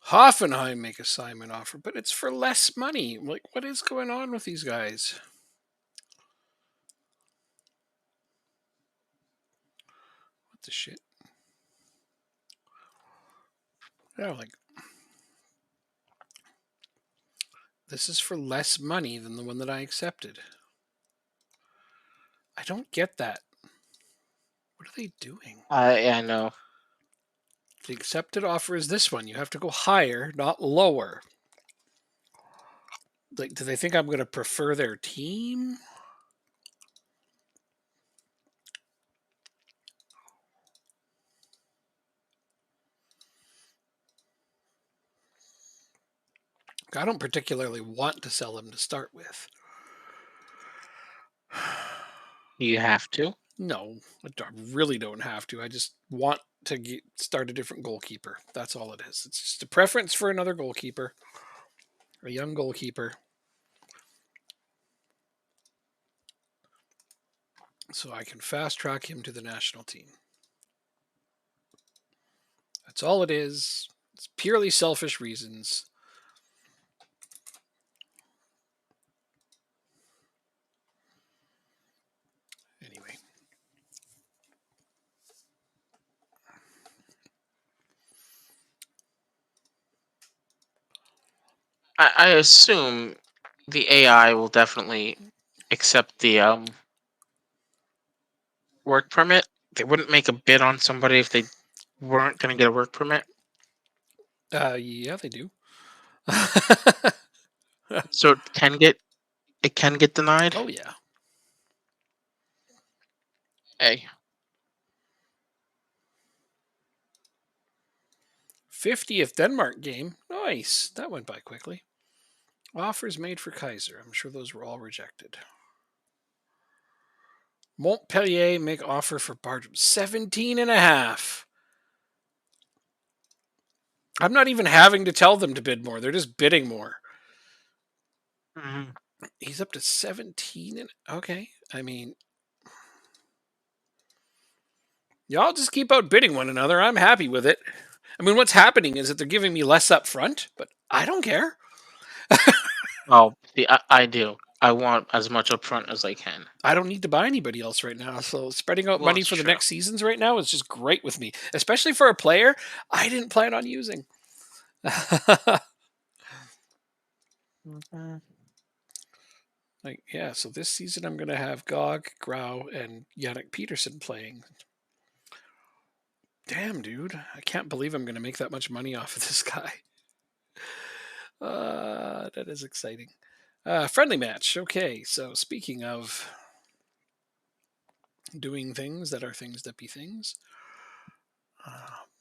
Hoffenheim make assignment offer, but it's for less money. Like, what is going on with these guys? Yeah, like this is for less money than the one that I accepted. I don't get that. What are they doing? I know. The accepted offer is this one. You have to go higher, not lower. Like, do they think I'm going to prefer their team? I don't particularly want to sell him to start with. You have to. No, I really don't have to. I just want to start a different goalkeeper. That's all it is. It's just a preference for another goalkeeper, a young goalkeeper. So I can fast track him to the national team. That's all it is. It's purely selfish reasons. Anyway. I assume the AI will definitely accept the work permit. They wouldn't make a bid on somebody if they weren't going to get a work permit. Yeah, they do. So it can get denied. Oh yeah. Hey, 50th Denmark game. Nice. That went by quickly. Offers made for Kaiser. I'm sure those were all rejected. Montpellier make offer for Bartram. 17 and a half. I'm not even having to tell them to bid more. They're just bidding more. mhm. He's up to 17 and okay. I mean, y'all just keep outbidding one another. I'm happy with it. I mean, what's happening is that they're giving me less up front, but I don't care. Oh, see, I do. I want as much upfront as I can. I don't need to buy anybody else right now. So spreading out Well, money it's for the true. next seasons right now is just great with me, especially for a player I didn't plan on using. Mhm. Like, yeah, so this season I'm going to have Gog, Grau, and Yannick Peterson playing. Damn, dude. I can't believe I'm going to make that much money off of this guy. That is exciting. Friendly match. Okay, so speaking of doing things that are things that be things,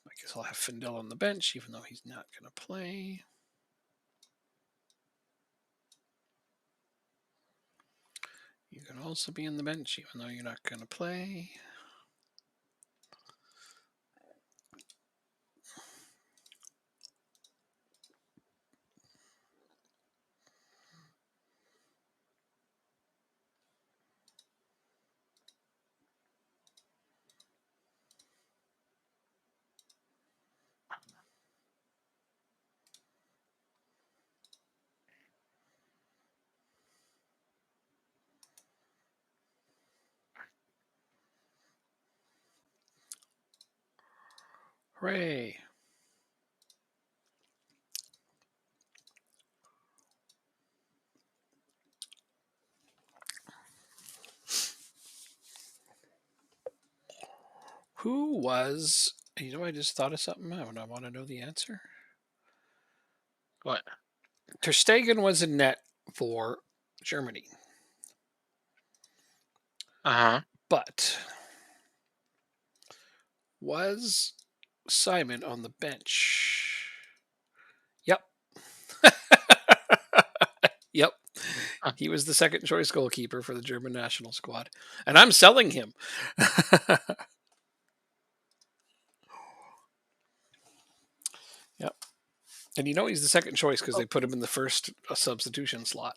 I guess I'll have Findel on the bench, even though he's not going to play. You can also be on the bench, even though you're not going to play. Hooray! Who was? You know, I just thought of something. I want to know the answer. What? Ter Stegen was in net for Germany, Uh huh. but was Simon on the bench? Yep. Yep. He was the second choice goalkeeper for the German national squad. And I'm selling him. Yep. And you know he's the second choice because they put him in the first substitution slot.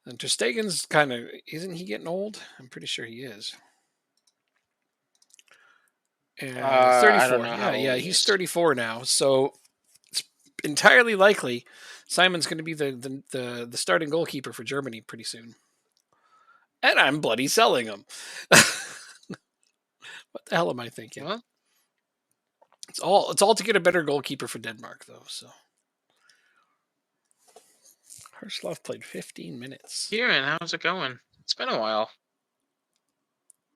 And Ter Stegen's kind of, isn't he getting old? I'm pretty sure he is. I don't 34. know Yeah, how old yeah, he he's is. 34 now. So it's entirely likely Simon's going to be the starting goalkeeper for Germany pretty soon. And I'm bloody selling him. What the hell am I thinking? Well, It's all to get a better goalkeeper for Denmark, though. So Herslov played 15 minutes. Kieran, how's it going? It's been a while.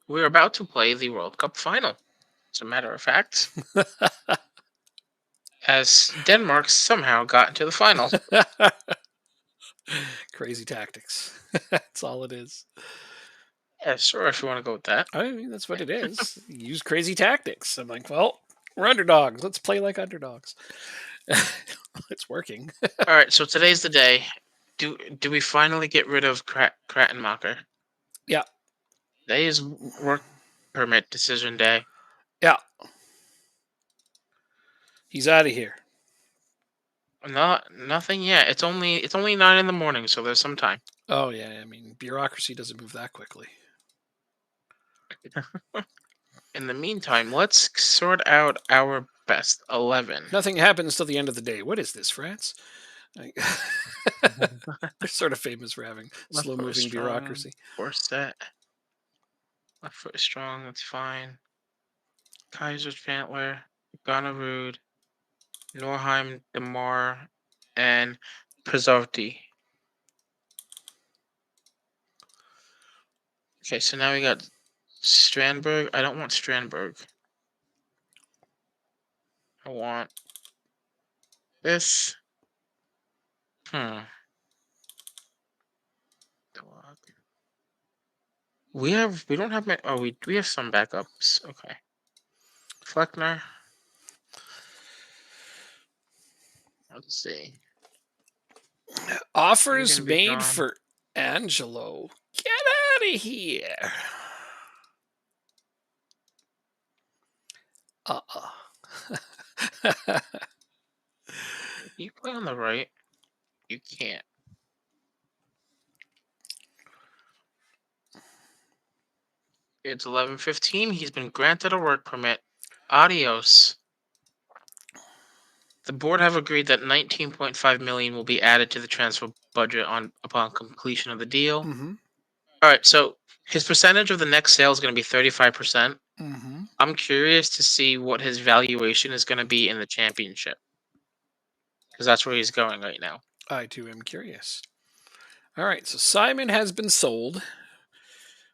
We're about to play the World Cup final. As a matter of fact, as Denmark somehow got into the final. Crazy tactics. That's all it is. Yeah, sure, if you want to go with that. I mean, that's what it is. Use crazy tactics. I'm like, well, we're underdogs. Let's play like underdogs. It's working. All right, so today's the day. Do we finally get rid of Krattenmacher? Yeah. Today is work permit decision day. Yeah. He's out of here. Nothing yet. It's only 9 in the morning, so there's some time. Oh, yeah. I mean, bureaucracy doesn't move that quickly. In the meantime, let's sort out our best 11. Nothing happens till the end of the day. What is this, France? Like, they're sort of famous for having Left slow foot is moving strong. bureaucracy. Force set. Left foot is strong. That's fine. Kaiser Chantler, Gonarude, Norheim, Demar, and Prezovti. Okay, so now we got Strandberg. I don't want Strandberg. I want this. Hmm. Dog. We don't have many. Oh, we have some backups. Okay. Fleckner. Let's see. You're Offers gonna be made gone. for Angelo. Get out of here. Uh-uh. You play on the right. You can't. It's 11:15. He's been granted a work permit. Adios. The board have agreed that 19.5 million will be added to the transfer budget upon completion of the deal. Mm-hmm. All right, so his percentage of the next sale is going to be 35%. Mm-hmm. I'm curious to see what his valuation is going to be in the championship because that's where he's going right now. I too am curious. All right, so Simon has been sold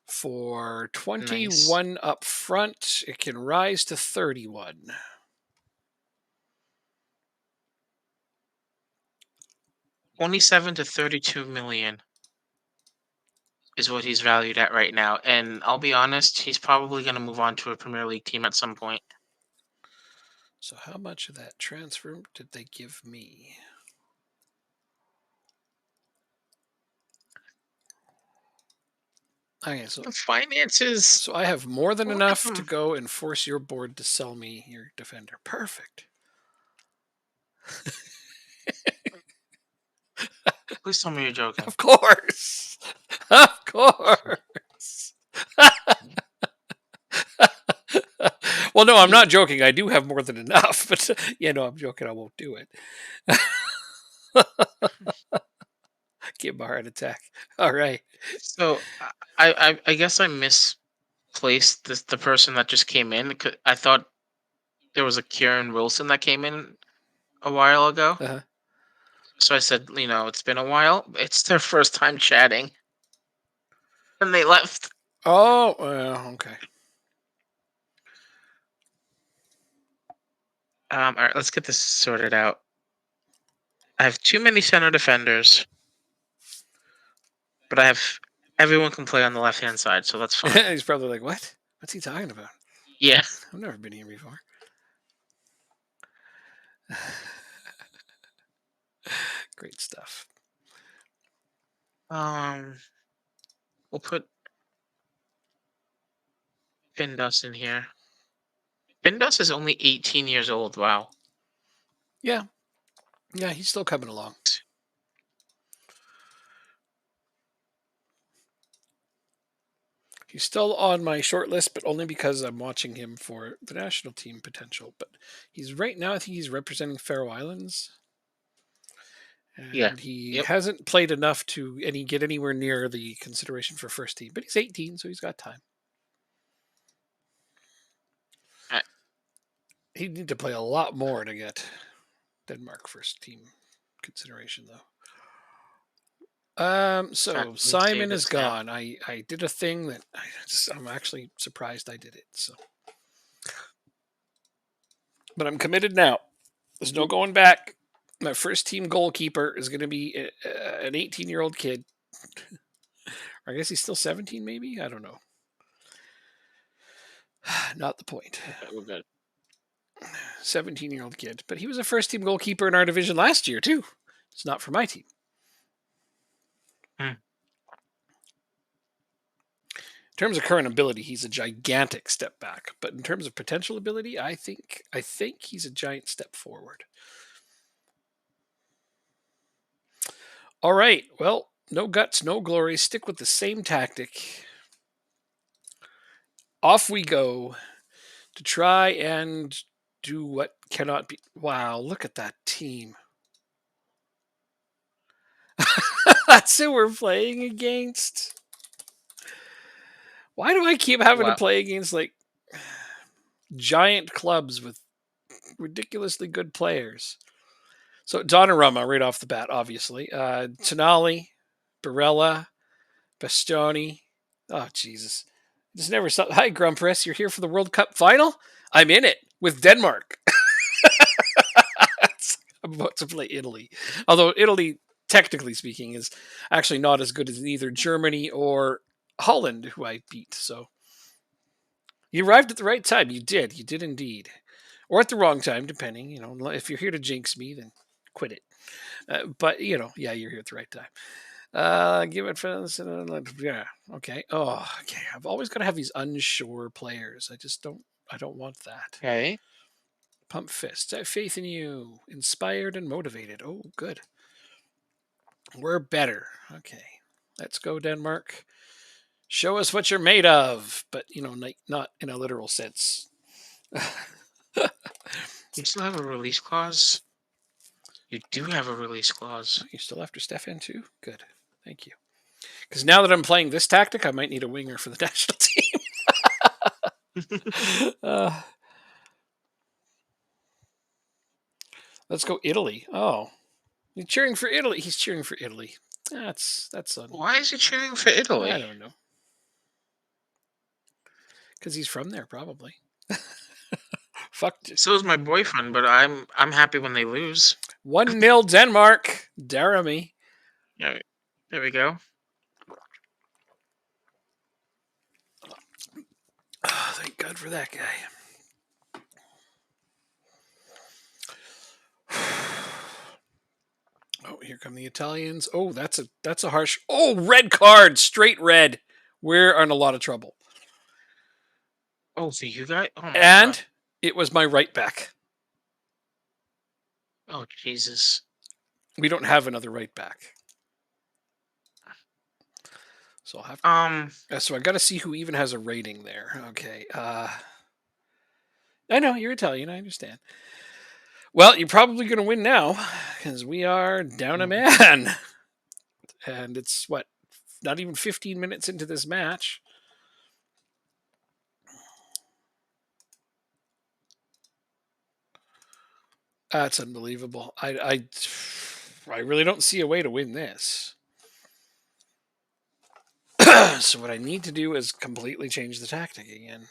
for Nice. 21 up front. It can rise to 31. 27 to 32 million is what he's valued at right now. And I'll be honest, he's probably going to move on to a Premier League team at some point. So how much of that transfer did they give me? Okay, so The finances. I have more than Look at enough to them. go and force your board to sell me your defender. Perfect. Please tell me you're joking. Of course. Of course. Well, no, I'm not joking. I do have more than enough, but I'm joking. I won't do it. Give him a heart attack. All right. So I guess I misplaced the person that just came in. I thought there was a Kieran Wilson that came in a while ago. Uh-huh. So I said, it's been a while. It's their first time chatting, and they left. Oh, okay. All right, let's get this sorted out. I have too many center defenders, but everyone can play on the left hand side, so that's fine. He's probably like, what? What's he talking about? Yeah. I've never been here before. Great stuff. We'll put Findus in here. Findus is only 18 years old. Wow. Yeah. Yeah, he's still coming along. He's still on my short list, but only because I'm watching him for the national team potential. But he's right now, I think he's representing Faroe Islands. Yeah. And he Yep. hasn't played enough to get anywhere near the consideration for first team. But he's 18, so he's got time. He'd need to play a lot more to get Denmark first team consideration, though. Fact, So let me save Simon is this now. gone. I did a thing that I'm actually surprised I did it. So, but I'm committed now. There's no going back. My first team goalkeeper is going to be an 18-year-old kid. I guess he's still 17, maybe. I don't know. Not the point. Okay, we're good. 17-year-old kid, but he was a first team goalkeeper in our division last year too. It's not for my team. Hmm. In terms of current ability, he's a gigantic step back, but in terms of potential ability, I think he's a giant step forward. All right. Well, no guts, no glory. Stick with the same tactic. Off we go to try and do what cannot be. Wow, look at that team. That's who we're playing against. Why do I keep having to Wow. play against like giant clubs with ridiculously good players? So Donnarumma right off the bat, obviously. Tonali, Barella, Bastoni. Oh Jesus! Just never saw. Hi Grumpus, you're here for the World Cup final. I'm in it with Denmark. I'm about to play Italy, although Italy, technically speaking, is actually not as good as either Germany or Holland, who I beat. So you arrived at the right time. You did. You did indeed. Or at the wrong time, depending. If you're here to jinx me, then quit it. But yeah, you're here at the right time. Give it for yeah. Okay. Oh, okay. I've always got to have these unsure players. I don't want that. Okay. Pump fists. I have faith in you. Inspired and motivated. Oh, good. We're better. Okay. Let's go, Denmark. Show us what you're made of, but not in a literal sense. You still have a release clause? You do have a release clause. You still after Stefan too? Good. Thank you. Because now that I'm playing this tactic, I might need a winger for the national team. Let's go Italy. Oh, you're cheering for Italy. He's cheering for Italy. That's Why is he cheering for I Italy? don't know. Because he's from there, probably. Fuck. So is my boyfriend, but I'm happy when they lose. 1-0 Denmark. Dare me. Yeah, there we go. Oh, thank God for that guy. Oh, here come the Italians. Oh, that's a harsh. Oh, red card, straight red. We're in a lot of trouble. Oh, so you guys? Oh my And god. it was my right back. Oh Jesus. We don't have another right back. So I'll have so I got to see who even has a rating there. Okay. I know you're Italian. I understand. Well, you're probably going to win now because we are down a man. And it's what, not even 15 minutes into this match. That's unbelievable. I really don't see a way to win this. So what I need to do is completely change the tactic again.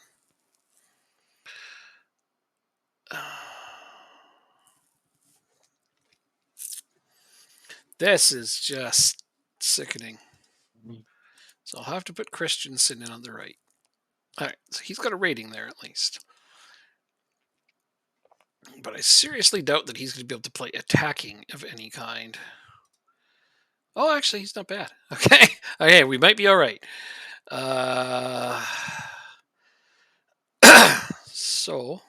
This is just sickening. So I'll have to put Christensen in on the right. All right, so he's got a rating there at least. But I seriously doubt that he's going to be able to play attacking of any kind. Oh, actually, he's not bad. Okay, okay, we might be all right. So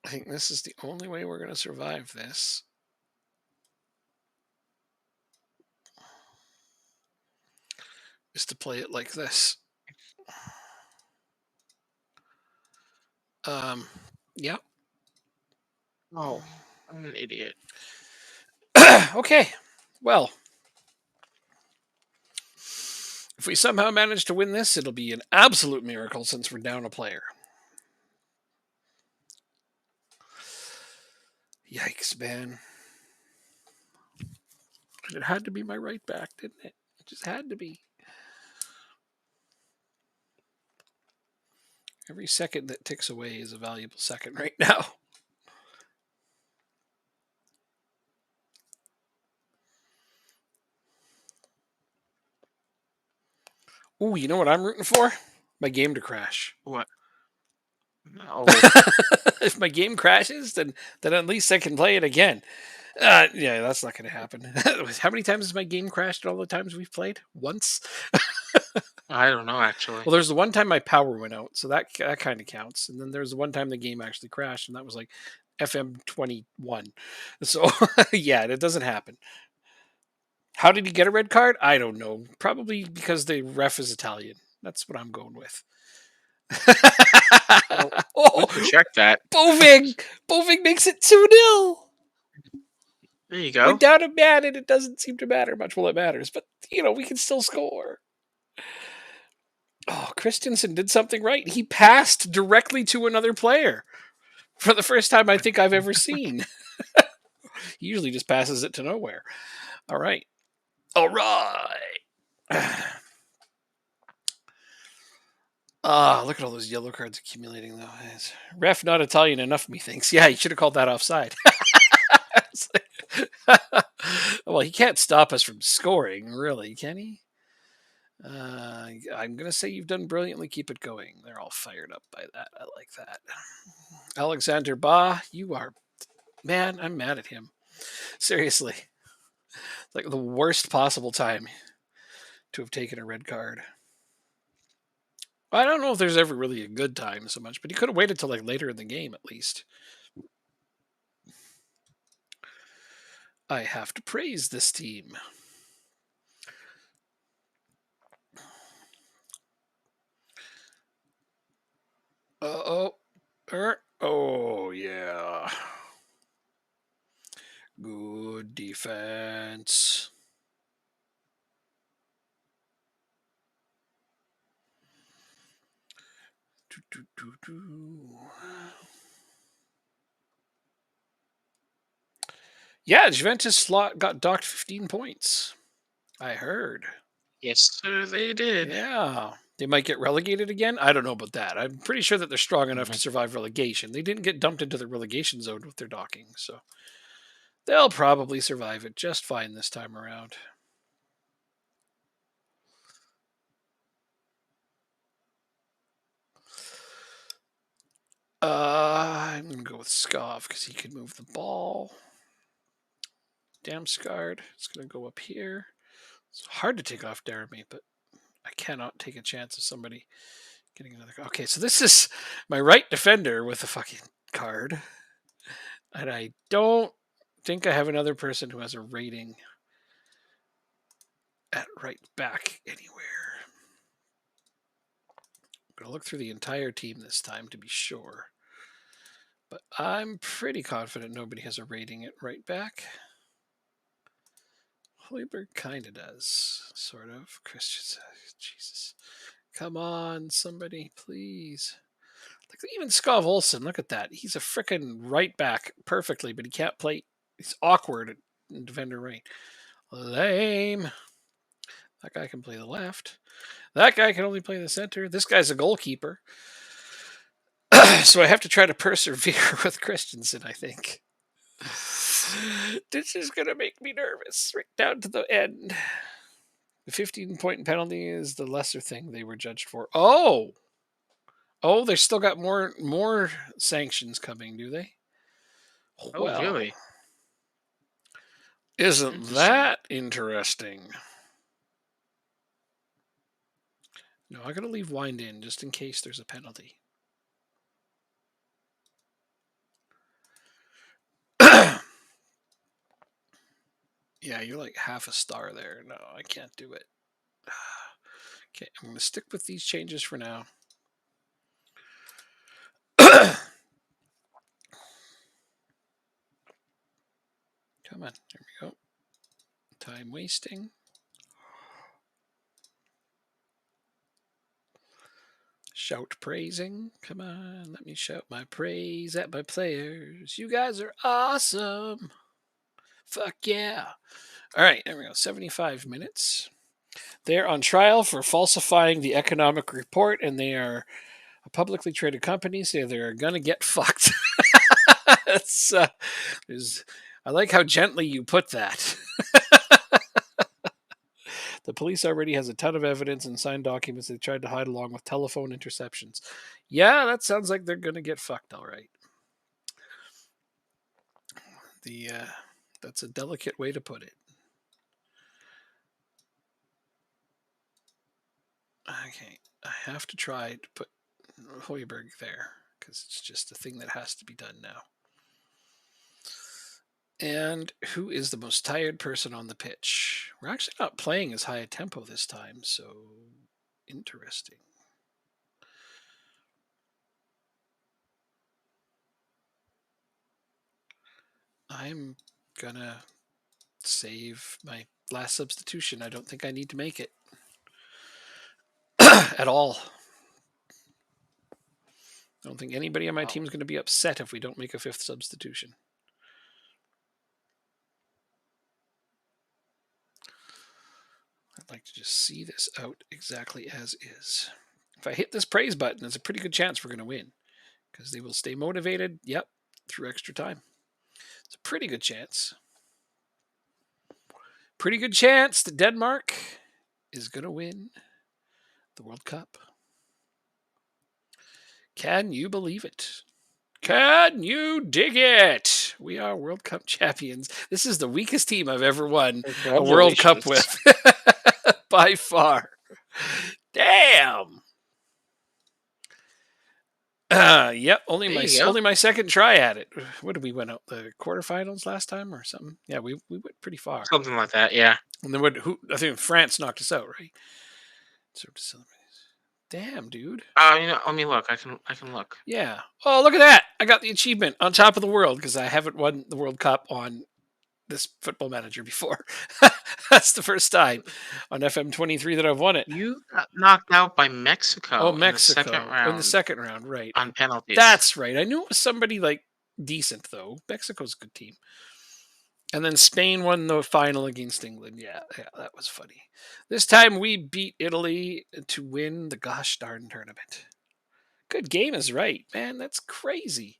I think this is the only way we're going to survive this. Is to play it like this. Yeah. Oh, I'm an idiot. Okay. Well, If we somehow manage to win this, it'll be an absolute miracle since we're down a player. Yikes, man. It had to be my right back, didn't it? It just had to be. Every second that ticks away is a valuable second right now. Ooh, you know what I'm rooting for? My game to crash. What? No. If my game crashes, then at least I can play it again. Yeah, that's not going to happen. How many times has my game crashed all the times we've played? Once? I don't know actually. Well, there's the one time my power went out, so that kind of counts. And then there's the one time the game actually crashed, and that was like FM 21. So yeah, it doesn't happen. How did he get a red card? I don't know. Probably because the ref is Italian. That's what I'm going with. Well, we Oh, can check that. Boving! Boving makes it 2-0. There you We're go. down a man, and it doesn't seem to matter much. Well, it matters, but we can still score. Oh, Christensen did something right. He passed directly to another player for the first time I think I've ever seen. He usually just passes it to nowhere. All right. All right. Ah, look at all those yellow cards accumulating, though. Ref not Italian enough, methinks. Yeah, he should have called that offside. Well, he can't stop us from scoring, really, can he? I'm going to say you've done brilliantly. Keep it going. They're all fired up by that. I like that. Alexander Ba, you are, man, I'm mad at him. Seriously. Like the worst possible time to have taken a red card. I don't know if there's ever really a good time so much, but he could have waited till like later in the game at least. I have to praise this team. Oh, oh yeah. Good defense. Yeah, Juventus slot got docked 15 points. I heard. Yes, sir, they did. Yeah. They might get relegated again. I don't know about that. I'm pretty sure that they're strong enough Mhm. to survive relegation. They didn't get dumped into the relegation zone with their docking, so they'll probably survive it just fine this time around. I'm going to go with Skov because he can move the ball. Damn scarred. It's going to go up here. It's hard to take off Jeremy, but I cannot take a chance of somebody getting another. Okay, so this is my right defender with a fucking card. And I don't think I have another person who has a rating at right back anywhere. I'm going to look through the entire team this time to be sure. But I'm pretty confident nobody has a rating at right back. Hoiberg kind of does, sort of. Christian, Jesus. Come on, somebody, please. Like even Skov Olsen, look at that. He's a freaking right back perfectly, but he can't play. He's awkward at defender right. Lame. That guy can play the left. That guy can only play the center. This guy's a goalkeeper. So I have to try to persevere with Christensen, I think. This is going to make me nervous right down to the end. The 15-point penalty is the lesser thing they were judged for. Oh, they still got more sanctions coming, do they? Oh, Well, really? isn't Interesting. that interesting? No, I gotta leave Wind in just in case there's a penalty. Yeah, you're like half a star there. No, I can't do it. Okay, I'm gonna stick with these changes for now. Come on, there we go. Time wasting. Shout praising. Come on, let me shout my praise at my players. You guys are awesome. Fuck yeah. All right, there we go. 75 minutes. They're on trial for falsifying the economic report, and they are a publicly traded company, so they're gonna get fucked. It's, I like how gently you put that. The police already has a ton of evidence and signed documents they tried to hide along with telephone interceptions. Yeah, that sounds like they're gonna get fucked, all right. The That's a delicate way to put it. Okay, I have to try to put Hoiberg there because it's just a thing that has to be done now. And who is the most tired person on the pitch? We're actually not playing as high a tempo this time, so interesting. I'm gonna save my last substitution. I don't think I need to make it at all. I don't think anybody on my team is going to be upset if we don't make a fifth substitution. I'd like to just see this out exactly as is. If I hit this praise button, there's a pretty good chance we're going to win because they will stay motivated, yep, through extra time. It's a pretty good chance. Pretty good chance that Denmark is going to win the World Cup. Can you believe it? Can you dig it? We are World Cup champions. This is the weakest team I've ever won a World Cup with. By far. Damn. Yep, only my second try at it. What did we win out the quarterfinals last time or something? Yeah, we went pretty far. Something like that, yeah. And then I think France knocked us out, right? So to celebrate. Damn, dude. Let me look. I can look. Yeah. Oh, look at that! I got the achievement on top of the world because I haven't won the World Cup on this Football Manager before. That's the first time on FM23 that I've won it. You got knocked out by Mexico. Oh, Mexico in the second round, right? On penalties. That's right. I knew it was somebody like decent though. Mexico's a good team. And then Spain won the final against England. Yeah, that was funny. This time we beat Italy to win the gosh darn tournament. Good game is right, man. That's crazy.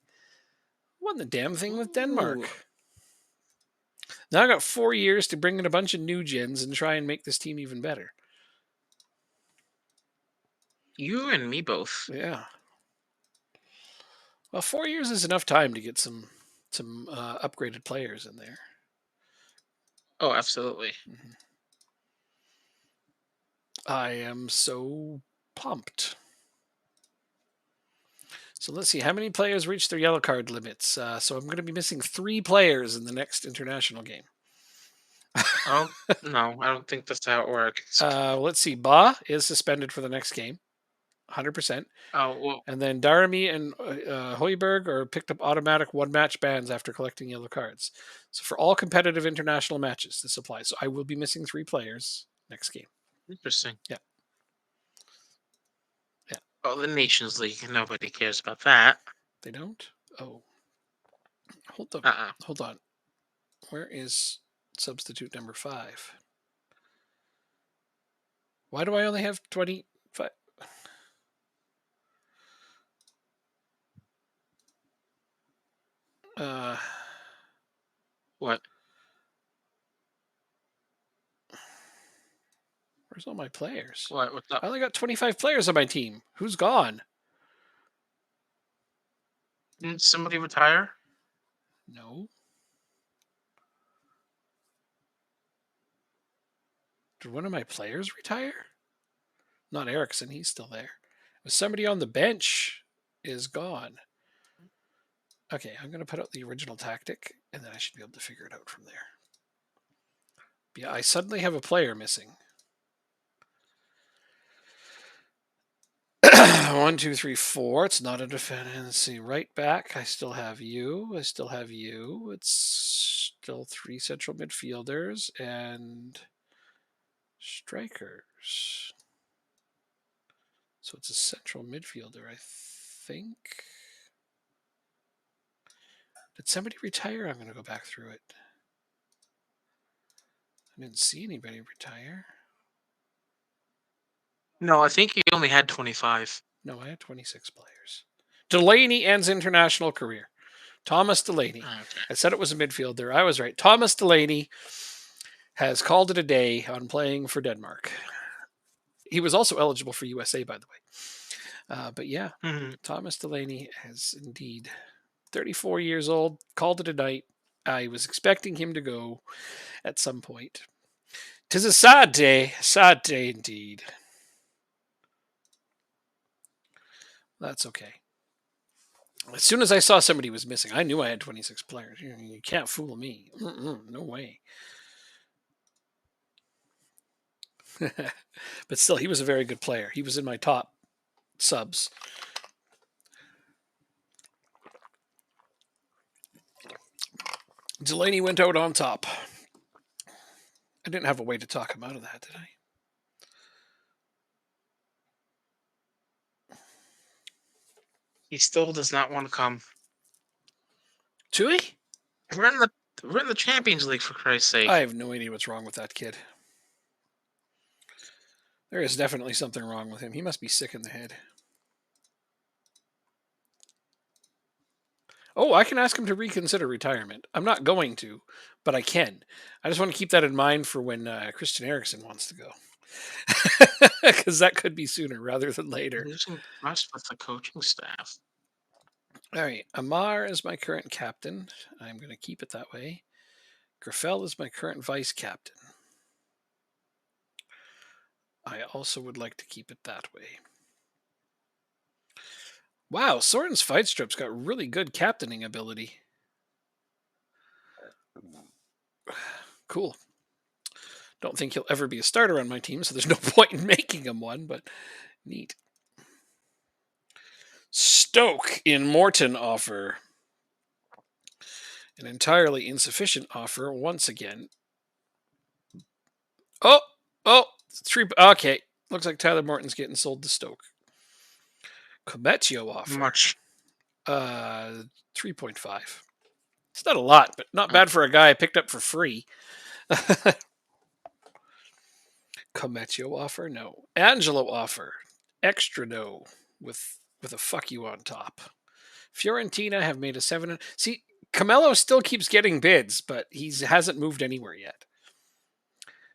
Won the damn thing with Denmark. Ooh. Now I got 4 years to bring in a bunch of new gens and try and make this team even better. You and me both. Yeah. Well, 4 years is enough time to get some upgraded players in there. Oh, absolutely. Mm-hmm. I am so pumped. So let's see, how many players reach their yellow card limits? So I'm going to be missing 3 players in the next international game. No, I don't think that's how it works. Let's see, Ba is suspended for the next game, 100%. Oh, well. And then Daramy and Hoiberg are picked up automatic one-match bans after collecting yellow cards. So for all competitive international matches, this applies. So I will be missing 3 players next game. Interesting. Yeah. Yeah. Oh, the Nations League. Nobody cares about that. They don't? Oh. Hold on. Hold on. Where is substitute number 5? Why do I only have 25? What? Where's all my players? What? What's up? I only got 25 players on my team. Who's gone? Didn't somebody retire? No. Did one of my players retire? Not Erickson. He's still there. But somebody on the bench is gone. Okay, I'm going to put out the original tactic, and then I should be able to figure it out from there. Yeah, I suddenly have a player missing. 1, 2, 3, 4. It's not a defender. Let's see. Right back. I still have you. I still have you. It's still 3 central midfielders and strikers. So it's a central midfielder, I think. Did somebody retire? I'm going to go back through it. I didn't see anybody retire. No, I think he only had 25. No, I had 26 players. Delaney ends international career. Thomas Delaney. Okay. I said it was a midfielder. I was right. Thomas Delaney has called it a day on playing for Denmark. He was also eligible for USA, by the way. But yeah, Thomas Delaney has indeed 34 years old, called it a night. I was expecting him to go at some point. 'Tis a sad day indeed. That's okay. As soon as I saw somebody was missing, I knew I had 26 players. You can't fool me. No way. But still, he was a very good player. He was in my top subs. Delaney went out on top. I didn't have a way to talk him out of that, did I? He still does not want to come. Tui? We're in the Champions League, for Christ's sake. I have no idea what's wrong with that kid. There is definitely something wrong with him. He must be sick in the head. Oh, I can ask him to reconsider retirement. I'm not going to, but I can. I just want to keep that in mind for when Christian Eriksen wants to go. Because that could be sooner rather than later. Losing trust with the coaching staff. All right. Amar is my current captain. I'm going to keep it that way. Grafel is my current vice captain. I also would like to keep it that way. Wow, Soren's Feidstrup's got really good captaining ability. Cool. Don't think he'll ever be a starter on my team, so there's no point in making him one, but neat. Stoke in Morton offer. An entirely insufficient offer once again. Oh, three. Okay, looks like Tyler Morton's getting sold to Stoke. Cometio offer. Much. 3.5. It's not a lot, but not bad for a guy I picked up for free. Cometio offer? No. Angelo offer. Extra no. With a fuck you on top. Fiorentina have made a 7. See, Camelo still keeps getting bids, but he hasn't moved anywhere yet.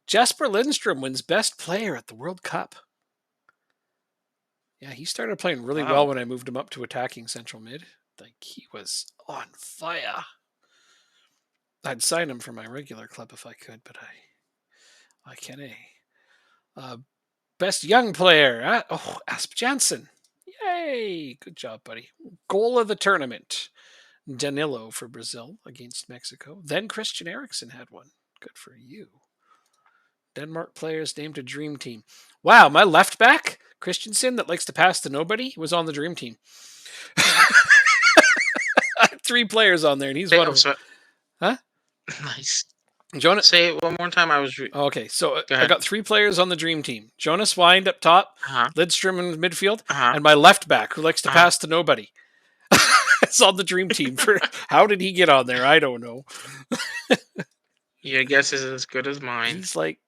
Jasper Lindstrom wins best player at the World Cup. Yeah, he started playing really well when I moved him up to attacking central mid. Like, he was on fire. I'd sign him for my regular club if I could, but I can't. Best young player. Asp Jansen. Yay! Good job, buddy. Goal of the tournament. Danilo for Brazil against Mexico. Then Christian Eriksen had one. Good for you. Denmark players named a dream team. Wow, my left back, Christensen, that likes to pass to nobody, was on the dream team. I had 3 players on there, and he's one of them. Huh? Nice. Jonas, say it one more time. Okay, so I got 3 players on the dream team. Jonas Wind up top, Lidstrom in midfield, and my left back, who likes to pass to nobody. It's on the dream team. How did he get on there? I don't know. Your guess is as good as mine. He's like,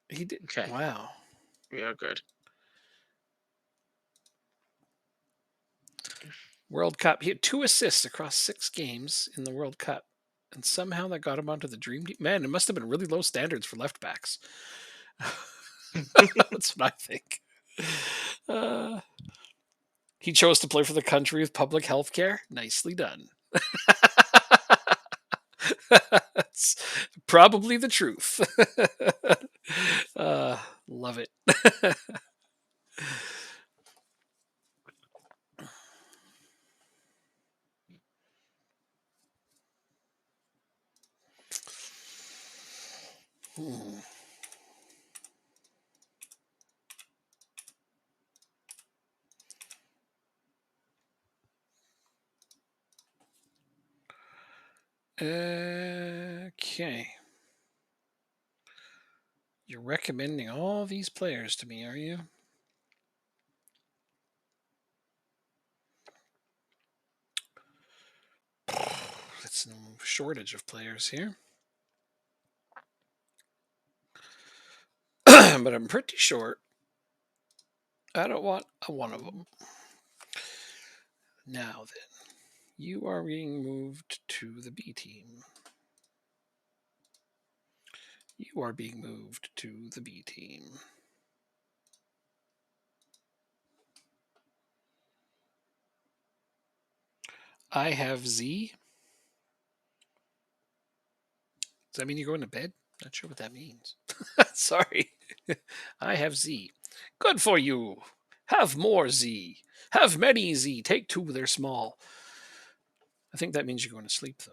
he did. Okay. Wow. We are good. World Cup. He had 2 assists across 6 games in the World Cup. And somehow that got him onto the dream team. Man, it must have been really low standards for left backs. That's what I think. He chose to play for the country with public health care. Nicely done. That's probably the truth. Love it. Okay. You're recommending all these players to me, are you? some shortage of players here. But I'm pretty sure I don't want a one of them. Now then, you are being moved to the B team. You are being moved to the B team. I have Z. Does that mean you're going to bed? Not sure what that means. Sorry. I have Z. Good for you. Have more Z. Have many Z. Take two, they're small. I think that means you're going to sleep, though.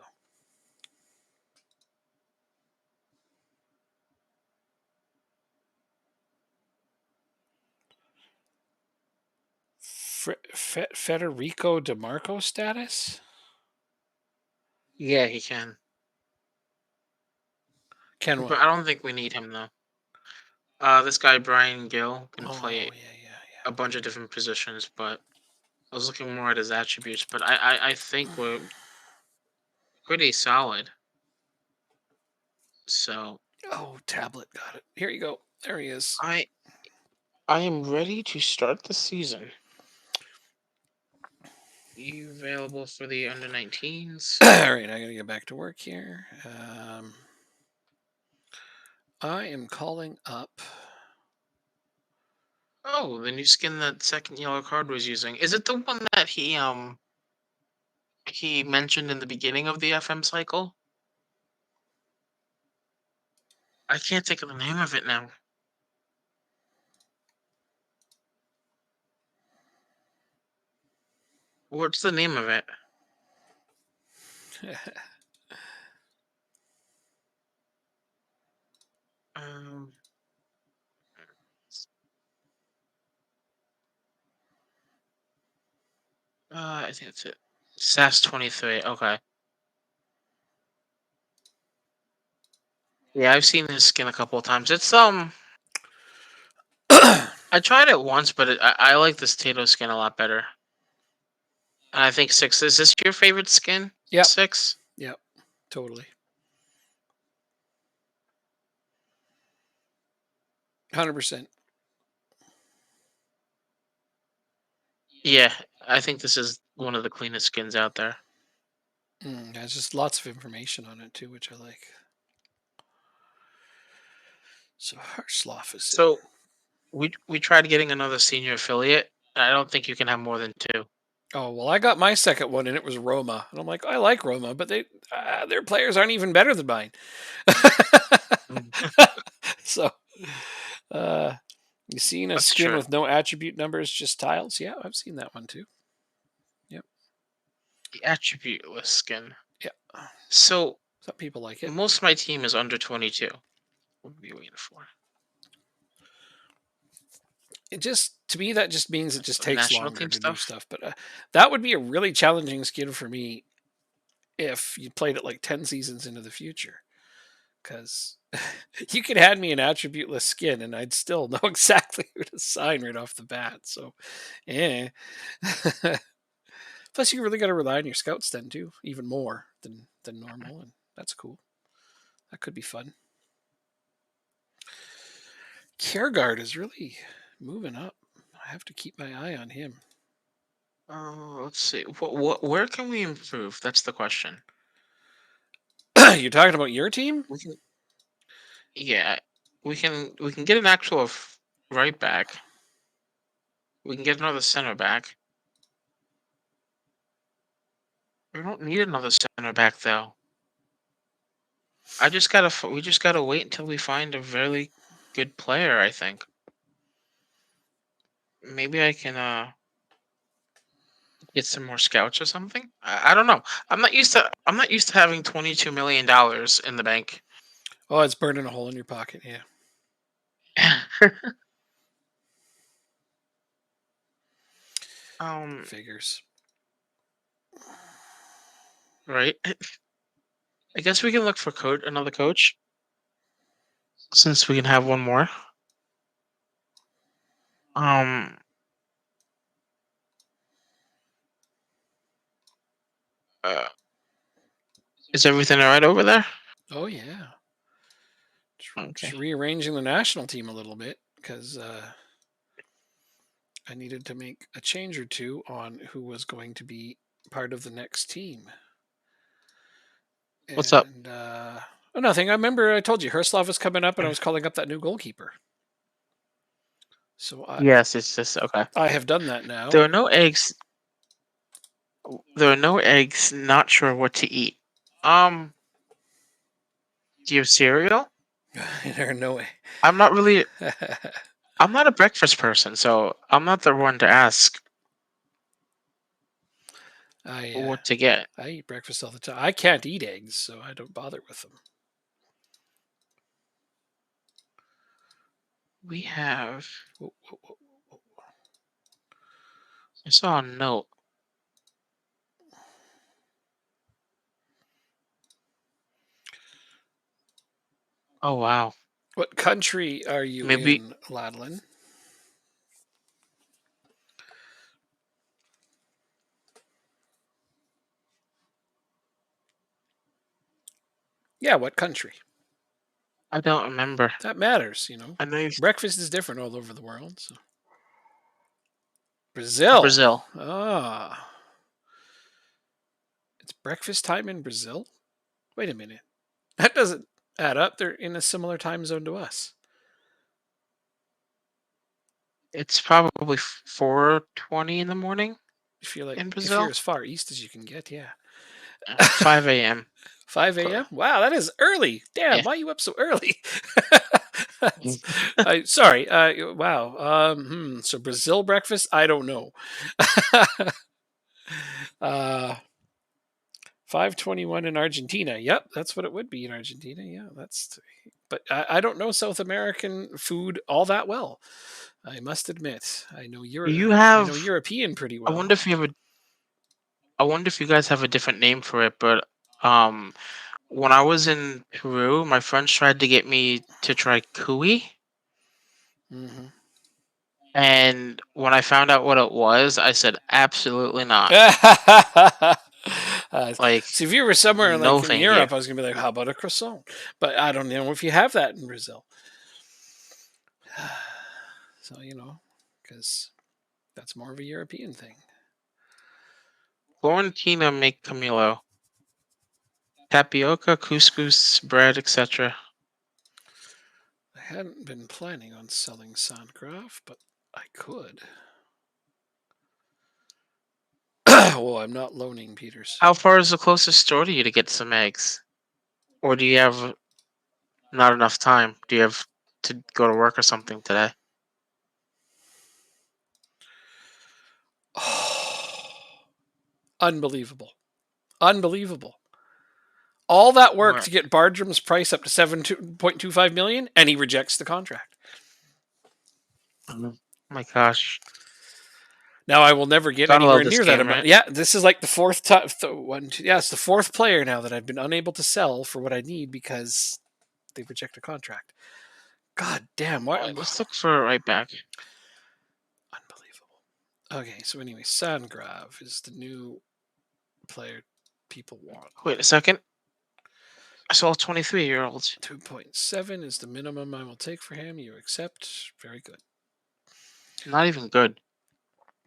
Federico DeMarco status? Yeah, he can. Can But what? I don't think we need him though. This guy Brian Gill can Oh, play yeah. a bunch of different positions, but I was looking more at his attributes. But I think we're pretty solid. So Oh, tablet. Got it. Here you go. There he is. I I am ready to start the season. You available for the under 19s? All right, I got to get back to work here. I am calling up. Oh, the new skin that second yellow card was using. Is it the one that he mentioned in the beginning of the FM cycle? I can't think of the name of it now. What's the name of it? Um, I think that's it. SAS 23. Okay. Yeah, I've seen this skin a couple of times. It's. I tried it once, but I like this Tato skin a lot better. And I think six. Is this your favorite skin? Yep. Six. Yep. Totally. 100%. Yeah, I think this is one of the cleanest skins out there. There's just lots of information on it too, which I like. So Harsloff is in. So we tried getting another senior affiliate. I don't think you can have more than two. Oh well, I got my second one, and it was Roma, and I'm like, I like Roma, but their players aren't even better than mine. Mm. So, uh, you seen a That's skin true. with no attribute numbers, just tiles? Yeah, I've seen that one too. Yep. The attributeless skin. Yeah. So Some people like it. most of my team is under 22. What are we waiting for? It just to me that just means it just Some takes national longer team to do stuff. stuff. But that would be a really challenging skin for me if you played it like 10 seasons into the future, because you could hand me an attribute-less skin and I'd still know exactly who to sign right off the bat. So, yeah. Plus, you really got to rely on your scouts then too, even more than normal, and that's cool. That could be fun. Kiergaard is really moving up. I have to keep my eye on him. Oh, let's see. What? Where can we improve? That's the question. You're talking about your team? We can. Yeah, we can get an actual right back. We can get another center back. We don't need another center back though. We just gotta wait until we find a very good player. I think maybe I can get some more scouts or something. I don't know. I'm not used to having $22 million in the bank. Oh, it's burning a hole in your pocket. Yeah, um. figures. Right. I guess we can look for another coach since we can have one more. Um. Uh, Is everything all right over there? Oh yeah. Just Okay. rearranging the national team a little bit because I needed to make a change or two on who was going to be part of the next team. What's up? And oh, nothing. I remember I told you Herslov was coming up, and I was calling up that new goalkeeper. So Yes, it's just okay. I have done that now. There are no eggs. There are no eggs. Not sure what to eat. Um, do you have cereal? There are no way. I'm not really. I'm not a breakfast person, so I'm not the one to ask I what to get. I eat breakfast all the time. I can't eat eggs, so I don't bother with them. We have. Whoa, whoa, whoa, whoa. I saw a note. Oh wow. What country are you Maybe in, Ladlin? Yeah, what country? I don't remember. That matters, you know. I know you Breakfast is different all over the world. So. Brazil. Brazil. Ah, it's breakfast time in Brazil. Wait a minute. That doesn't add up. They're in a similar time zone to us. It's probably 4:20 in the morning If you're like, in if you're Brazil. as far east as you can get, yeah. 5 a.m. 5 a.m. Wow, that is early. Damn, Yeah. why are you up so early? Sorry. Wow. So Brazil breakfast? I don't know. uh, 5:21 in Argentina. Yep, that's what it would be in Argentina. Yeah, that's. But I don't know South American food all that well. I must admit. You I know have. European pretty I well. wonder if you have a. I wonder if you guys have a different name for it, but um, when I was in Peru, my friends tried to get me to try cuy, Hmm. and when I found out what it was, I said absolutely not. Like, See, if you were somewhere no, like in thank you. Europe, I was gonna be like, "How about a croissant?" But I don't know if you have that in Brazil. So because that's more of a European thing. Florentina make Camilo. Tapioca, couscous, bread, etc. I hadn't been planning on selling Sandgraf, but I could. Well, I'm not loaning Peters. How far is the closest store to you to get some eggs? Or do you have not enough time? Do you have to go to work or something today? Unbelievable. Unbelievable. All that work What? to get Bardrum's price up to 7.25 million, and he rejects the contract. Oh my gosh. Now I will never get Gotta love anywhere this near that game, amount. right? Yeah, this is like the fourth time. Yeah, it's the fourth player now that I've been unable to sell for what I need because they reject a contract. God damn! What? Alright, let's look for it right back. Unbelievable. Okay, so anyway, Sandgrav is the new player people want. Wait a second. I saw a 23-year-old. 2.7 is the minimum I will take for him. You accept? Very good. Not even good.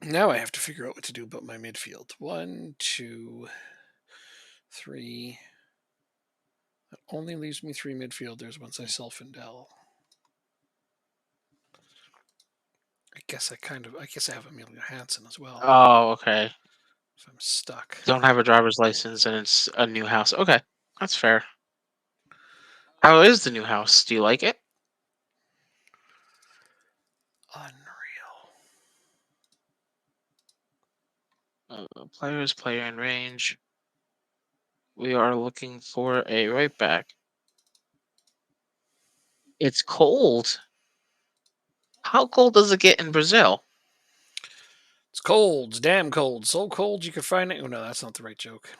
Now I have to figure out what to do about my midfield. 1, 2, 3. That only leaves me 3 midfielders once I sell Findell. I guess I have Emilio Hansen as well. Oh, okay. So I'm stuck. Don't have a driver's license and it's a new house. Okay, that's fair. How is the new house? Do you like it? Unreal. Players, player in range. We are looking for a right back. It's cold. How cold does it get in Brazil? It's cold. It's damn cold. So cold you could find it. Oh no, that's not the right joke.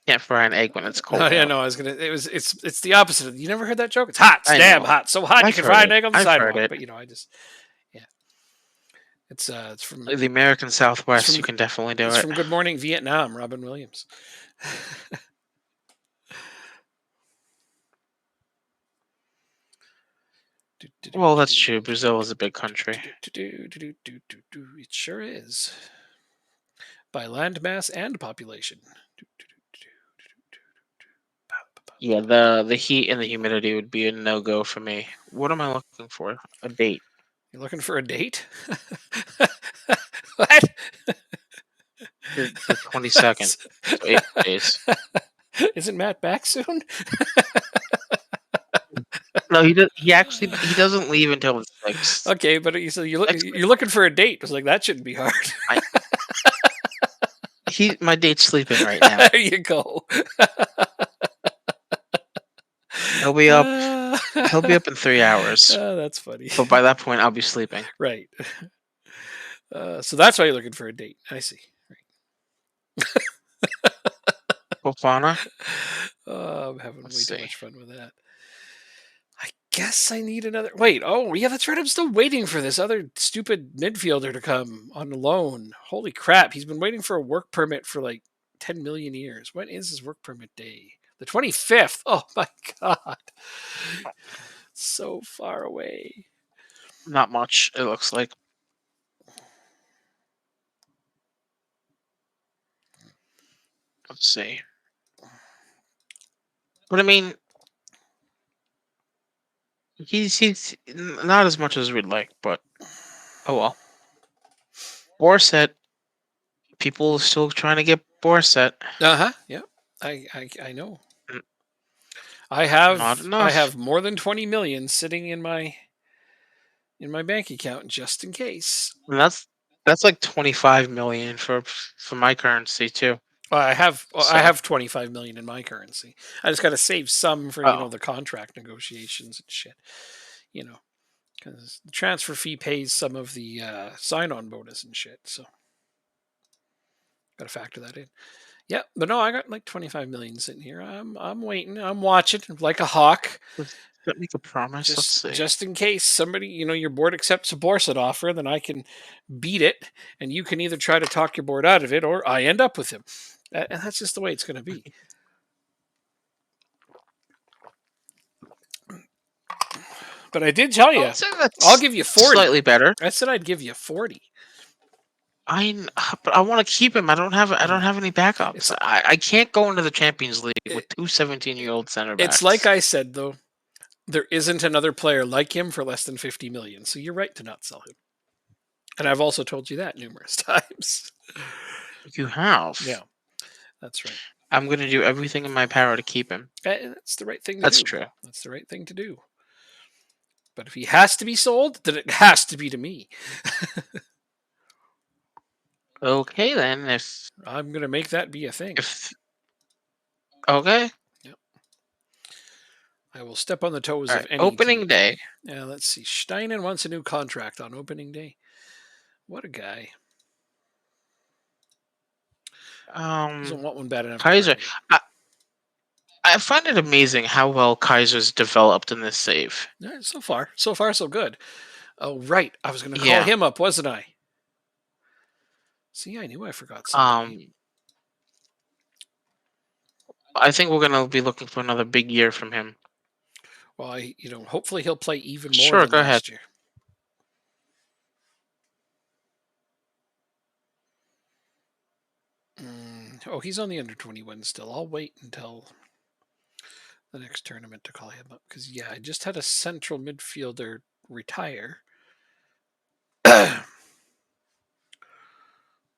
Can't fry an egg when it's No, cold yeah, out. no, I was gonna. It's the opposite. You never heard that joke? It's hot. It's I damn know. hot. So hot you I've can heard fry an it. egg on the I've heard sidewalk. it. But I just, yeah. It's from The American Southwest, you from can definitely do it's it. from Good Morning Vietnam, Robin Williams. Well, that's true. Brazil is a big country. It sure is. By land mass and population. Yeah, the heat and the humidity would be a no go for me. What am I looking for? A date. You're looking for a date? What? The 22nd. So 8 days. Isn't Matt back soon? No, he does. He doesn't leave until the 6th. Okay, but Next week, you're looking for a date. It's like that shouldn't be hard. I my date's sleeping right now. There you go. He'll be up. Uh, He'll be up in 3 hours. that's funny. But by that point, I'll be sleeping. Right. So that's why you're looking for a date. I see. Fofana. I'm having Let's way too see. much fun with that. I guess I need another. Wait. Oh, yeah, that's right. I'm still waiting for this other stupid midfielder to come on loan. Holy crap. He's been waiting for a work permit for like 10 million years. When is his work permit day? The 25th. Oh, my God. So far away. Not much. It looks like. Let's see. But I mean, not as much as we'd like. But oh well. Borset. People are still trying to get Borset. Uh huh. Yeah. I know. N- I Not have enough. more than 20 million sitting in my bank account just in case. And that's like 25 million for my currency too. I So have 25 million in my currency. I just got to save some for, oh, the contract negotiations and shit, you know, cuz the transfer fee pays some of the sign-on bonus and shit, so got to factor that in. Yeah, but no, I got like 25 million sitting here. I'm waiting. I'm watching like a hawk. let me make a promise. Let's see. Just in case somebody, your board accepts a Borset offer, then I can beat it, and you can either try to talk your board out of it, or I end up with him. And that's just the way it's going to be. But I did tell I you, would say I'll that's give you 40. slightly better. I said I'd give you 40. But I want to keep him. I don't have any backups. It's I can't go into the Champions League with it, two 17-year-old center it's like backs. I said though, there isn't another player like him for less than 50 million. So you're right to not sell him. And I've also told you that numerous times. You have. Yeah, that's right. I'm going to do everything in my power to keep him. And that's the right thing to That's do. true. That's the right thing to do. But if he has to be sold, then it has to be to me. Okay then. I'm going to make that be a thing. If okay. Yep. I will step on the toes All of right. any Opening team. day. Yeah, let's see. Steinen wants a new contract on opening day. What a guy. Doesn't want one bad enough to Kaiser. earn it. I find it amazing how well Kaiser's developed in this save. Yeah, so far, so good. Oh, right. I was going to call Yeah. him up, wasn't I? See, I knew I forgot somebody. I think we're gonna be looking for another big year from him. Well, hopefully he'll play even more Sure, than go ahead. last year. Oh, he's on the under 21 still. I'll wait until the next tournament to call him up because I just had a central midfielder retire.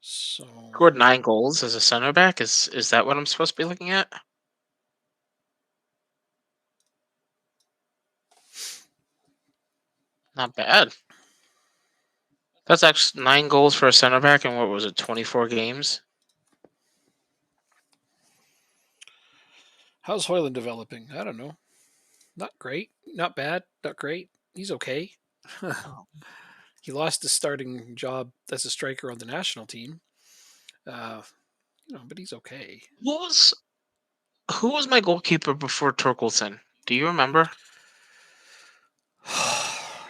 So Scored 9 goals as a center back. Is that what I'm supposed to be looking at? Not bad. That's actually 9 goals for a center back, and what was it, 24 games? how's Hoyland developing? I don't know. Not great, not bad, not great. He's okay. Oh. He lost his starting job as a striker on the national team. Uh, but he's okay. Who was my goalkeeper before Torkelson? Do you remember?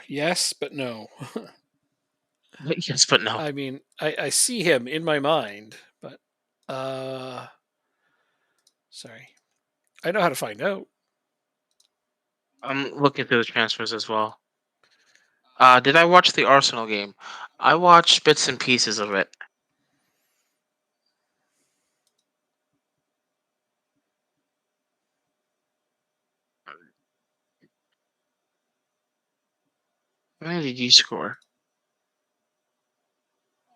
Yes, but no. Yes, but no. I mean, I see him in my mind, but uh, sorry, I know how to find out. I'm looking through the transfers as well. Did I watch the Arsenal game? I watched bits and pieces of it. How many did you score?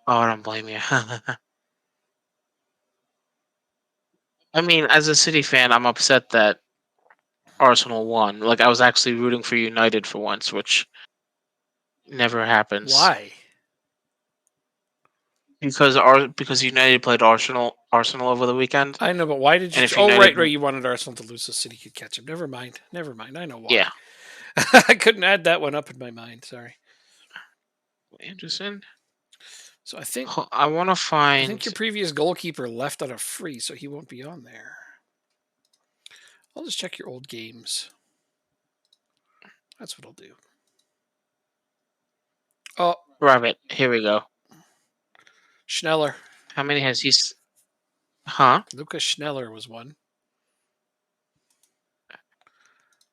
Oh, I don't blame you. I mean, as a City fan, I'm upset that Arsenal won. Like, I was actually rooting for United for once, which never happens. Why? Because United played Arsenal over the weekend, I know, but why did and you? if Oh, United, right, right. You wanted Arsenal to lose so City could catch up. Never mind. Never mind. I know yeah, why. I couldn't add that one up in my mind. Sorry. Anderson. So I think I want to your find. previous goalkeeper left on a free, so he won't be on there. I'll just check your old games. That's what I'll do. Oh, Rabbit. Here we go. Schneller. How many has he? Huh? Lucas Schneller was one.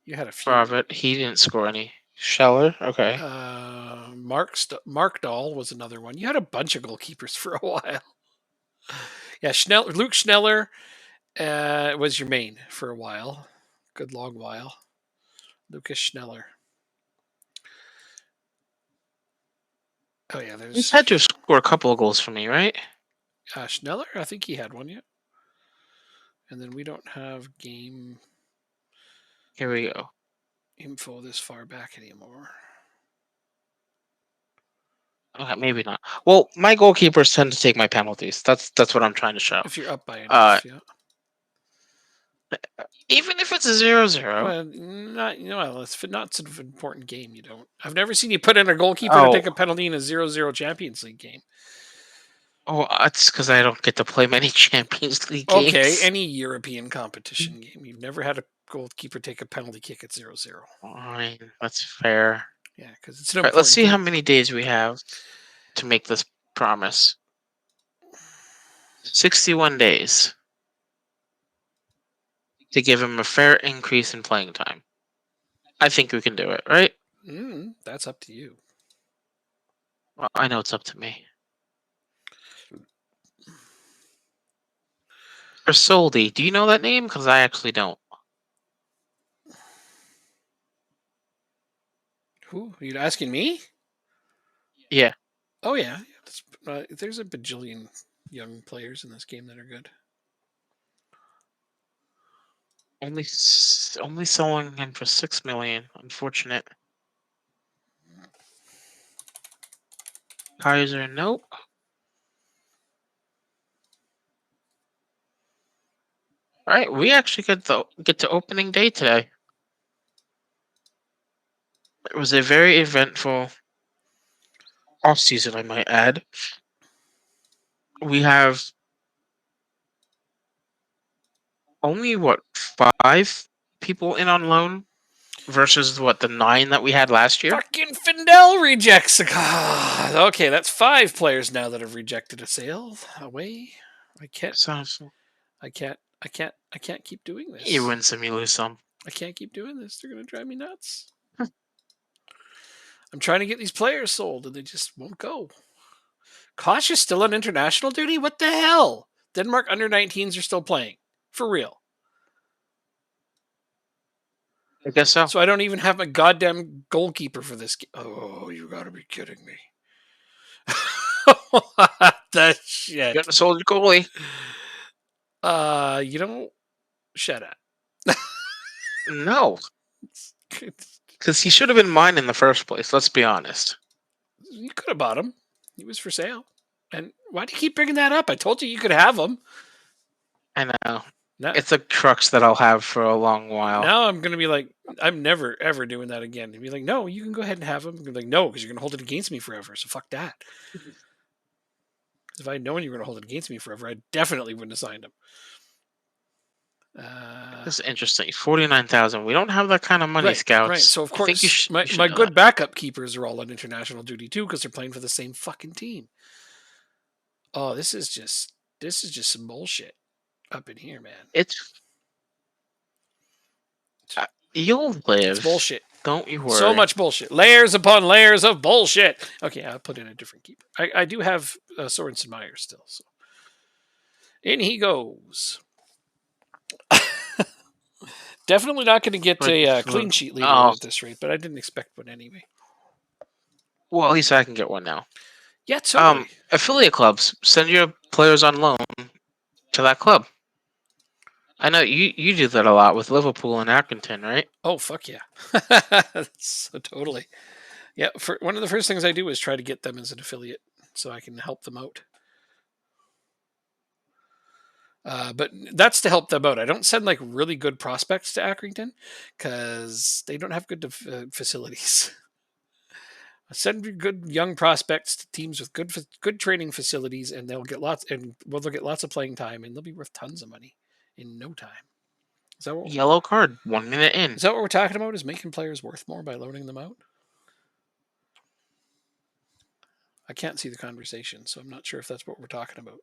You had a few. Rabbit. He didn't score any. Scheller. Okay. Mark Dahl was another one. You had a bunch of goalkeepers for a while. Yeah, Luke Schneller was your main for a while. Good long while. Lucas Schneller. Oh yeah, He's there's had to score a couple of goals for me, right? Schneller. I think he had one yet. And then we don't have game Here we go. info this far back anymore. Okay, maybe not. Well, my goalkeepers tend to take my penalties. That's what I'm trying to show. If you're up by Uh, enough, yeah. even if it's a 0-0. Well, not it's not sort of an important game. You don't. I've never seen you put in a goalkeeper to Oh, take a penalty in a 0-0 Champions League game. oh, it's because I don't get to play many Champions League Okay, games. any European competition game, you've never had a goalkeeper take a penalty kick at 0-0. Fine, that's fair. Yeah, because it's an All right, let's important see how game. many days we have to make this promise. 61 days to give him a fair increase in playing time. I think we can do it, right? That's up to you. Well, I know it's up to me. Persoldi, do you know that name? Because I actually don't. Who? Are you asking me? Yeah, Oh, yeah. There's a bajillion young players in this game that are good. only selling him for 6 million. Unfortunate. Kaiser, nope. All right, we actually get to opening day today. It was a very eventful off season, I might add. We have only what 5 people in on loan versus what the 9 that we had last year. Fucking Findell rejects a card. Okay, that's 5 players now that have rejected a sale away. I can't. Sounds I can't. I can't keep doing you this. win some, you lose some. I can't keep doing this. They're gonna drive me nuts. I'm trying to get these players sold, and they just won't go. Kosh is still on international duty. What the hell? Denmark under 19s are still playing for real. I guess so. So I don't even have a goddamn goalkeeper for this game. Oh, you gotta be kidding me. What the shit? Getting a soldier goalie. You don't shut up. No, because he should have been mine in the first place. Let's be honest. You could have bought him. He was for sale. And why do you keep bringing that up? I told you you could have him. I know. Now, It's a crux that I'll have for a long while. now I'm gonna be like, I'm never ever doing that again. To be like, no, you can go ahead and have him. Be like, no, because you're gonna hold it against me forever. So fuck that. If I had known you were gonna hold it against me forever, I definitely wouldn't have signed him. This is interesting. 49,000. We don't have that kind of money, Right, right. scouts. So of I think course, you my should know that. good backup keepers are all on international duty too because they're playing for the same fucking team. Oh, this is just some bullshit up in here, man. It's you'll It's live. bullshit. Don't you So worry. much bullshit. Layers upon layers of bullshit. Okay, I'll put in a different keeper. I do have Sorensen Meyer still. So in he goes. Definitely not going to get But a clean sheet leader oh, at this rate, but I didn't expect one anyway. well, at least I can get one now. Yeah, totally. Affiliate clubs, send your players on loan to that club. I know you do that a lot with Liverpool and Accrington, right? Oh fuck yeah. So totally. Yeah, for one of the first things I do is try to get them as an affiliate so I can help them out. But that's to help them out. I don't send like really good prospects to Accrington because they don't have good facilities. I send good young prospects to teams with good training facilities, and they'll get lots of playing time, and they'll be worth tons of money in no time. Is that what, Yellow card, 1 minute in. is that what we're talking about? Is making players worth more by loaning them out? I can't see the conversation, so I'm not sure if that's what we're talking about.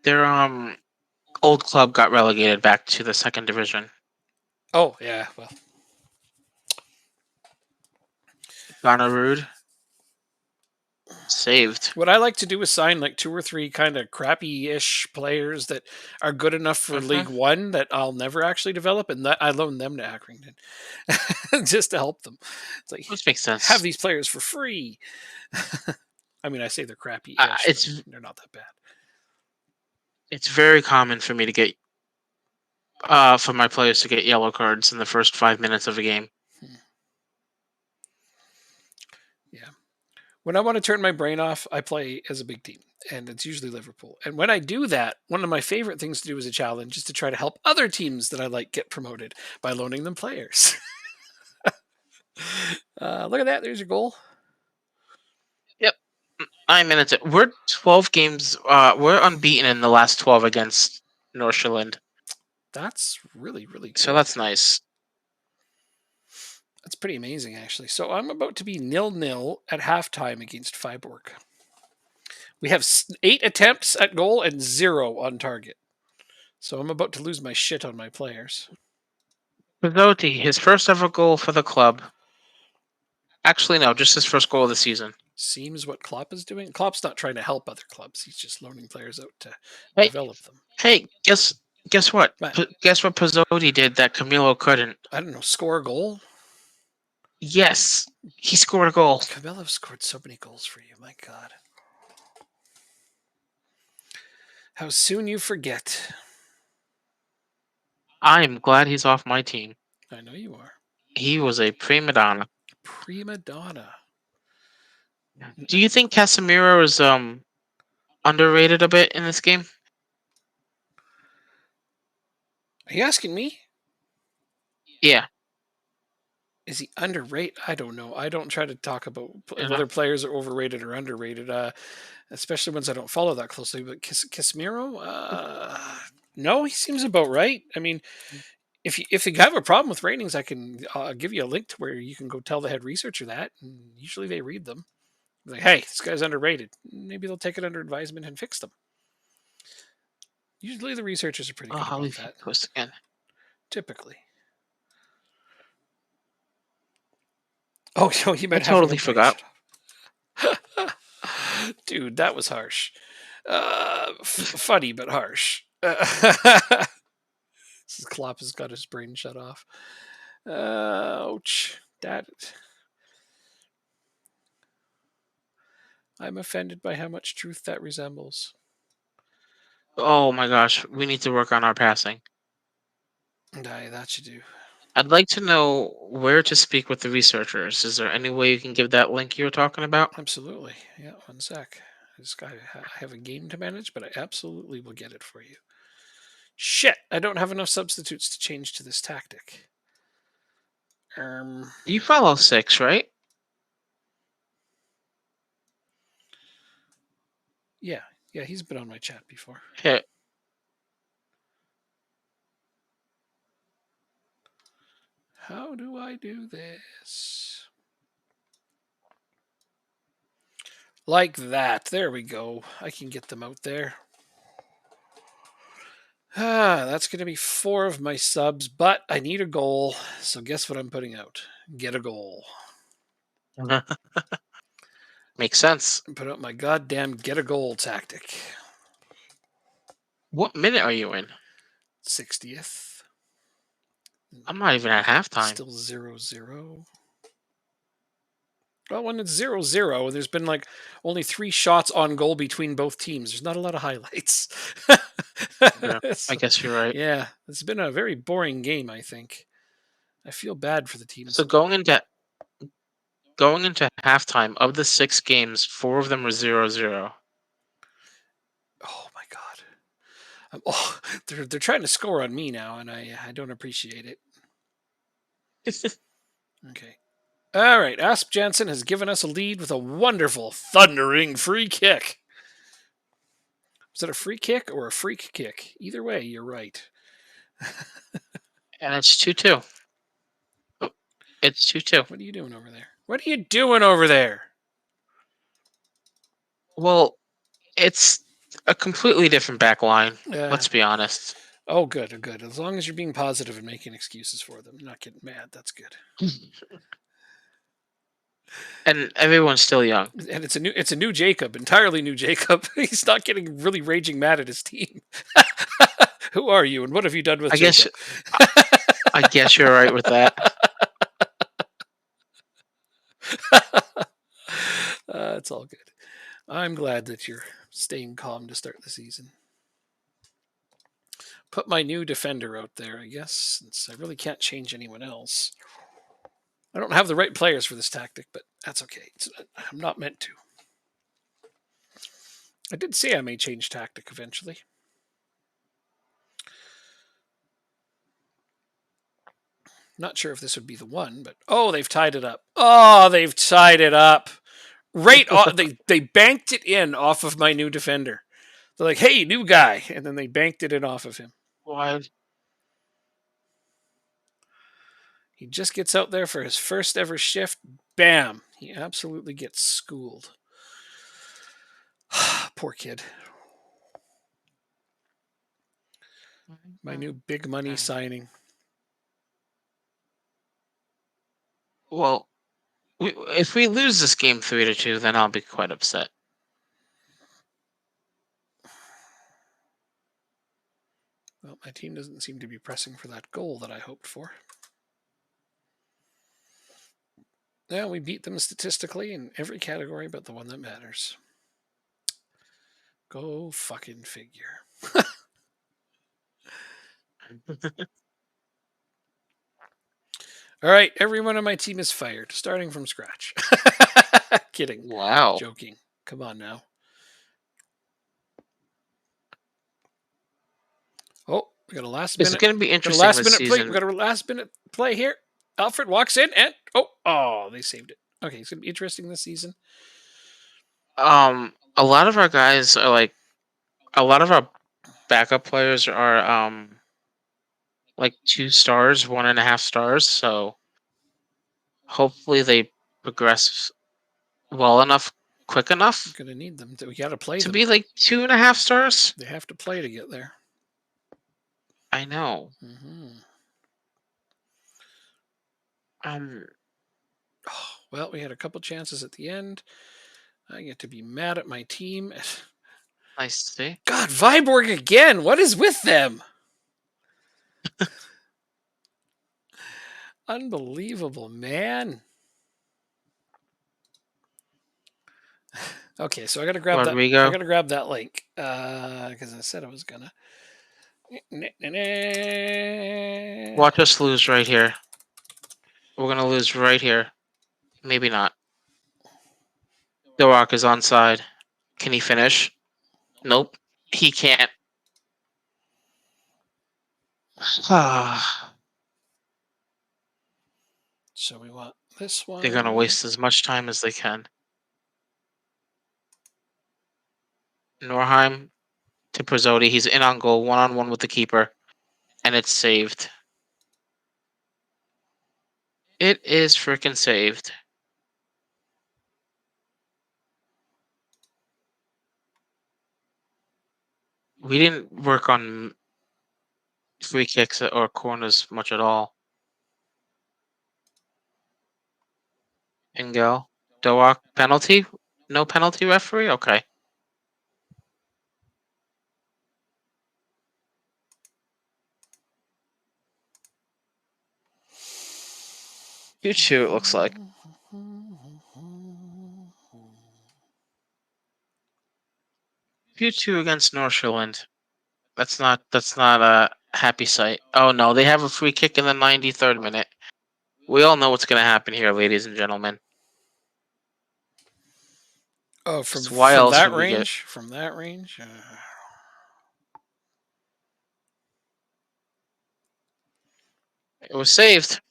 Their old club got relegated back to the second division. Oh yeah, well, Gonarud saved. what I like to do is sign like two or three kind of crappy-ish players that are good enough for League One that I'll never actually develop, and that I loan them to Accrington just to help them. It's like Which makes sense. have these players for free. I mean, I say they're crappy-ish, but they're not that bad. It's very common for me to get for my players to get yellow cards in the first 5 minutes of a game. Yeah. When I want to turn my brain off, I play as a big team, and it's usually Liverpool. And when I do that, one of my favorite things to do as a challenge is to try to help other teams that I like get promoted by loaning them players. Look at that. There's your goal. Yep. 9 minutes. We're 12 games. We're unbeaten in the last 12 against Northumberland. That's really, really good. So that's nice. That's pretty amazing, actually. So I'm about to be 0-0 at halftime against Freiburg. We have 8 attempts at goal and 0 on target. So I'm about to lose my shit on my players. Pizzotti, his first ever goal for the club. Actually, no, just his first goal of the season. Seems what Klopp is doing. Klopp's not trying to help other clubs. He's just loaning players out to develop them. Hey, guess what? What? Guess what Pizzotti did that Camilo couldn't? I don't know. Score a goal? Yes, he scored a goal. Camilo scored so many goals for you. My God. How soon you forget. I'm glad he's off my team. I know you are. He was a prima donna. Prima donna. Do you think Casemiro is underrated a bit in this game? Are you asking me? Yeah. Is he underrated? I don't know. I don't try to talk about You know? whether players are overrated or underrated, especially ones I don't follow that closely. But Casemiro, no, he seems about right. I mean, if you have a problem with ratings, I can give you a link to where you can go tell the head researcher that. And usually they read them. Like, hey, this guy's underrated. Maybe they'll take it under advisement and fix them. Usually the researchers are pretty good about that. Twist again. Typically. Oh, you might I totally forgot. Dude, that was harsh. Funny, but harsh. Klopp has got his brain shut off. Ouch. I'm offended by how much truth that resembles. Oh my gosh, we need to work on our passing. That you do. I'd like to know where to speak with the researchers. Is there any way you can give that link you were talking about? Absolutely. Yeah, one sec. I have a game to manage, but I absolutely will get it for you. Shit, I don't have enough substitutes to change to this tactic. You follow 6, right? Yeah, Yeah, he's been on my chat before. Here, How do I do this? Like that. There we go. I can get them out there. That's going to be 4 of my subs, but I need a goal. So guess what I'm putting out? Get a goal. makes sense. Put out my goddamn get a goal tactic. What minute are you in? 60th. I'm not even at halftime. Still 0-0. Well, when it's 0-0, there's been like only 3 shots on goal between both teams. There's not a lot of highlights. Yeah, I guess you're right. Yeah, it's been a very boring game, I think. I feel bad for the teams. So going into halftime, of the 6 games, 4 of them were 0-0. Oh my god. Oh, they're trying to score on me now, and I don't appreciate it. Okay. All right. Asp Jansen has given us a lead with a wonderful, thundering free kick. Was it a free kick or a freak kick? Either way, you're right. And it's 2-2. It's 2-2. What are you doing over there? What are you doing over there? Well, it's a completely different back line. Let's be honest. Oh, good, good. As long as you're being positive and making excuses for them, not getting mad, that's good. And everyone's still young. And it's a new Jacob, entirely new Jacob. He's not getting really raging mad at his team. Who are you, and what have you done with I guess Jacob? I guess you're right with that. It's all good. I'm glad that you're staying calm to start the season. Put my new defender out there, I guess, since I really can't change anyone else. I don't have the right players for this tactic, but that's okay. I'm not meant to. I did say I may change tactic eventually. Not sure if this would be the one, but oh, they've tied it up. Oh, they've tied it up. Right, they banked it in off of my new defender. They're like, "Hey, new guy," and then they banked it in off of him. Why? He just gets out there for his first ever shift. Bam! He absolutely gets schooled. Poor kid. My new big money signing. Well, if we lose this game 3-2, then I'll be quite upset. Well, my team doesn't seem to be pressing for that goal that I hoped for. Yeah, we beat them statistically in every category but the one that matters. Go fucking figure. All right, everyone on my team is fired, starting from scratch. Kidding. Wow. Joking. Come on now. Oh, we got a last It's minute. going to be Got a interesting last this minute play. season. We got a last minute play here. Alfred walks in and oh, they saved it. Okay, it's gonna be interesting this season. A lot of our guys are like, a lot of our backup players are like 2 stars, 1.5 stars. So hopefully they progress well enough, quick We're enough gonna need them. We gotta play to them. be like 2.5 stars. They have to play to get there. I know. Mm-hmm. Um, Oh, well, we had a couple chances at the end. I get to be mad at my team. nice to see. God, Viborg again. What is with them? Unbelievable, man. Okay, so I gotta grab that. I Rodrigo, gotta grab that link because I said I was gonna. watch us lose right here. We're gonna lose right here. Maybe not. The Rock is onside. Can he finish? Nope, he can't. So we want this one. They're gonna waste as much time as they can. Norheim to Prizzotti. He's in on goal, 1-on-1 with the keeper, and it's saved. It is freaking saved. We didn't work on free kicks or corners much at all. Engel. Doak penalty? No penalty, referee? Okay. You two, it looks like. 2-2 against Northshire. That's not a happy sight. Oh no, they have a free kick in the 93rd minute. We all know what's gonna happen here, ladies and gentlemen. Oh, So why else that would we get? range? From that range? It was saved.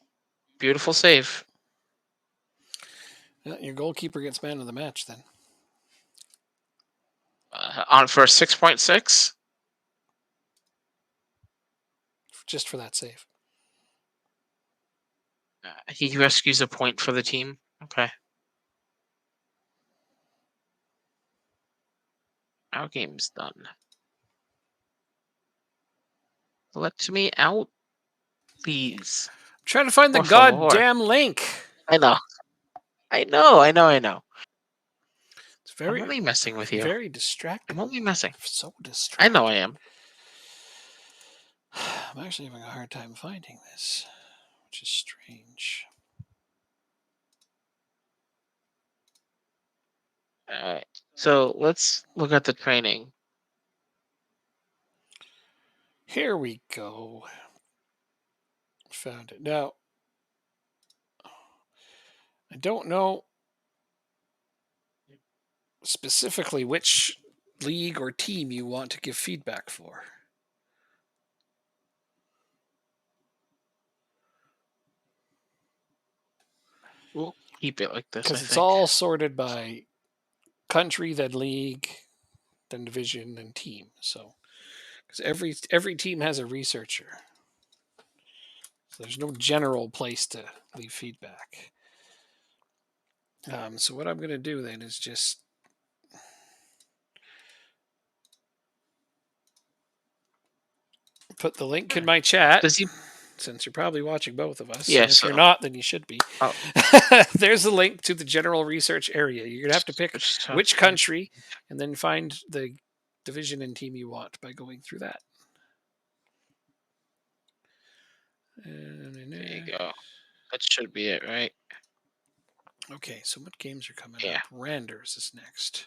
Beautiful save. Yeah, your goalkeeper gets man of the match then. On for 6.6. Just for that save. He rescues a point for the team. Okay. Our game's done. Let me out, please. I'm trying to find the Por favor. goddamn link. I know. I know. It's I'm very, only messing with you. very distracting. I'm only messing. So I distracting. know I am. I'm actually having a hard time finding this, which is strange. Alright. So let's look at the training. Here we go. Found it. Now, I don't know specifically which league or team you want to give feedback for. We'll keep it like this, I Because it's think. all sorted by country, then league, then division, and team. So, because every team has a researcher, so there's no general place to leave feedback. So what I'm going to do then is just put the link in my chat. Does he? Since you're probably watching both of us, and Yes. if you're not, then you should be. Oh. There's a link to the general research area. You're gonna have to pick which country, and then find the division and team you want by going through that. There you go. That should be it, right? Okay, so what games are coming Yeah. up? Randers is next,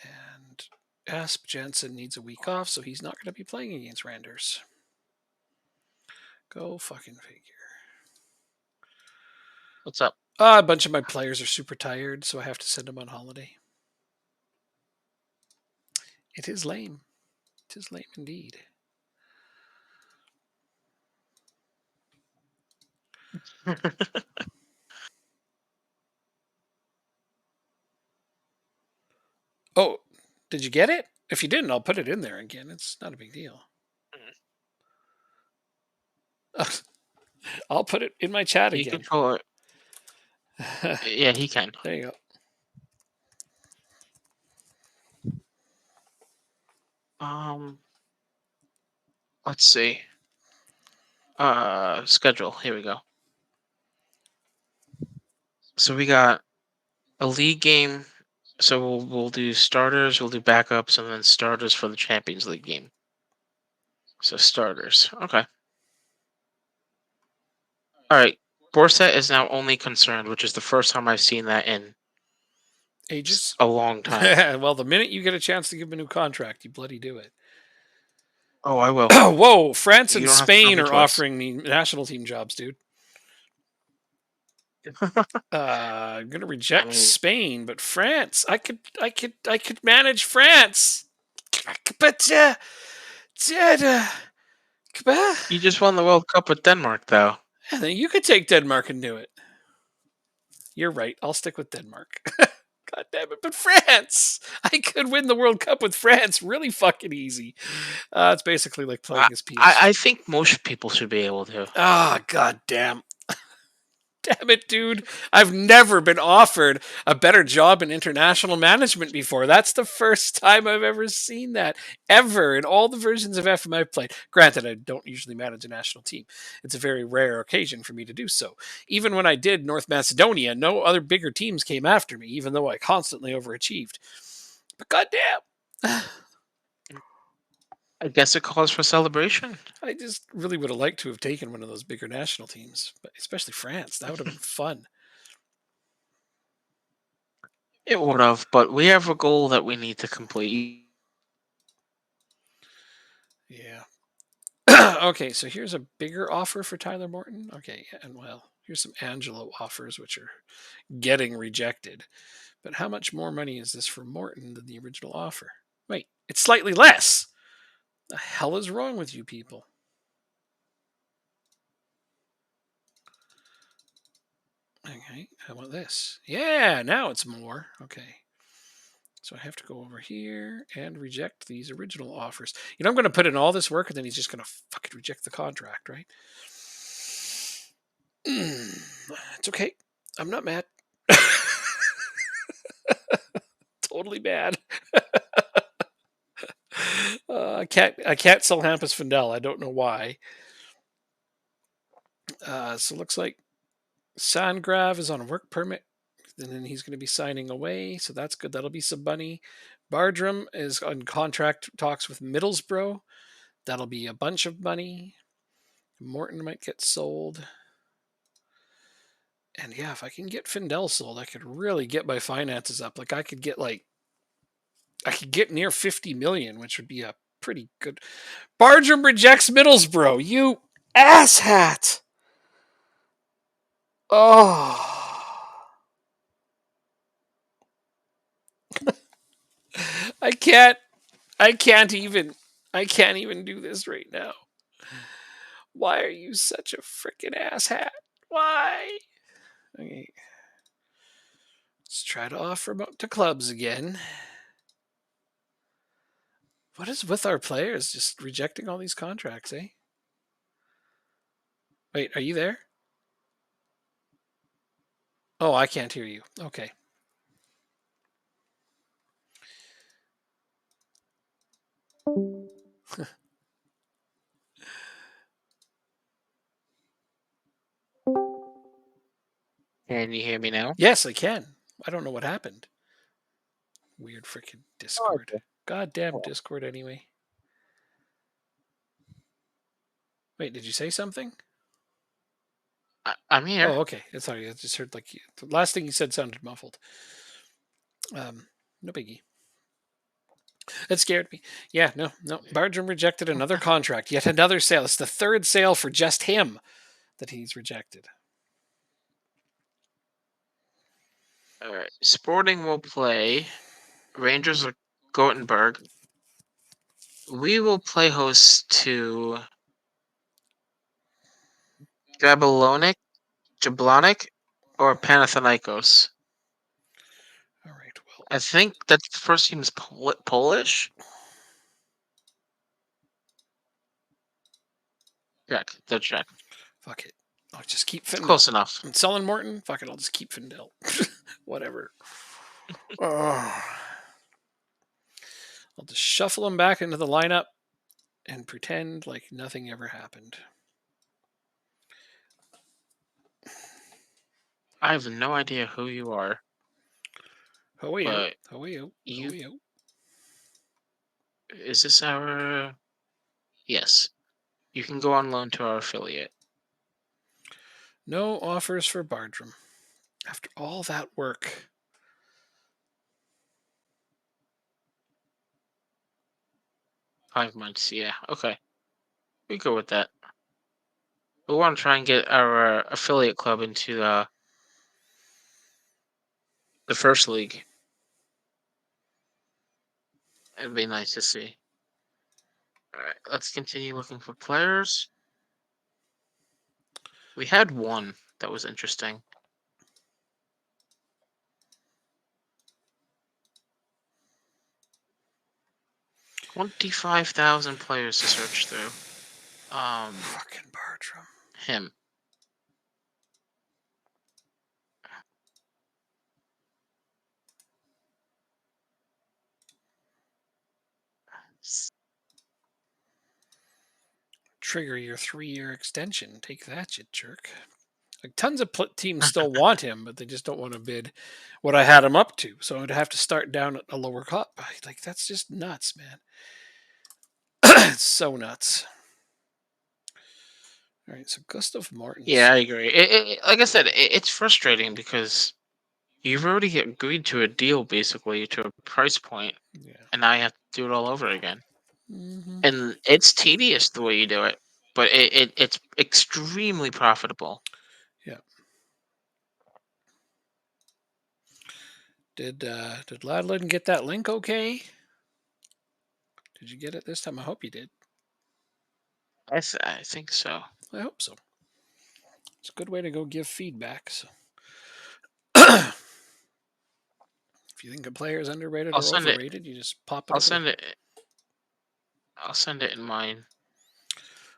and Asp Jensen needs a week off, so he's not going to be playing against Randers. Go fucking figure. What's up? A bunch of my players are super tired, so I have to send them on holiday. It is lame. It is lame indeed. Oh, did you get it? If you didn't, I'll put it in there again. It's not a big deal. I'll put it in my chat He again. control it. Yeah, he can. There you go. Let's see. Schedule. Here we go. So we got a league game. So we'll do starters, we'll do backups, and then starters for the Champions League game. So starters. Okay. All right. Borset is now only concerned, which is the first time I've seen that in ages. a long time. Well, the minute you get a chance to give him a new contract, you bloody do it. Oh, I will. Whoa, France You and don't have to tell Spain me are twice. offering me national team jobs, dude. I'm gonna reject Spain, but France, I could manage France. But You just won the World Cup with Denmark, though. then you could take Denmark and do it. You're right. I'll stick with Denmark God damn it! But France, I could win the World Cup with France really fucking easy. It's basically like I, playing as I PSG. think most people should be able to. God damn. Damn it, dude. I've never been offered a better job in international management before. That's the first time I've ever seen that, ever, in all the versions of FM I've played. Granted, I don't usually manage a national team. It's a very rare occasion for me to do so. Even when I did North Macedonia, no other bigger teams came after me, even though I constantly overachieved. But goddamn. I guess it calls for celebration. I just really would have liked to have taken one of those bigger national teams, but especially France. That would have been fun. It would have, but we have a goal that we need to complete. Yeah. Okay, so here's a bigger offer for Tyler Morton. Okay, and well, here's some Angelo offers, which are getting rejected. But how much more money is this for Morton than the original offer? Wait, it's slightly less. The hell is wrong with you people? Okay, how about this? Yeah, now it's more. Okay. So I have to go over here and reject these original offers. You know, I'm going to put in all this work and then he's just going to fucking reject the contract, right? It's okay. I'm not mad. Totally mad. I can't sell Hampus Findel. I don't know why. So it looks like Sandgrav is on a work permit, and then he's going to be signing away. So that's good. That'll be some money. Bardrum is on contract talks with Middlesbrough. That'll be a bunch of money. Morton might get sold. And yeah, if I can get Findel sold, I could really get my finances up. Like I could get near 50 million, which would be a pretty good. Bardrum rejects Middlesbrough. You asshat. Oh. I can't I can't even I can't even do this right now. Why are you such a freaking asshat? Why? Okay. Let's try to offer them up to clubs again. What is with our players just rejecting all these contracts, eh? Wait, are you there? Oh, I can't hear you. Okay. Can you hear me now? Yes, I can. I don't know what happened. Weird freaking Oh, Discord. Goddamn Discord anyway. Wait, did you say something? I'm here. Oh, okay. Sorry, I just heard like the last thing you said sounded muffled. No biggie. That scared me. Yeah, no. Bardrum rejected another contract, yet another sale. It's the third sale for just him that he's rejected. All right. Sporting will play Rangers of Gothenburg. We will play host to Jablonic, or Panathinaikos. All right. Well, I think that the first team is Polish. Check. They're check. fuck it. I'll just keep It's Findel. close enough. I'm selling Morton. Fuck it. I'll just keep Findel. Whatever. Oh. I'll just shuffle him back into the lineup and pretend like nothing ever happened. I have no idea who you are, How are you? but How are you? How you are you? is this our? Yes. You can go on loan to our affiliate. No offers for Bardrum. After all that work. 5 months. Yeah. Okay. We go with that. We want to try and get our affiliate club into the first league. It'd be nice to see. All right, let's continue looking for players. We had one that was interesting. 25,000 players to search through. Fucking Bartram. Him. Trigger your 3-year extension. Take that, you jerk. Like tons of teams still want him, but they just don't want to bid what I had him up to. So I'd have to start down at a lower cup. Like that's just nuts, man. It's so nuts. All right, so Gustav Mortens. Yeah, I agree. Like I said, it's frustrating because you've already agreed to a deal, basically, to a price point, Yeah. and now you have to do it all over again. Mm-hmm. And it's tedious the way you do it, but it's extremely profitable. Yeah. Did Ladlin get that link okay? Did you get it this time? I hope you did. I think so. I hope so. It's a good way to go give feedback. So. If you think a player is underrated I'll or send it. overrated, you just pop it I'll up. send it. I'll send it in mine.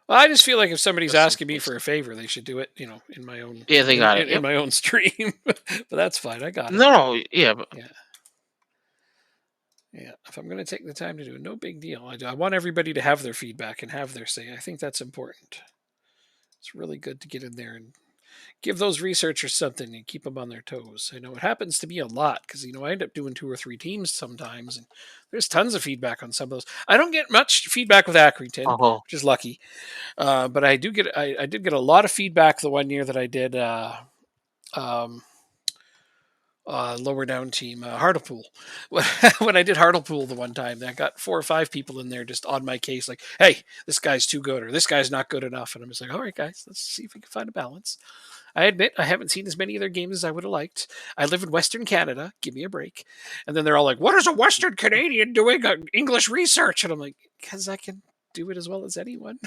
Well, I just feel like if somebody's Just in asking me case. for a favor, they should do it, in my own Yeah, they got it. in Yep. my own stream. But that's fine. I got it. No, yeah, but Yeah. Yeah. If I'm going to take the time to do it, no big deal. I want everybody to have their feedback and have their say. I think that's important. It's really good to get in there and give those researchers something and keep them on their toes. I know it happens to me a lot because I end up doing 2 or 3 teams sometimes, and there's tons of feedback on some of those. I don't get much feedback with Accrington, oh, which is lucky, but I do get. I did get a lot of feedback the one year that I did. Um, Lower down team, Hartlepool. When I did Hartlepool the one time, I got 4 or 5 people in there just on my case, like, "Hey, this guy's too good," or "This guy's not good enough," and I'm just like, "All right, guys, let's see if we can find a balance." I admit I haven't seen as many of their games as I would have liked. I live in Western Canada. Give me a break. And then they're all like, "What is a Western Canadian doing English research?" And I'm like, "Because I can do it as well as anyone."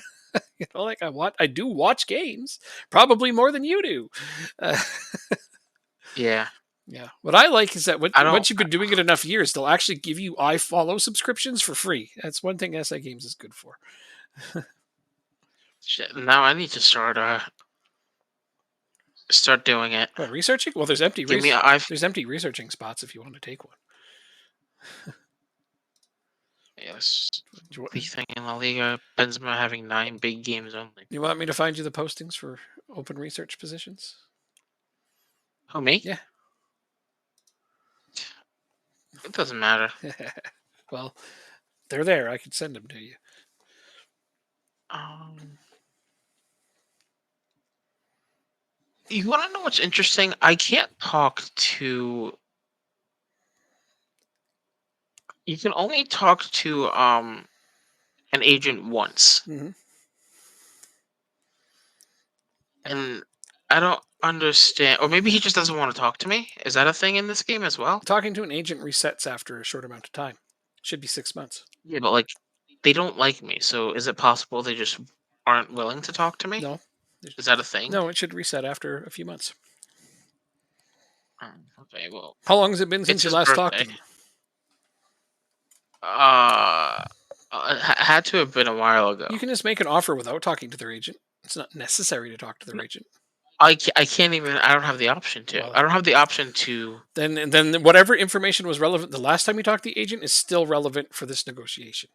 Like I do watch games, probably more than you do. Uh, yeah. yeah. What I like is that I don't. once you've been doing it enough years, they'll actually give you iFollow subscriptions for free. That's one thing SI Games is good for. Shit, now I need to start doing it. What, researching? Well, Give me I. there's empty researching spots if you want to take one. Yes. Do you, The thing in La Liga, Benzema having 9 big games only. you want me to find you the postings for open research positions? Oh, me? Yeah. It doesn't matter. Well, they're there. I could send them to you. Um, you want to know what's interesting? I can't talk to. You can only talk to an agent once, Mm-hmm. and I don't understand. Or maybe he just doesn't want to talk to me. Is that a thing in this game as well? Talking to an agent resets after a short amount of time. Should be 6 months. Yeah, but like they don't like me. So is it possible they just aren't willing to talk to me? No. Is that a thing? No, it should reset after a few months. Okay, well, How long has it been it's since you his last talked to birthday. them? Had to have been a while ago. You can just make an offer without talking to their agent. It's not necessary to talk to their agent. I can't even. I don't have the option to. Well, I don't have the option to. then whatever information was relevant the last time you talked to the agent is still relevant for this negotiation.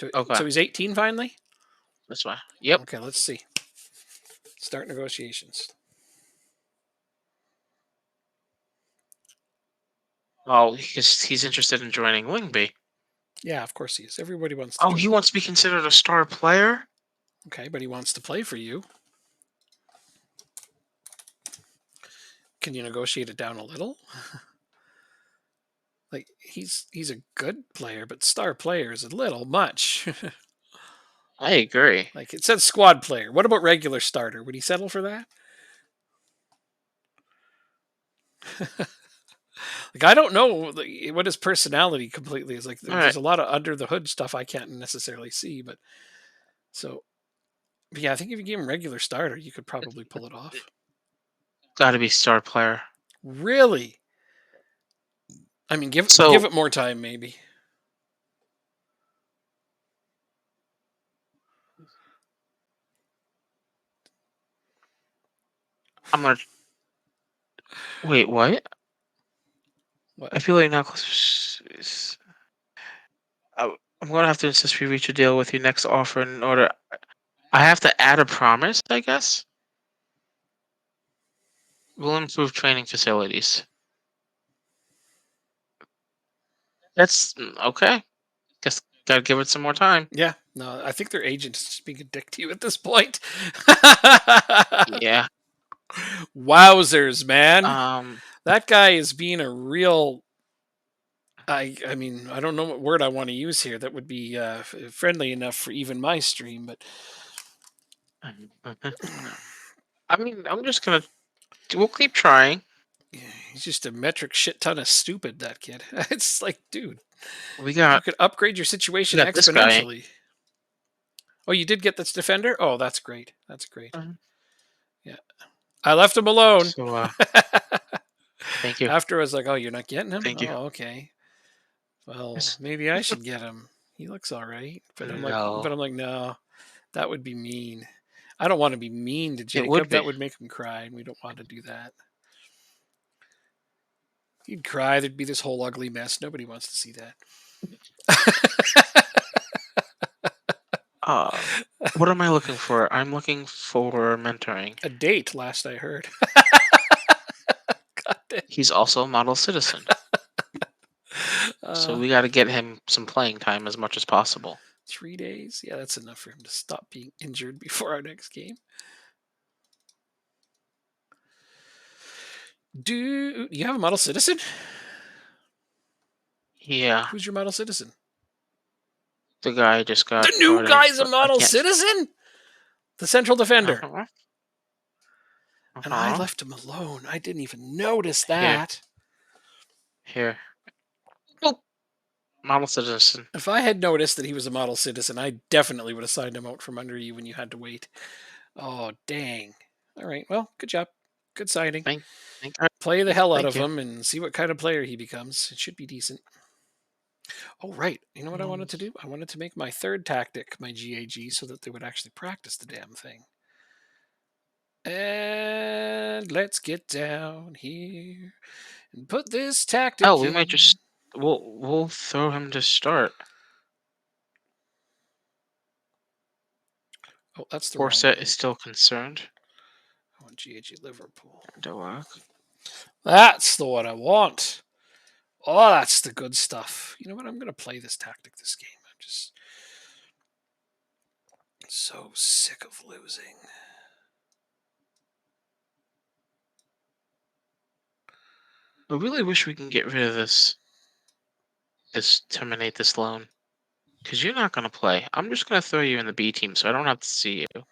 Okay, So he's 18 finally? that's why. Yep. Okay, let's see. Start negotiations. Oh, because he's interested in joining Wingby. Yeah, of course he is. Everybody wants to Oh, join. he wants to be considered a star player. Okay, but he wants to play for you. Can you negotiate it down a little? Like he's a good player, but star player is a little much. I agree. Like it says squad player. What about regular starter? Would he settle for that? Like I don't know what his personality completely is. Like All there's right, a lot of under the hood stuff I can't necessarily see, but so yeah, I think if you give him regular starter, you could probably pull it off. got to be star player. Really? I mean, give So it more time, maybe. I'm gonna wait. What? What? I feel like now. I'm gonna have to insist we reach a deal with your next offer in order. I have to add a promise, I guess. We'll improve training facilities. That's okay. Guess gotta give it some more time. Yeah, no, I think their agent is just being a dick to you at this point. Yeah. Wowzers, man. Um. That guy is being a real. I mean, I don't know what word I want to use here that would be friendly enough for even my stream, but I mean, I'm just gonna. We'll keep trying. yeah, he's just a metric shit ton of stupid. That kid. It's like, dude, We you got. could upgrade your We situation got this guy. exponentially. Oh, you did get this defender? Oh, that's great. That's great. Mhm. Yeah. I left him alone. So, thank you. After I was like, "Oh, you're not getting him? Thank you. Oh, okay. Well, Yes. maybe I should get him. He looks all right." No, I'm like, "No, that would be mean. I don't want to be mean to it would Jacob. That be. would make him cry, and we don't want to do that. He'd cry. There'd be this whole ugly mess. Nobody wants to see that." Uh, what am I looking for? I'm looking for mentoring. A date, last I heard. God damn. He's also a model citizen, so Uh, we got to get him some playing time as much as possible. 3 days? Yeah, that's enough for him to stop being injured before our next game. Do you have a model citizen? Yeah, Who's your model citizen? the guy just The got new brought in, guy's a but I model can't. citizen? The central defender. Uh-huh. And I Uh-huh. left him alone. I didn't even notice Here, that. here. Oh, model citizen. If I had noticed that he was a model citizen, I definitely would have signed him out from under you when you had to wait. Oh, dang. All right. Well, good job. Good signing. Thank, thank, Play the hell out thank of you. him and see what kind of player he becomes. It should be decent. Oh, right. You know what I Um, wanted to do? I wanted to make my third tactic my GAG so that they would actually practice the damn thing. And let's get down here and put this Oh, tactic we might in. just we'll throw him to start. Oh, that's the wrong Corset one. is still concerned. I want GAG Liverpool. Doak. That's the one I want. Oh, that's the good stuff. You know what? I'm going to play this tactic this game. I'm just so sick of losing. I really wish we can get rid of this terminate this loan. Because you're not gonna play. I'm just gonna throw you in the B team so I don't have to see you.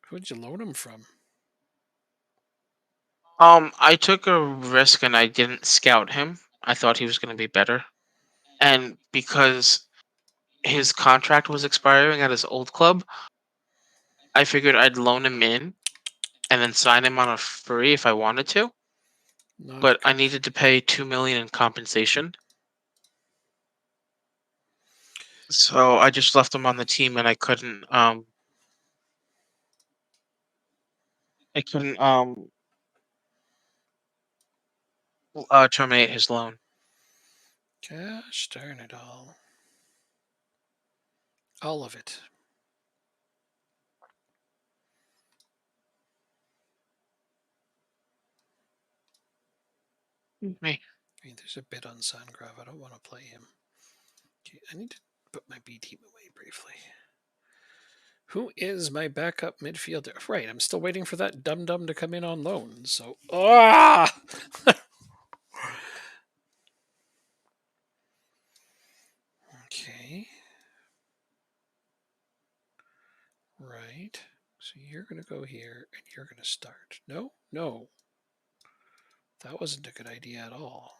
Who'd you loan him from? I took a risk and I didn't scout him. I thought he was gonna be better. And because his contract was expiring at his old club, I figured I'd loan him in and then sign him on a free if I wanted to. Not a But I good. needed to pay 2 million in compensation. So I just left him on the team and I couldn't terminate his loan. Gosh darn it all. All of it. Me. I mean, there's a bit on Sandgrave. I don't want to play him. Okay, I need to put my B team away briefly. Who is my backup midfielder? Right, I'm still waiting for that dum dum to come in on loan. So, okay, right. So you're gonna go here and you're gonna start. No, no, that wasn't a good idea at all.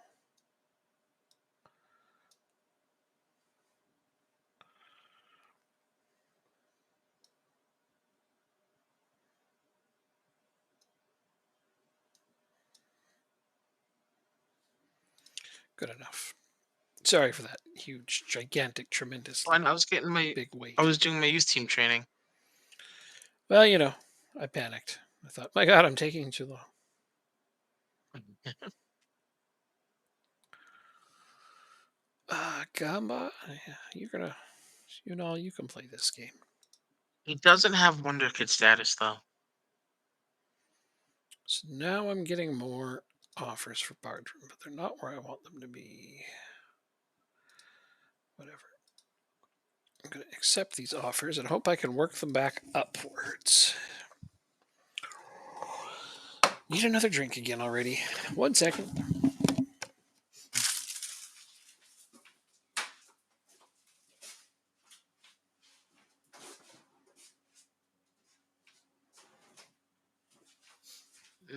Good enough. Sorry for that huge, gigantic, tremendously Fine, I was getting my big I weight. was doing my youth team training. Well, I panicked. I thought, my God, I'm taking too long. Gamba, you're gonna, you can play this game. He doesn't have Wonder Kid status though. So now I'm getting more offers for Bardrum, but they're not where I want them to be. Whatever. I'm going to accept these offers and hope I can work them back upwards. Need another drink again already. 1 second.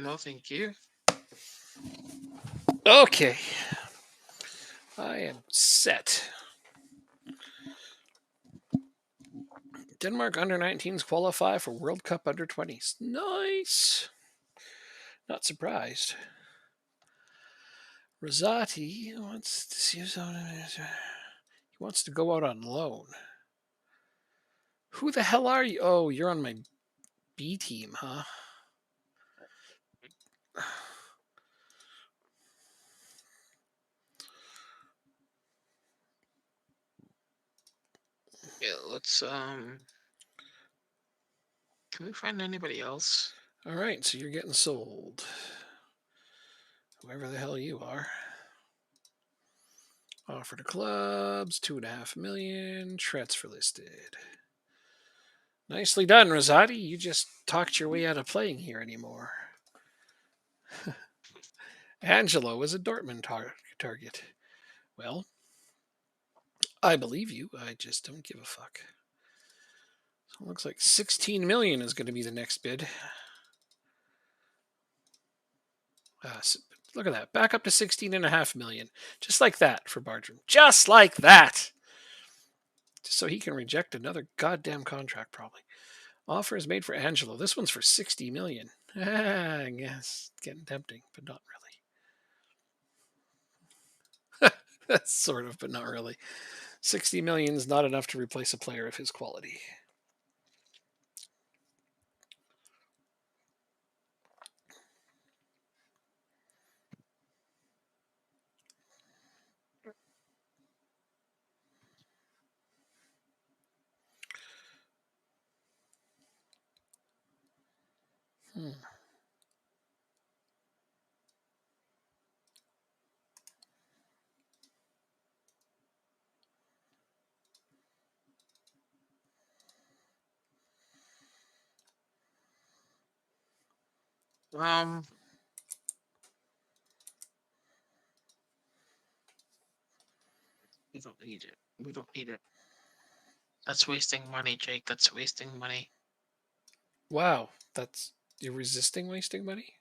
No, thank you. Okay. I am set. Denmark under 19s qualify for World Cup under 20s. Nice. Not surprised. Rosati wants to see his own. He wants to go out on loan. Who the hell are you? Oh, you're on my B team, huh? Yeah, let's can we find anybody else? All right, so you're getting sold. Whoever the hell you are. Offer to clubs, 2.5 million. Transfer listed. Nicely done, Rosati. You just talked your way out of playing here anymore. Angelo is a Dortmund target. Well, I believe you. I just don't give a fuck. So it looks like 16 million is going to be the next bid. Look at that. Back up to 16.5 million. Just like that for Bartram. Just like that. Just so he can reject another goddamn contract, probably. Offer is made for Angelo. This one's for 60 million. I guess getting tempting, but not really. That's sort of, but not really. 60 million is not enough to replace a player of his quality. Hmm. Um, we don't need it. We don't need it. That's wasting money, Jake. That's wasting money. Wow, that's you're resisting wasting money.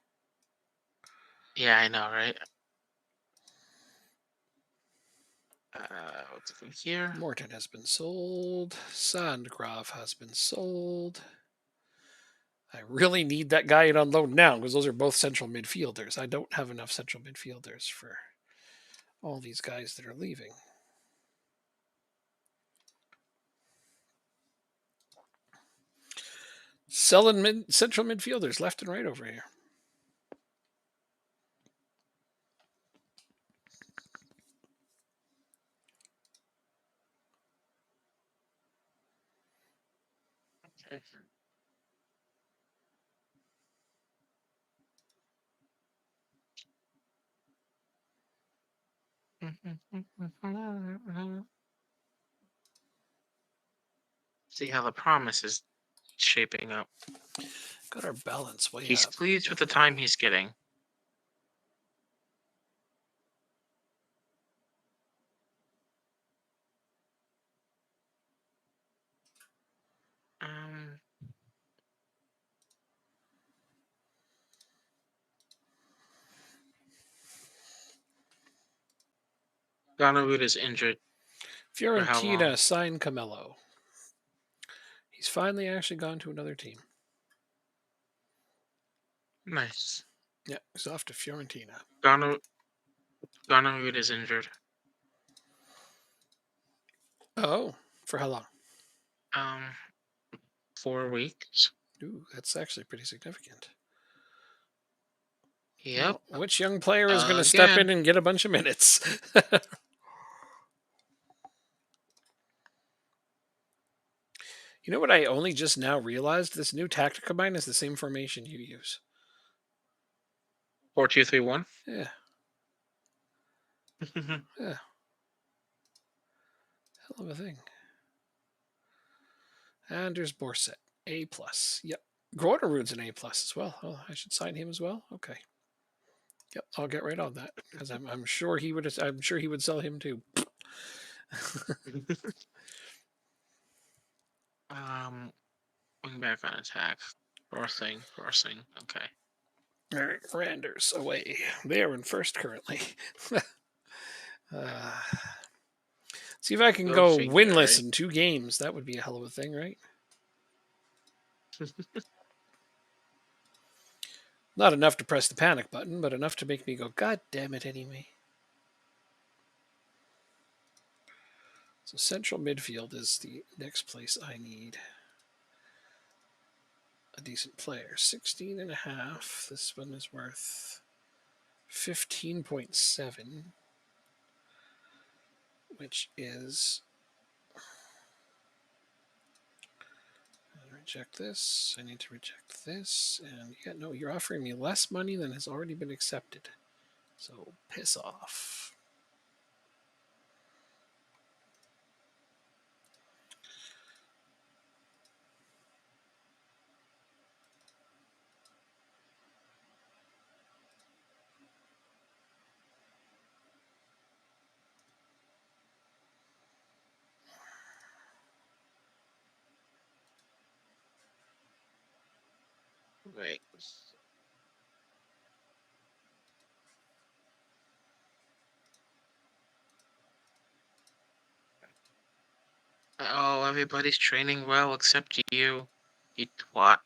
Yeah, I know, right? What's from here? Morton has been sold. Sandgraf has been sold. I really need that guy in on loan now because those are both central midfielders. I don't have enough central midfielders for all these guys that are leaving. Selling central midfielders left and right over here. See how the promise is shaping up. Got our balance way He's up. pleased with the time he's getting. Um, Gonnerwood is injured. For how long? Fiorentina signed Camelo. He's finally actually gone to another team. Nice. Yeah, he's off to Fiorentina. Gonnerwood is injured. Oh, for how long? Um, 4 weeks. Ooh, that's actually pretty significant. Yep. Well, which young player is going to step in Again. and get a bunch of minutes? You know what I only just now realized? This new tactic of mine is the same formation you use. 4-2-3-1. Yeah, yeah. Hell of a thing. Anders Borset, A plus. Yep. Groderud's an A plus as well. Oh, I should sign him as well. Okay. Yep, I'll get right on that because I'm sure he would. I'm sure he would sell him too. Going back on attack. Forcing. Okay. All right, Randers away. They are in first currently. uh, see if I can Go go figure, winless right? in 2 games. That would be a hell of a thing, right? Not enough to press the panic button, but enough to make me go, God damn it, anyway. So central midfield is the next place I need a decent player. 16 and a half. This one is worth 15.7, which is, reject this. I need to reject this. And yeah, no, you're offering me less money than has already been accepted. So piss off. Wait. Oh, everybody's training well except you. You twat.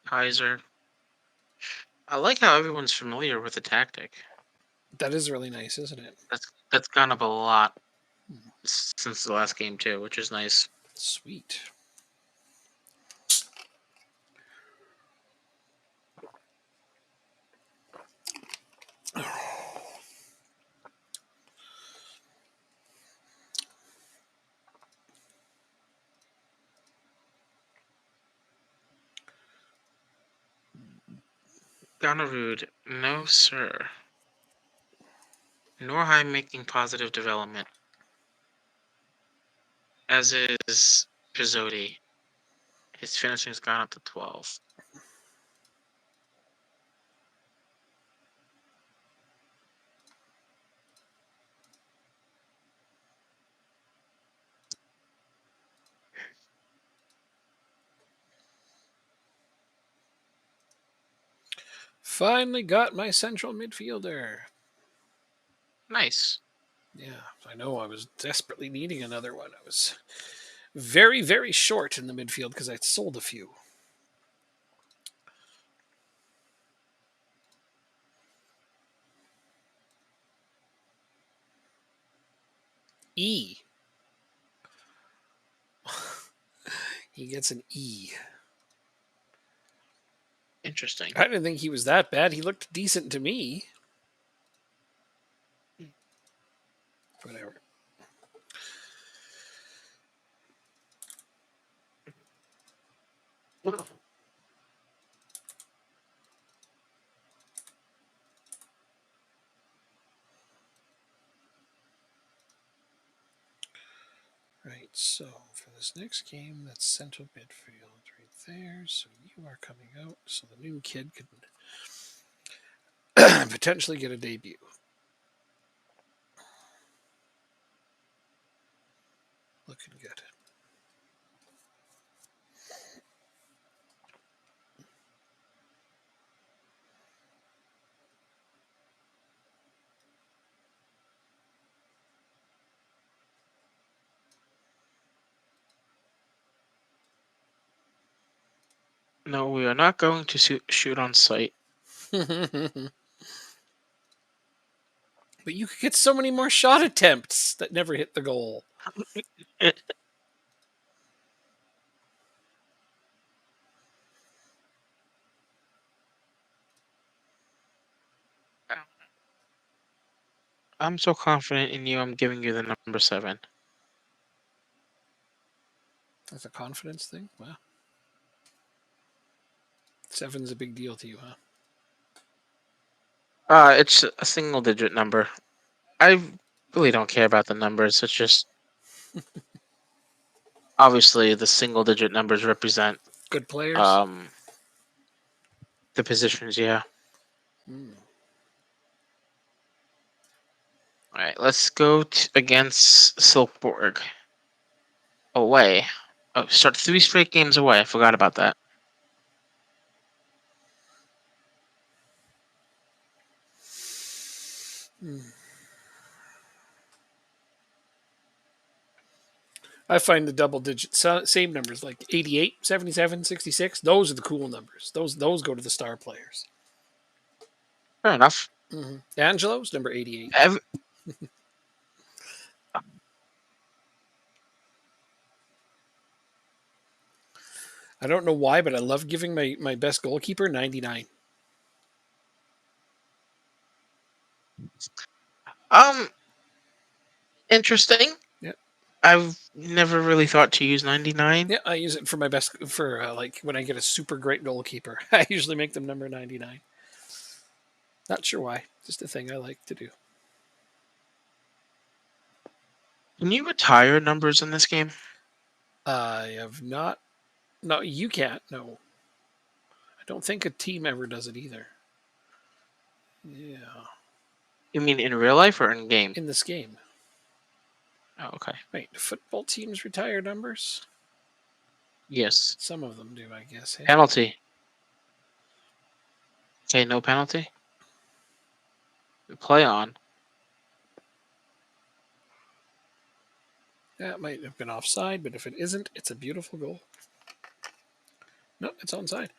Kaiser. I like how everyone's familiar with the tactic. That is really nice, isn't it? That's gone up a lot since the last game too, which is nice. Sweet. Gonorrhea, no sir. Norheim making positive development. As is Pizzotti. His finishing's gone up to 12. Finally got my central midfielder. Nice. Yeah, I know I was desperately needing another one. I was very, very short in the midfield because I sold a few. E. He gets an E. Interesting. I didn't think he was that bad. He looked decent to me. Whatever. Right, so for this next game, that's central midfield right there. So you are coming out, so the new kid could potentially get a debut. Looking good. No, we are not going to shoot on sight. But you could get so many more shot attempts that never hit the goal. I'm so confident in you. I'm giving you the number 7. That's a confidence thing. Wow, seven's a big deal to you, huh? It's a single digit number. I really don't care about the numbers. It's just obviously the single digit numbers represent Good players. um the positions. Yeah. Mm. All right. Let's go against Silkborg away. Oh, start 3 straight games away. I forgot about that. Mm. I find the double digit same numbers like 88, 77, 66. Those are the cool numbers. Those go to the star players. Fair enough. Angelo's number 88. Ev- I don't know why, but I love giving my best goalkeeper 99. um, Interesting. Yeah, I've never really thought to use 99. yeah. I use it for my best for like when I get a super great goalkeeper. I usually make them number 99. Not sure why. Just a thing I like to do. Can you retire numbers in this game? I have not. No, you can't. No, I don't think a team ever does it either. Yeah, You mean in real life or in game? in this game. Oh, okay. Wait, do football teams retire numbers? Yes. Some of them do, I guess. Hey, Penalty. Okay, no penalty. Play on. that might have been offside, but if it isn't, it's a beautiful goal. No, it's onside.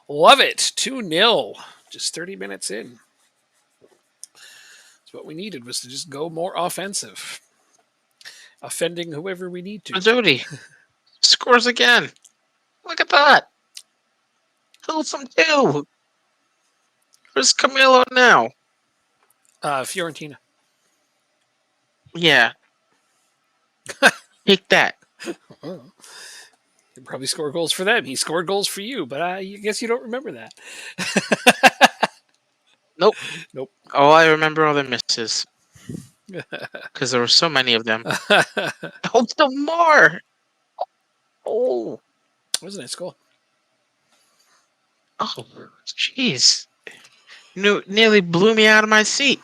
Love it. 2-0. Just 30 minutes in. So what we needed was to just go more offensive, offending whoever we need to. Mazzotti scores again. Look at that. Wholesome 2. Where's Camilo now? Fiorentina. Yeah. Take that. Oh, he probably score goals for them. He scored goals for you, but I guess you don't remember that. Nope. Nope. Oh, I remember all the misses. Because there were so many of them. Oh, still more. Oh. That was a nice goal. Oh, jeez. Nearly blew me out of my seat.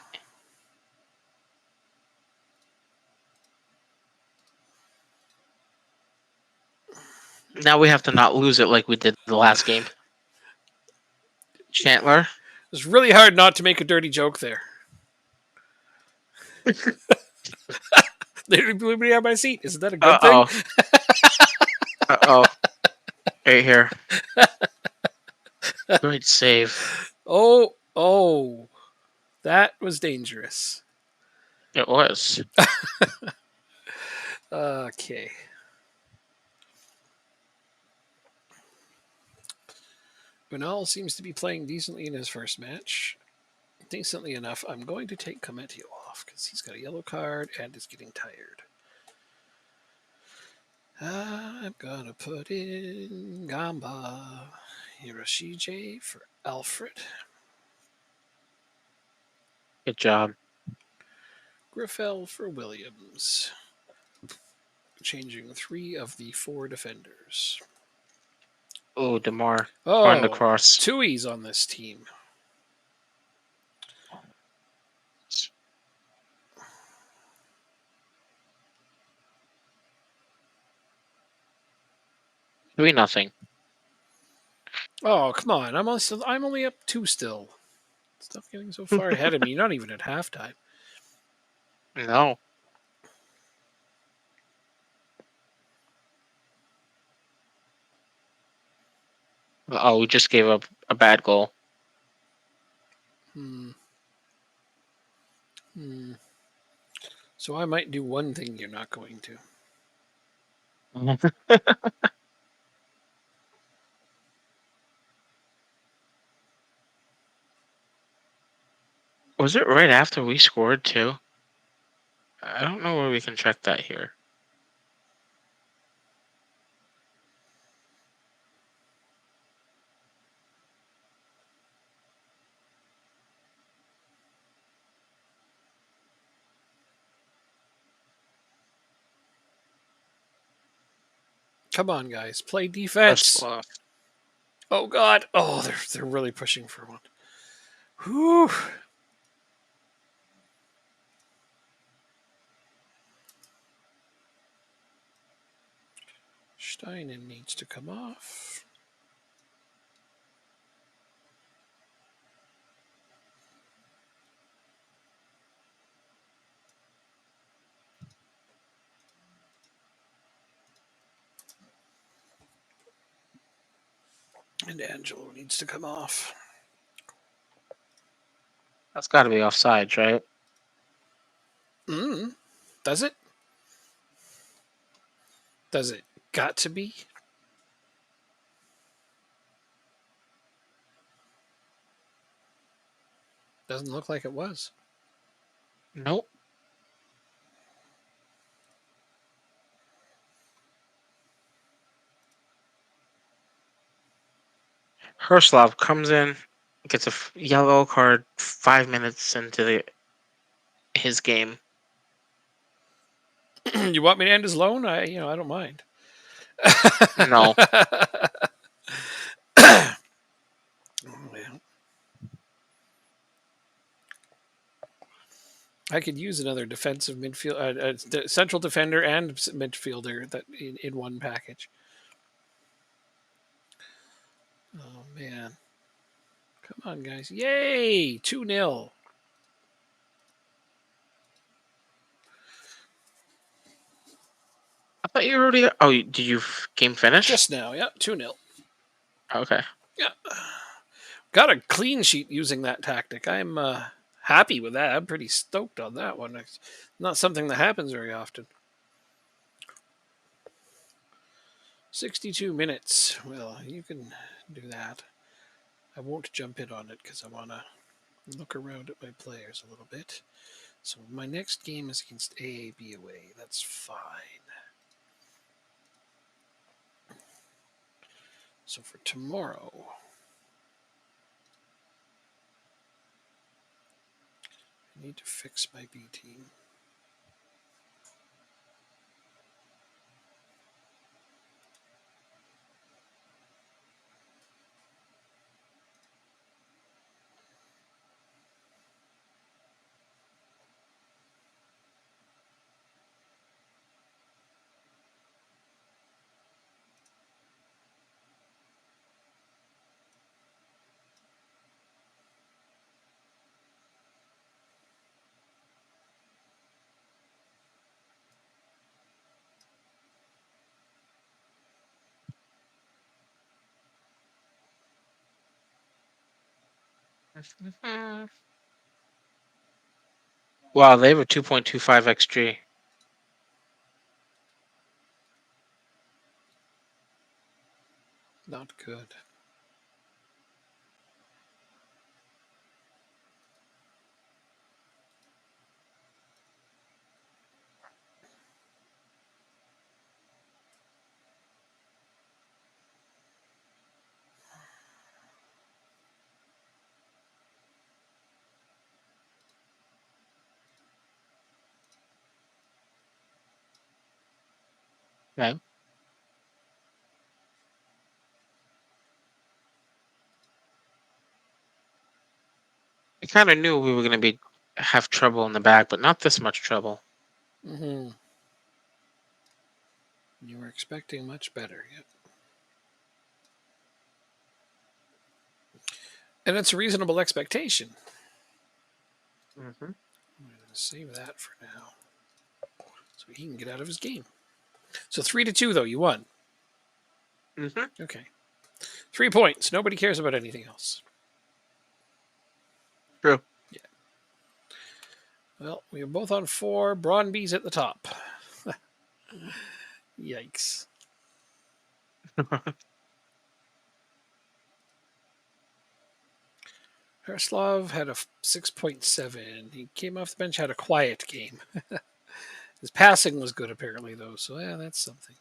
Now we have to not lose it like we did the last game. Chandler. It was really hard not to make a dirty joke there. They blew me out of my seat. Isn't that a good thing? Uh-oh. Right here. Great save. Oh. That was dangerous. It was. Okay. Bunal seems to be playing decently in his first match. Decently enough. I'm going to take Cometio off because he's got a yellow card and is getting tired. I'm gonna put in Gamba Hiroshige for Alfred. Good job. Griffel for Williams. Changing 3 of the 4 defenders. Oh, DeMar. On the Oh, cross. Tui's on this team. Doing nothing. Oh, come on. I'm only up 2 still. Stop getting so far ahead of me. You're not even at halftime. No. Oh, we just gave up a bad goal. Hmm. So I might do one thing you're not going to. Was it right after we scored too? I don't know where we can check that here. Come on, guys, play First defense. loss. Oh God! Oh, they're really pushing for one. Whew. Steinen needs to come off. And Angelo needs to come off. That's got to be offsides, right? Does it? Does it got to be? Doesn't look like it was. Nope. Herslov comes in, gets a yellow card 5 minutes into his game. You want me to end his loan? I don't mind. No. Oh, man. I could use another defensive midfield, central defender and midfielder that in one package. Oh man! Come on, guys! Yay! 2-0. I thought you already. Oh, did you game finish? Just now, yeah, 2-0. Okay. Yeah, got a clean sheet using that tactic. I'm happy with that. I'm pretty stoked on that one. It's not something that happens very often. 62 minutes. Well, you can do that. I won't jump in on it because I want to look around at my players a little bit. So my next game is against AAB away. That's fine. So for tomorrow, I need to fix my B team. Wow, they have a 2.25 xG. Not good. Okay. I kind of knew we were going to be have trouble in the back, but not this much trouble. Mm-hmm. You were expecting much better, yep. And it's a reasonable expectation. Mm-hmm. I'm going to save that for now, so he can get out of his game. So 3-2, though, you won. Mm-hmm. Okay. 3 points. Nobody cares about anything else. True. Yeah. Well, we are both on 4. Braunby's at the top. Yikes. Yaroslav had a 6.7. He came off the bench, had a quiet game. His passing was good, apparently, though. So, yeah, that's something.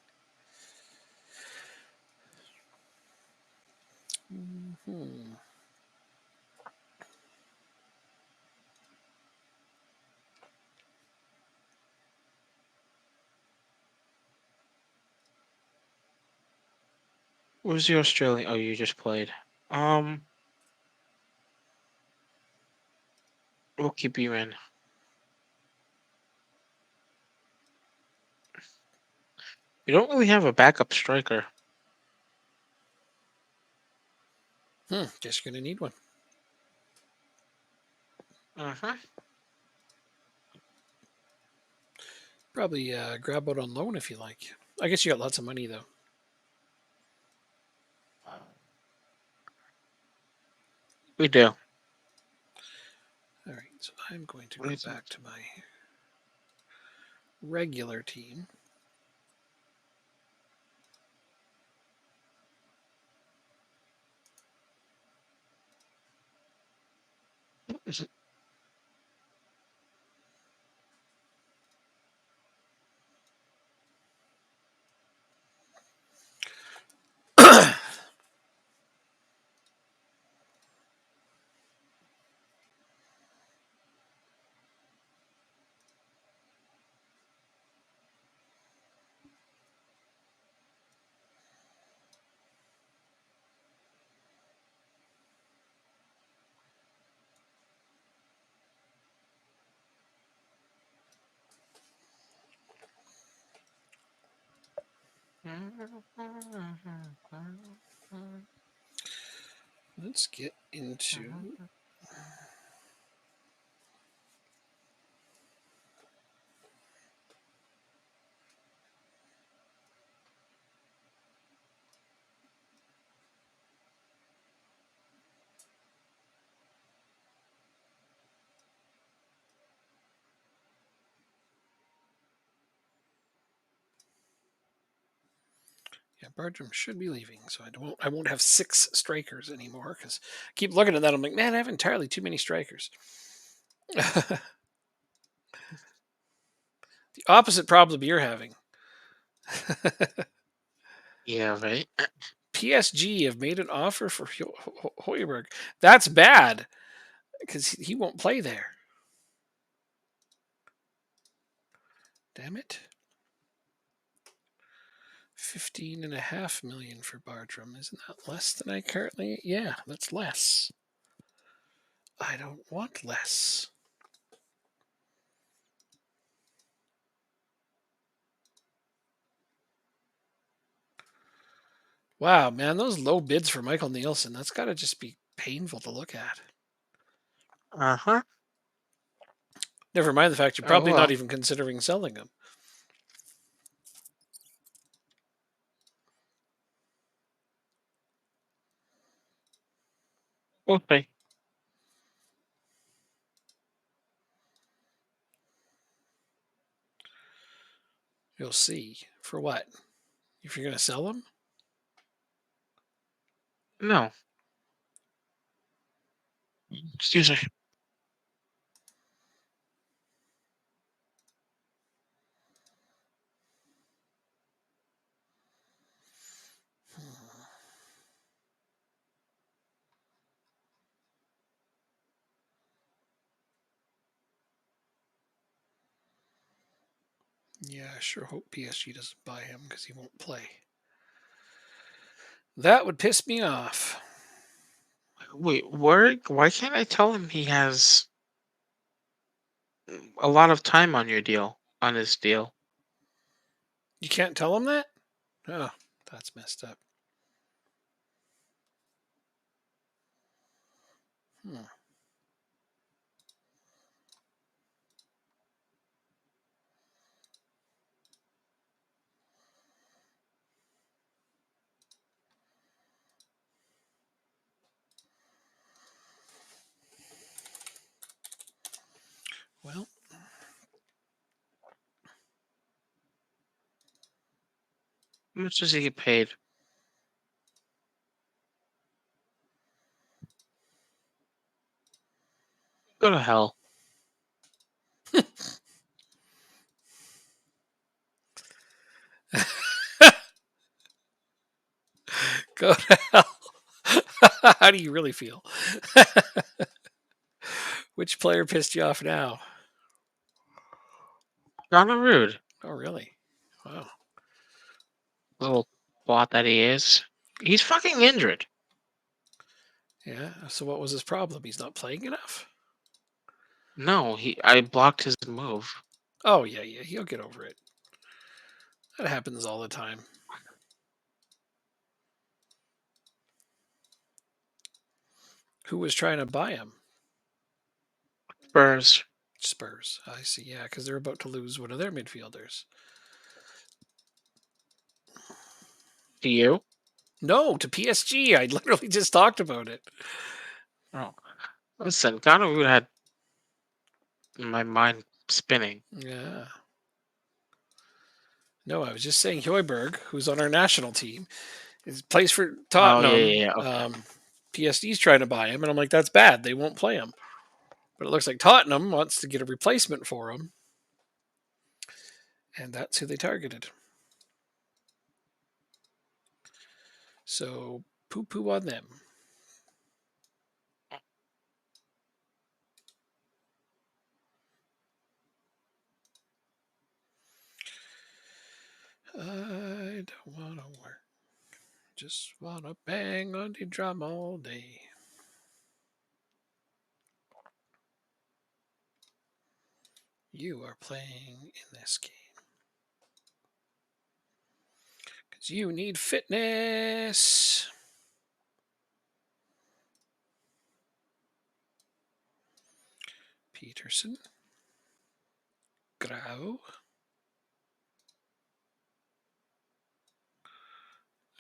Hmm. Where's the Australian? Oh, you just played. Um, we'll keep you in. You don't really have a backup striker. Guess you're going to need one. Uh-huh. Probably grab out on loan if you like. I guess you got lots of money, though. We do. All right, so I'm going to go back to my regular team. Let's get into. Yeah, Bartram should be leaving, so I won't have 6 strikers anymore. Because I keep looking at that, I'm like, man, I have entirely too many strikers. The opposite problem you're having. Yeah, right. PSG have made an offer for Hoiberg. That's bad because he won't play there. Damn it. 15.5 million for Bartram. Isn't that less than I currently? Yeah, that's less. I don't want less. Wow, man, those low bids for Michael Nielsen, that's got to just be painful to look at. Uh-huh. Never mind the fact you're Oh probably not well. even considering selling him. Okay. You'll see. For what? If you're going to sell him? No. Excuse me. Yeah, I sure hope PSG doesn't buy him because he won't play. That would piss me off. Wait, why can't I tell him he has a lot of time on your deal, on his deal? You can't tell him that? Oh, that's messed up. Hmm. Well, How much does he get paid? Go to hell. Go to hell. How do you really feel? Which player pissed you off now? Not rude. Oh, really? Wow. Little bot that he is. He's fucking injured. Yeah. So what was his problem? He's not playing enough? No, I blocked his move. Oh, yeah, yeah. He'll get over it. That happens all the time. Who was trying to buy him? Spurs. Spurs. I see. Yeah, because they're about to lose one of their midfielders. To you? No, to PSG. I literally just talked about it. Oh. Listen, Gonaroo had my mind spinning. Yeah. No, I was just saying Hoiberg, who's on our national team, plays for Oh, yeah, Tottenham. yeah, yeah. Okay. PSG's trying to buy him, and I'm like, that's bad. They won't play him. But it looks like Tottenham wants to get a replacement for him, and that's who they targeted. So poo poo on them. I don't want to work. Just want to bang on the drum all day. You are playing in this game. Because you need fitness. Peterson. Grau.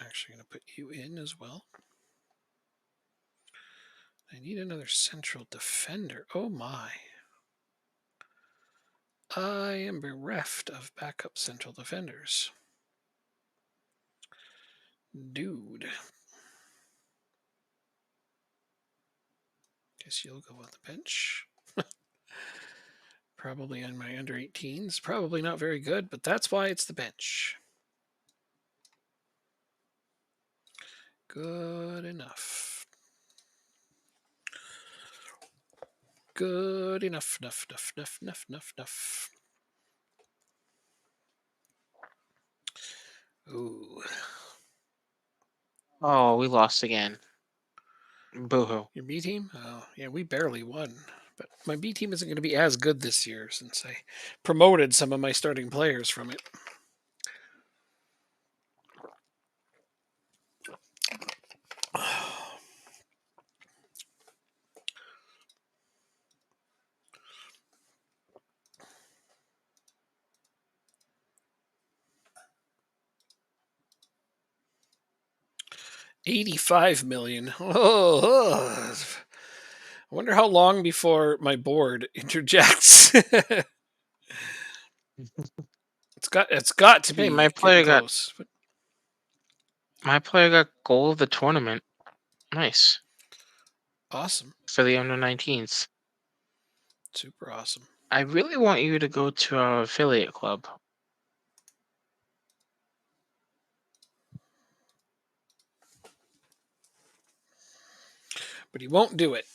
Actually going to put you in as well. I need another central defender. Oh my. I am bereft of backup central defenders. Dude. Guess you'll go on the bench. Probably on my under 18s. Probably not very good, but that's why it's the bench. Good enough. Good enough. Enough. Ooh. Oh, we lost again. Boo-hoo. Your B team? Oh, yeah, we barely won. But my B team isn't going to be as good this year since I promoted some of my starting players from it. $85 million. Oh, I wonder how long before my board interjects. It's got to Hey, be getting close. But my player got goal of the tournament. Nice. awesome. For the under 19s. Super awesome. I really want you to go to our affiliate club. But he won't do it.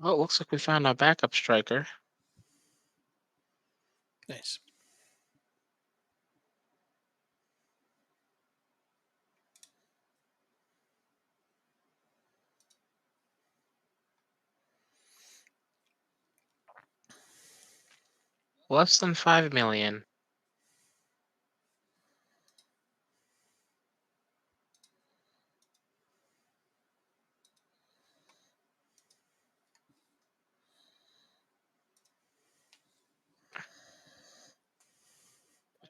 Oh, it looks like we found our backup striker. Nice. Less than 5 million.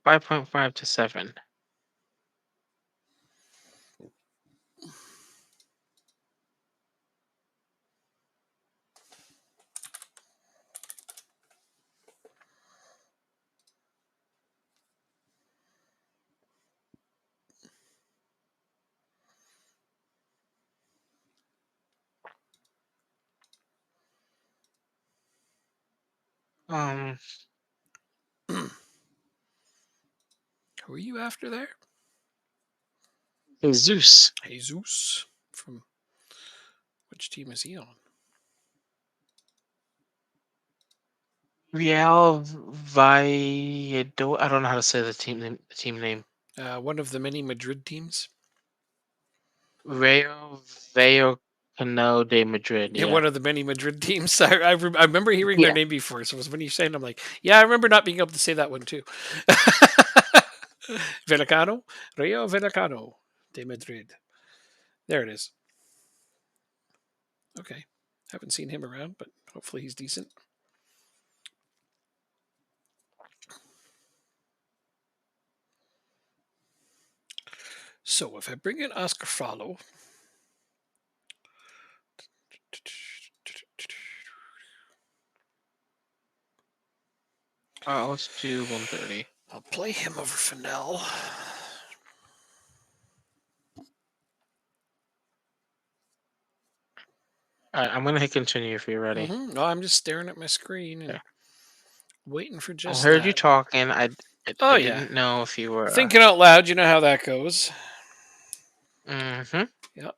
5.5 to 7. Um, Who are you after there? Jesus. Jesus. From which team is he on? Real Valladolid. I don't know how to say the team name. One of the many Madrid teams. Rayo Vallecano de Madrid. Yeah, Yeah. one of the many Madrid teams. I remember hearing their Yeah. name before. So when you saying, I'm like, yeah, I remember not being able to say that one too. Vallecano, Rio Vallecano de Madrid. There it is. Okay, haven't seen him around, but hopefully he's decent. So if I bring in Oscar Follow, Let's do 130. I'll play him over Fennell. All right, I'm gonna hit continue if you're ready. No, I'm just staring at my screen and Yeah. waiting for I just heard you that. talking. I Oh yeah, didn't know if you were. thinking out loud. You know how that goes. Mm-hmm. Yeah.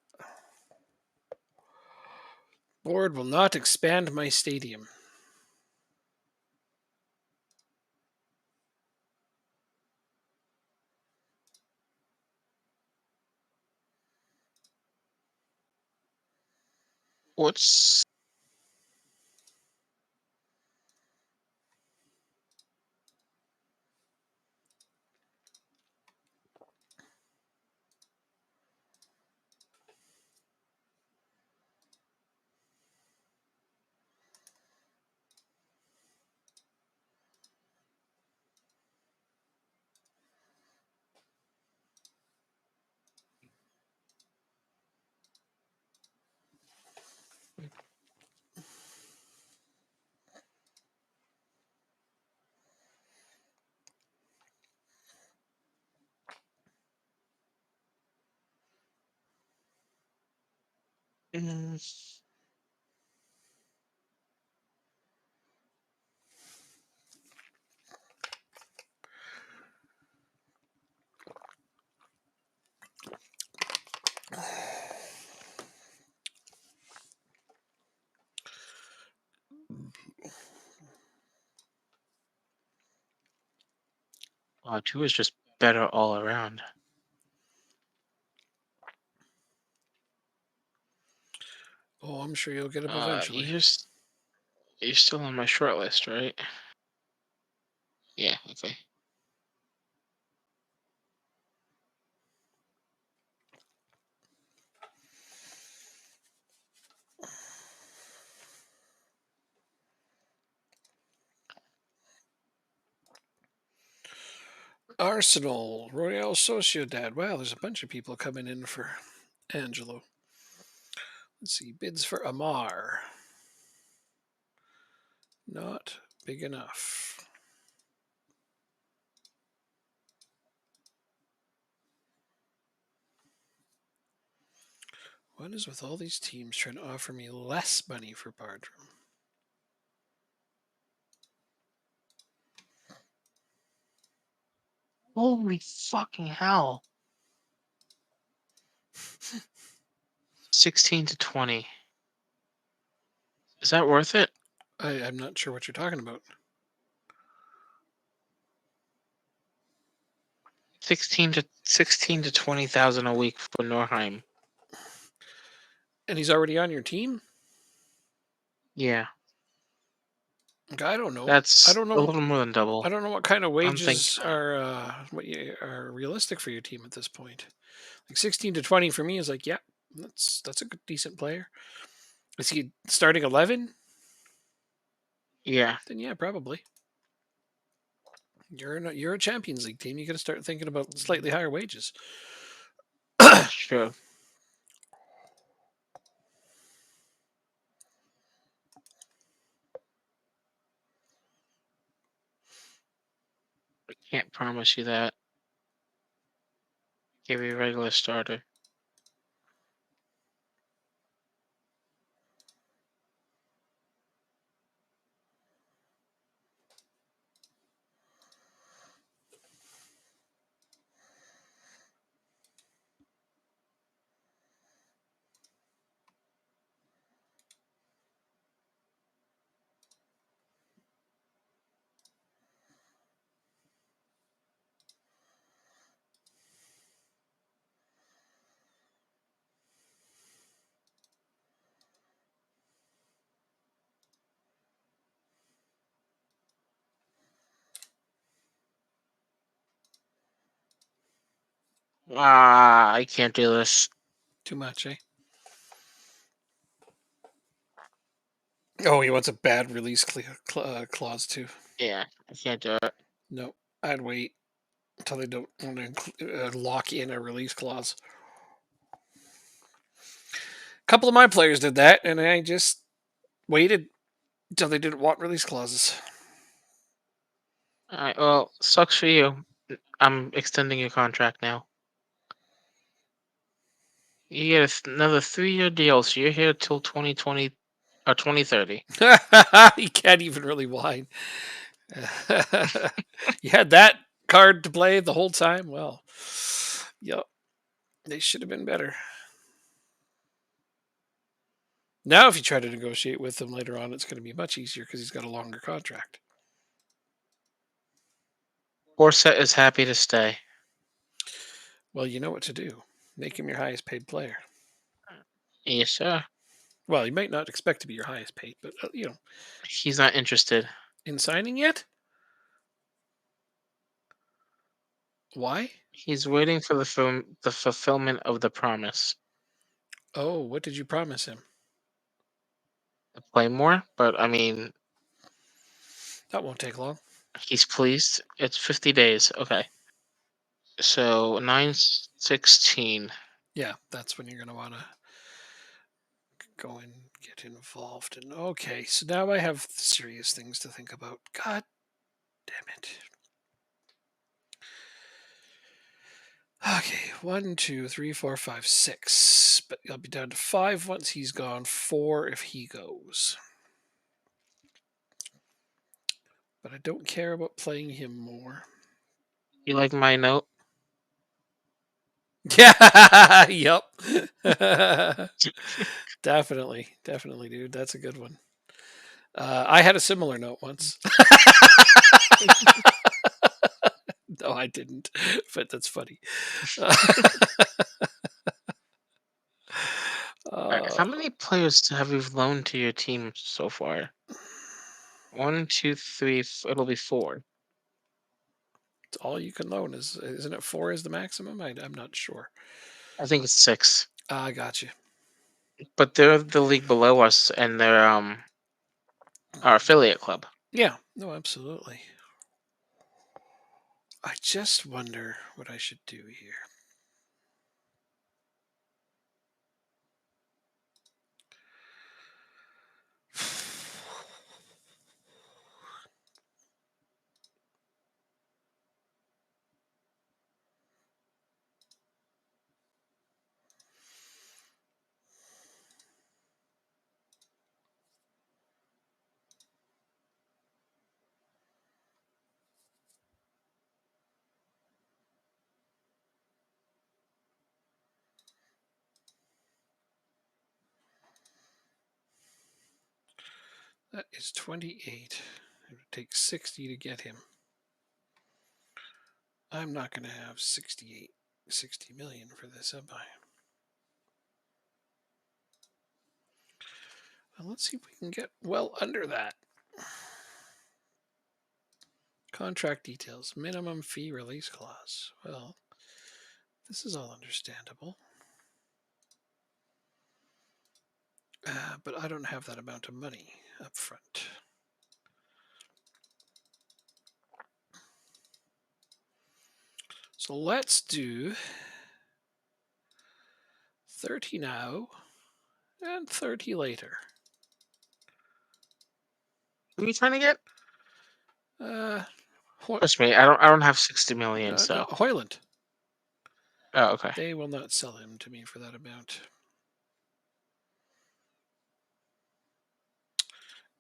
Board will not expand my stadium. What's mm, two is just better all around. Oh, I'm sure you'll get him eventually. You're still on my short list, right? Yeah. Okay. Arsenal, Royal Sociedad. Wow, there's a bunch of people coming in for Angelo. Let's see, bids for Amar. Not big enough. What is with all these teams trying to offer me less money for Bardrum? Holy fucking hell! 16 to 20. Is that worth it? I'm not sure what you're talking about. 16 to 20,000 a week for Norheim. And he's already on your team? Yeah, I don't know. I that's don't a know. little more than double. I don't know what kind of I'm thinking. wages are are realistic for your team at this point. Like 16 to 20 for me is like, yeah, that's a good decent player. Is he starting 11? Yeah. Then yeah, probably. You're a Champions League team. You got to start thinking about slightly higher wages. That's true. I can't promise you that. Give you a regular starter. Ah, I can't do this. Too much, eh? Oh, he wants a bad release clause too. Yeah, I can't do it. No, I'd wait until they don't want to lock in a release clause. A couple of my players did that, and I just waited until they didn't want release clauses. All right. Well, sucks for you. I'm extending your contract now. You get another 3-year deal, so you're here till 2020 or 2030. He can't even really whine. You had that card to play the whole time. Well, yep, they should have been better. Now, if you try to negotiate with him later on, it's going to be much easier because he's got a longer contract. Corset is happy to stay. Well, you know what to do. Make him your highest paid player. Yes, sir. Well, you might not expect to be your highest paid, but He's not interested. in signing yet? Why? He's waiting for the fulfillment of the promise Oh, what did you promise him? to play more. But I mean, That won't take long. he's pleased. It's 50 days. Okay. So 9/16. Yeah, that's when you're going to want to go and get involved. And okay, so now I have serious things to think about. God damn it. Okay, 1, 2, 3, 4, 5, 6. But I'll be down to 5 once he's gone, 4 if he goes. But I don't care about playing him more. You like my note? Yeah, yep. Definitely, dude. That's a good one. I had a similar note once. No, I didn't, but that's funny. Alright, how Uh, many players have you loaned to your team so far? One, two, three. It'll be four. it's all you can loan isn't it 4 is the maximum? I'm not sure. I think it's six. I got you. But they're the league below us, and they're our affiliate club. Yeah, no, absolutely. I just wonder what I should do here. That is 28. It would take 60 to get him. I'm not going to have 60 million for this, am I? Well, let's see if we can get well under that. Contract details, minimum fee release clause. Well, this is all understandable. But I don't have that amount of money up front. So let's do 30 now and 30 later. Who are you trying to get? Uh, Trust me, I don't have 60 million, no, so. Hoyland. Oh, okay. They will not sell him to me for that amount.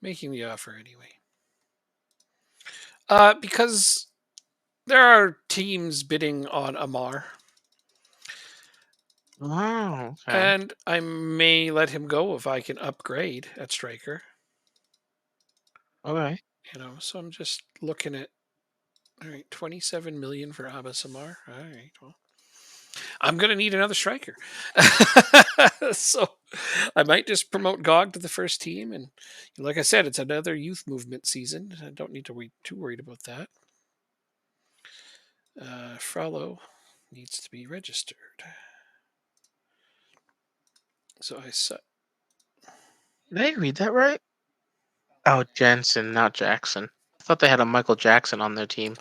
Making the offer anyway. Because there are teams bidding on Amar, Oh, okay. and I may let him go if I can upgrade at striker. Okay. So I'm just looking at, all right, 27 million for Abbas Amar. All right, well, I'm gonna need another striker, so I might just promote Gog to the first team, and like I said, it's another youth movement season. I don't need to be too worried about that. Frollo needs to be registered, so I set. Did I read that right? Oh, Jensen, not Jackson. I thought they had a Michael Jackson on their team.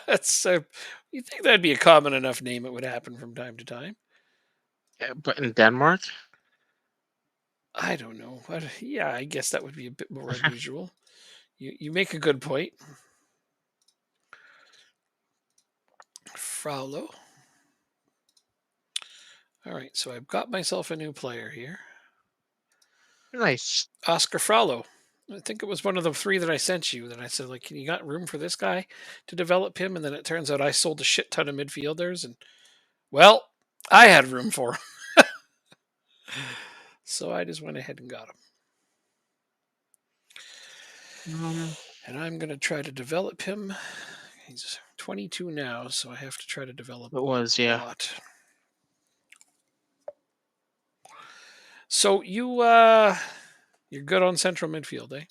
That's you think that'd be a common enough name? It would happen from time to time. Yeah, but in Denmark? I don't know. Yeah, I guess that would be a bit more unusual. You make a good point. Fraulo. All right, so I've got myself a new player here. Nice. Oscar Fraulo. I think it was one of the three that I sent you that I said, like, can you got room for this guy to develop him? And then it turns out I sold a shit ton of midfielders, and well, I had room for him. So I just went ahead and got him. And I'm going to try to develop him. He's 22 now, so I have to try to develop It was, a yeah. lot. So you're good on central midfield, eh?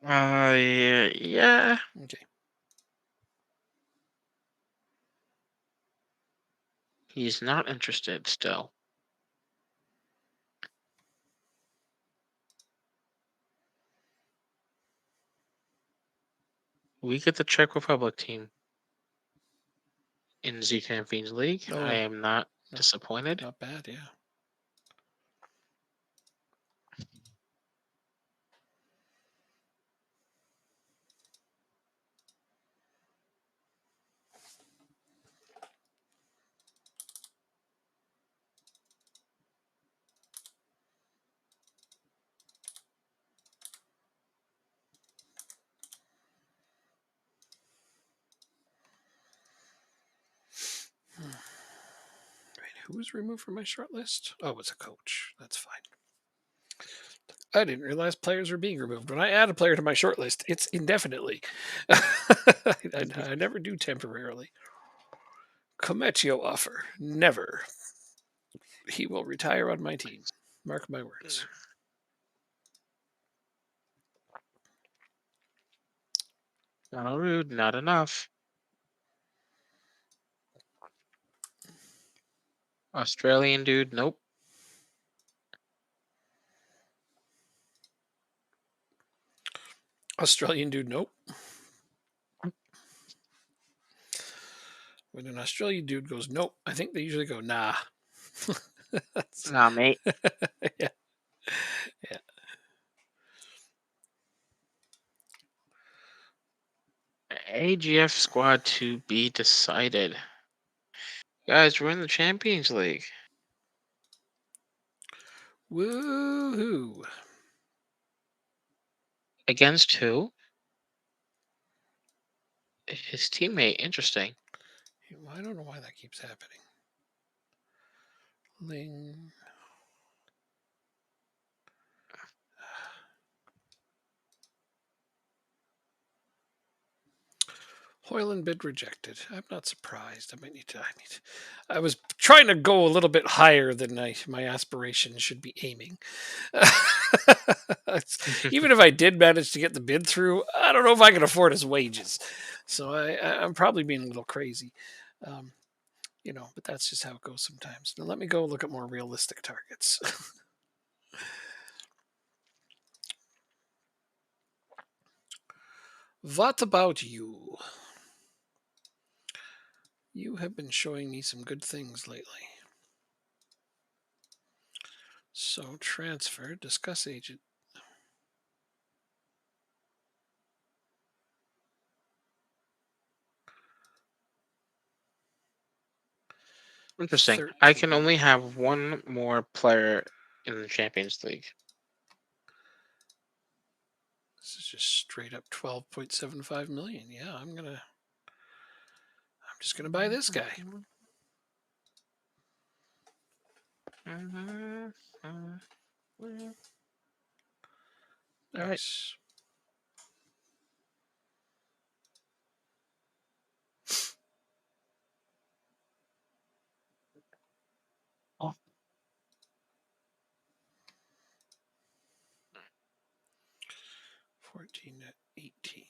Yeah, yeah. Okay. He's not interested still. We get the Czech Republic team in Z Champions League. I Oh, am not no, disappointed. not bad, yeah. Right, who was removed from my short list? Oh, it's a coach. That's fine. I didn't realize players were being removed. When I add a player to my short list, it's indefinitely. I never do temporarily. Comecchio offer. Never. He will retire on my team. Mark my words. Not rude, not enough. Australian dude, nope. Australian dude, nope. When an Australian dude goes nope, I think they usually go nah. Nah, mate. Yeah. Yeah. AGF squad to be decided. Guys, we're in the Champions League. Woohoo. Against who? His teammate. Interesting. I don't know why that keeps happening. Ling. Hoyland bid rejected. I'm not surprised. I was trying to go a little bit higher than my aspirations should be aiming. Even if I did manage to get the bid through, I don't know if I can afford his wages. So I'm probably being a little crazy. Um, but that's just how it goes sometimes. Now let me go look at more realistic targets. What about you? You have been showing me some good things lately. So transfer, discuss agent. Interesting. I can 13. only have one more player in the Champions League. This is just straight up 12.75 million. Yeah, I'm just gonna buy this guy. All right. Nice. Oh. 14 to 18.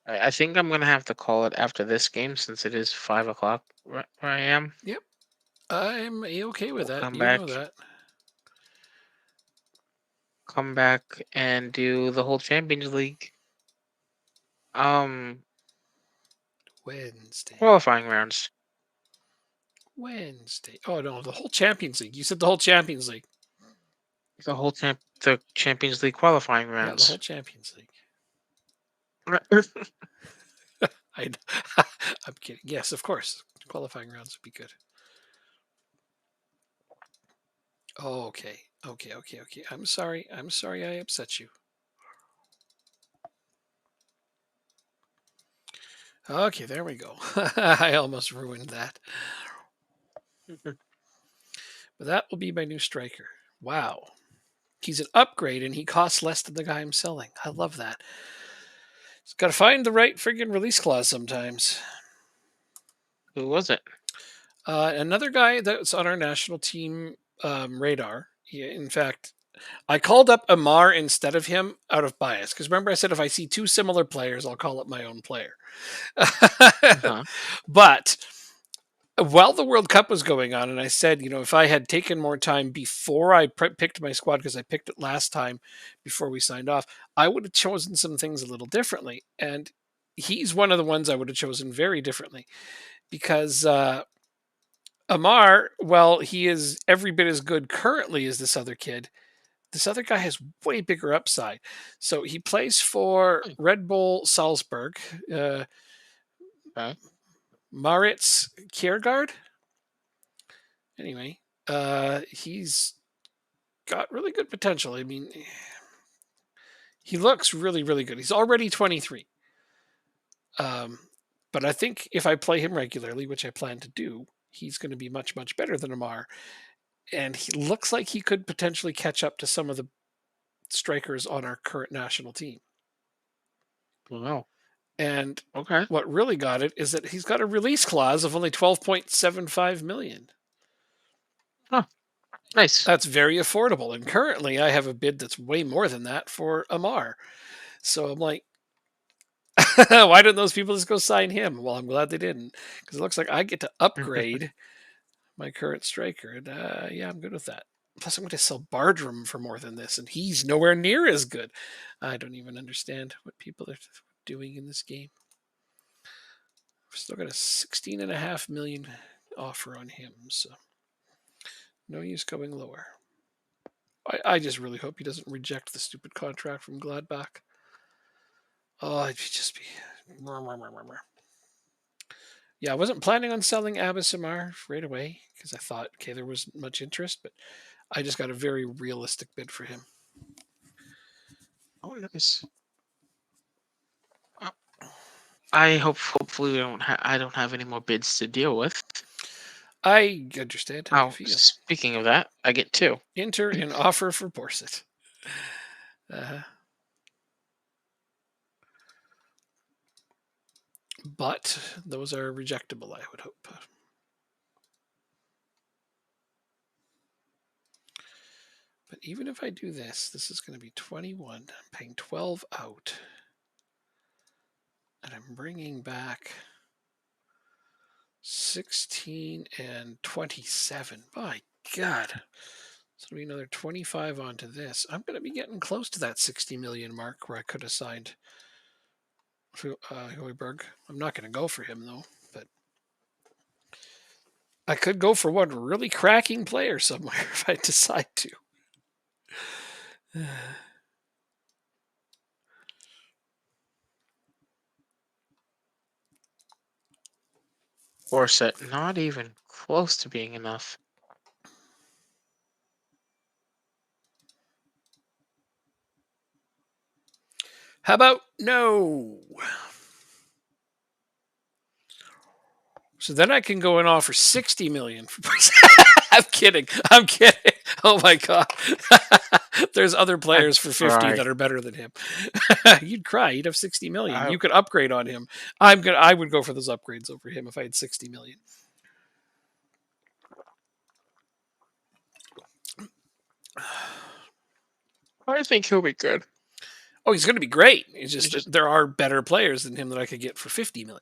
I think I'm gonna have to call it after this game since it is 5 o'clock where I am. Yep. I'm okay with We'll that. come You know back, that. come back, and do the whole Champions League. Um, Wednesday. qualifying rounds. Wednesday. Oh no, the whole Champions League. You said the whole Champions League. The Champions League qualifying Yeah, the whole rounds. Champions League. Right. I, I'm kidding. Yes, of course. Qualifying rounds would be good. Oh, okay. Okay. I'm sorry. I'm sorry I upset you. Okay, there we go. I almost ruined that. But that will be my new striker. Wow. He's an upgrade and he costs less than the guy I'm selling. I love that. Just got to find the right friggin' release clause sometimes. Who was it? Another guy that's on our national team radar. In fact, I called up Amar instead of him out of bias because remember I said if I see two similar players, I'll call up my own player. Uh-huh. But while the World Cup was going on, and I said, if I had taken more time before I picked my squad, because I picked it last time before we signed off, I would have chosen some things a little differently. And he's one of the ones I would have chosen very differently because Amar, well, he is every bit as good currently as this other kid. This other guy has way bigger upside. So he plays for Hmm. Red Bull Salzburg, Okay. Maritz Kiergaard. Anyway, he's got really good potential. I mean, he looks really, really good. He's already 23. Um, but I think if I play him regularly, which I plan to do, he's going to be much, much better than Amar. And he looks like he could potentially catch up to some of the strikers on our current national team. Wow. And Okay. what really got it is that he's got a release clause of only 12.75 million. Huh. Nice. That's very affordable. And currently I have a bid that's way more than that for Amar. So I'm like, why didn't those people just go sign him? Well, I'm glad they didn't because it looks like I get to upgrade my current striker. And yeah, I'm good with that. Plus, I'm going to sell Bardrum for more than this, and he's nowhere near as good. I don't even understand what people are doing in this game. I've still got a 16.5 million offer on him, so no use going lower. I just really hope he doesn't reject the stupid contract from Gladbach. Oh, it'd just be. Yeah, I wasn't planning on selling Abisamar right away because I thought, okay, there was much interest, but I just got a very realistic bid for him. Oh, nice. Hopefully I don't have any more bids to deal with. I understand how you Oh, feel. speaking of that, I get two. Enter an offer for Borset. But those are rejectable, I would hope. But even if I do this, this is going to be 21. I'm paying 12 out. And I'm bringing back 16 and 27. My God. So it'll be another 25 onto this. I'm going to be getting close to that 60 million mark where I could have signed Hoiberg. I'm not going to go for him though, but I could go for one really cracking player somewhere if I decide to. Corset, not even close to being enough. How about no? So then I can go and offer 60 million. I'm kidding. I'm kidding. Oh my god. There's other I'd players for 50 cry. that are better than him. You'd cry. You'd have 60 million. I, You could upgrade on him. I would go for those upgrades over him if I had 60 million. I think he'll be good. Oh, he's going to be great. It's It's just that just there are better players than him that I could get for 50 million.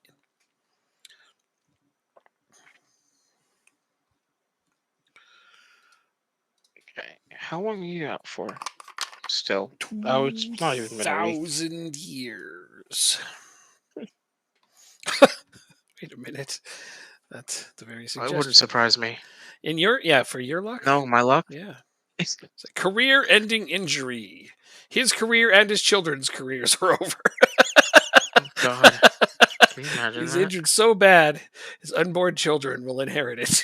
okay. How long are you out for? Still. Oh, it's not even been a week. 2,000 years. Wait a minute. That's the very It wouldn't suggestion. surprise me. For your luck? No, my luck. Yeah. It's a career-ending injury. His career and his children's careers are over. Oh God. Can you imagine He's that? injured so bad, his unborn children will inherit it.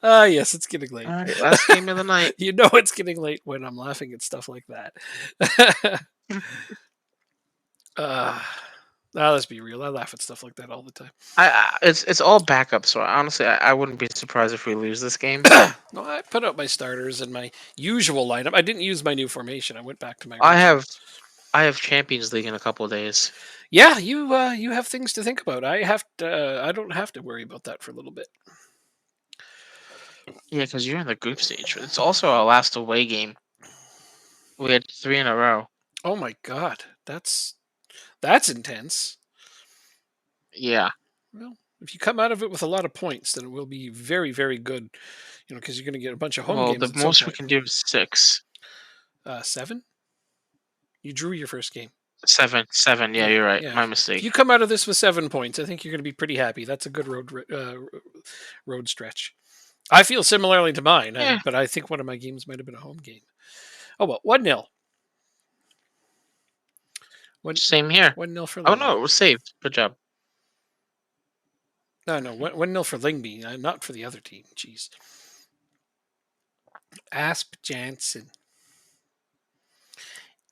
Ah, yes, it's getting late. All right, last game of the night. You know it's getting late when I'm laughing at stuff like that. uh, let's be real. I laugh at stuff like that all the time. It's all backup, so honestly, I wouldn't be surprised if we lose this game. No, I put up my starters and my usual lineup. I didn't use my new formation. I went back to my I original. have Champions League in a couple of days. Yeah, you have things to think about. I don't have to worry about that for a little bit. Yeah, because you're in the group stage. It's also our last away game. We had 3 in a row. Oh my god, that's intense. Yeah. Well, if you come out of it with a lot of points, then it will be very, very good. Because you're going to get a bunch of home Well, games the at some most we point. can do is 6. 7. You drew your first game. 7. 7. Yeah, you're right. Yeah. My If mistake. you come out of this with 7 points, I think you're going to be pretty happy. That's a good road stretch. I feel similarly to mine, Yeah. but I think one of my games might have been a home game. Oh well, 1-0. Same here. 1-0 for Oh Lingby. no, it was saved. Good job. No, 1-0 for Lingby, not for the other team. Jeez. Asp Jansen.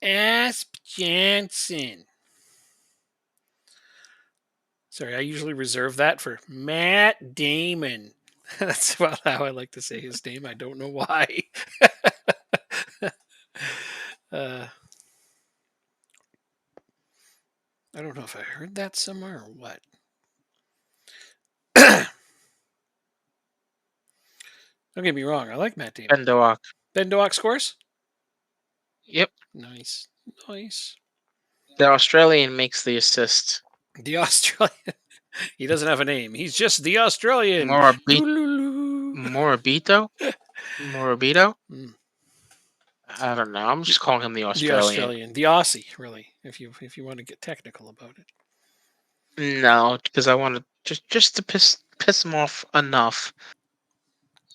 Asp Jansen. Sorry, I usually reserve that for Matt Damon. That's about how I like to say his name. I don't know why. uh, I don't know if I heard that somewhere or what. Don't get me wrong. I like Matt Damon. Bendoak. Ben Doak scores? Yep. Nice. Nice. The Australian makes the assist. The Australian. He doesn't have a name. He's just the Australian. Morabito? Morabito? Mm. I don't know. I'm just calling him the The Australian. Australian. The Aussie, really, if you want to get technical about it. No, because I want to just to piss him off enough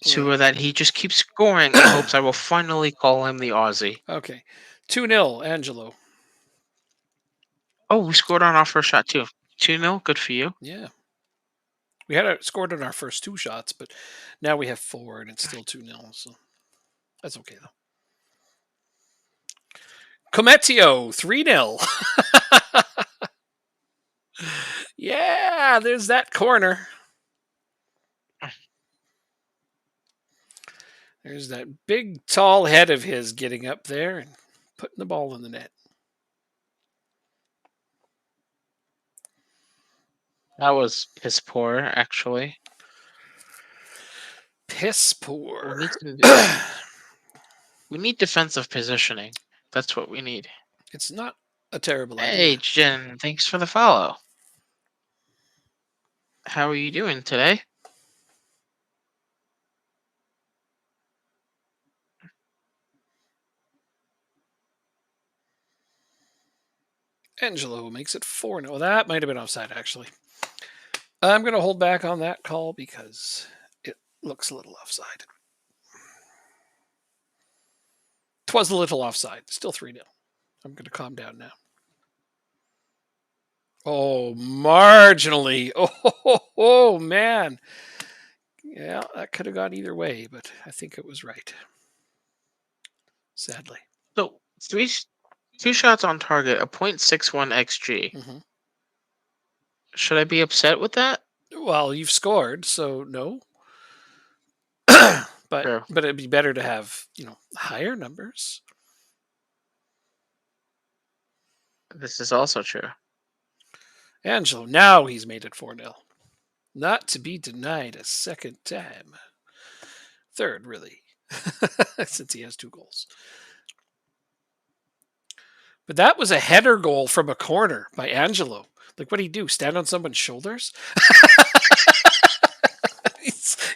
to that he just keeps scoring in hopes I will finally call him the Aussie. Okay. 2-0, Angelo. Oh, we scored on our first shot too. 2-0. Good for you. Yeah. We had scored on our first 2 shots, but now we have 4 and it's still 2-0, so that's okay though. Cometio, 3-0. Yeah, there's that corner. There's that big, tall head of his getting up there and putting the ball in the net. That was piss poor, actually. Piss poor. We need defensive positioning. That's what we need. It's not a terrible Hey, idea. Jen, thanks for the follow. How are you doing today? Angelo makes it 4-0. That might have been offside, actually. I'm going to hold back on that call because it looks a little offside. 'Twas a little offside. Still 3-0. I'm going to calm down now. Oh, marginally. Oh, man. Yeah, that could have gone either way, but I think it was right. Sadly. So two shots on target, a .61 xG. Mm-hmm. Should I be upset with that? Well, you've scored, so no. but True. it'd be better to have higher numbers. This is also true. Angelo, now he's made it 4-0. Not to be denied a second time. Third, really, since he has 2 goals. But that was a header goal from a corner by Angelo. Like, what do you do? Stand on someone's shoulders?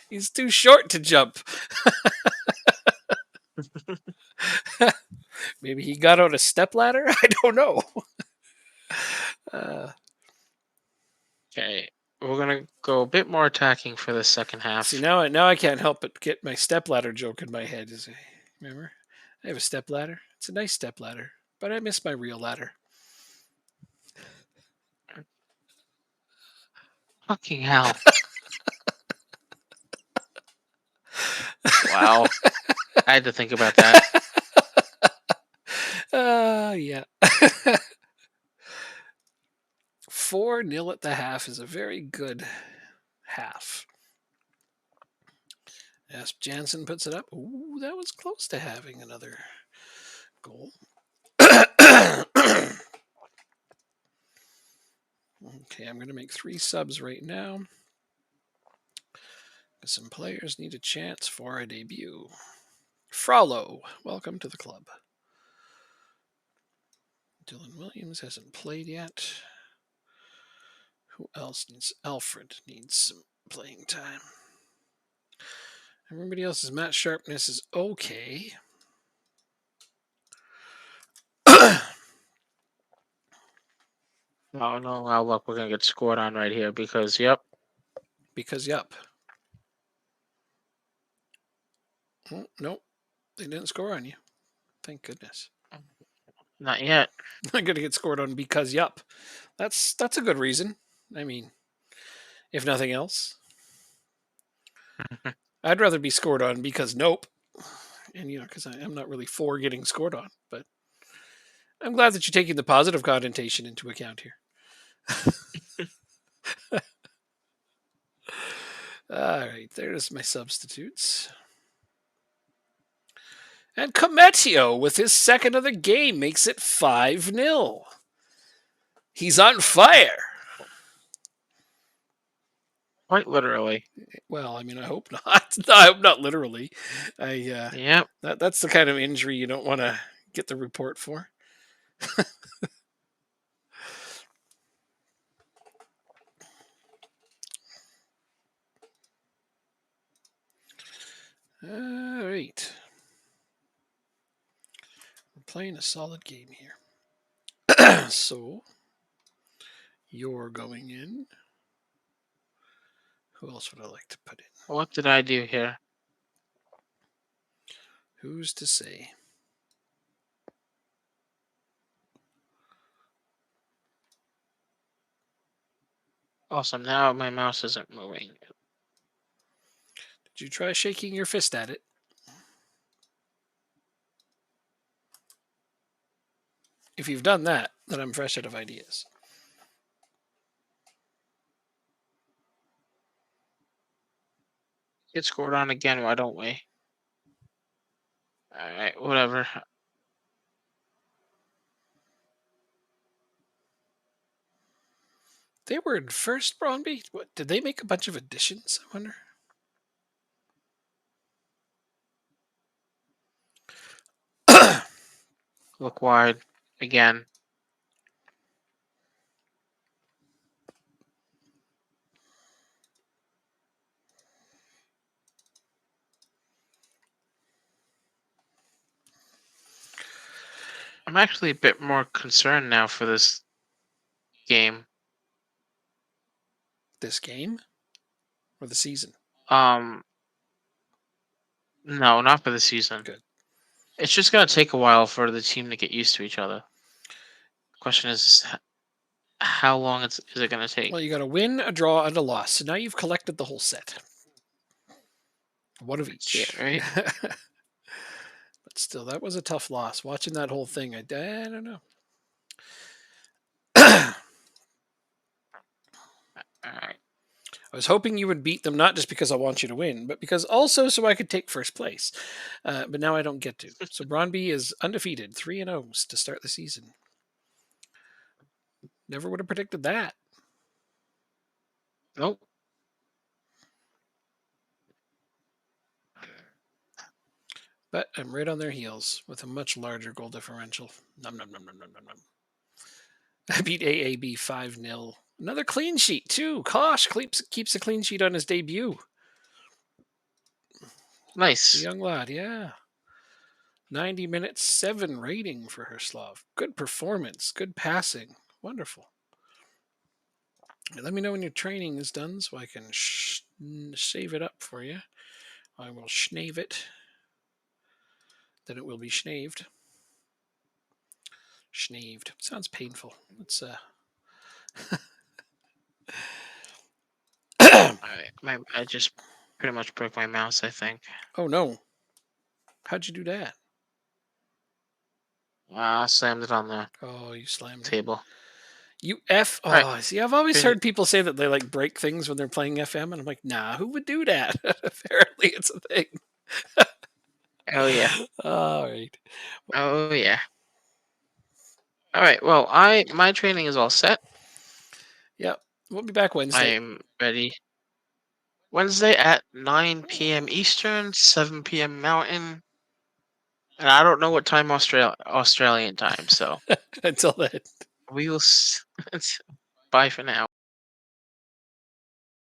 he's too short to jump. Maybe he got on a step ladder? I don't know. Okay, we're gonna go a bit more attacking for the second half. See, now I can't help but get my step ladder joke in my head. Remember? I have a step ladder. It's a nice step ladder, but I miss my real ladder. Fucking hell! Wow, I had to think about that. Yeah. 4-0 at the half is a very good half. As Jansen puts it up. Ooh, that was close to having another goal. Okay, I'm going to make 3 subs right now. Some players need a chance for a debut. Frollo, welcome to the club. Dylan Williams hasn't played yet. Who else needs? Alfred needs some playing time. Everybody else's match sharpness is okay. Oh no! Wow, look, we're gonna get scored on right here because yep. Yup. Oh, nope, they didn't score on you. Thank goodness. Not yet. I'm gonna get scored on because yup. That's a good reason. I mean, if nothing else, I'd rather be scored on because nope, and because I'm not really for getting scored on, but I'm glad that you're taking the positive connotation into account here. All right, there's my substitutes. And Cometio, with his second of the game, makes it 5-0. He's on fire. Quite literally. Well, I mean, I hope not. I hope not literally. Yep. That's the kind of injury you don't want to get the report for. All right. We're playing a solid game here. So, you're going in. Who else would I like to put in? What did I do here? Who's to say? Awesome. Now my mouse isn't moving. Did you try shaking your fist at it? If you've done that, then I'm fresh out of ideas. Get scored on again. Why don't we? All right. Whatever. They were in first, Bromby. What did they make a bunch of additions? I wonder. Look wide again. I'm actually a bit more concerned now for this game. This game or the season? Um, no, not for the season. Good. It's just gonna take a while for the team to get used to each other. Question is, how long is it gonna take? Well, you got a win, a draw, and a loss. So now you've collected the whole set. One of That's it, each. right? But still, that was a tough loss. Watching that whole thing, I don't know. I All right. was hoping you would beat them, not just because I want you to win, but because also so I could take first place. But now I don't get to. So Bronby is undefeated, 3-0 to start the season. Never would have predicted that. Nope. But I'm right on their heels with a much larger goal differential. Num num num num num num num. I beat AAB 5-0. Another clean sheet, too. Kosh keeps a clean sheet on his debut. The Nice. young lad, yeah. 90 minutes, 7 rating for Herslov. Good performance, good passing. Wonderful. Let me know when your training is done so I can save it up for you. I will schnave it. Then it will be schnaved. Schnaved. Sounds painful. Let's All right. I just pretty much broke my mouse, I think. Oh no. How'd you do that? I slammed it on the Oh, you slammed it. table. You F. All right. Oh, see, I've always Finish. heard people say that they like break things when they're playing FM, and I'm like, nah, who would do that? Apparently, it's a thing. Oh yeah. All right. Oh yeah. All right. Well, my training is all set. Yep. We'll be back Wednesday. I'm ready. Wednesday at 9 p.m. Eastern, 7 p.m. Mountain, and I don't know what time Australian time. So Until then. we will. Bye for now.